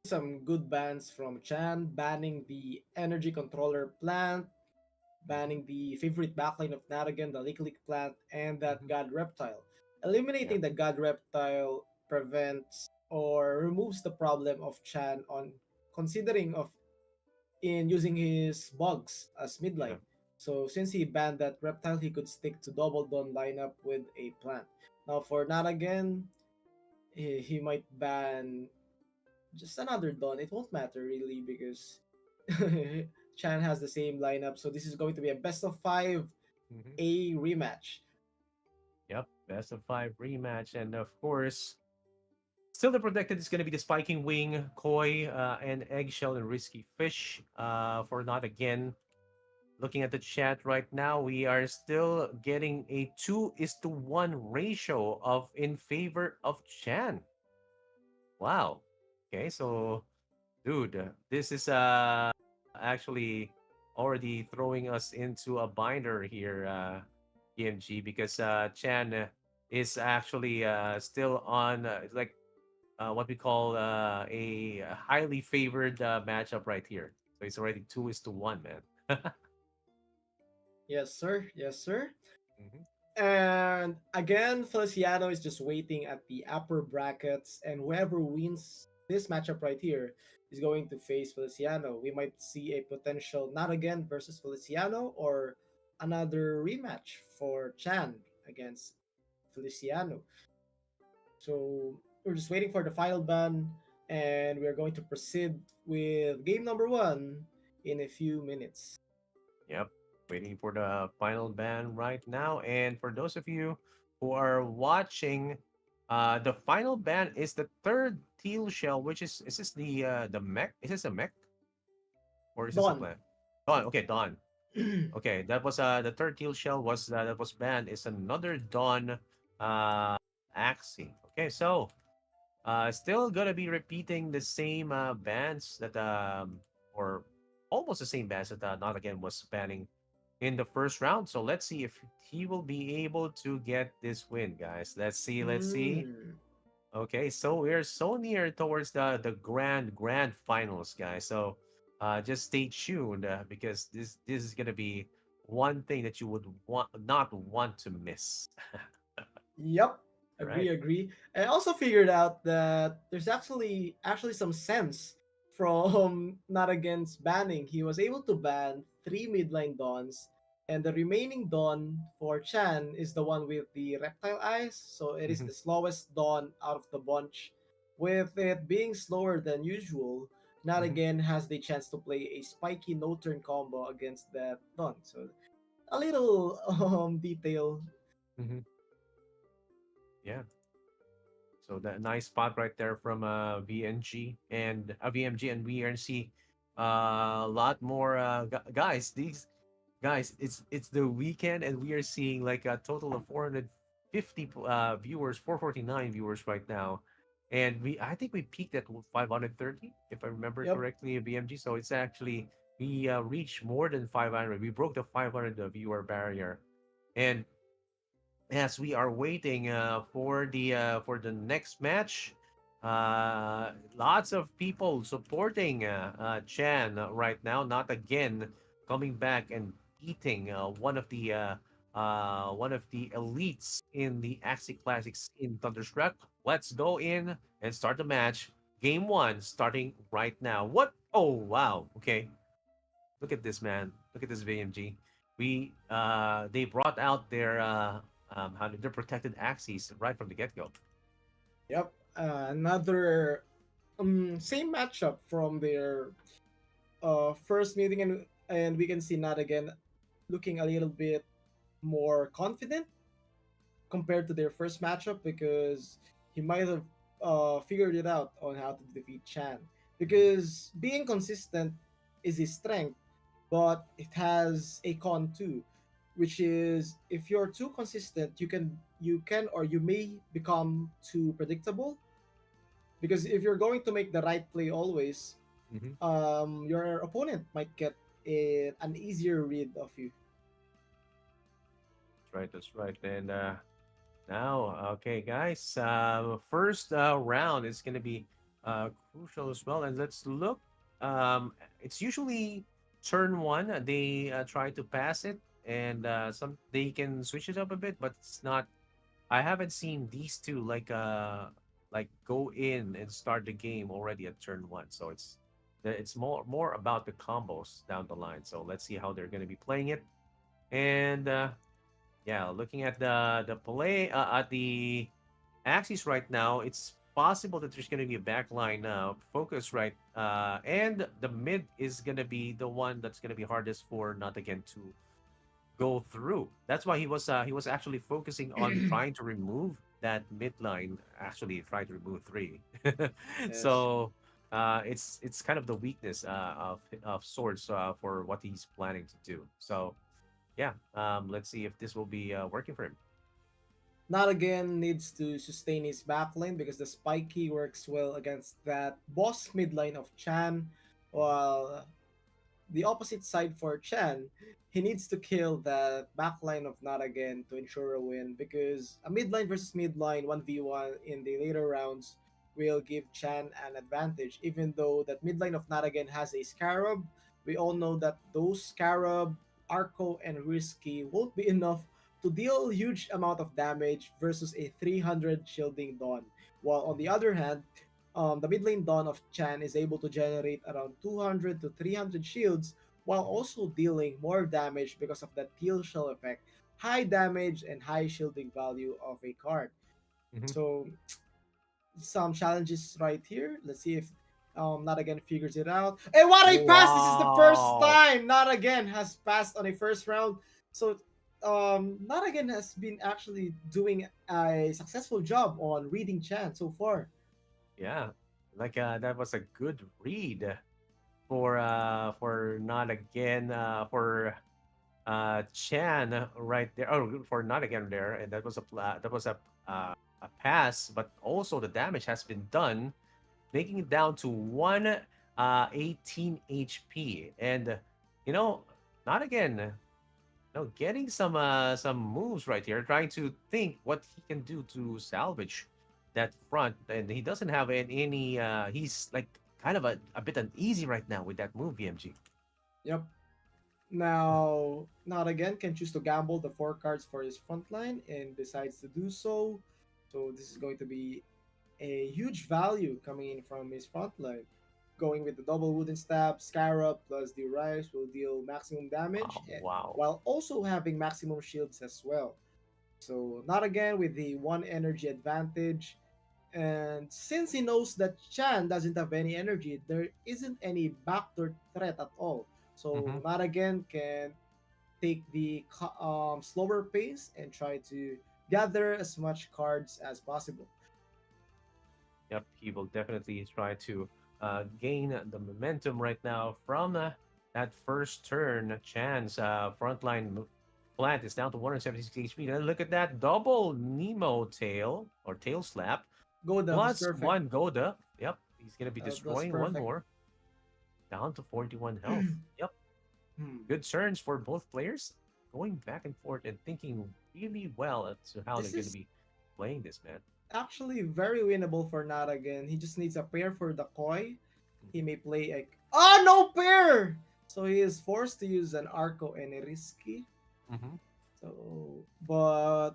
Some good bans from Chan, banning the energy controller plant, Hmm. banning the favorite backline of Naragan, the Lick Lick plant, and that Hmm. God Reptile. Yeah. Eliminating the God Reptile prevents or removes the problem of Chan on considering of in using his bugs as Yeah. midline. So since he banned that reptile, he could stick to double dawn lineup with a plant. Now for not again, he might ban just another dawn. It won't matter really because Chan has the same lineup. So this is going to be a best of five Hmm. A rematch. Yep. Best of five rematch, and of course, still the protected is going to be the spiking wing, koi, and eggshell and risky fish. For Not Again. Looking at the chat right now, we are still getting a 2:1 ratio of in favor of Chan. Wow. Okay, so dude, this is actually already throwing us into a binder here, EMG, because Chan is actually still on like what we call a highly favored matchup right here. So it's already 2:1, man. Yes, sir. Yes, sir. Hmm. And again, Feliciano is just waiting at the upper brackets, and whoever wins this matchup right here is going to face Feliciano. We might see a potential not again versus Feliciano or another rematch for Chan against Feliciano. So we're just waiting for the final ban, and we're going to proceed with game number one in a few minutes. Yep. Waiting for the final ban right now. And for those of you who are watching, the final ban is the third teal shell, which is this the mech? Is this a mech or is this a Don. plant? Dawn. Okay, Dawn. Okay, that was the third teal shell was that was banned is another Dawn uh Axie. Okay, so still gonna be repeating the same bands that or almost the same bands that not again was banning in the first round. So let's see if he will be able to get this win, guys. Let's see, let's see. Mm. Okay, so we're so near towards the grand finals, guys. So just stay tuned because this is gonna be one thing that you would want not want to miss. Yep. Right? Agree. I also figured out that there's actually some sense from not against banning. He was able to ban three midline dons, and the remaining don for Chan is the one with the reptile eyes. So it is Hmm. the slowest don out of the bunch. With it being slower than usual, not Hmm. again has the chance to play a spiky no turn combo against that don. So a little detail. Hmm. Yeah. So that nice spot right there from VNG and VMG and VRC. A lot more guys. These guys, it's the weekend and we are seeing like a total of 450 viewers, 449 viewers right now. And we I think we peaked at 530 if I remember Yep. correctly at VMG. So it's actually we reached more than 500. We broke the 500 viewer barrier. And as we are waiting for the next match, lots of people supporting Chan right now. Not again coming back and beating one of the elites in the Axie Classics in Thunderstruck. Let's go in and start the match. Game one starting right now. What? Oh wow. Okay, look at this, man. Look at this VMG. They brought out their their protected axes right from the get go. Yep, another same matchup from their first meeting, and we can see Nat again looking a little bit more confident compared to their first matchup because he might have figured it out on how to defeat Chan. Because being consistent is his strength, but it has a con too, which is if you're too consistent, you can or you may become too predictable. Because if you're going to make the right play always, Mm-hmm. your opponent might get an easier read of you. That's right. That's right. And now, okay, guys. First round is going to be crucial as well. And let's look. It's usually turn one. They try to pass it, and some they can switch it up a bit, but it's not. I haven't seen these two like go in and start the game already at turn one. So it's more about the combos down the line. So let's see how they're going to be playing it. And yeah, looking at the play at the axis right now, it's possible that there's going to be a backline focus right, and the mid is going to be the one that's going to be hardest for not again to go through. That's why he was actually focusing on trying to remove that midline. Actually, trying to remove three. Yes. So it's kind of the weakness of Swords for what he's planning to do. So yeah, let's see if this will be working for him. Not again needs to sustain his backlane because the spiky works well against that boss midline of Chan, while the opposite side for Chan, he needs to kill that backline of Not Again to ensure a win because a midline versus midline 1v1 in the later rounds will give Chan an advantage. Even though that midline of Not Again has a Scarab, we all know that those Scarab, Arco, and Risky won't be enough to deal huge amount of damage versus a 300 shielding Dawn. While on the Mhm. other hand, The mid lane Dawn of Chan is able to generate around 200 to 300 shields while Mhm, also dealing more damage because of the teal shell effect, high damage and high shielding value of a card. mhm. So some challenges right here. Let's see if Not Again figures it out. And what a Oh, pass! This is the first wow. time Not Again has passed on a first round. So Not Again has been actually doing a successful job on reading Chan so far. Yeah. Like that was a good read for not again for Chan right there. Oh, for not again there, and that was a pass, but also the damage has been done, making it down to 18 HP. And you know, not again. Getting some moves right here, trying to think what he can do to salvage that front, and he doesn't have any. He's like kind of a bit uneasy right now with that move, VMG. Yep. Now, Not Again can choose to gamble the 4 cards for his front line and decides to do so. So this is going to be a huge value coming in from his front line. Going with the double wooden stab, Scarab plus the Rise will deal maximum damage Wow, wow. while also having maximum shields as well. So Not Again with the 1 energy advantage. And since he knows that Chan doesn't have any energy, there isn't any backdoor threat at all. Hmm. So Not Again can take the slower pace and try to gather as much cards as possible. Yep, he will definitely try to gain the momentum right now from that first turn. Chance frontline plant is down to 176 HP. And look at that double Nemo tail or tail slap Go, that was plus perfect. one Goda. Yep, he's gonna be That was destroying one perfect. more, down to 41 health. Yep, Hmm. good turns for both players, going back and forth and thinking really well as to how they're This gonna is be playing this, man. actually very winnable for Naragen. He just needs a pair for the Koi. Mm-hmm. He may play a no pair! So he is forced to use an Arco and a Risky. Mm-hmm. But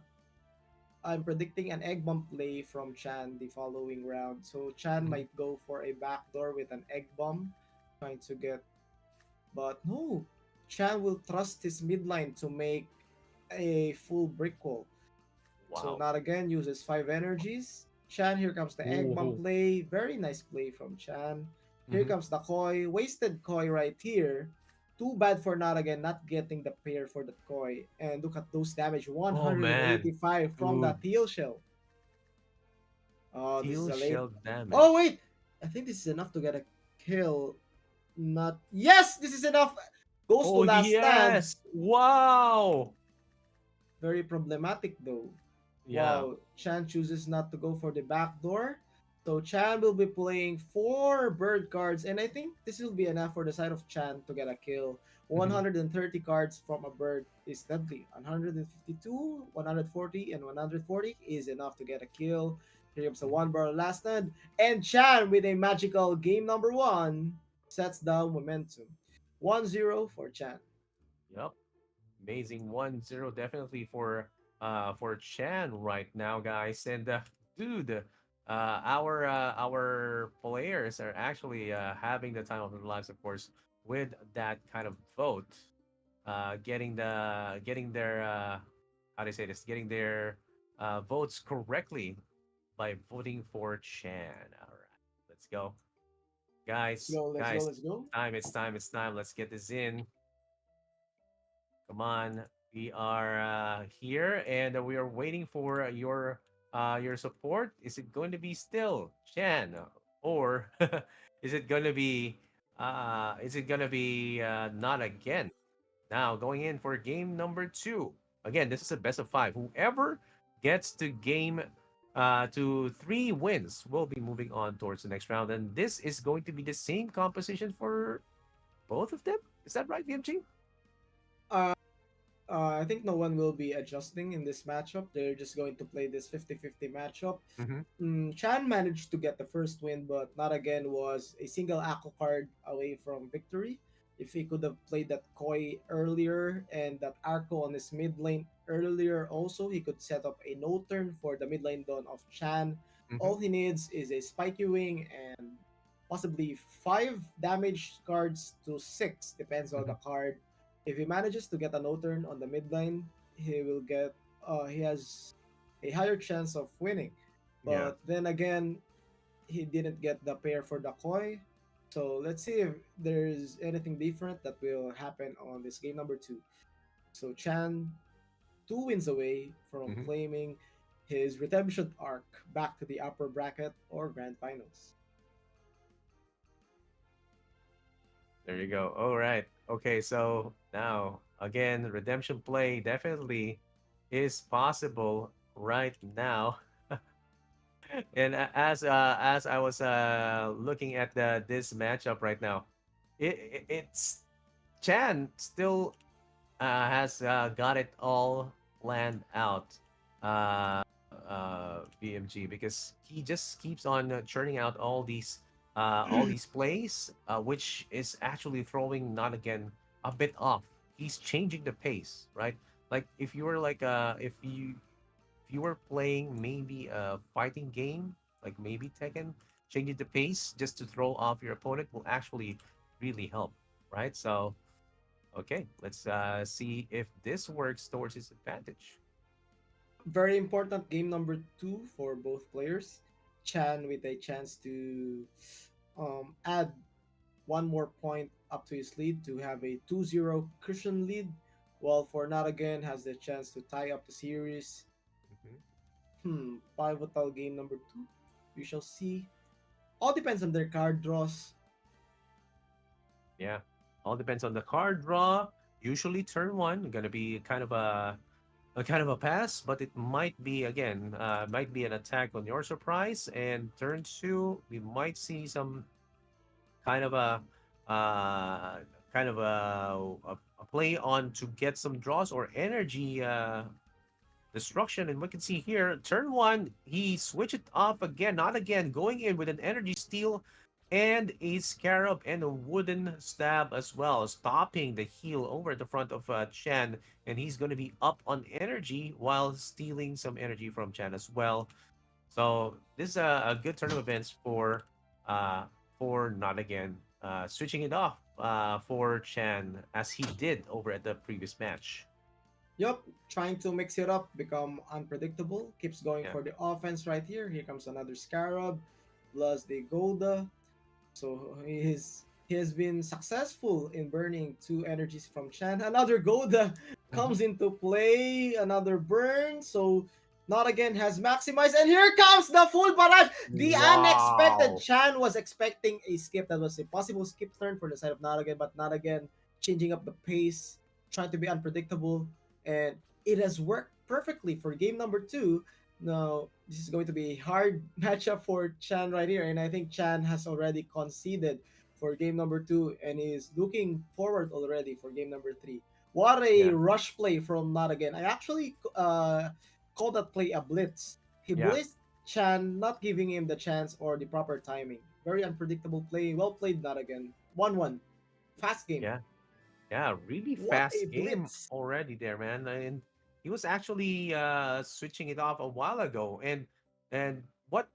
I'm predicting an egg bomb play from Chan the following round. So Chan Mm-hmm. might go for a backdoor with an egg bomb, trying to get. But no, Chan will trust his midline to make a full brick wall. So Wow. Not Again uses 5 energies. Chan, here comes the egg bomb Ooh. play. Very nice play from Chan. Here Mm-hmm. comes the koi. Wasted koi right here. Too bad for Not Again not getting the pair for the koi. And look at those damage. Oh man, 185 from the dude, teal shell. Oh, this is teal a late. shell Oh, damage. wait! I think this is enough to get a kill. Not. Yes! This is enough! Goes to Oh last stand. yes! Wow. Very problematic though. Yeah. Wow, Chan chooses not to go for the back door. So Chan will be playing 4 bird cards, and I think this will be enough for the side of Chan to get a kill. Hmm. 130 cards from a bird is deadly. 152, 140, and 140 is enough to get a kill. Here comes the Hmm. 1 barrel last stand, and Chan with a magical game number 1 sets the momentum. 1-0 for Chan. Yep. Amazing 1-0 definitely for Chan right now, guys. And dude, our players are actually having the time of their lives, of course, with that kind of vote. Getting their how do I say this? Getting their votes correctly by voting for Chan. All right, let's go, Let's go, let's go, guys. let's go. It's time. Let's get this in. Come on, we are here and we are waiting for your support. Is it going to be still Chan, or is it gonna be not again? Now going in for game number two. Again, this is a best of five. Whoever gets to game to 3 wins will be moving on towards the next round, and this is going to be the same composition for both of them. Is that right, VMG? Uh, I think no one will be adjusting in this matchup. They're just going to play this 50-50 matchup. Mm-hmm. Chan managed to get the first win, but not again was a single Akko card away from victory. If he could have played that Koi earlier and that Arco on his mid lane earlier, also, he could set up a no turn for the mid lane Dawn of Chan. Mm-hmm. All he needs is a spiky wing and possibly 5 damage cards to 6, depends on Mm-hmm. the card. If he manages to get a no turn on the mid lane, he will get he has a higher chance of winning. Yeah. But then again, he didn't get the pair for the koi. So let's see if there's anything different that will happen on this game number 2. So Chan 2 wins away from Mm-hmm. claiming his redemption arc back to the upper bracket or grand finals. There you go. All right. Okay, so now again, redemption play definitely is possible right now. And as I was looking at this matchup right now, it's Chan still has got it all planned out. BMG, because he just keeps on churning out all these plays, which is actually throwing not again a bit off. He's changing the pace, right? Like if you were like if you were playing maybe a fighting game, like maybe Tekken, changing the pace just to throw off your opponent will actually really help, right? So okay, let's see if this works towards his advantage. Yep, very important game number 2 for both players. Chan with a chance to add one more point up to his lead to have a 2-0 cushion lead, while for Not Again has the chance to tie up the series. Mhm. Pivotal game number 2. We shall see. All depends on their card draws. Yeah, all depends on the card draw. Usually, turn one gonna be kind of a kind of a pass, but it might be again, might be an attack on your surprise. And turn two, we might see some kind of a uh, kind of a play on to get some draws or energy destruction. And we can see here, turn one, he switched it off again, not again, going in with an energy steal and a scarab and a wooden stab as well, stopping the heal over at the front of Chen. And he's going to be up on energy while stealing some energy from Chen as well. So this is a good turn of events uh, for not again, switching it off for Chen as he did over at the previous match. Yup, trying to mix it up, become unpredictable. Keeps going Yeah. for the offense right here. Here comes another Scarab, plus the Golda. So he has been successful in burning 2 energies from Chan. Another Golda Mm-hmm. comes into play. Another burn. So Not Again has maximized. And here comes the full barrage. The unexpected. Wow. Chan was expecting a skip. That was a possible skip turn for the side of Not Again. But Not Again changing up the pace. Trying to be unpredictable. And it has worked perfectly for game number 2. Now, this is going to be a hard matchup for Chan right here, and I think Chan has already conceded for game number 2 and is looking forward already for game number 3. What a Yeah. rush play from Not Again. I actually call that play a blitz. He Yeah. blitzed Chan, not giving him the chance or the proper timing. Very unpredictable play. Well played, Not Again. 1-1. Fast game. Yeah. Yeah. Really What a fast game blitz. already there, man. And he was actually switching it off a while ago. And what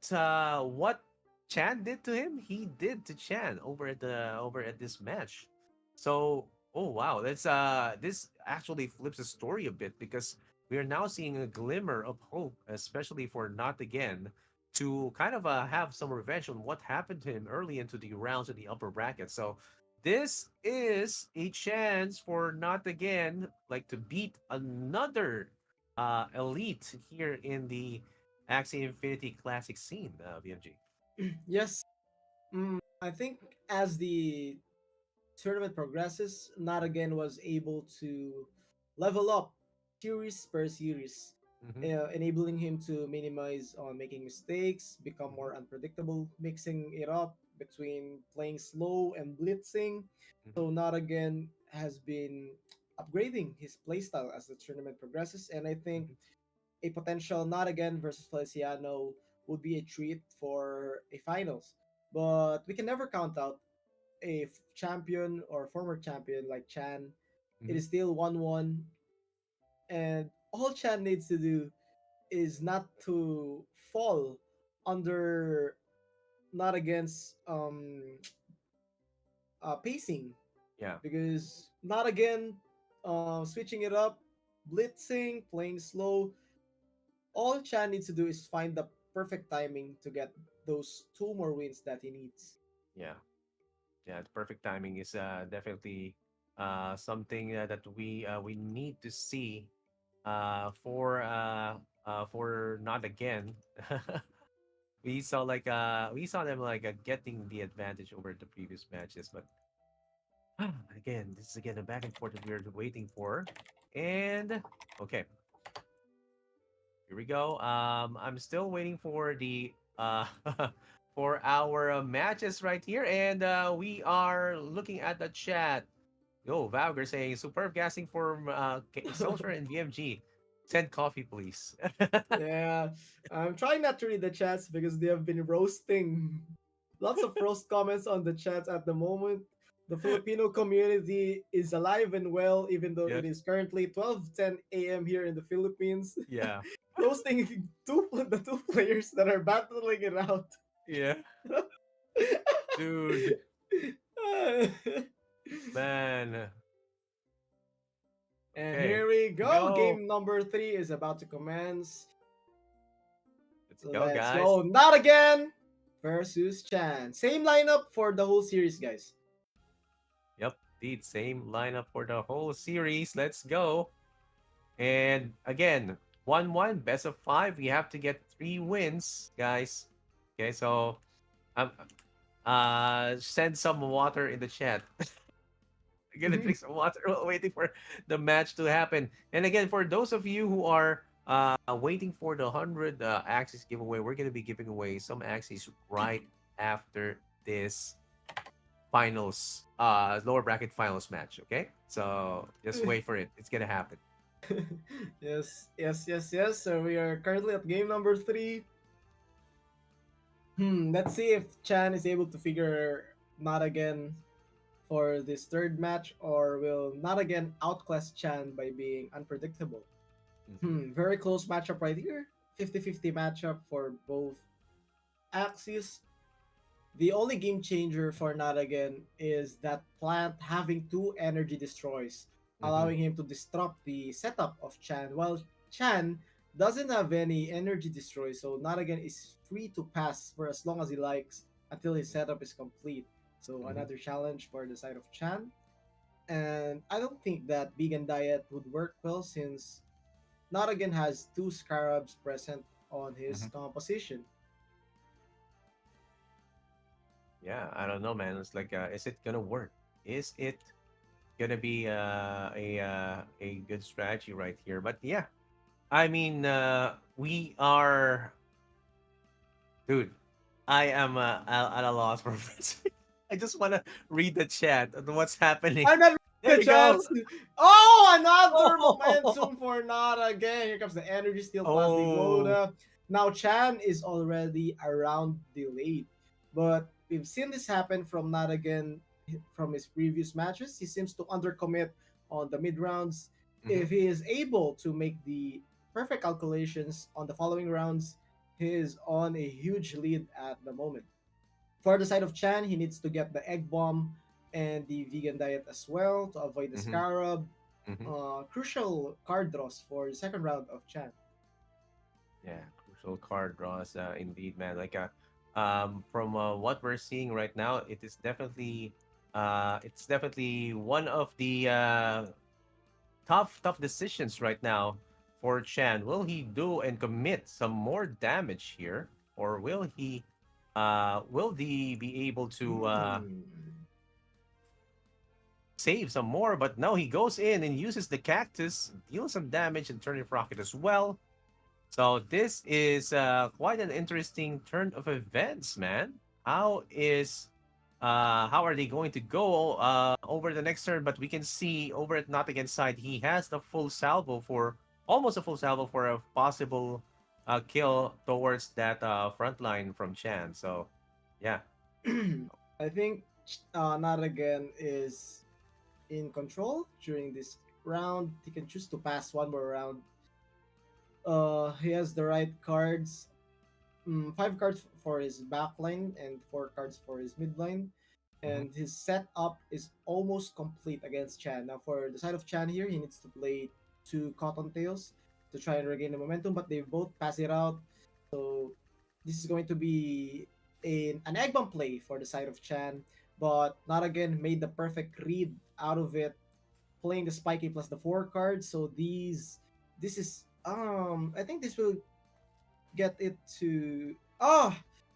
Chan did to him, he did to Chan over at this match. So oh wow, that's this actually flips the story a bit because we are now seeing a glimmer of hope, especially for Not Again, to kind of have some revenge on what happened to him early into the rounds in the upper bracket. So this is a chance for Not Again, like to beat another elite here in the Axie Infinity Classic scene, BMG. Yes. I think as the tournament progresses, Not Again was able to level up series per series, Mm-hmm, enabling him to minimize on making mistakes, become mm-hmm, more unpredictable, mixing it up between playing slow and blitzing. mm-hmm, So Not Again has been upgrading his playstyle as the tournament progresses, and I think mm-hmm, a potential Not Again versus Feliciano would be a treat for a finals. But we can never count out a champion or former champion like Chan. It mm-hmm. is still 1-1, and all Chan needs to do is not to fall under not against pacing, Yeah. because not again switching it up, blitzing, playing slow. All Chan needs to do is find the perfect timing to get those two more wins that he needs. Yeah. Yeah. The perfect timing is definitely something that we need to see for not again. We saw them like getting the advantage over the previous matches, but again, this is again a back and forth that we're waiting for. And okay, here we go. I'm still waiting for the for our matches right here, and we are looking at the chat. Yo, Valger saying superb casting for Soldier and BMG. Send coffee, please. Yeah, I'm trying not to read the chats because they have been roasting. Lots of roast comments on the chats at the moment. The Filipino community is alive and well, even though Yeah, it is currently 12:10 a.m. here in the Philippines. yeah, Roasting the two players that are battling it out. yeah, dude, man. And Okay, here we we go. go. Game number 3 is about to commence. Let's go, Let's guys. go. Not again versus Chan. Same lineup for the whole series, guys. Yep, indeed, same lineup for the whole series. Let's go. And again, 1-1, best of five. We have to get 3 wins, guys. Okay, so um, send some water in the chat. I'm gonna drink some water while waiting for the match to happen. And again, for those of you who are waiting for the 100 Axis giveaway, we're gonna be giving away some Axis right after this finals, lower bracket finals match. Okay, so just wait for it. It's gonna happen. Yes, yes, yes, yes. So we are currently at game number 3. Let's see if Chan is able to figure not again for this third match, or will not again outclass Chan by being unpredictable. Hmm. Very close matchup right here. 50-50 matchup for both axes. The only game changer for not again is that plant having two energy destroys, Hmm. allowing him to disrupt the setup of Chan, while Chan doesn't have any energy destroy, so not again is free to pass for as long as he likes until his setup is complete. So Hmm. another challenge for the side of Chan. And I don't think that vegan diet would work well, since not again has two scarabs present on his Hmm. composition. Yeah, I don't know, man. It's like, is it gonna work? Is it gonna be a good strategy right here? But yeah, I mean, we are, dude. I am at a loss for words. I just wanna read the chat of what's happening. I'm not There the you go. chance. Oh, another Oh, momentum for Nara again. Here comes the energy steal past the oh. Goda. Now Chan is already around delayed. But we've seen this happen from Nara again from his previous matches. He seems to undercommit on the mid rounds. Hmm. If he is able to make the perfect calculations on the following rounds, he is on a huge lead at the moment. For the side of Chan, he needs to get the egg bomb and the vegan diet as well to avoid the Hmm. scarab. Hmm. Crucial card draws for the second round of Chan. Yeah, crucial card draws, indeed, man. Like, from what we're seeing right now, it's definitely one of the tough decisions right now for Chan. Will he do and commit some more damage here, or will he be able to Hmm. save some more? But no, he goes in and uses the cactus, deals some damage, and turnip rocket as well. So this is quite an interesting turn of events, man. How are they going to go over the next turn? But we can see over at Not Against side, he has the full salvo for almost a full salvo for a possible kill towards that front line from Chan. So yeah. I think Not Again is in control during this round. He can choose to pass one more round. He has the right cards. 5 cards for his back line and 4 cards for his mid line. Mm-hmm. And his setup is almost complete against Chan. Now, for the side of Chan here, he needs to play 2 Cottontails to try and regain the momentum, but they both pass it out. So, this is going to be an egg bomb play for the side of Chan, but not again made the perfect read out of it, playing the spiky plus the 4 cards. So, this is, I think this will get it to,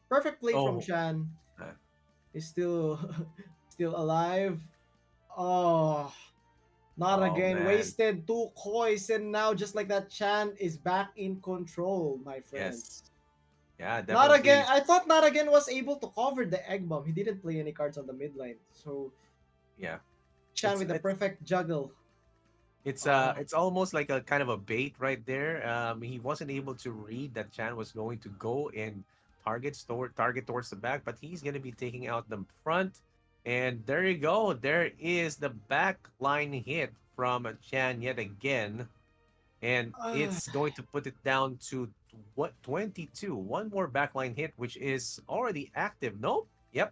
perfect play from Oh, Chan. uh, He's still still alive. Oh, not oh again. man. Wasted 2 coins, and now just like that, Chan is back in control, my Yes. friends. Yeah, Not again. definitely. I thought not again was able to cover the egg bomb. He didn't play any cards on the mid lane, so Yeah. Chan It's with the it's perfect juggle. it's almost like a kind of a bait right there. He wasn't able to read that Chan was going to go and target towards the back, but he's gonna be taking out the front. And there you go. There is the back line hit from Chan yet again. And Ah, it's going to put it down to what 22. One more backline hit, which is already active. Nope. Yep.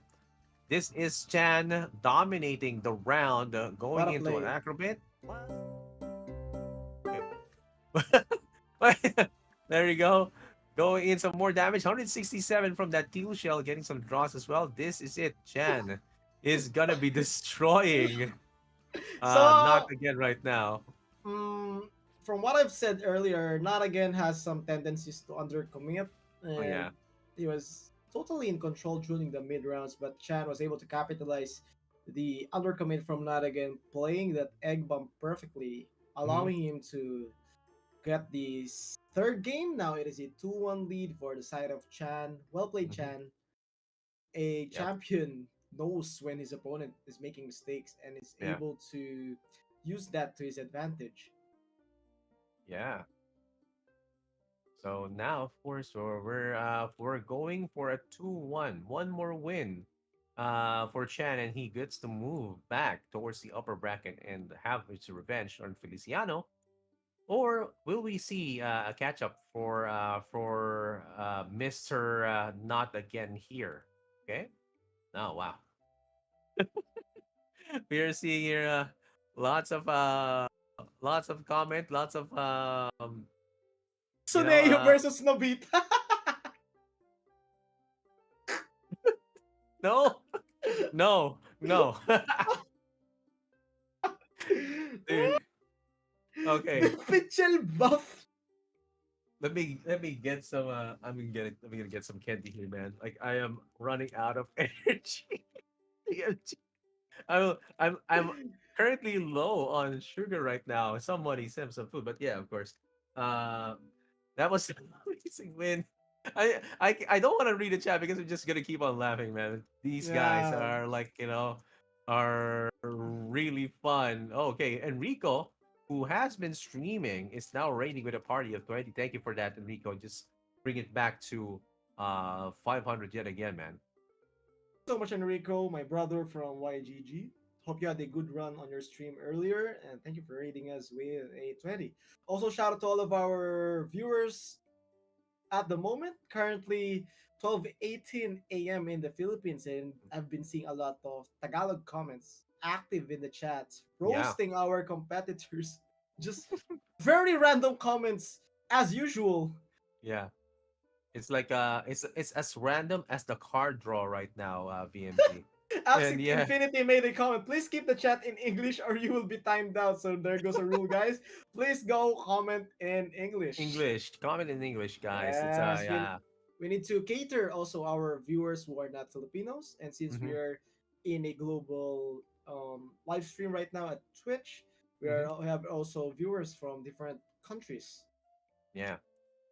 This is Chan dominating the round, what going a into an play! acrobat. There you go. Going in some more damage. 167 from that teal shell, getting some draws as well. This is it. Chan is gonna be destroying. Not So, again right now. mm, from what I've said earlier, not again has some tendencies to undercommit, Oh and yeah. he was totally in control during the mid rounds. But Chan was able to capitalize the undercommit from not again, playing that egg bomb perfectly, Hmm. allowing him to get the third game. Now it is a 2-1 lead for the side of Chan. Well played, Hmm. Chan. A Yep. champion knows when his opponent is making mistakes and is Yeah. able to use that to his advantage. Yeah. So now, of course, we're going for a 2-1, one more win for Chan, and he gets to move back towards the upper bracket and have his revenge on Feliciano. Or will we see a catch up for Mr. Not Again here? Okay. Oh wow, we are seeing here lots of comment, lots of you know Tsuneo versus Nobita. no. No, no. Dude, The okay. Pichel buff. Let me get some let me get some candy here, man. Like I am running out of energy. Energy. I'm currently low on sugar right now. Somebody sent some food, but yeah, of course. Uh that was an amazing win. I don't want to read the chat because we're just gonna keep on laughing, man. These guys Yeah. are like, are really fun. Oh, okay, Enrico, who has been streaming, is now raiding with a party of 20. Thank you for that, Enrico. Just bring it back to 500 yet again, man. So much, Enrico, my brother from YGG. Hope you had a good run on your stream earlier, and thank you for rating us with a 20. Also, shout out to all of our viewers at the moment. Currently, 12:18 a.m. in the Philippines, and I've been seeing a lot of Tagalog comments active in the chats, Yeah, roasting our competitors. Just very random comments as usual. yeah. It's like it's as random as the card draw right now, BMG. And Axie yeah, Infinity made a comment. Please keep the chat in English or you will be timed out. So there goes a rule, guys. Please go comment in English. English. Comment in English, guys. It's Yes, yeah. we need to cater also our viewers who are not Filipinos. And since we Mm-hmm. are in a global live stream right now at Twitch, Mm-hmm. we have also viewers from different countries. Yeah.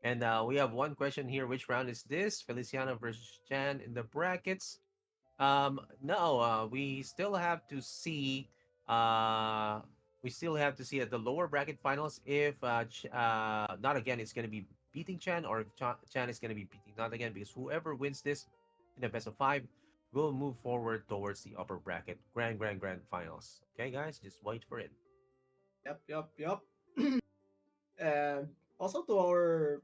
And we have one question here. Which round is this? Feliciano versus Chan in the brackets. No, we still have to see. Uh, we still have to see at the lower bracket finals if not again it's going to be beating Chan, or if Chan is going to be beating not again, because whoever wins this in the best of five will move forward towards the upper bracket grand finals. Okay, guys, just wait for it. Yep, yep, yep. And also to our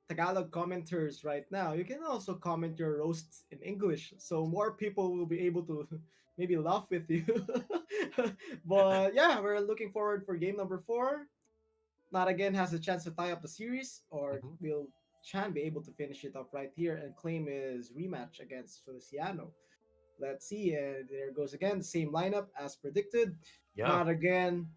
Tagalog commenters right now, you can also comment your roasts in English, so more people will be able to maybe laugh with you. But yeah, we're looking forward for game number 4. Not again has a chance to tie up the series, or Hmm. will Chan be able to finish it up right here and claim his rematch against Feliciano? Let's see. And there goes again the same lineup as predicted. Yeah. Not again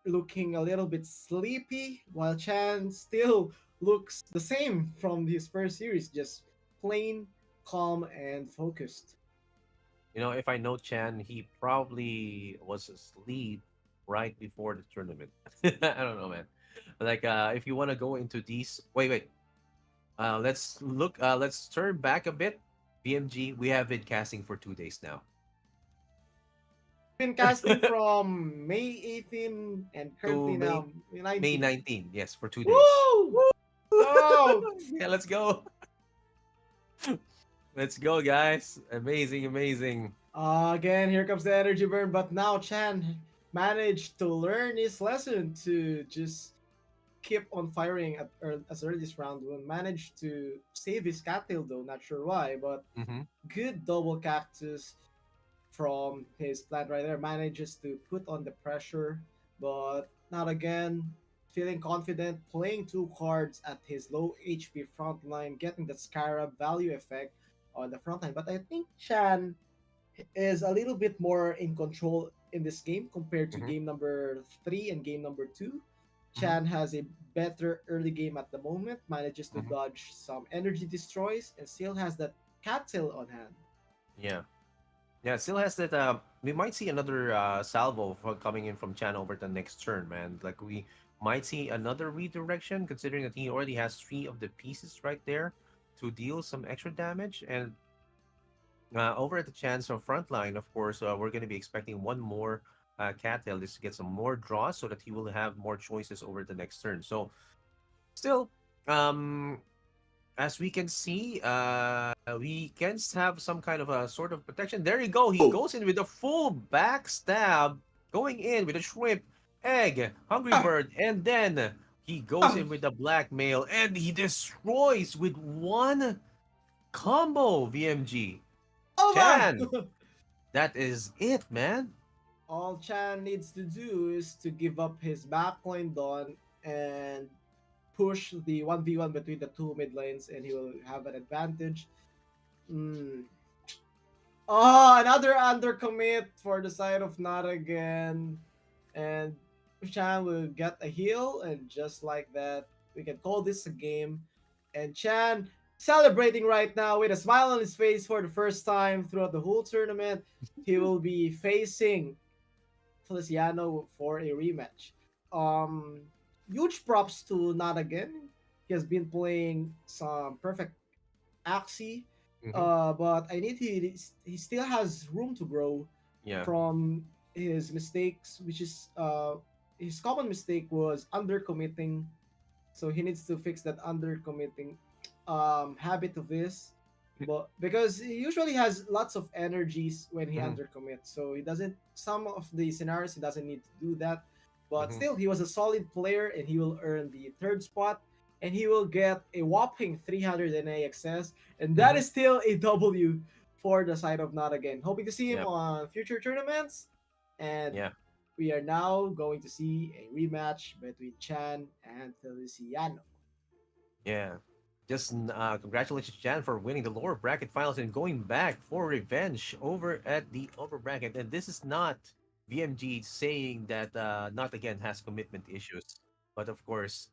looking a little bit sleepy, while Chan still looks the same from his first series, just plain, calm, and focused. If I know Chan, he probably was asleep right before the tournament. I don't know, man. Like, if you want to go into these, wait. Let's look. Let's turn back a bit. BMG, we have been casting for 2 days now. Been casting from May 18 and To currently May now May 19. 19. Yes, for 2 days. Woo! Oh! Yeah, let's go. Let's go, guys. Amazing, amazing. Again, here comes the energy burn, but now Chan managed to learn his lesson to just keep on firing as early this round. Will managed to save his cattail though, not sure why, but Mm-hmm. good double cactus from his plant right there. Manages to put on the pressure, but not again. Feeling confident, playing 2 cards at his low HP front line, getting the Scarab value effect on the front line. But I think Chan is a little bit more in control in this game compared to Mm-hmm. game number 3 and game number 2. Mm-hmm. Chan has a better early game at the moment, manages to Mm-hmm. dodge some energy destroys, and still has that cattail on hand. Yeah. Yeah, it still has that. We might see another salvo coming in from Chan over the next turn, man. Like, we might see another redirection, considering that he already has 3 of the pieces right there to deal some extra damage. And over at the Chan's front line, of course, we're going to be expecting one more cattail just to get some more draws so that he will have more choices over the next turn. So, still, um, as we can see, we can have some kind of a sort of protection. There you go. He goes in with a full backstab, going in with a shrimp, egg, hungry Ah, bird, and then he goes ah, in with the blackmail and he destroys with one combo. VMG oh Chan, my! that is it, man. All Chan needs to do is to give up his backline Dawn and push the 1v1 between the two mid lanes, and he will have an advantage. Mm. Oh, another undercommit for the side of not again. And Chan will get a heal, and just like that, we can call this a game. And Chan celebrating right now with a smile on his face for the first time throughout the whole tournament. He will be facing Feliciano for a rematch. Um, Huge props to Not Again. He has been playing some perfect Axie, Hmm. but he still has room to grow Yeah. from his mistakes, which is his common mistake was undercommitting. So he needs to fix that undercommitting habit of his. But because he usually has lots of energies when he Hmm. undercommits, so he doesn't. Some of the scenarios he doesn't need to do that. But Hmm. still, he was a solid player, and he will earn the third spot, and he will get a whopping 300 in AXS, and that Hmm. is still a W for the side of Not Again. Hoping to see him Yeah. on future tournaments, and Yeah. we are now going to see a rematch between Chan and Feliciano. Yeah. Just congratulations, Jan, for winning the lower bracket finals and going back for revenge over at the upper bracket. And this is not VMG saying that not again has commitment issues, but of course,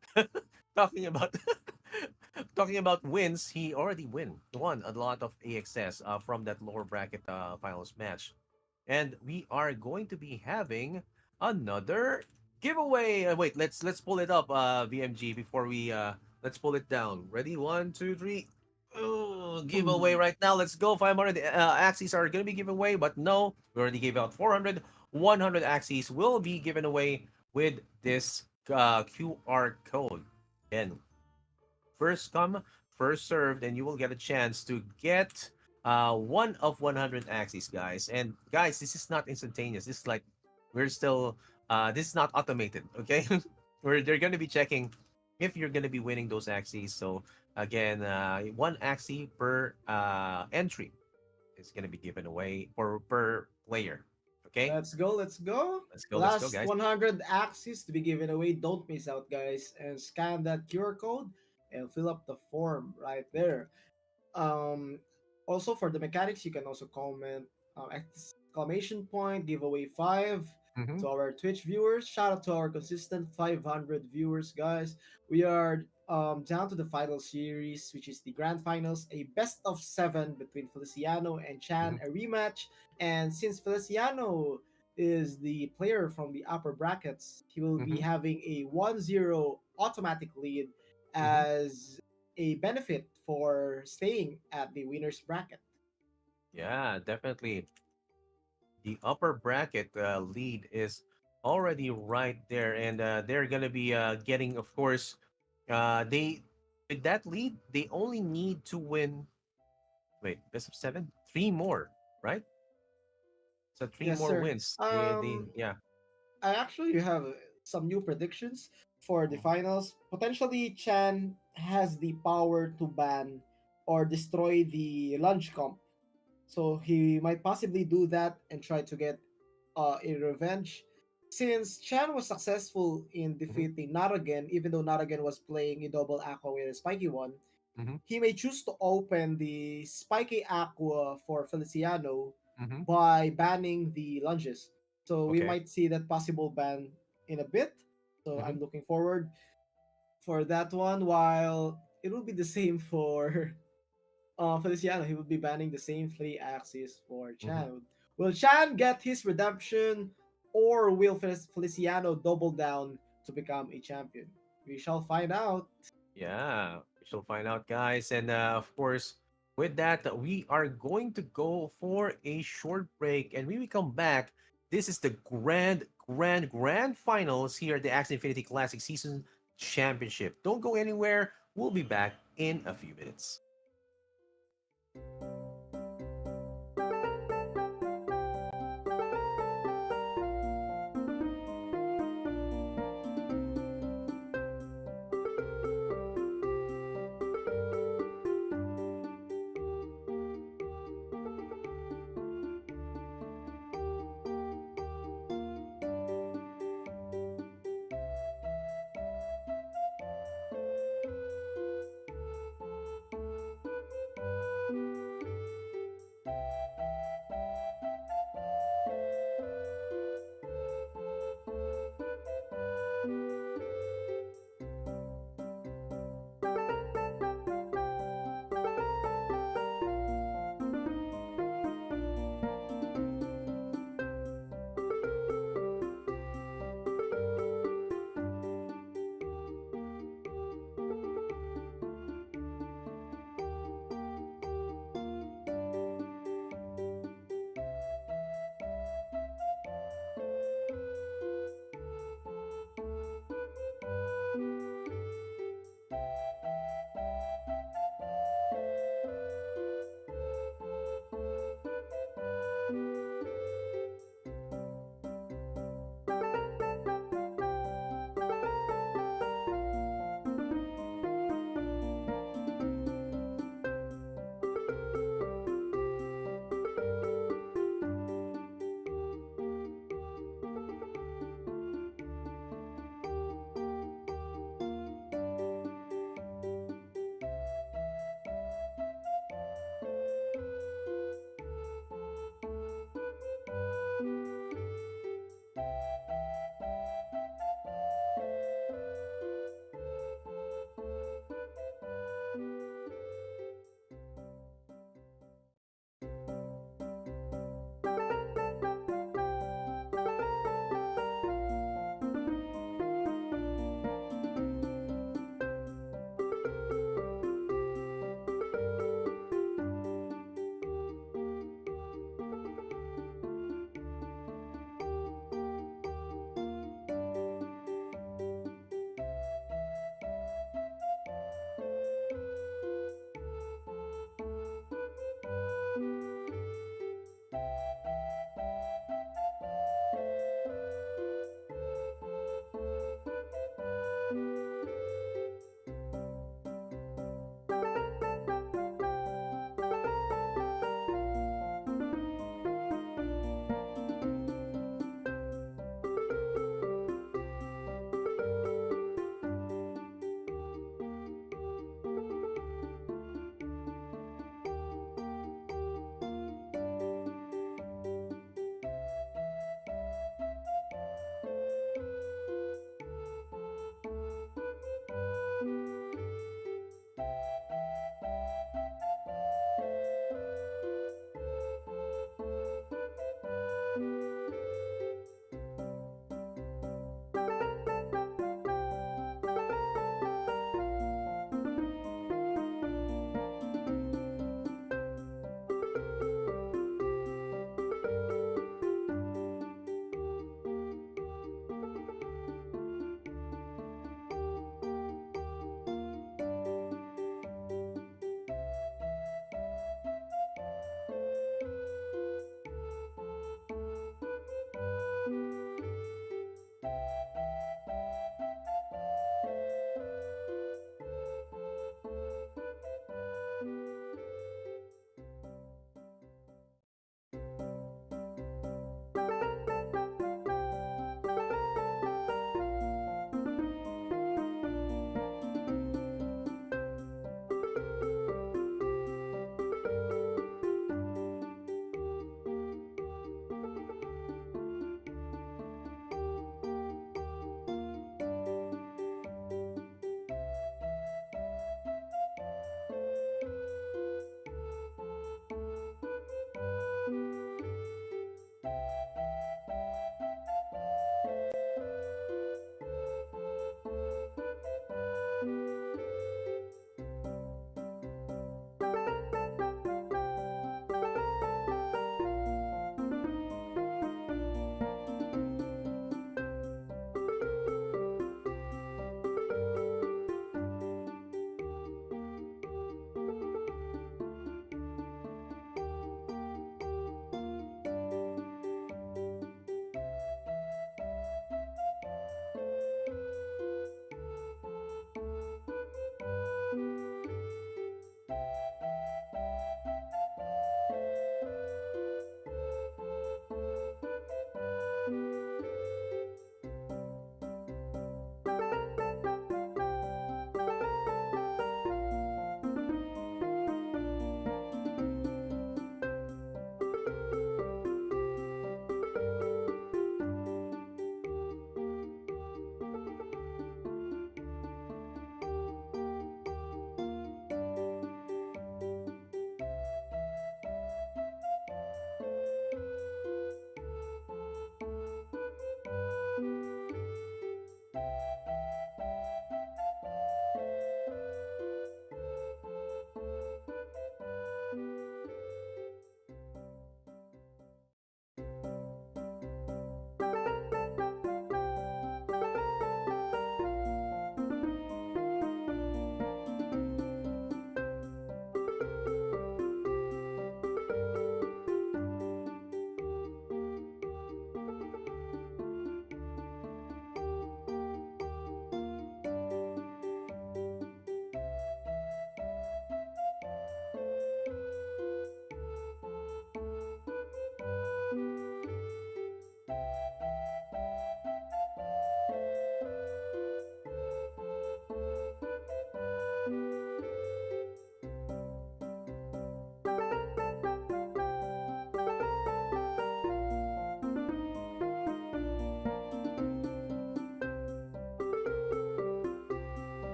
talking about talking about wins, he already won a lot of AXS from that lower bracket finals match. And we are going to be having another giveaway. Wait, let's pull it up, VMG, before we let's pull it down. Ready? One, two, three. Oh, giveaway Ooh. right now. Let's go. 500 Axies are going to be given away, but no, we already gave out 400. 100 Axies will be given away with this QR code. And first come, first served, and you will get a chance to get one of 100 axes, guys. And guys, this is not instantaneous. This is like we're still this is not automated, okay? They're going to be checking if you're gonna be winning those Axies. So again, one Axie per entry is gonna be given away for per player. Okay, Let's go, let's go. let's go, let's go, Last guys. 100 axes to be given away. Don't miss out, guys. And scan that QR code and fill up the form right there. Um, Also for the mechanics, you can also comment exclamation point giveaway 5 Mm-hmm. to our Twitch viewers. Shout out to our consistent 500 viewers, guys. We are down to the final series, which is the grand finals, a best of 7 between Feliciano and Mm-hmm. Chan, a rematch. And since Feliciano is the player from the upper brackets, he will be Mm-hmm. having a 1-0 automatic lead Mm-hmm. as a benefit for staying at the winner's bracket. Yeah, definitely. The upper bracket lead is already right there, and they're gonna be getting, of course, they with that lead, they only need to win. Wait, best of seven, three more, right? So three Yes, more sir. wins. Yeah. I actually have some new predictions for the Mhm. finals. Potentially, Chan has the power to ban or destroy the lunch comp. So he might possibly do that and try to get a revenge. Since Chan was successful in Mhm. defeating Naragen, even though Naragen was playing a double Aqua with a spiky one, Mhm. he may choose to open the spiky Aqua for Feliciano Mhm. by banning the lunges. So we Okay. might see that possible ban in a bit. So Mhm. I'm looking forward for that one. While it will be the same for Feliciano, he will be banning the same three axes for Mhm. Chan. Will Chan get his redemption, or will Feliciano double down to become a champion? We shall find out. Yeah, we shall find out, guys. And of course, with that, we are going to go for a short break. And when we come back, this is the grand finals here at the Axie Infinity Classic Season Championship. Don't go anywhere. We'll be back in a few minutes.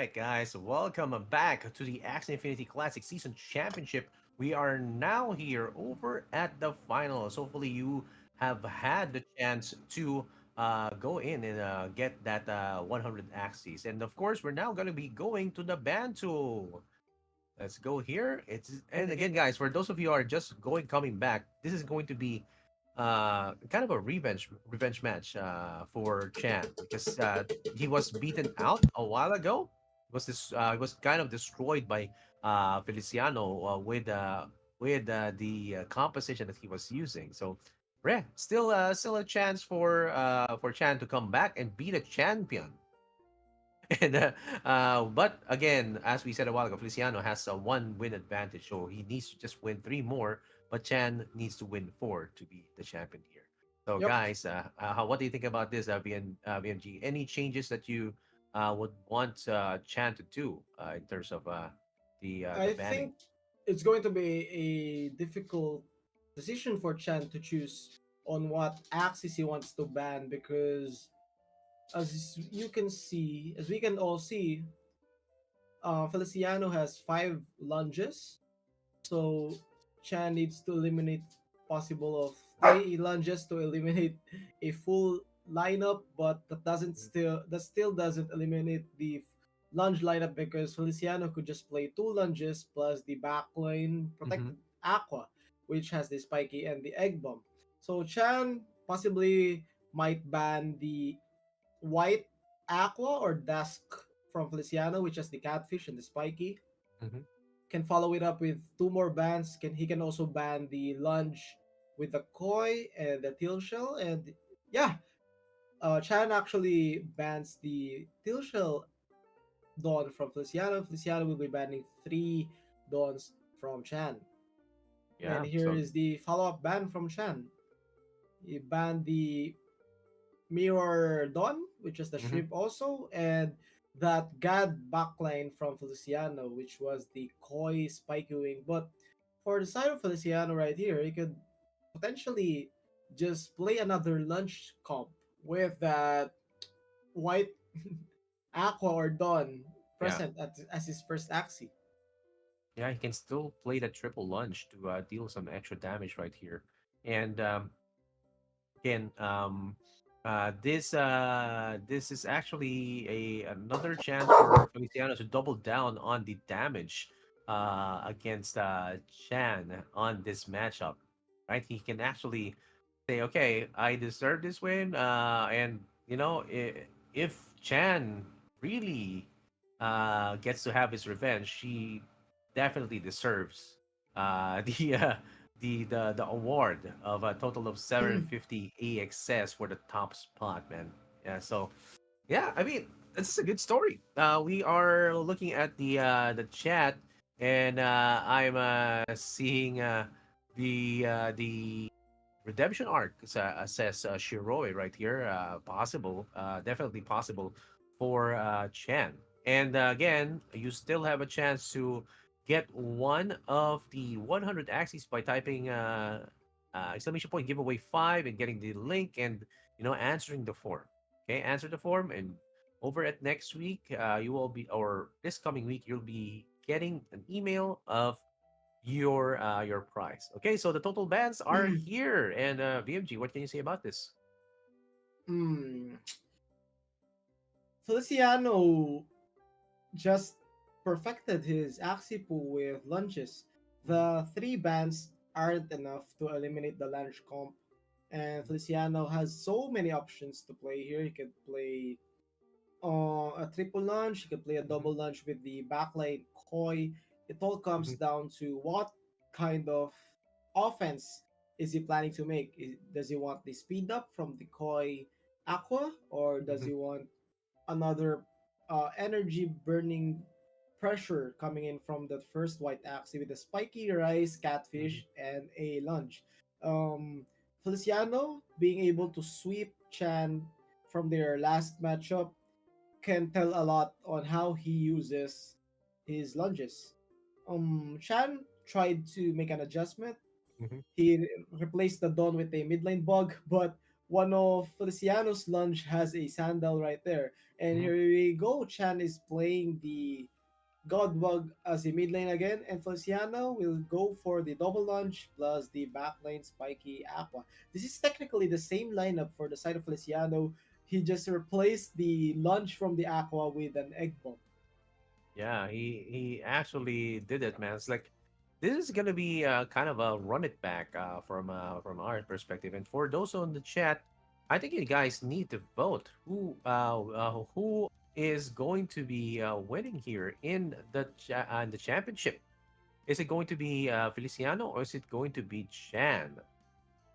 right, guys, welcome back to the Axie Infinity Classic Season Championship. We are now here over at the finals. Hopefully, you have had the chance to go in and get that 100 Axies. And of course, we're now going to be going to the band tool. Let's go here. And again, guys, for those of you who are just coming back, this is going to be kind of a revenge match for Chan because he was beaten out a while ago. Was kind of destroyed by Feliciano with the composition that he was using. So yeah, still a chance for Chan to come back and beat a champion. And but again, as we said a while ago, Feliciano has a one win advantage, so he needs to just win three more. But Chan needs to win four to be the champion here. So, Yep. guys, what do you think about this, VMG? Any changes that you would want Chan to do in terms of the I banning? think it's going to be a difficult decision for Chan to choose on what axis he wants to ban because as you can see, as we can all see, Feliciano has 5 lunges, so Chan needs to eliminate possible of 3 lunges to eliminate a full lineup, but that still doesn't eliminate the lunge lineup because Feliciano could just play 2 lunges plus the backline Mm-hmm. protected Aqua, which has the spiky and the egg bomb. So Chan possibly might ban the white Aqua or Dusk from Feliciano, which has the catfish and the spiky. Mm-hmm. Can follow it up with 2 more bans. He can also ban the lunge with the koi and the teal shell. And yeah, Chan actually bans the teal shell dawn from Feliciano. Feliciano will be banning 3 dawns from Chan. And Yeah. here So. is the follow-up ban from Chan. He banned the Mirror Dawn, which is the Mm-hmm. shrimp also, and that God backline from Feliciano, which was the Koi Spiky Wing. But for the side of Feliciano right here, he could potentially just play another lunch comp with that white Aqua or Dawn Yeah. present as his first Axie. Yeah, he can still play that triple lunge to deal some extra damage right here. And again, this is actually a another chance for Feliciano to double down on the damage against Chan on this matchup, right? He can actually say, okay, I deserve this win, and if Chan really gets to have his revenge, he definitely deserves the award of a total of 750 AXS for the top spot, man. Yeah, so yeah, I mean, this is a good story. We are looking at the chat, and I'm seeing the redemption arc says Shiroi right here. Possible, definitely possible for Chan. And again, you still have a chance to get one of the 100 axes by typing exclamation point giveaway 5 and getting the link and answering the form. Okay, answer the form, and over at next week, you will be, or this coming week, you'll be getting an email of your prize. Okay, so the total bans are here. And VMG, what can you say about this? Hmm. Feliciano just perfected his Axie pool with lunges. Mhm, The 3 bans aren't enough to eliminate the lunge comp, and Feliciano has so many options to play here. He could play a triple lunge, he could play a mhm, double lunge with the backline koi. It all comes mhm, down to what kind of offense is he planning to make. Does he want the speed up from the koi aqua, or does mhm, he want another energy burning pressure coming in from the first white axe with a spiky rice, mhm, catfish, and a lunge? Um, Feliciano being able to sweep Chan from their last matchup can tell a lot on how he uses his lunges. Chan tried to make an adjustment. mhm, He replaced the Dawn with a midlane bug, but one of Feliciano's lunge has a sandal right there. And Mhm. here we go. Chan is playing the Godbug as a mid lane again, and Feliciano will go for the double lunge plus the back lane spiky aqua. This is technically the same lineup for the side of Feliciano. He just replaced the lunge from the aqua with an egg bomb. Yeah, he actually did it, man. It's like this is gonna be kind of a run it back from our perspective. And for those on the chat, I think you guys need to vote who is going to be winning here in the championship. Is it going to be Feliciano or is it going to be Chan?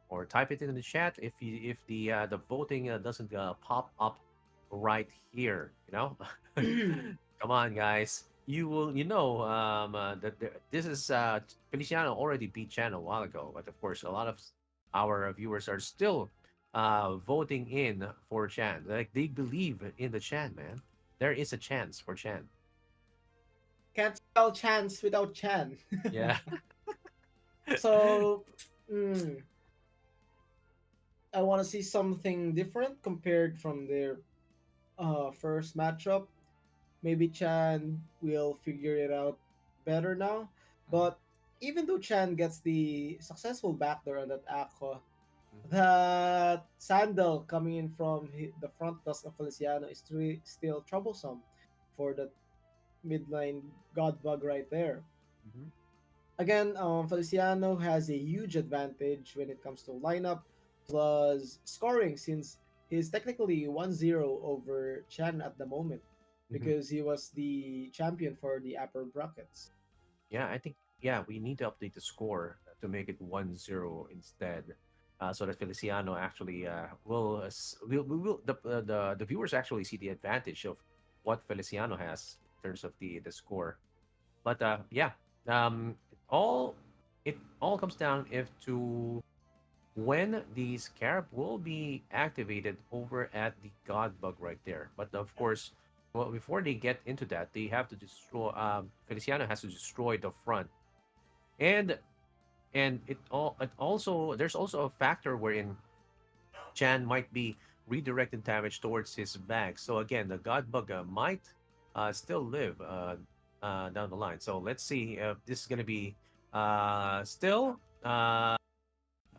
Or type it in the chat if the voting doesn't pop up right here. You know, come on, guys. That this is Feliciano already beat Chan a while ago, but of course, a lot of our viewers are still voting in for Chan. Like they believe in the Chan, man. There is a chance for Chan. Can't spell chance without Chan. Yeah. So, mm, I want to see something different compared from their first matchup. Maybe Chan will figure it out better now. Mhm, But even though Chan gets the successful backdoor on that Aqua, mhm, that Sandal coming in from the front tusk of Feliciano is still troublesome for the midline Godbug right there. mhm, Again, Feliciano has a huge advantage when it comes to lineup plus scoring since he's technically 1-0 over Chan at the moment mhm. because he was the champion for the upper brackets. Yeah, I think yeah, we need to update the score to make it 1-0 instead. So that Feliciano actually will the viewers actually see the advantage of what Feliciano has in terms of the score. But yeah, it all comes down if to when the scarab will be activated over at the god bug right there. But of course, well, before they get into that, they have to destroy. Feliciano has to destroy the front, and it also there's also a factor wherein Chan might be redirecting damage towards his bag. So again, the god bug might still live down the line. So let's see if this is gonna be still.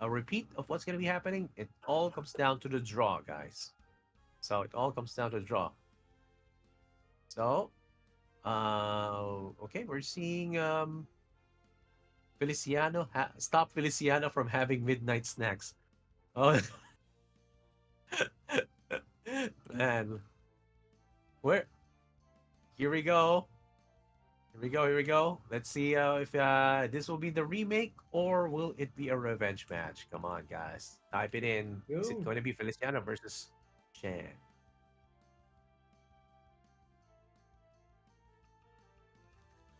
A repeat of what's going to be happening. It all comes down to the draw, guys. So it all comes down to the draw. So, okay, we're seeing Feliciano stop Feliciano from having midnight snacks. Oh, man, where? Here we go. Here we go. Here we go. Let's see if this will be the remake or will it be a revenge match? Come on, guys. Type it in. Is it Yo. going to be Feliciano versus Chan?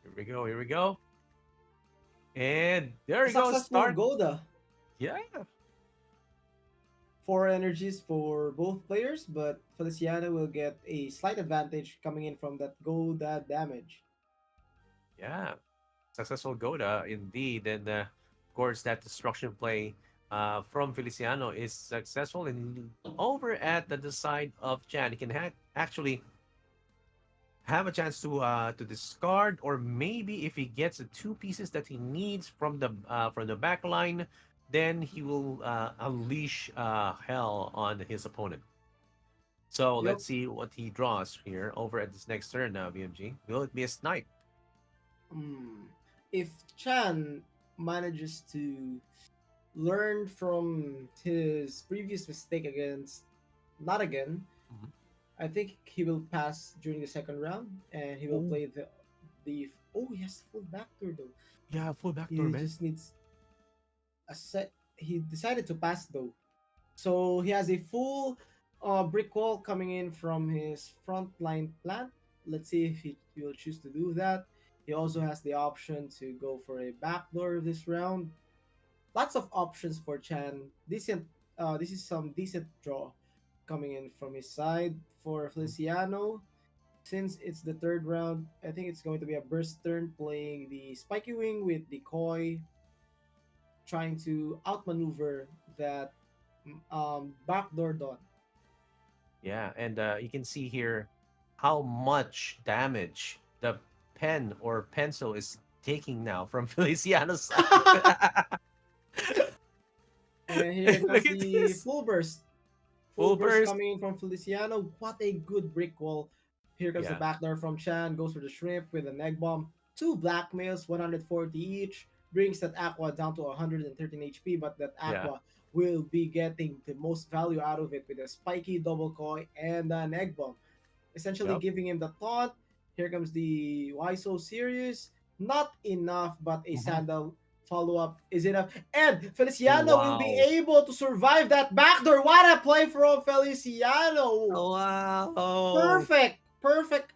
Here we go. Here we go. And there A we go. successful Start. Goda. Yeah. Four energies for both players, but Feliciano will get a slight advantage coming in from that Goda damage. Yeah. Successful Goda indeed. And of course, that destruction play from Feliciano is successful. And over at the side of Chan, he can actually have a chance to discard, or maybe if he gets the two pieces that he needs from the back line, then he will unleash hell on his opponent. So Yup. let's see what he draws here over at this next turn now, BMG. Will it be a snipe? Hmm. If Chan manages to learn from his previous mistake against not again, Mhm. I think he will pass during the second round and he will Oh, play the oh he has full backdoor though. yeah, full backdoor, He man. just needs a set. He decided to pass though, so he has a full brick wall coming in from his front line plant. Let's see if he will choose to do that. He also has the option to go for a backdoor this round. Lots of options for Chan. Decent. This is some decent draw coming in from his side for Mhm. Feliciano. Since it's the third round, I think it's going to be a burst turn playing the spiky wing with the koi, trying to outmaneuver that backdoor done. Yeah, and you can see here how much damage the pen or pencil is taking now from Feliciano's side. And here Look comes at the this. full burst. Full Full burst burst. coming in from Feliciano. What a good brick wall. Here comes the Yeah. backdoor from Chan. Goes for the shrimp with an egg bomb. Two blackmails, 140 each. Brings that Aqua down to 113 HP, but that Yeah. Aqua will be getting the most value out of it with a spiky double koi and an egg bomb, essentially Yep. giving him the taunt. Here comes the Why So Serious. Not enough, but a Hmm. sandal follow up is enough. And Feliciano will be Wow. able to survive that backdoor. What a play from Feliciano! Wow. Perfect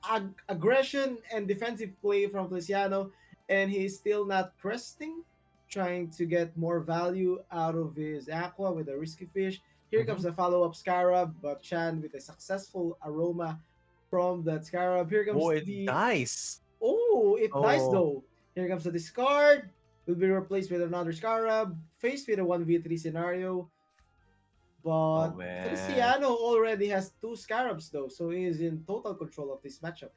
aggression and defensive play from Feliciano, and he's still not cresting, trying to get more value out of his aqua with a risky fish. Here comes Hmm. the follow up Scarab, but Chan with a successful aroma from that Scarab. Here Oh, comes it the dies. oh, it dies Oh. though. Here comes the discard. Will be replaced with another Scarab. Faced with a 1v3 scenario. Oh But man. Feliciano already has two Scarabs though, so he is in total control of this matchup.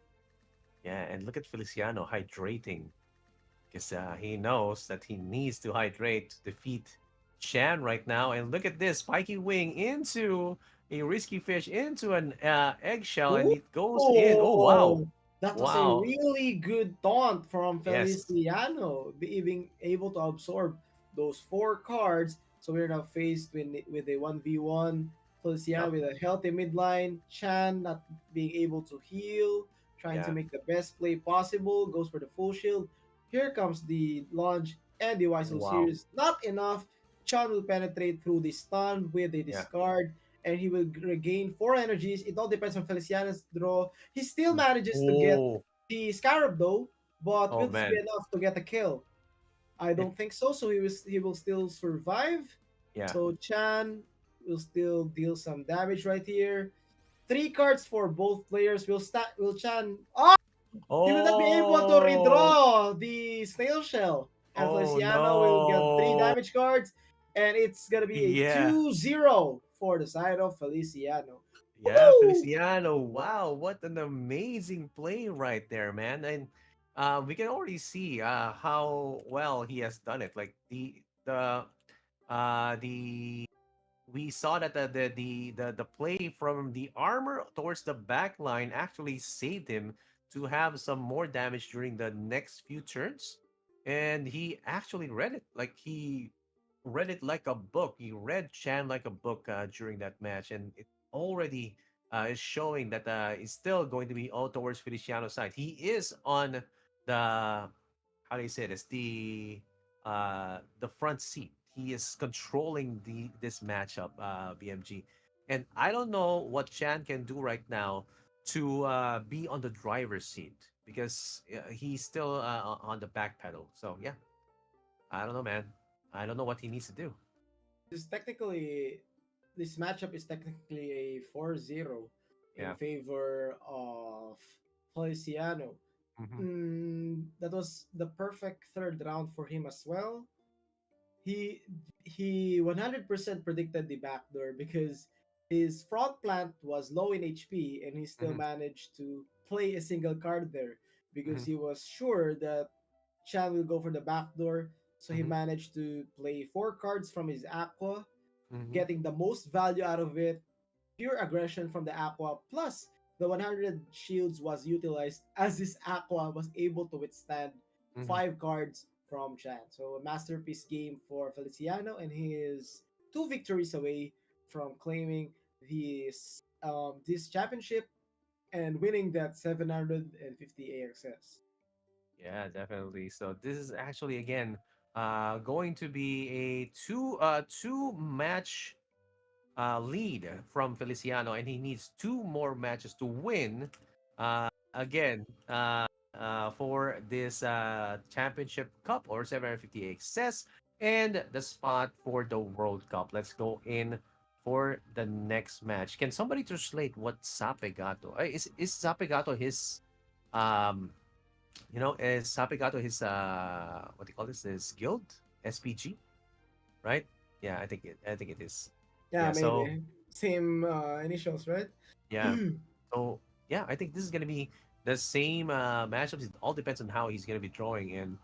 Yeah, and look at Feliciano hydrating because he knows that he needs to hydrate to defeat Shan right now. And look at this spiky wing into a risky fish into an eggshell, and it goes in. Oh wow, Oh, that was a wow. really good taunt from Yes. Feliciano, being able to absorb those four cards. So we're now faced with a 1v1. Feliciano Yep. with a healthy midline. Chan not being able to heal, trying to Yeah. make the best play possible, goes for the full shield. Here comes the launch and the Waiso Wow. series. Not enough. Chan will penetrate through the stun with a Yeah. discard, and he will regain four energies. It all depends on Feliciano's draw. He still Mm. manages to get Oh. the Scarab though, but Oh will this be man. enough to get a kill? I It. don't think so. So he will still survive. Yeah. So Chan will still deal some damage right here. Three cards for both players. Will Chan? Oh, he will not be able to Oh. redraw the snail shell, and Oh Feliciano will get three no. damage cards, and it's gonna be a Yeah. 2-0 for the side of Feliciano. Yeah, Woo! Feliciano. Wow, what an amazing play right there, man. And we can already see how well he has done it. Like the we saw that the play from the armor towards the back line actually saved him to have some more damage during the next few turns. And he actually read it. Like he read it like a book. He read Chan like a book during that match, and it already is showing that it's still going to be all towards Feliciano's side. He is on the how do you say this? The front seat. He is controlling this matchup, BMG, and I don't know what Chan can do right now to be on the driver's seat because he's still on the back pedal. So yeah, I don't know, man. I don't know what he needs to do. This technically, this matchup is technically a 4-0 in Yeah. favor of Feliciano. Hmm. That was the perfect third round for him as well. He 100% predicted the backdoor because his front plant was low in HP, and he still Hmm. managed to play a single card there because Hmm. he was sure that Chan will go for the backdoor. So he Hmm. managed to play four cards from his Aqua, Hmm. getting the most value out of it. Pure aggression from the Aqua, plus the 100 shields was utilized as his Aqua was able to withstand Hmm. five cards from Chan. So a masterpiece game for Feliciano, and he is two victories away from claiming this championship and winning that 750 AXS. Yeah, definitely. So this is actually again going to be a two match lead from Feliciano, and he needs two more matches to win again for this championship cup or 750 access and the spot for the World Cup. Let's go in for the next match. Can somebody translate what Sapegato? Is Sapegato his um is Sapegato his what do you call this? His guild? SPG, right? Yeah, I think it is. Yeah, Yeah. So maybe same initials, right? yeah. So yeah, I think this is gonna be the same matchups. It all depends on how he's gonna be drawing, and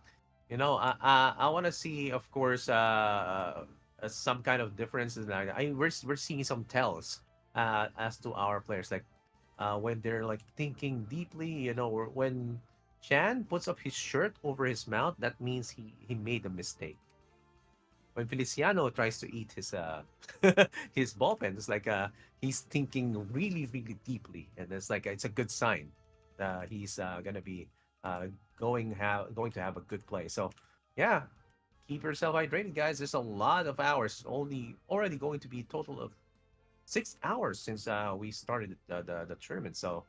I want to see, of course, some kind of differences. We're seeing some tells as to our players, like when they're like thinking deeply, or when Chan puts up his shirt over his mouth, that means he made a mistake. When Feliciano tries to eat his his ball pen, it's like he's thinking really really deeply, and it's a good sign that he's gonna be uh going to have a good play. So yeah, keep yourself hydrated, guys. There's a lot of hours, only already going to be a total of 6 hours since we started the tournament. So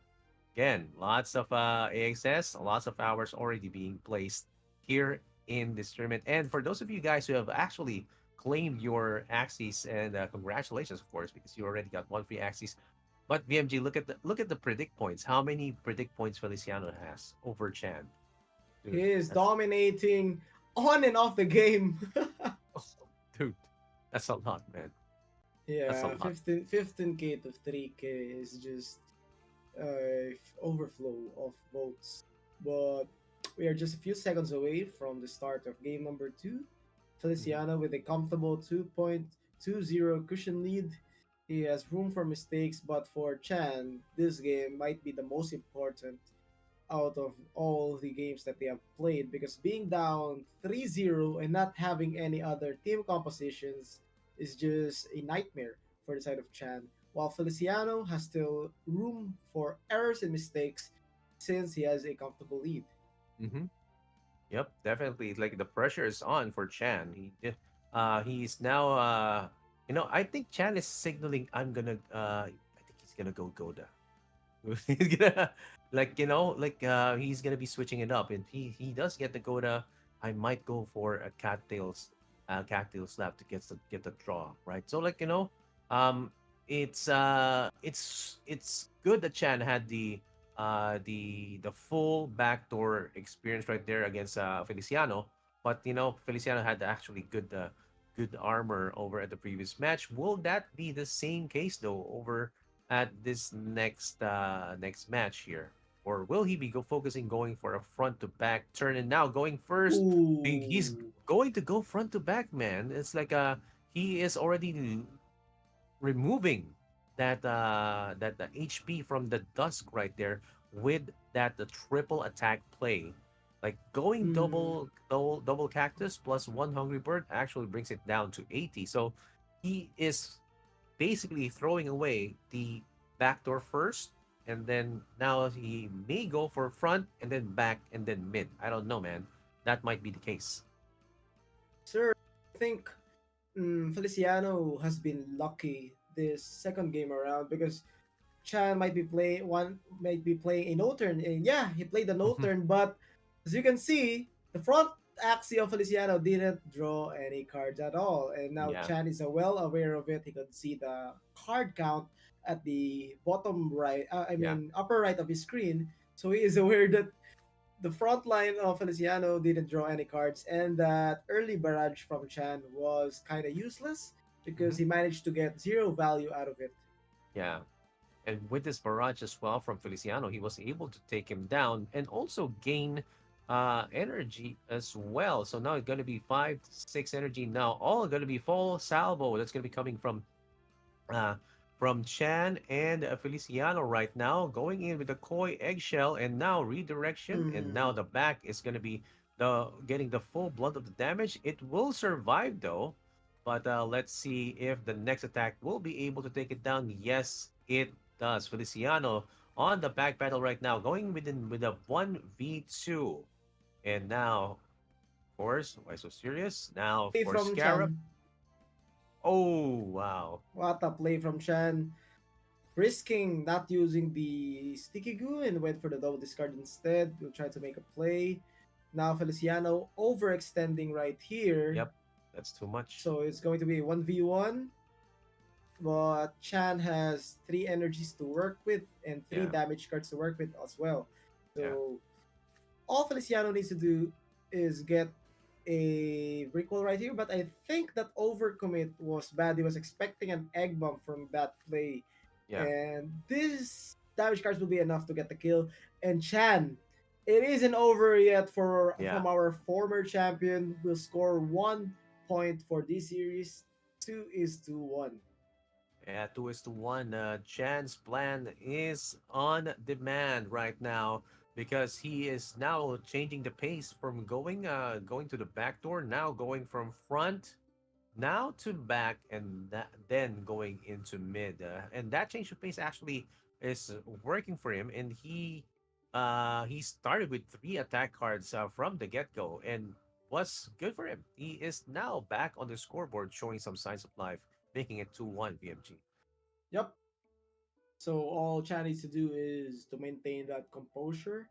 again, lots of AXS, lots of hours already being placed here in this tournament. And for those of you guys who have actually claimed your Axies, and congratulations, of course, because you already got one free Axies. But VMG, look at the predict points. How many predict points Feliciano has over Chan? He Dude, is that's dominating on and off the game. dude, that's a lot, man. That's a Yeah, lot. 15k to 3k is just overflow of votes. But we are just a few seconds away from the start of game number 2. Mhm. Feliciano with a comfortable 2.20 cushion lead. He has room for mistakes, but for Chan, this game might be the most important out of all the games that they have played, because being down 3-0 and not having any other team compositions is just a nightmare for the side of Chan, while Feliciano has still room for errors and mistakes since he has a comfortable lead. Mhm. Yep, definitely. Like the pressure is on for Chan. He's now I think Chan is signaling I think he's gonna go Goda. He's gonna he's gonna be switching it up. And he does get the Goda, I might go for a cattail slap to get the draw, right? So um it's good that Chan had the full backdoor experience right there against Feliciano. But Feliciano had actually good armor over at the previous match. Will that be the same case though over at this next match here? Or will he be focusing going for a front to back turn, and now going first? He's Ooh. going to go front to back, man. It's like he is already removing that the HP from the dusk right there with that the triple attack play. Like going Hmm. double cactus plus one hungry bird actually brings it down to 80. So he is basically throwing away the backdoor first, and then now he may go for front and then back and then mid. I don't know, man. That might be the case. Sir, I think Feliciano has been lucky this second game around, because Chan might be playing a no turn, and yeah, he played the no turn, but as you can see, the front Axie of Feliciano didn't draw any cards at all, and now Yeah. Chan is well aware of it. He could see the card count at the bottom right, Yeah. upper right of his screen, so he is aware that the front line of Feliciano didn't draw any cards, and that early barrage from Chan was kind of useless because Hmm. he managed to get zero value out of it. Yeah. And with this barrage as well from Feliciano, he was able to take him down and also gain energy as well. So now it's going to be 5 6 energy now, all going to be full salvo. That's going to be coming uh, from Chan and Feliciano right now, going in with the koi eggshell and now redirection. And now Hmm. the back is going to be the getting the full blunt of the damage. It will survive though, but let's see if the next attack will be able to take it down. Yes, it does. Feliciano on the back pedal right now, going with a 1v2. And now, of course, why so serious? Now Play for from Scarab. Chan. Oh, wow. What a play from Chan. Risking not using the sticky goo and went for the double discard instead. Will try to make a play. Now Feliciano overextending right here. Yep, that's too much. So it's going to be a 1v1. But Chan has 3 energies to work with and three Yeah, damage cards to work with as well. yeah. So all Feliciano needs to do is get a recall right here, but I think that overcommit was bad. He was expecting an egg bomb from that play, Yeah, and this damage cards will be enough to get the kill. And Chan, it isn't over yet for yeah. from our former champion. Will score 1 point for this series. 2-1. Yeah, 2-1. Chan's plan is on demand right now because he is now changing the pace from going to the back door, now going from front now to back, and then going into mid. And that change of pace actually is working for him. And he started with 3 attack cards from the get go, and was good for him. He is now back on the scoreboard, showing some signs of life, making it 2-1 VMG. Yep. So all Chan needs to do is to maintain that composure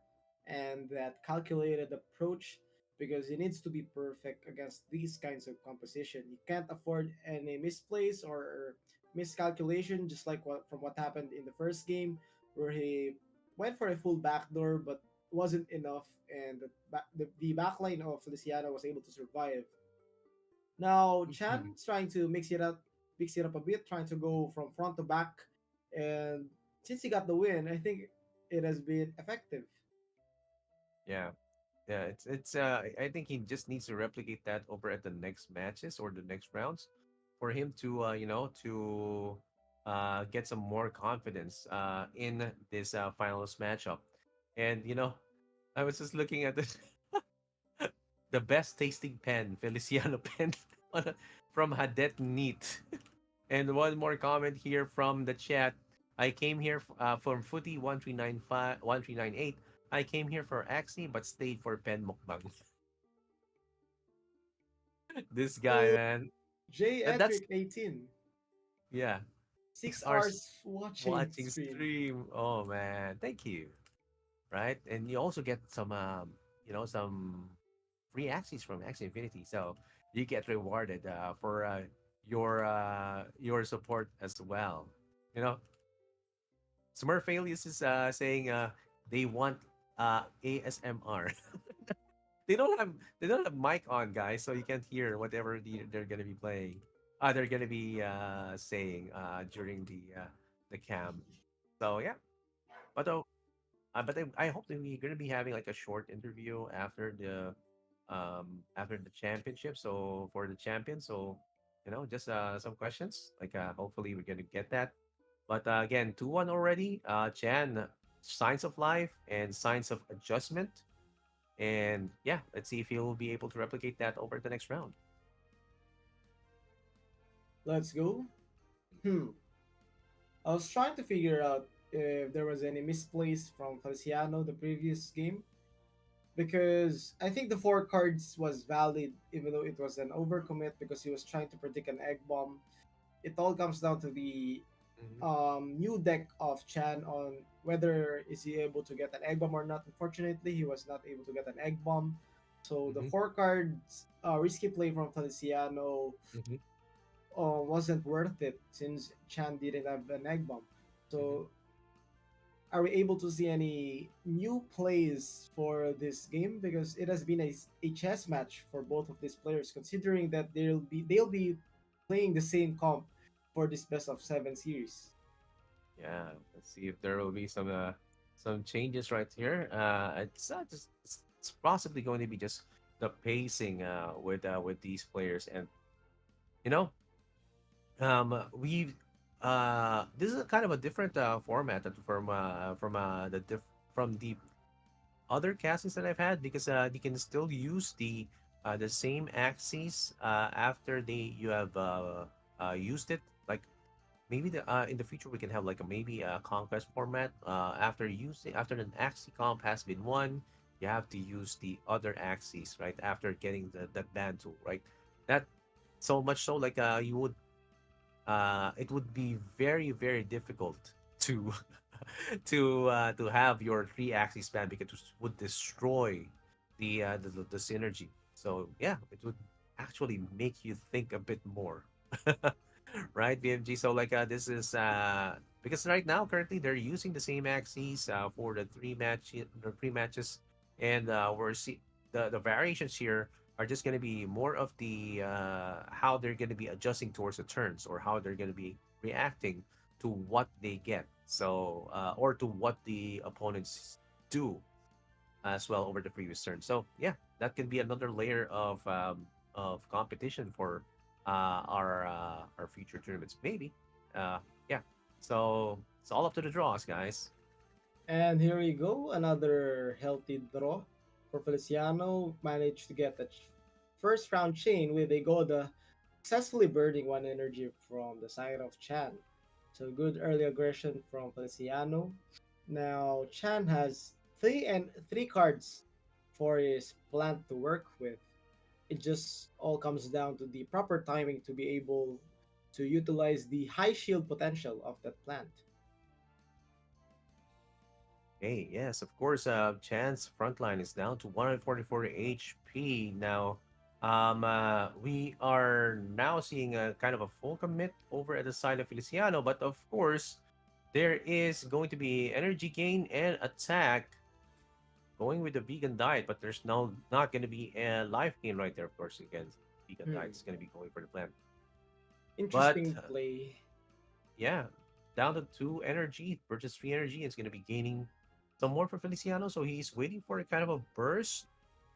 and that calculated approach because he needs to be perfect against these kinds of composition. He can't afford any misplays or miscalculation, just like what happened in the first game where he went for a full backdoor but wasn't enough, and the backline of Feliciano was able to survive. Now Mhm. Chan's trying to mix it up a bit, trying to go from front to back, and since he got the win, I think it has been effective. Yeah. Yeah, it's I think he just needs to replicate that over at the next matches or the next rounds for him to get some more confidence in this finals matchup. And I was just looking at the best tasting pen, Feliciano pen on from Hadet Neat. And one more comment here from the chat. I came here from Footy 1398. I came here for Axie but stayed for pen mukbang. This guy, So man. J That's Edric 18, yeah. six 6 hours hours watching watching stream. stream. Oh man, thank you. Right, and you also get some some free access from Axie Infinity, so you get rewarded for your support as well. You know, Smurfalius is saying they want ASMR. They don't have mic on, guys, so you can't hear whatever they're gonna be playing. They're gonna be saying during the cam. So yeah, but I hope that we're gonna be having like a short interview after the championship. So for the champion, so just some questions. Like hopefully we're gonna get that. But again, 2-1 already. Chan, signs of life and signs of adjustment. And yeah, let's see if he'll be able to replicate that over the next round. Let's go. Hmm. I was trying to figure out if there was any misplays from Feliciano the previous game because I think the 4 cards was valid even though it was an overcommit because he was trying to predict an egg bomb. It all comes down to the Hmm. new deck of Chan on whether is he able to get an egg bomb or not. Unfortunately, he was not able to get an egg bomb. So the Hmm. 4 cards risky play from Feliciano Hmm. wasn't worth it since Chan didn't have an egg bomb. Hmm. So are we able to see any new plays for this game? Because it has been a chess match for both of these players, considering that they'll be playing the same comp for this best of 7 series. Yeah, let's see if there will be some changes right here. It's possibly going to be just the pacing with these players, and you know we this is a kind of a different format from the other castings that I've had, because you can still use the same axes after they you have used it. Like maybe in the future we can have like a maybe a conquest format. After an axis comp has been won, you have to use the other axes right after getting the band tool, right? That so much so like you would it would be very very difficult to to have your 3 axis span, because it would destroy the synergy. So yeah, it would actually make you think a bit more. Right, BMG? So like this is because right now currently they're using the same axes for the 3 matches, and we're see the variations here are just going to be more of the how they're going to be adjusting towards the turns, or how they're going to be reacting to what they get. So or to what the opponents do as well over the previous turn. So yeah, that can be another layer of competition for our future tournaments. Maybe. Yeah. So it's all up to the draws, guys. And here we go, another healthy draw for Feliciano. Managed to get the first round chain with a Goda, successfully burning one energy from the side of Chan. So good early aggression from Feliciano. Now Chan has three cards for his plant to work with. It just all comes down to the proper timing to be able to utilize the high shield potential of that plant. Hey, yes, of course. Chan's frontline is down to 144 HP now. We are now seeing a kind of a full commit over at the side of Feliciano, but of course, there is going to be energy gain and attack going with the vegan diet, but there's not going to be a life gain right there, of course, against vegan diet. Hmm. It's going to be going for the plant. But Interesting play. yeah, down to 2 energy versus 3 energy. It's going to be gaining some more for Feliciano. So he's waiting for a kind of a burst,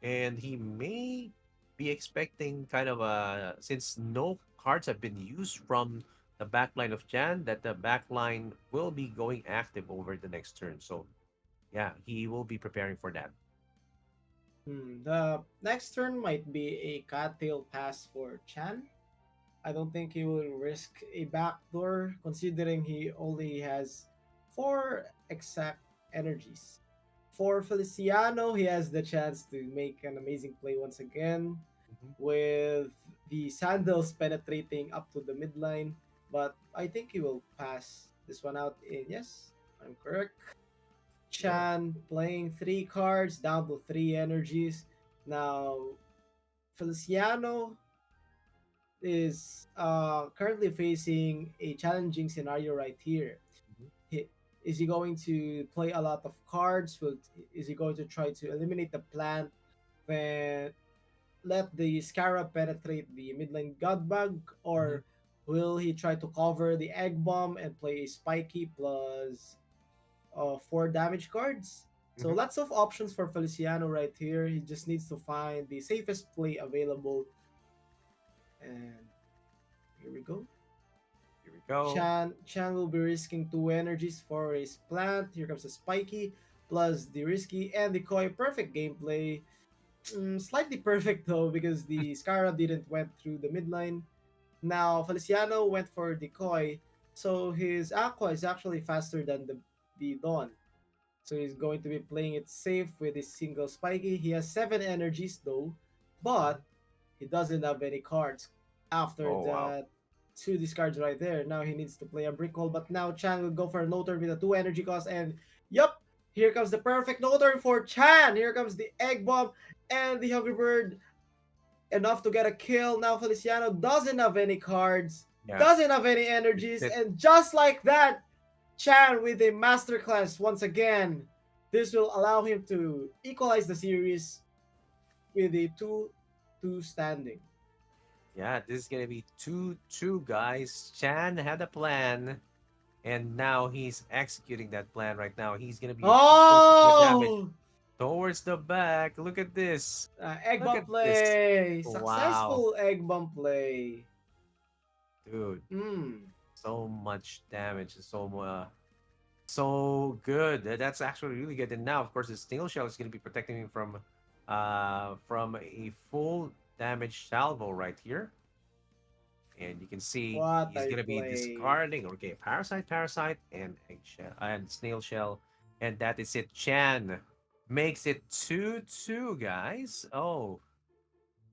and he may be expecting kind of a, since no cards have been used from the backline of Jan, that the backline will be going active over the next turn. So yeah, he will be preparing for that. The next turn might be a cattail pass for Chan. I don't think he will risk a backdoor considering he only has four exact energies. For Feliciano, he has the chance to make an amazing play once again Mhm. with the sandals penetrating up to the midline. But I think he will pass this one out in yes, I'm correct. Sure. Chan playing three cards down to three energies. Now Feliciano is currently facing a challenging scenario right here. Mhm. He, is he going to play a lot of cards? Is he going to try to eliminate the plant, then let the Scarab penetrate the midline Godbug, Mhm. or will he try to cover the Egg Bomb and play a Spiky plus four damage cards? So Mhm. lots of options for Feliciano right here. He just needs to find the safest play available. And here we go. Here we go. Chan will be risking two energies for his plant. Here comes the Spiky, plus the Risky and the Koi. Perfect gameplay. Slightly perfect though because the Scarab didn't went through the midline. Now Feliciano went for the Koi, so his Aqua is actually faster than the Dawn. So he's going to be playing it safe with his single Spiky. He has seven energies though, Mhm. but he doesn't have any cards after Oh wow. that two discards right there. Now he needs to play a brick hole, but now Chan will go for a no turn with a two energy cost, and yup, here comes the perfect no turn for Chan. Here comes the egg bomb and the hungry bird, enough to get a kill. Now Feliciano doesn't have any cards, Yeah. doesn't have any It's energies, it. and just like that, Chan with a masterclass once again. This will allow him to equalize the series with a 2-2 standing. Yeah, this is gonna be 2-2, guys. Chan had a plan, and now he's executing that plan right now. He's gonna be focusing the damage Oh! towards the back. Look at this. Egg Look bomb at this. play! Wow, Successful egg bomb play. dude. Hmm. So much damage. So good. That's actually really good. And now, of course, the snail shell is gonna be protecting him from a full damage salvo right here. And you can see What he's a gonna be play. discarding. Okay, parasite, and eggshell and snail shell, and that is it. Chan makes it 2-2, guys. Oh,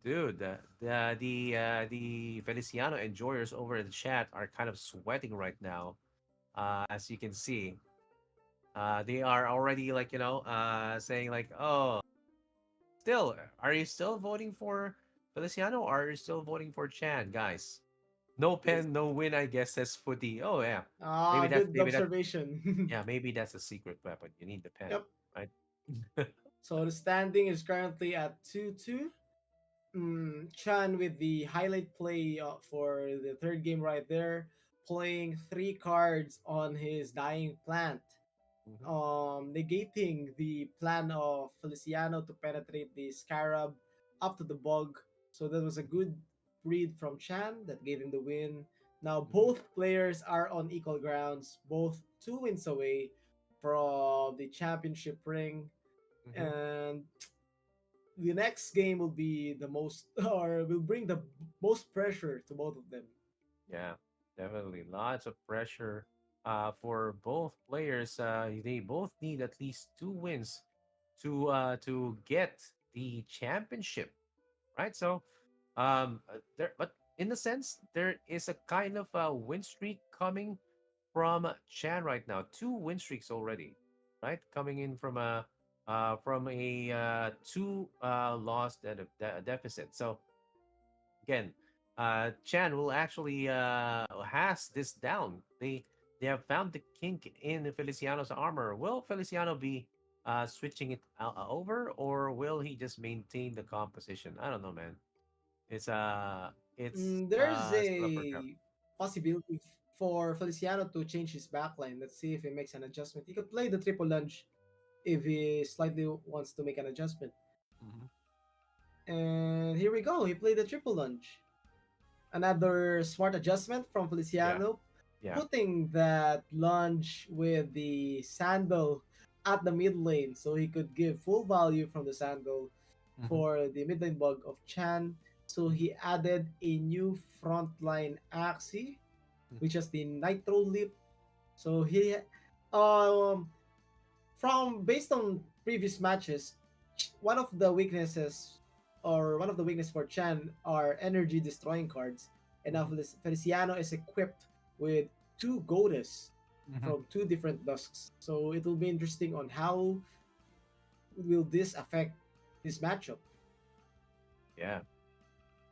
dude, the Feliciano enjoyers over in the chat are kind of sweating right now. As you can see, they are already like saying like, oh, still, are you still voting for Feliciano, or are you still voting for Chan, guys? No This pen, no win, I guess, says Footy. Oh yeah. good Maybe that observation. yeah, maybe that's a secret weapon. You need the pen, Yep. right? So the standing is currently at 2-2. Chan with the highlight play for the third game right there, playing three cards on his dying plant, Mm-hmm. negating the plan of Feliciano to penetrate the Scarab up to the bug. So that was a good read from Chan that gave him the win. Now Mm-hmm. both players are on equal grounds, both 2 wins away from the championship ring, Mm-hmm. and the next game will be the most or will bring the most pressure to both of them. Yeah, definitely. Lots of pressure for both players. They both need at least 2 wins to get the championship, right? So, there, but in a sense, there is a kind of a win streak coming from Chan right now. 2 win streaks already, right? Coming in from a two lost deficit. So again, Chan will actually has this down. They have found the kink in Feliciano's armor. Will Feliciano be switching it over, or will he just maintain the composition? I don't know, man. There's Still up for grab. a possibility for Feliciano to change his backline. Let's see if he makes an adjustment. He could play the triple lunge if he slightly wants to make an adjustment. Hmm. And here we go. He played the triple lunge. Another smart adjustment from Yeah, Feliciano, yeah. putting that lunge with the sandal at the mid lane so he could give full value from the sandal Hmm. for the mid lane bug of Chan. So he added a new frontline Axie, which is the Nitro Leap. So he um from based on previous matches, one of the weaknesses or one of the weaknesses for Chan are energy destroying cards. And now Hmm. Feliciano is equipped with two goddess Hmm. from two different dusks. So it will be interesting on how will this affect this matchup. Yeah.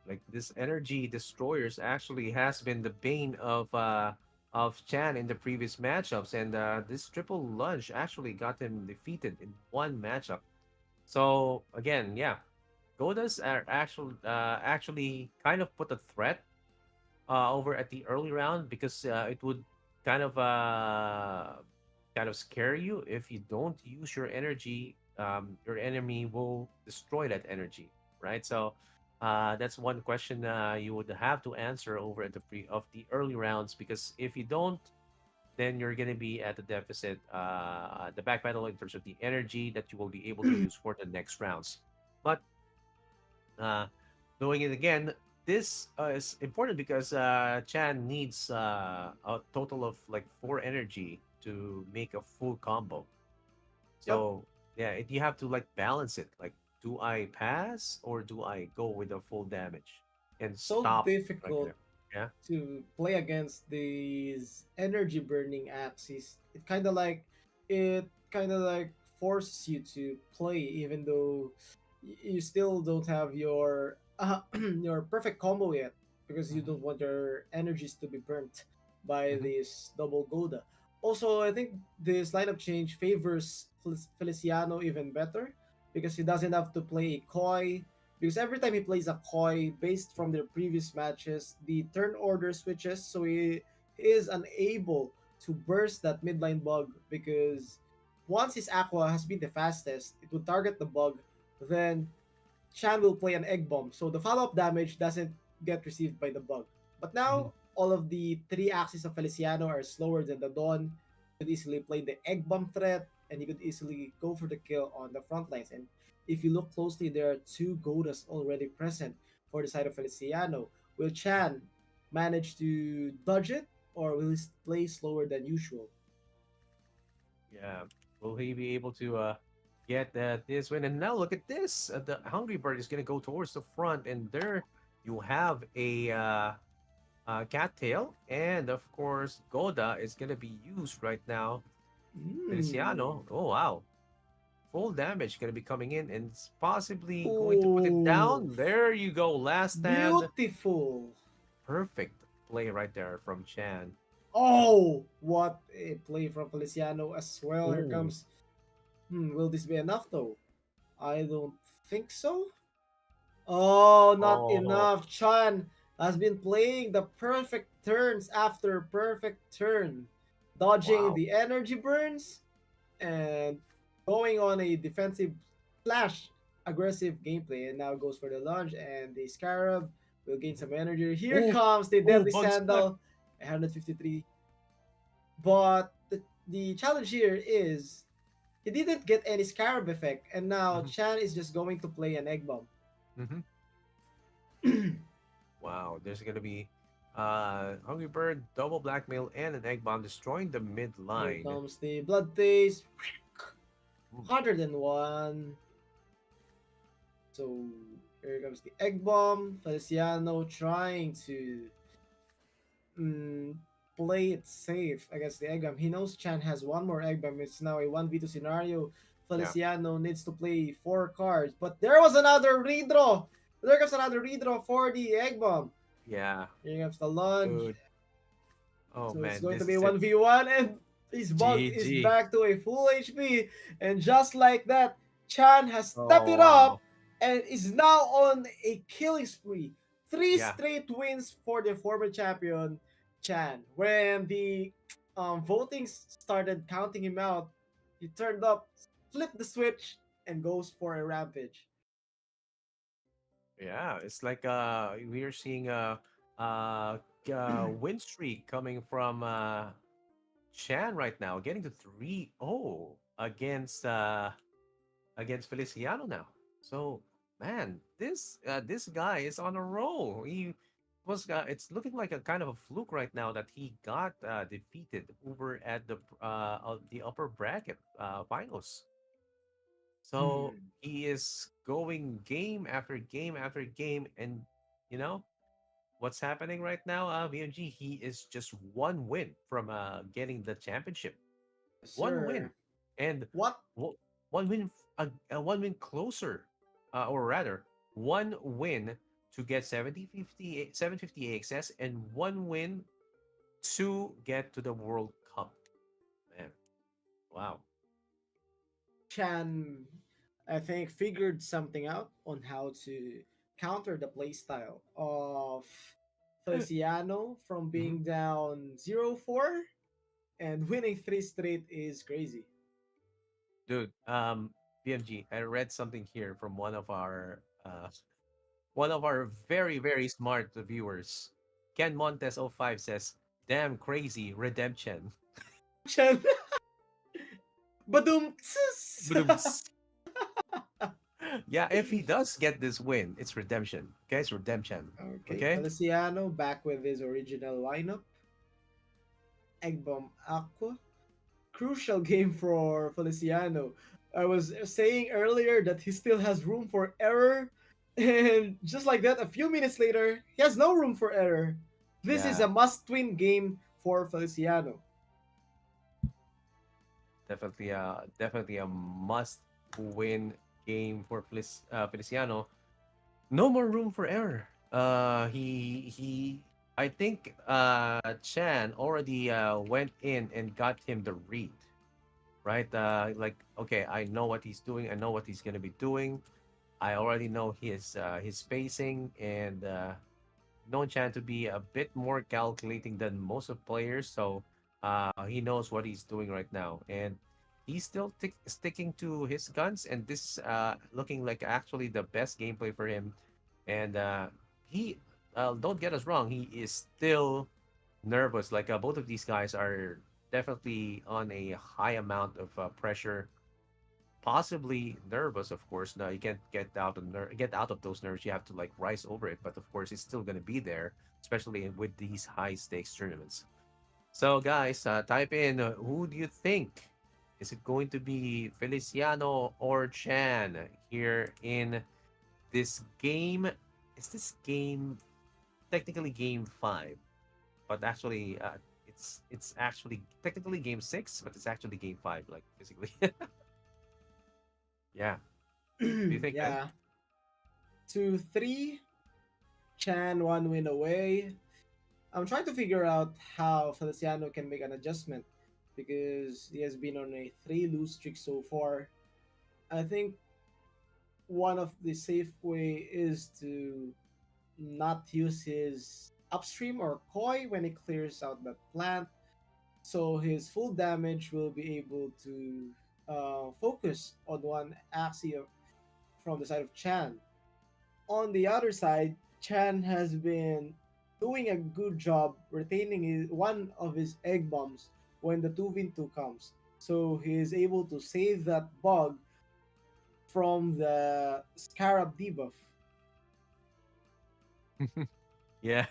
Like this energy destroyers actually has been the bane of Chan in the previous matchups, and this triple lunge actually got him defeated in one matchup. So again, yeah, Godas are actually kind of put a threat over at the early round because it would kind of uh kind of scare you if you don't use your energy. Your enemy will destroy that energy, right? So that's one question you would have to answer over at the pre of the early rounds because if you don't, then you're going to be at the deficit, the back battle in terms of the energy that you will be able to use for the next rounds. But uh, doing it again, this is important because Chan needs a total of like 4 energy to make a full combo. Yep. So yeah, you have to like balance it. Like, do I pass or do I go with the full damage and So stop right difficult there? Yeah. to play against these energy burning axes. It kind of like forces you to play even though you still don't have your your perfect combo yet because you Hmm. don't want your energies to be burnt by Hmm. this double Goda. Also, I think this lineup change favors Feliciano even better because he doesn't have to play a Koi, because every time he plays a Koi based from their previous matches, the turn order switches, so he is unable to burst that midline bug because once his Aqua has been the fastest, it would target the bug, then Chan will play an egg bomb, so the follow-up damage doesn't get received by the bug. But Hmm. now all of the three axes of Feliciano are slower than the Dawn. He could easily play the egg bomb threat, and he could easily go for the kill on the front lines. And if you look closely, there are two Godas already present for the side of Feliciano. Will Chan manage to dodge it, or will he play slower than usual? Yeah. Will he be able to get this win? And now look at this. The Hungry Bird is going to go towards the front, and there you have a cattail, and of course, Goda is going to be used right now. Hmm. Feliciano, oh wow, full damage going to be coming in, and it's possibly going to put it Oh, down. There you go, last stand. beautiful. Perfect play right there from Chan. Oh, what a play from Feliciano as well. Here Oh, comes. Will this be enough though? I don't think so. Oh, not Oh, enough. Chan has been playing the perfect turns after perfect turn, dodging wow. the energy burns and going on a defensive slash aggressive gameplay. And now goes for the lunge, and the Scarab will gain Mhm. some energy. Here Oh, comes the oh, Deadly bug smack. Sandal, 153. But the challenge here is he didn't get any Scarab effect, and now Mhm, Chan is just going to play an Egg Bomb. mhm. Wow, there's gonna be Hungry Bird, double blackmail, and an egg bomb destroying the mid Here line. comes the Blood Taste, Mm, 101. So here comes the Egg Bomb. Feliciano trying to mm, play it safe against the Egg Bomb. He knows Chan has one more Egg Bomb. It's now a 1v2 scenario. yeah, Feliciano needs to play 4 cards. But there was another redraw. There comes another redraw for the Egg Bomb. yeah, Here comes the lunge. dude. Oh So it's man, going to this be is it. 1v1, and his bug is GG. back to a full HP. And just like that, Chan has stepped Oh it wow. up and is now on a killing spree. Three Yeah, straight wins for the former champion, Chan. When the voting started counting him out, he turned up, flipped the switch, and goes for a rampage. yeah. It's like we're seeing uh, win streak coming from Chan right now, getting to 3-0 against Feliciano now. So, man, this guy is on a roll. He was it's looking like a kind of a fluke right now that he got defeated over at the upper bracket finals. So Hmm. he is going game after game after game, and you know what's happening right now? VMG, he is just one win from getting the championship. Yes, One win, sir. and What? wo- one win, one win closer, or rather, one win to get 750 AXS, and one win to get to the World Cup. Man, wow. Chan, I think, figured something out on how to counter the playstyle of Feliciano from Hmm. being down 0-4 and winning 3 straight is crazy. Dude, BMG, I read something here from one of our very, very smart viewers. Ken Montes 05 says, "Damn crazy redemption." Chan, badum. Badooms. Yeah, if he does get this win, it's redemption. Okay, it's redemption. Okay, Okay? Feliciano back with his original lineup. Egg Bomb Aqua. Crucial game for Feliciano. I was saying earlier that he still has room for error, and just like that, a few minutes later, he has no room for error. This is Yeah, a must-win game for Feliciano. definitely a must-win game for Feliciano. No more room for error. I think Chan already went in and got him the read, right? Like, okay, I know what he's doing. I know what he's gonna be doing. I already know his spacing, and known Chan to be a bit more calculating than most of players. So he knows what he's doing right now, and he's still sticking to his guns. And this looking like actually the best gameplay for him. And he don't get us wrong, he is still nervous. Like both of these guys are definitely on a high amount of pressure, possibly nervous. Of course, now you can't get out of those nerves. You have to like rise over it, but of course it's still going to be there, especially with these high stakes tournaments. So guys, type in, who do you think, is it going to be Feliciano or Chan here in this game? Is this game technically game 5, but actually it's actually technically game 6, but it's actually game 5, like physically. Yeah, do you think, guys? Yeah, 2-3. Chan 1 win away. I'm trying to figure out how Feliciano can make an adjustment because he has been on a 3 lose streak so far. I think one of the safe way is to not use his upstream or koi when he clears out that plant, so his full damage will be able to focus on one axis from the side of Chan. On the other side, Chan has been doing a good job retaining one of his egg bombs when the 2v2 comes. So he is able to save that bug from the Scarab debuff. Yeah.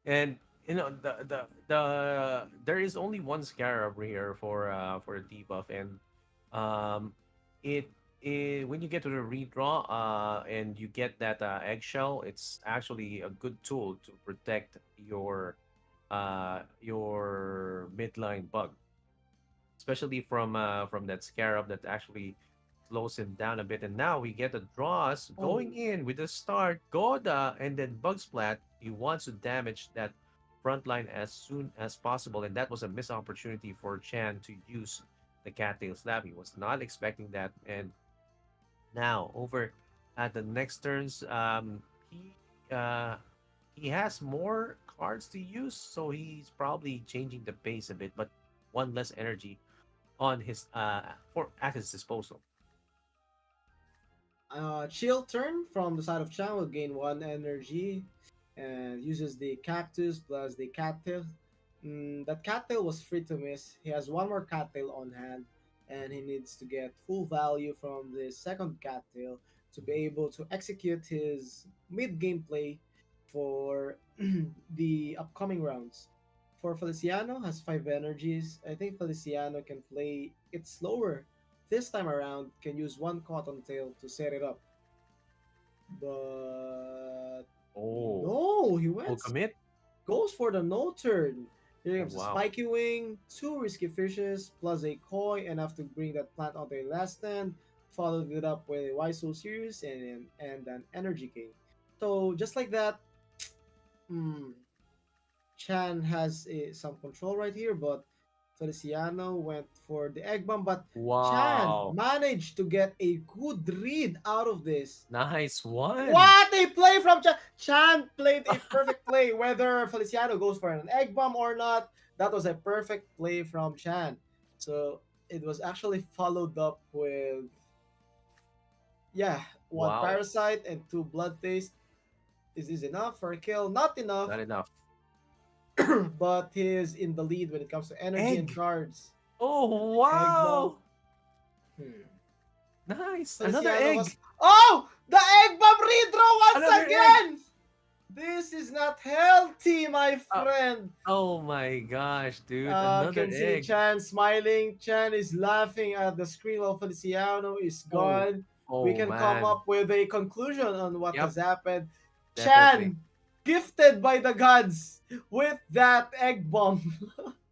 And there is only one scarab here for a debuff, and um it, when you get to the redraw and you get that eggshell, it's actually a good tool to protect your midline bug, especially from that scarab that actually slows him down a bit. And now we get the draws Oh, going in with the start, Goda, and then Bug Splat. He wants to damage that front line as soon as possible. And that was a missed opportunity for Chan to use the cattail slap. He was not expecting that. And now over at the next turns, uh he has more cards to use, so he's probably changing the pace a bit, but one less energy on his for at his disposal. Chill turn from the side of Chan will gain one energy and uses the cactus plus the cattail. That cattail was free to miss. He has one more cattail on hand, and he needs to get full value from the second cattail to be able to execute his mid game play for the upcoming rounds. For Feliciano, has five energies. I think Feliciano can play it slower. This time around, can use one cottontail to set it up. But Oh, no, he full went commit. goes for the no turn. Here Oh comes a wow. spiky wing, two risky fishes, plus a koi, enough to bring that plant onto a last stand. Followed it up with a why so serious and an energy king. So just like that, hmm, Chan has some control right here, but Feliciano went for the egg bomb, but Chan Wow. managed to get a good read out of this. Nice one. What a play from Chan! Chan played a perfect play, whether Feliciano goes for an egg bomb or not. That was a perfect play from Chan. So it was actually followed up with, yeah, one Wow. parasite and two blood taste. Is this enough for a kill? Not enough, Not enough. but he is in the lead when it comes to energy and Egg. cards. Oh Egg bomb. wow. Hmm. Nice. Another Feliciano was. egg. Oh! The egg bomb redraw Another once egg. again! This is not healthy, my Oh, friend. oh my gosh, dude. Another Can see egg. Chan smiling. Chan is laughing at the screen while Feliciano is Oh, gone. We oh can come man. up with a conclusion on what Yep, has happened. definitely. Chan, gifted by the gods with that egg bomb.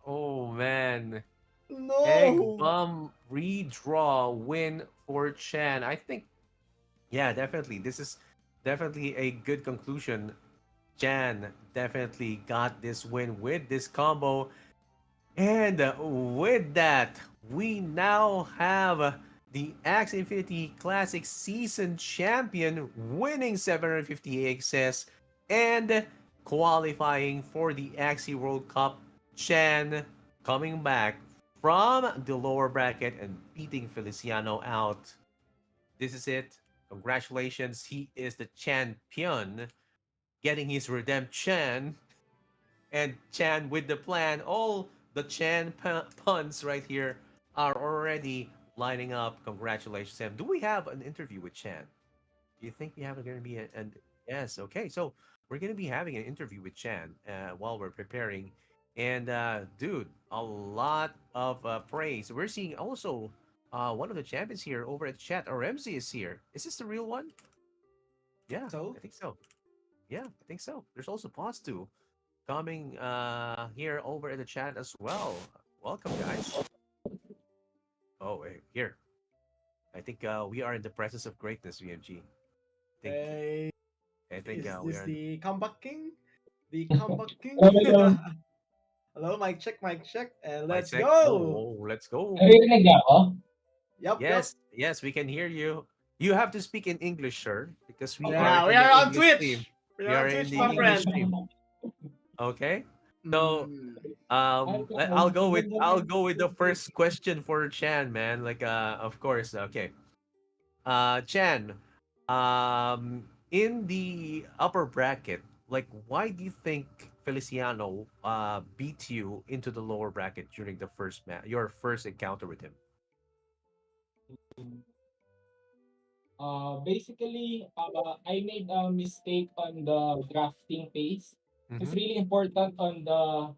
Oh man. Egg No. bomb redraw win for Chan. I think, yeah, definitely. This is definitely a good conclusion. Chan definitely got this win with this combo. And with that, we now have the Axe Infinity Classic Season Champion winning 750 AXS and qualifying for the Axie World Cup. Chan coming back from the lower bracket and beating Feliciano out. This is it. Congratulations. He is the champion, getting his redemption. And Chan with the plan. All the Chan puns right here are already lining up. Congratulations, Sam. Do we have an interview with Chan? Do you think we have going to be an yes? Okay, so we're going to be having an interview with Chan while we're preparing. And dude, a lot of praise. We're seeing also one of the champions here over at chat. RMZ is here. Is this the real one? Yeah, So, I think so. Yeah, I think so. There's also Pause too coming here over in the chat as well. Welcome, guys. Oh, here. I think we are in the presence of greatness, VMG. Think hey, I think is we this are in the comeback king? The comeback king? Talagang Hello, mic check, and my let's check. Oh, go. oh, let's go. naririnig niya ako? Yup, yup. Yes, yes, we can hear you. You have to speak in English, sir, because we are Yeah, we in the are on English team. Twitch. We We are are on in Twitch, the my English friend. team. Okay. So Mm. I'll go with the first question for Chan, man. Like of course. Okay. Chan, in the upper bracket, like why do you think Feliciano beat you into the lower bracket during the first your first encounter with him? Basically, I made a mistake on the drafting pace. It's Mm-hmm. really important on the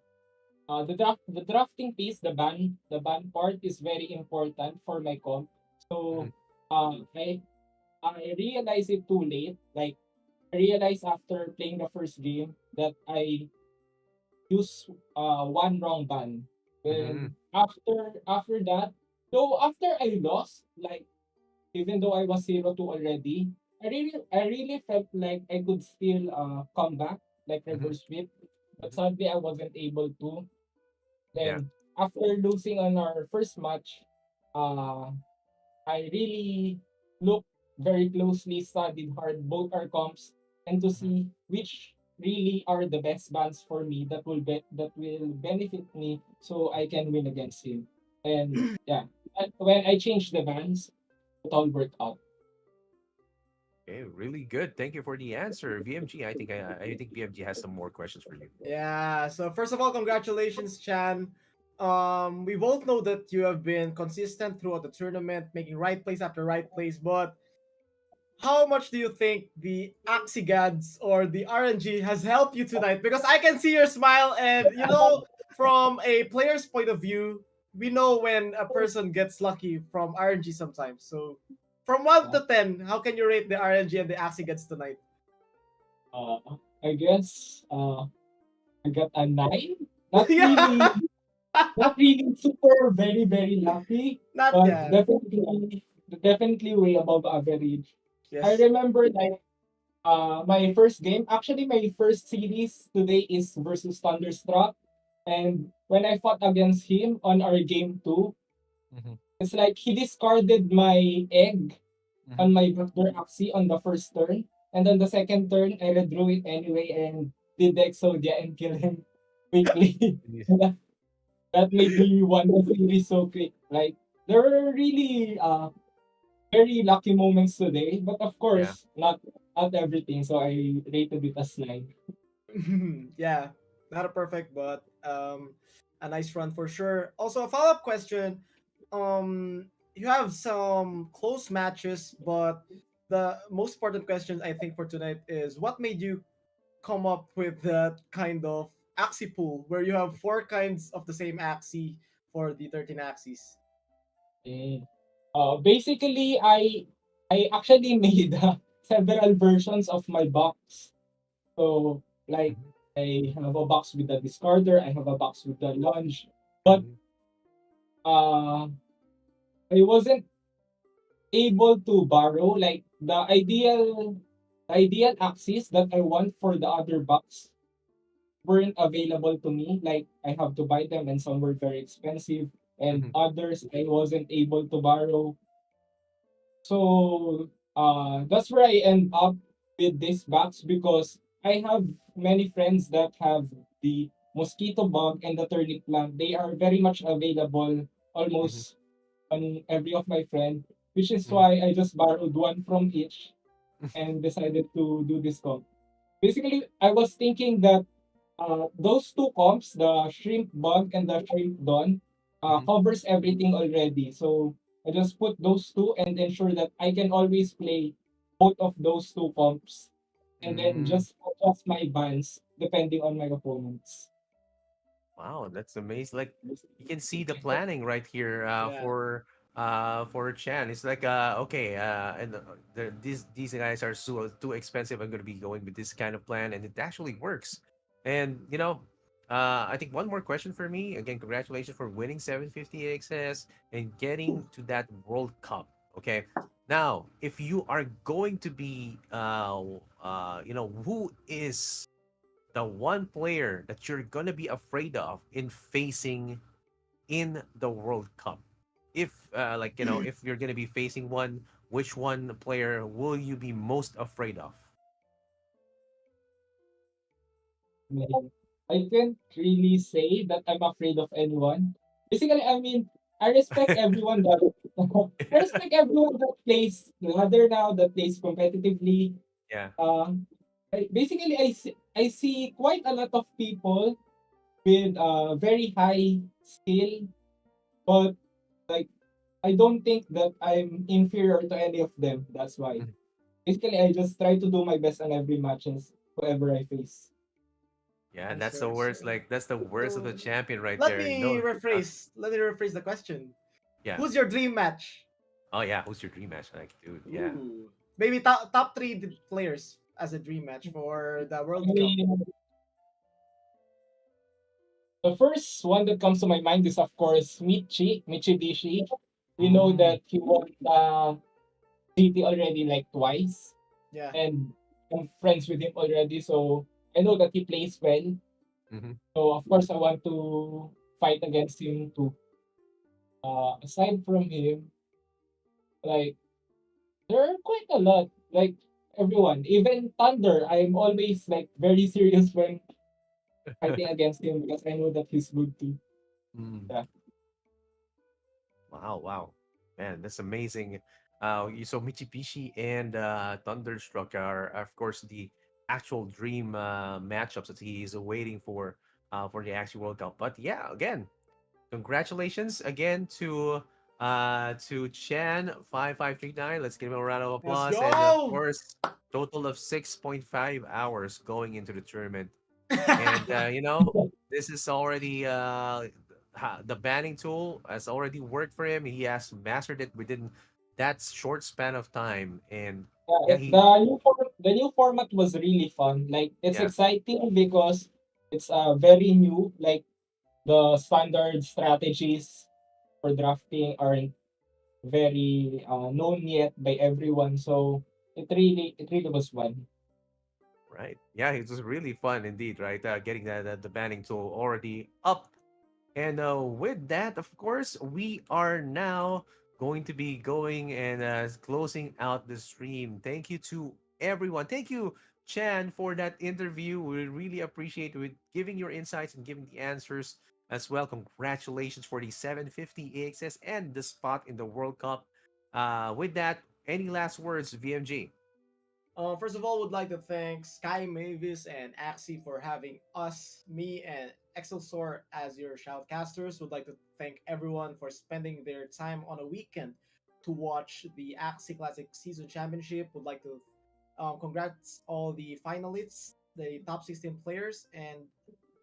drafting pace. The ban part is very important for my comp. Mm-hmm. So, I realized it too late. Like I realized after playing the first game that I used one wrong ban. Mm-hmm. Then after that, so after I lost, like even though I was 0-2 already, I really felt like I could still come back, like Mm-hmm. reverse sweep. But Mm-hmm. sadly I wasn't able to. Yeah. Then after losing on our first match, uh I really looked very closely, studied hard both our comps, and to Mm-hmm. see which really are the best bands for me that will benefit me so I can win against him. And yeah, when I changed the bands, it all worked out. Okay, really good. Thank you for the answer, VMG. I think VMG has some more questions for you. Yeah, so first of all, congratulations, Chan. We both know that you have been consistent throughout the tournament, making right place after right place, but how much do you think the Axie Gods or the RNG has helped you tonight? Because I can see your smile, and from a player's point of view, we know when a person gets lucky from RNG sometimes. So, from 1 Uh, to 10, how can you rate the RNG and the Axie Gods tonight? uh, I guess I got a 9. Not Yeah, really, not really super very lucky, not but yeah. definitely way above average. I Yes. remember like my first game, actually my first series today is versus Thunderstruck, and when I fought against him on our game 2, Mm-hmm. it's like he discarded my egg Mm-hmm. on my backdoor Axie on the first turn. And on the second turn, I redrew it anyway and did the Exodia and kill him quickly. that, that made me won the series so quick. Like, there were really very lucky moments today, but of Yeah. course, not everything. So I rated it as 9. Yeah, not a perfect, but a nice run for sure. Also, a follow up question. You have some close matches, but the most important question I think for tonight is what made you come up with that kind of axie pool where you have four kinds of the same axie for the 13 axes. Eh, basically, I actually made several versions of my box. So, like, Mm-hmm. I have a box with the discarder, I have a box with the lunge, but Mm-hmm. uh, I wasn't able to borrow like the ideal axis that I want for the other box weren't available to me. Like I have to buy them, and some were very expensive, and Mm-hmm. others I wasn't able to borrow. So that's where I end up with this box because I have many friends that have the mosquito bug and the turnip plant. They are very much available Mm-hmm. almost on every of my friend, which is Mm-hmm. why I just borrowed one from each and decided to do this comp. Basically, I was thinking that those two comps, the shrimp bug and the shrimp dawn, Mm-hmm. covers everything already. So I just put those two and ensure that I can always play both of those two comps and then Mm. just adjust my bans depending on my opponents. Wow, that's amazing. Like you can see the planning right here Yeah. for Chan. It's like okay, and these guys are so too expensive. I'm gonna be going with this kind of plan, and it actually works. And I think one more question for me. Again, congratulations for winning 750 AXS and getting to that World Cup. Okay. Now, if you are going to be who is the one player that you're gonna be afraid of in facing in the World Cup? If if you're gonna be facing one, which one player will you be most afraid of? mean, I can't really say that I'm afraid of anyone. Basically, I mean, I respect everyone that I respect everyone that plays ladder now, that plays competitively. Yeah. Basically, I see quite a lot of people with very high skill, but like I don't think that I'm inferior to any of them. That's why. Mhm. Basically, I just try to do my best on every matches, whoever I face. Yeah, Yes, that's sir. the Yes, worst. sir. Like that's the worst of the So champion right let there. me No. Uh, rephrase. Let me rephrase the question. yeah. Who's your dream match? Oh yeah. Who's your dream match? Like, dude. Yeah. Ooh, maybe top three players as a dream match for the I World Cup. mean, the first one that comes to my mind is of course Mitsubishi. We know Mm, that he won the GT already like twice, Yeah. and I'm friends with him already, so I know that he plays well. mm-hmm. So of course I want to fight against him too. Aside from him, like there are quite a lot. Like everyone, even Thunder, I'm always like very serious when fighting against him because I know that he's good too. Mm. Yeah. Wow, wow. Man, that's amazing. So Mitsubishi and Thunderstruck are, of course, the actual dream matchups that he is waiting for the Axie World Cup. But yeah, again, congratulations again to Chan 5539. Let's give him a round of Let's applause. And of go. course, total of 6.5 hours going into the tournament. And this is already the banning tool has already worked for him. He has mastered it within that short span of time. And yeah, Yeah, he the new format was really fun. Like it's yeah, exciting because it's very new. Like the standard strategies for drafting aren't very known yet by everyone. So it really was fun. right. Yeah, it was really fun indeed, right? Getting that the banning tool already up. And with that, of course, we are now going to be going and closing out the stream. Thank you to everyone. Thank you, Chan, for that interview. We really appreciate with giving your insights and giving the answers as well. Congratulations for the 750 AXS and the spot in the World Cup. With that, any last words, VMG? First of all, would like to thank Sky Mavis and Axie for having us, me and Excelsior as your shoutcasters. Would like to thank everyone for spending their time on a weekend to watch the Axie Classic Season Championship. Would like to congrats all the finalists, the top 16 players, and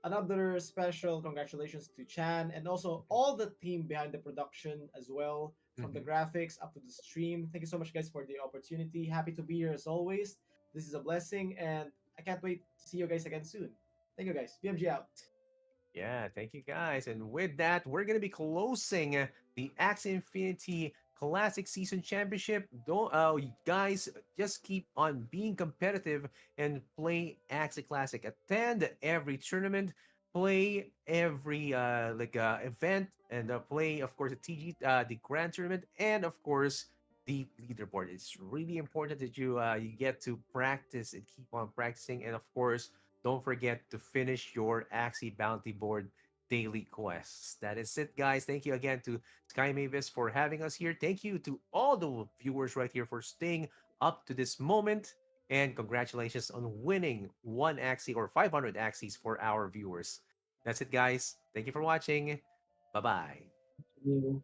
another special congratulations to Chan and also all the team behind the production as well, from the Mhm. graphics up to the stream. Thank you so much, guys, for the opportunity. Happy to be here as always. This is a blessing, and I can't wait to see you guys again soon. Thank you, guys. BMG out. Yeah, thank you guys. And with that, we're going to be closing the Axie Infinity Classic Season Championship. Don't you guys just keep on being competitive and play Axie Classic. Attend every tournament, play every event, and play of course the the Grand Tournament, and of course the leaderboard. It's really important that you get to practice and keep on practicing, and of course don't forget to finish your Axie Bounty Board daily quests. That is it, guys. Thank you again to Sky Mavis for having us here. Thank you to all the viewers right here for staying up to this moment. And congratulations on winning one Axie or 500 Axies for our viewers. That's it, guys. Thank you for watching. Bye bye. You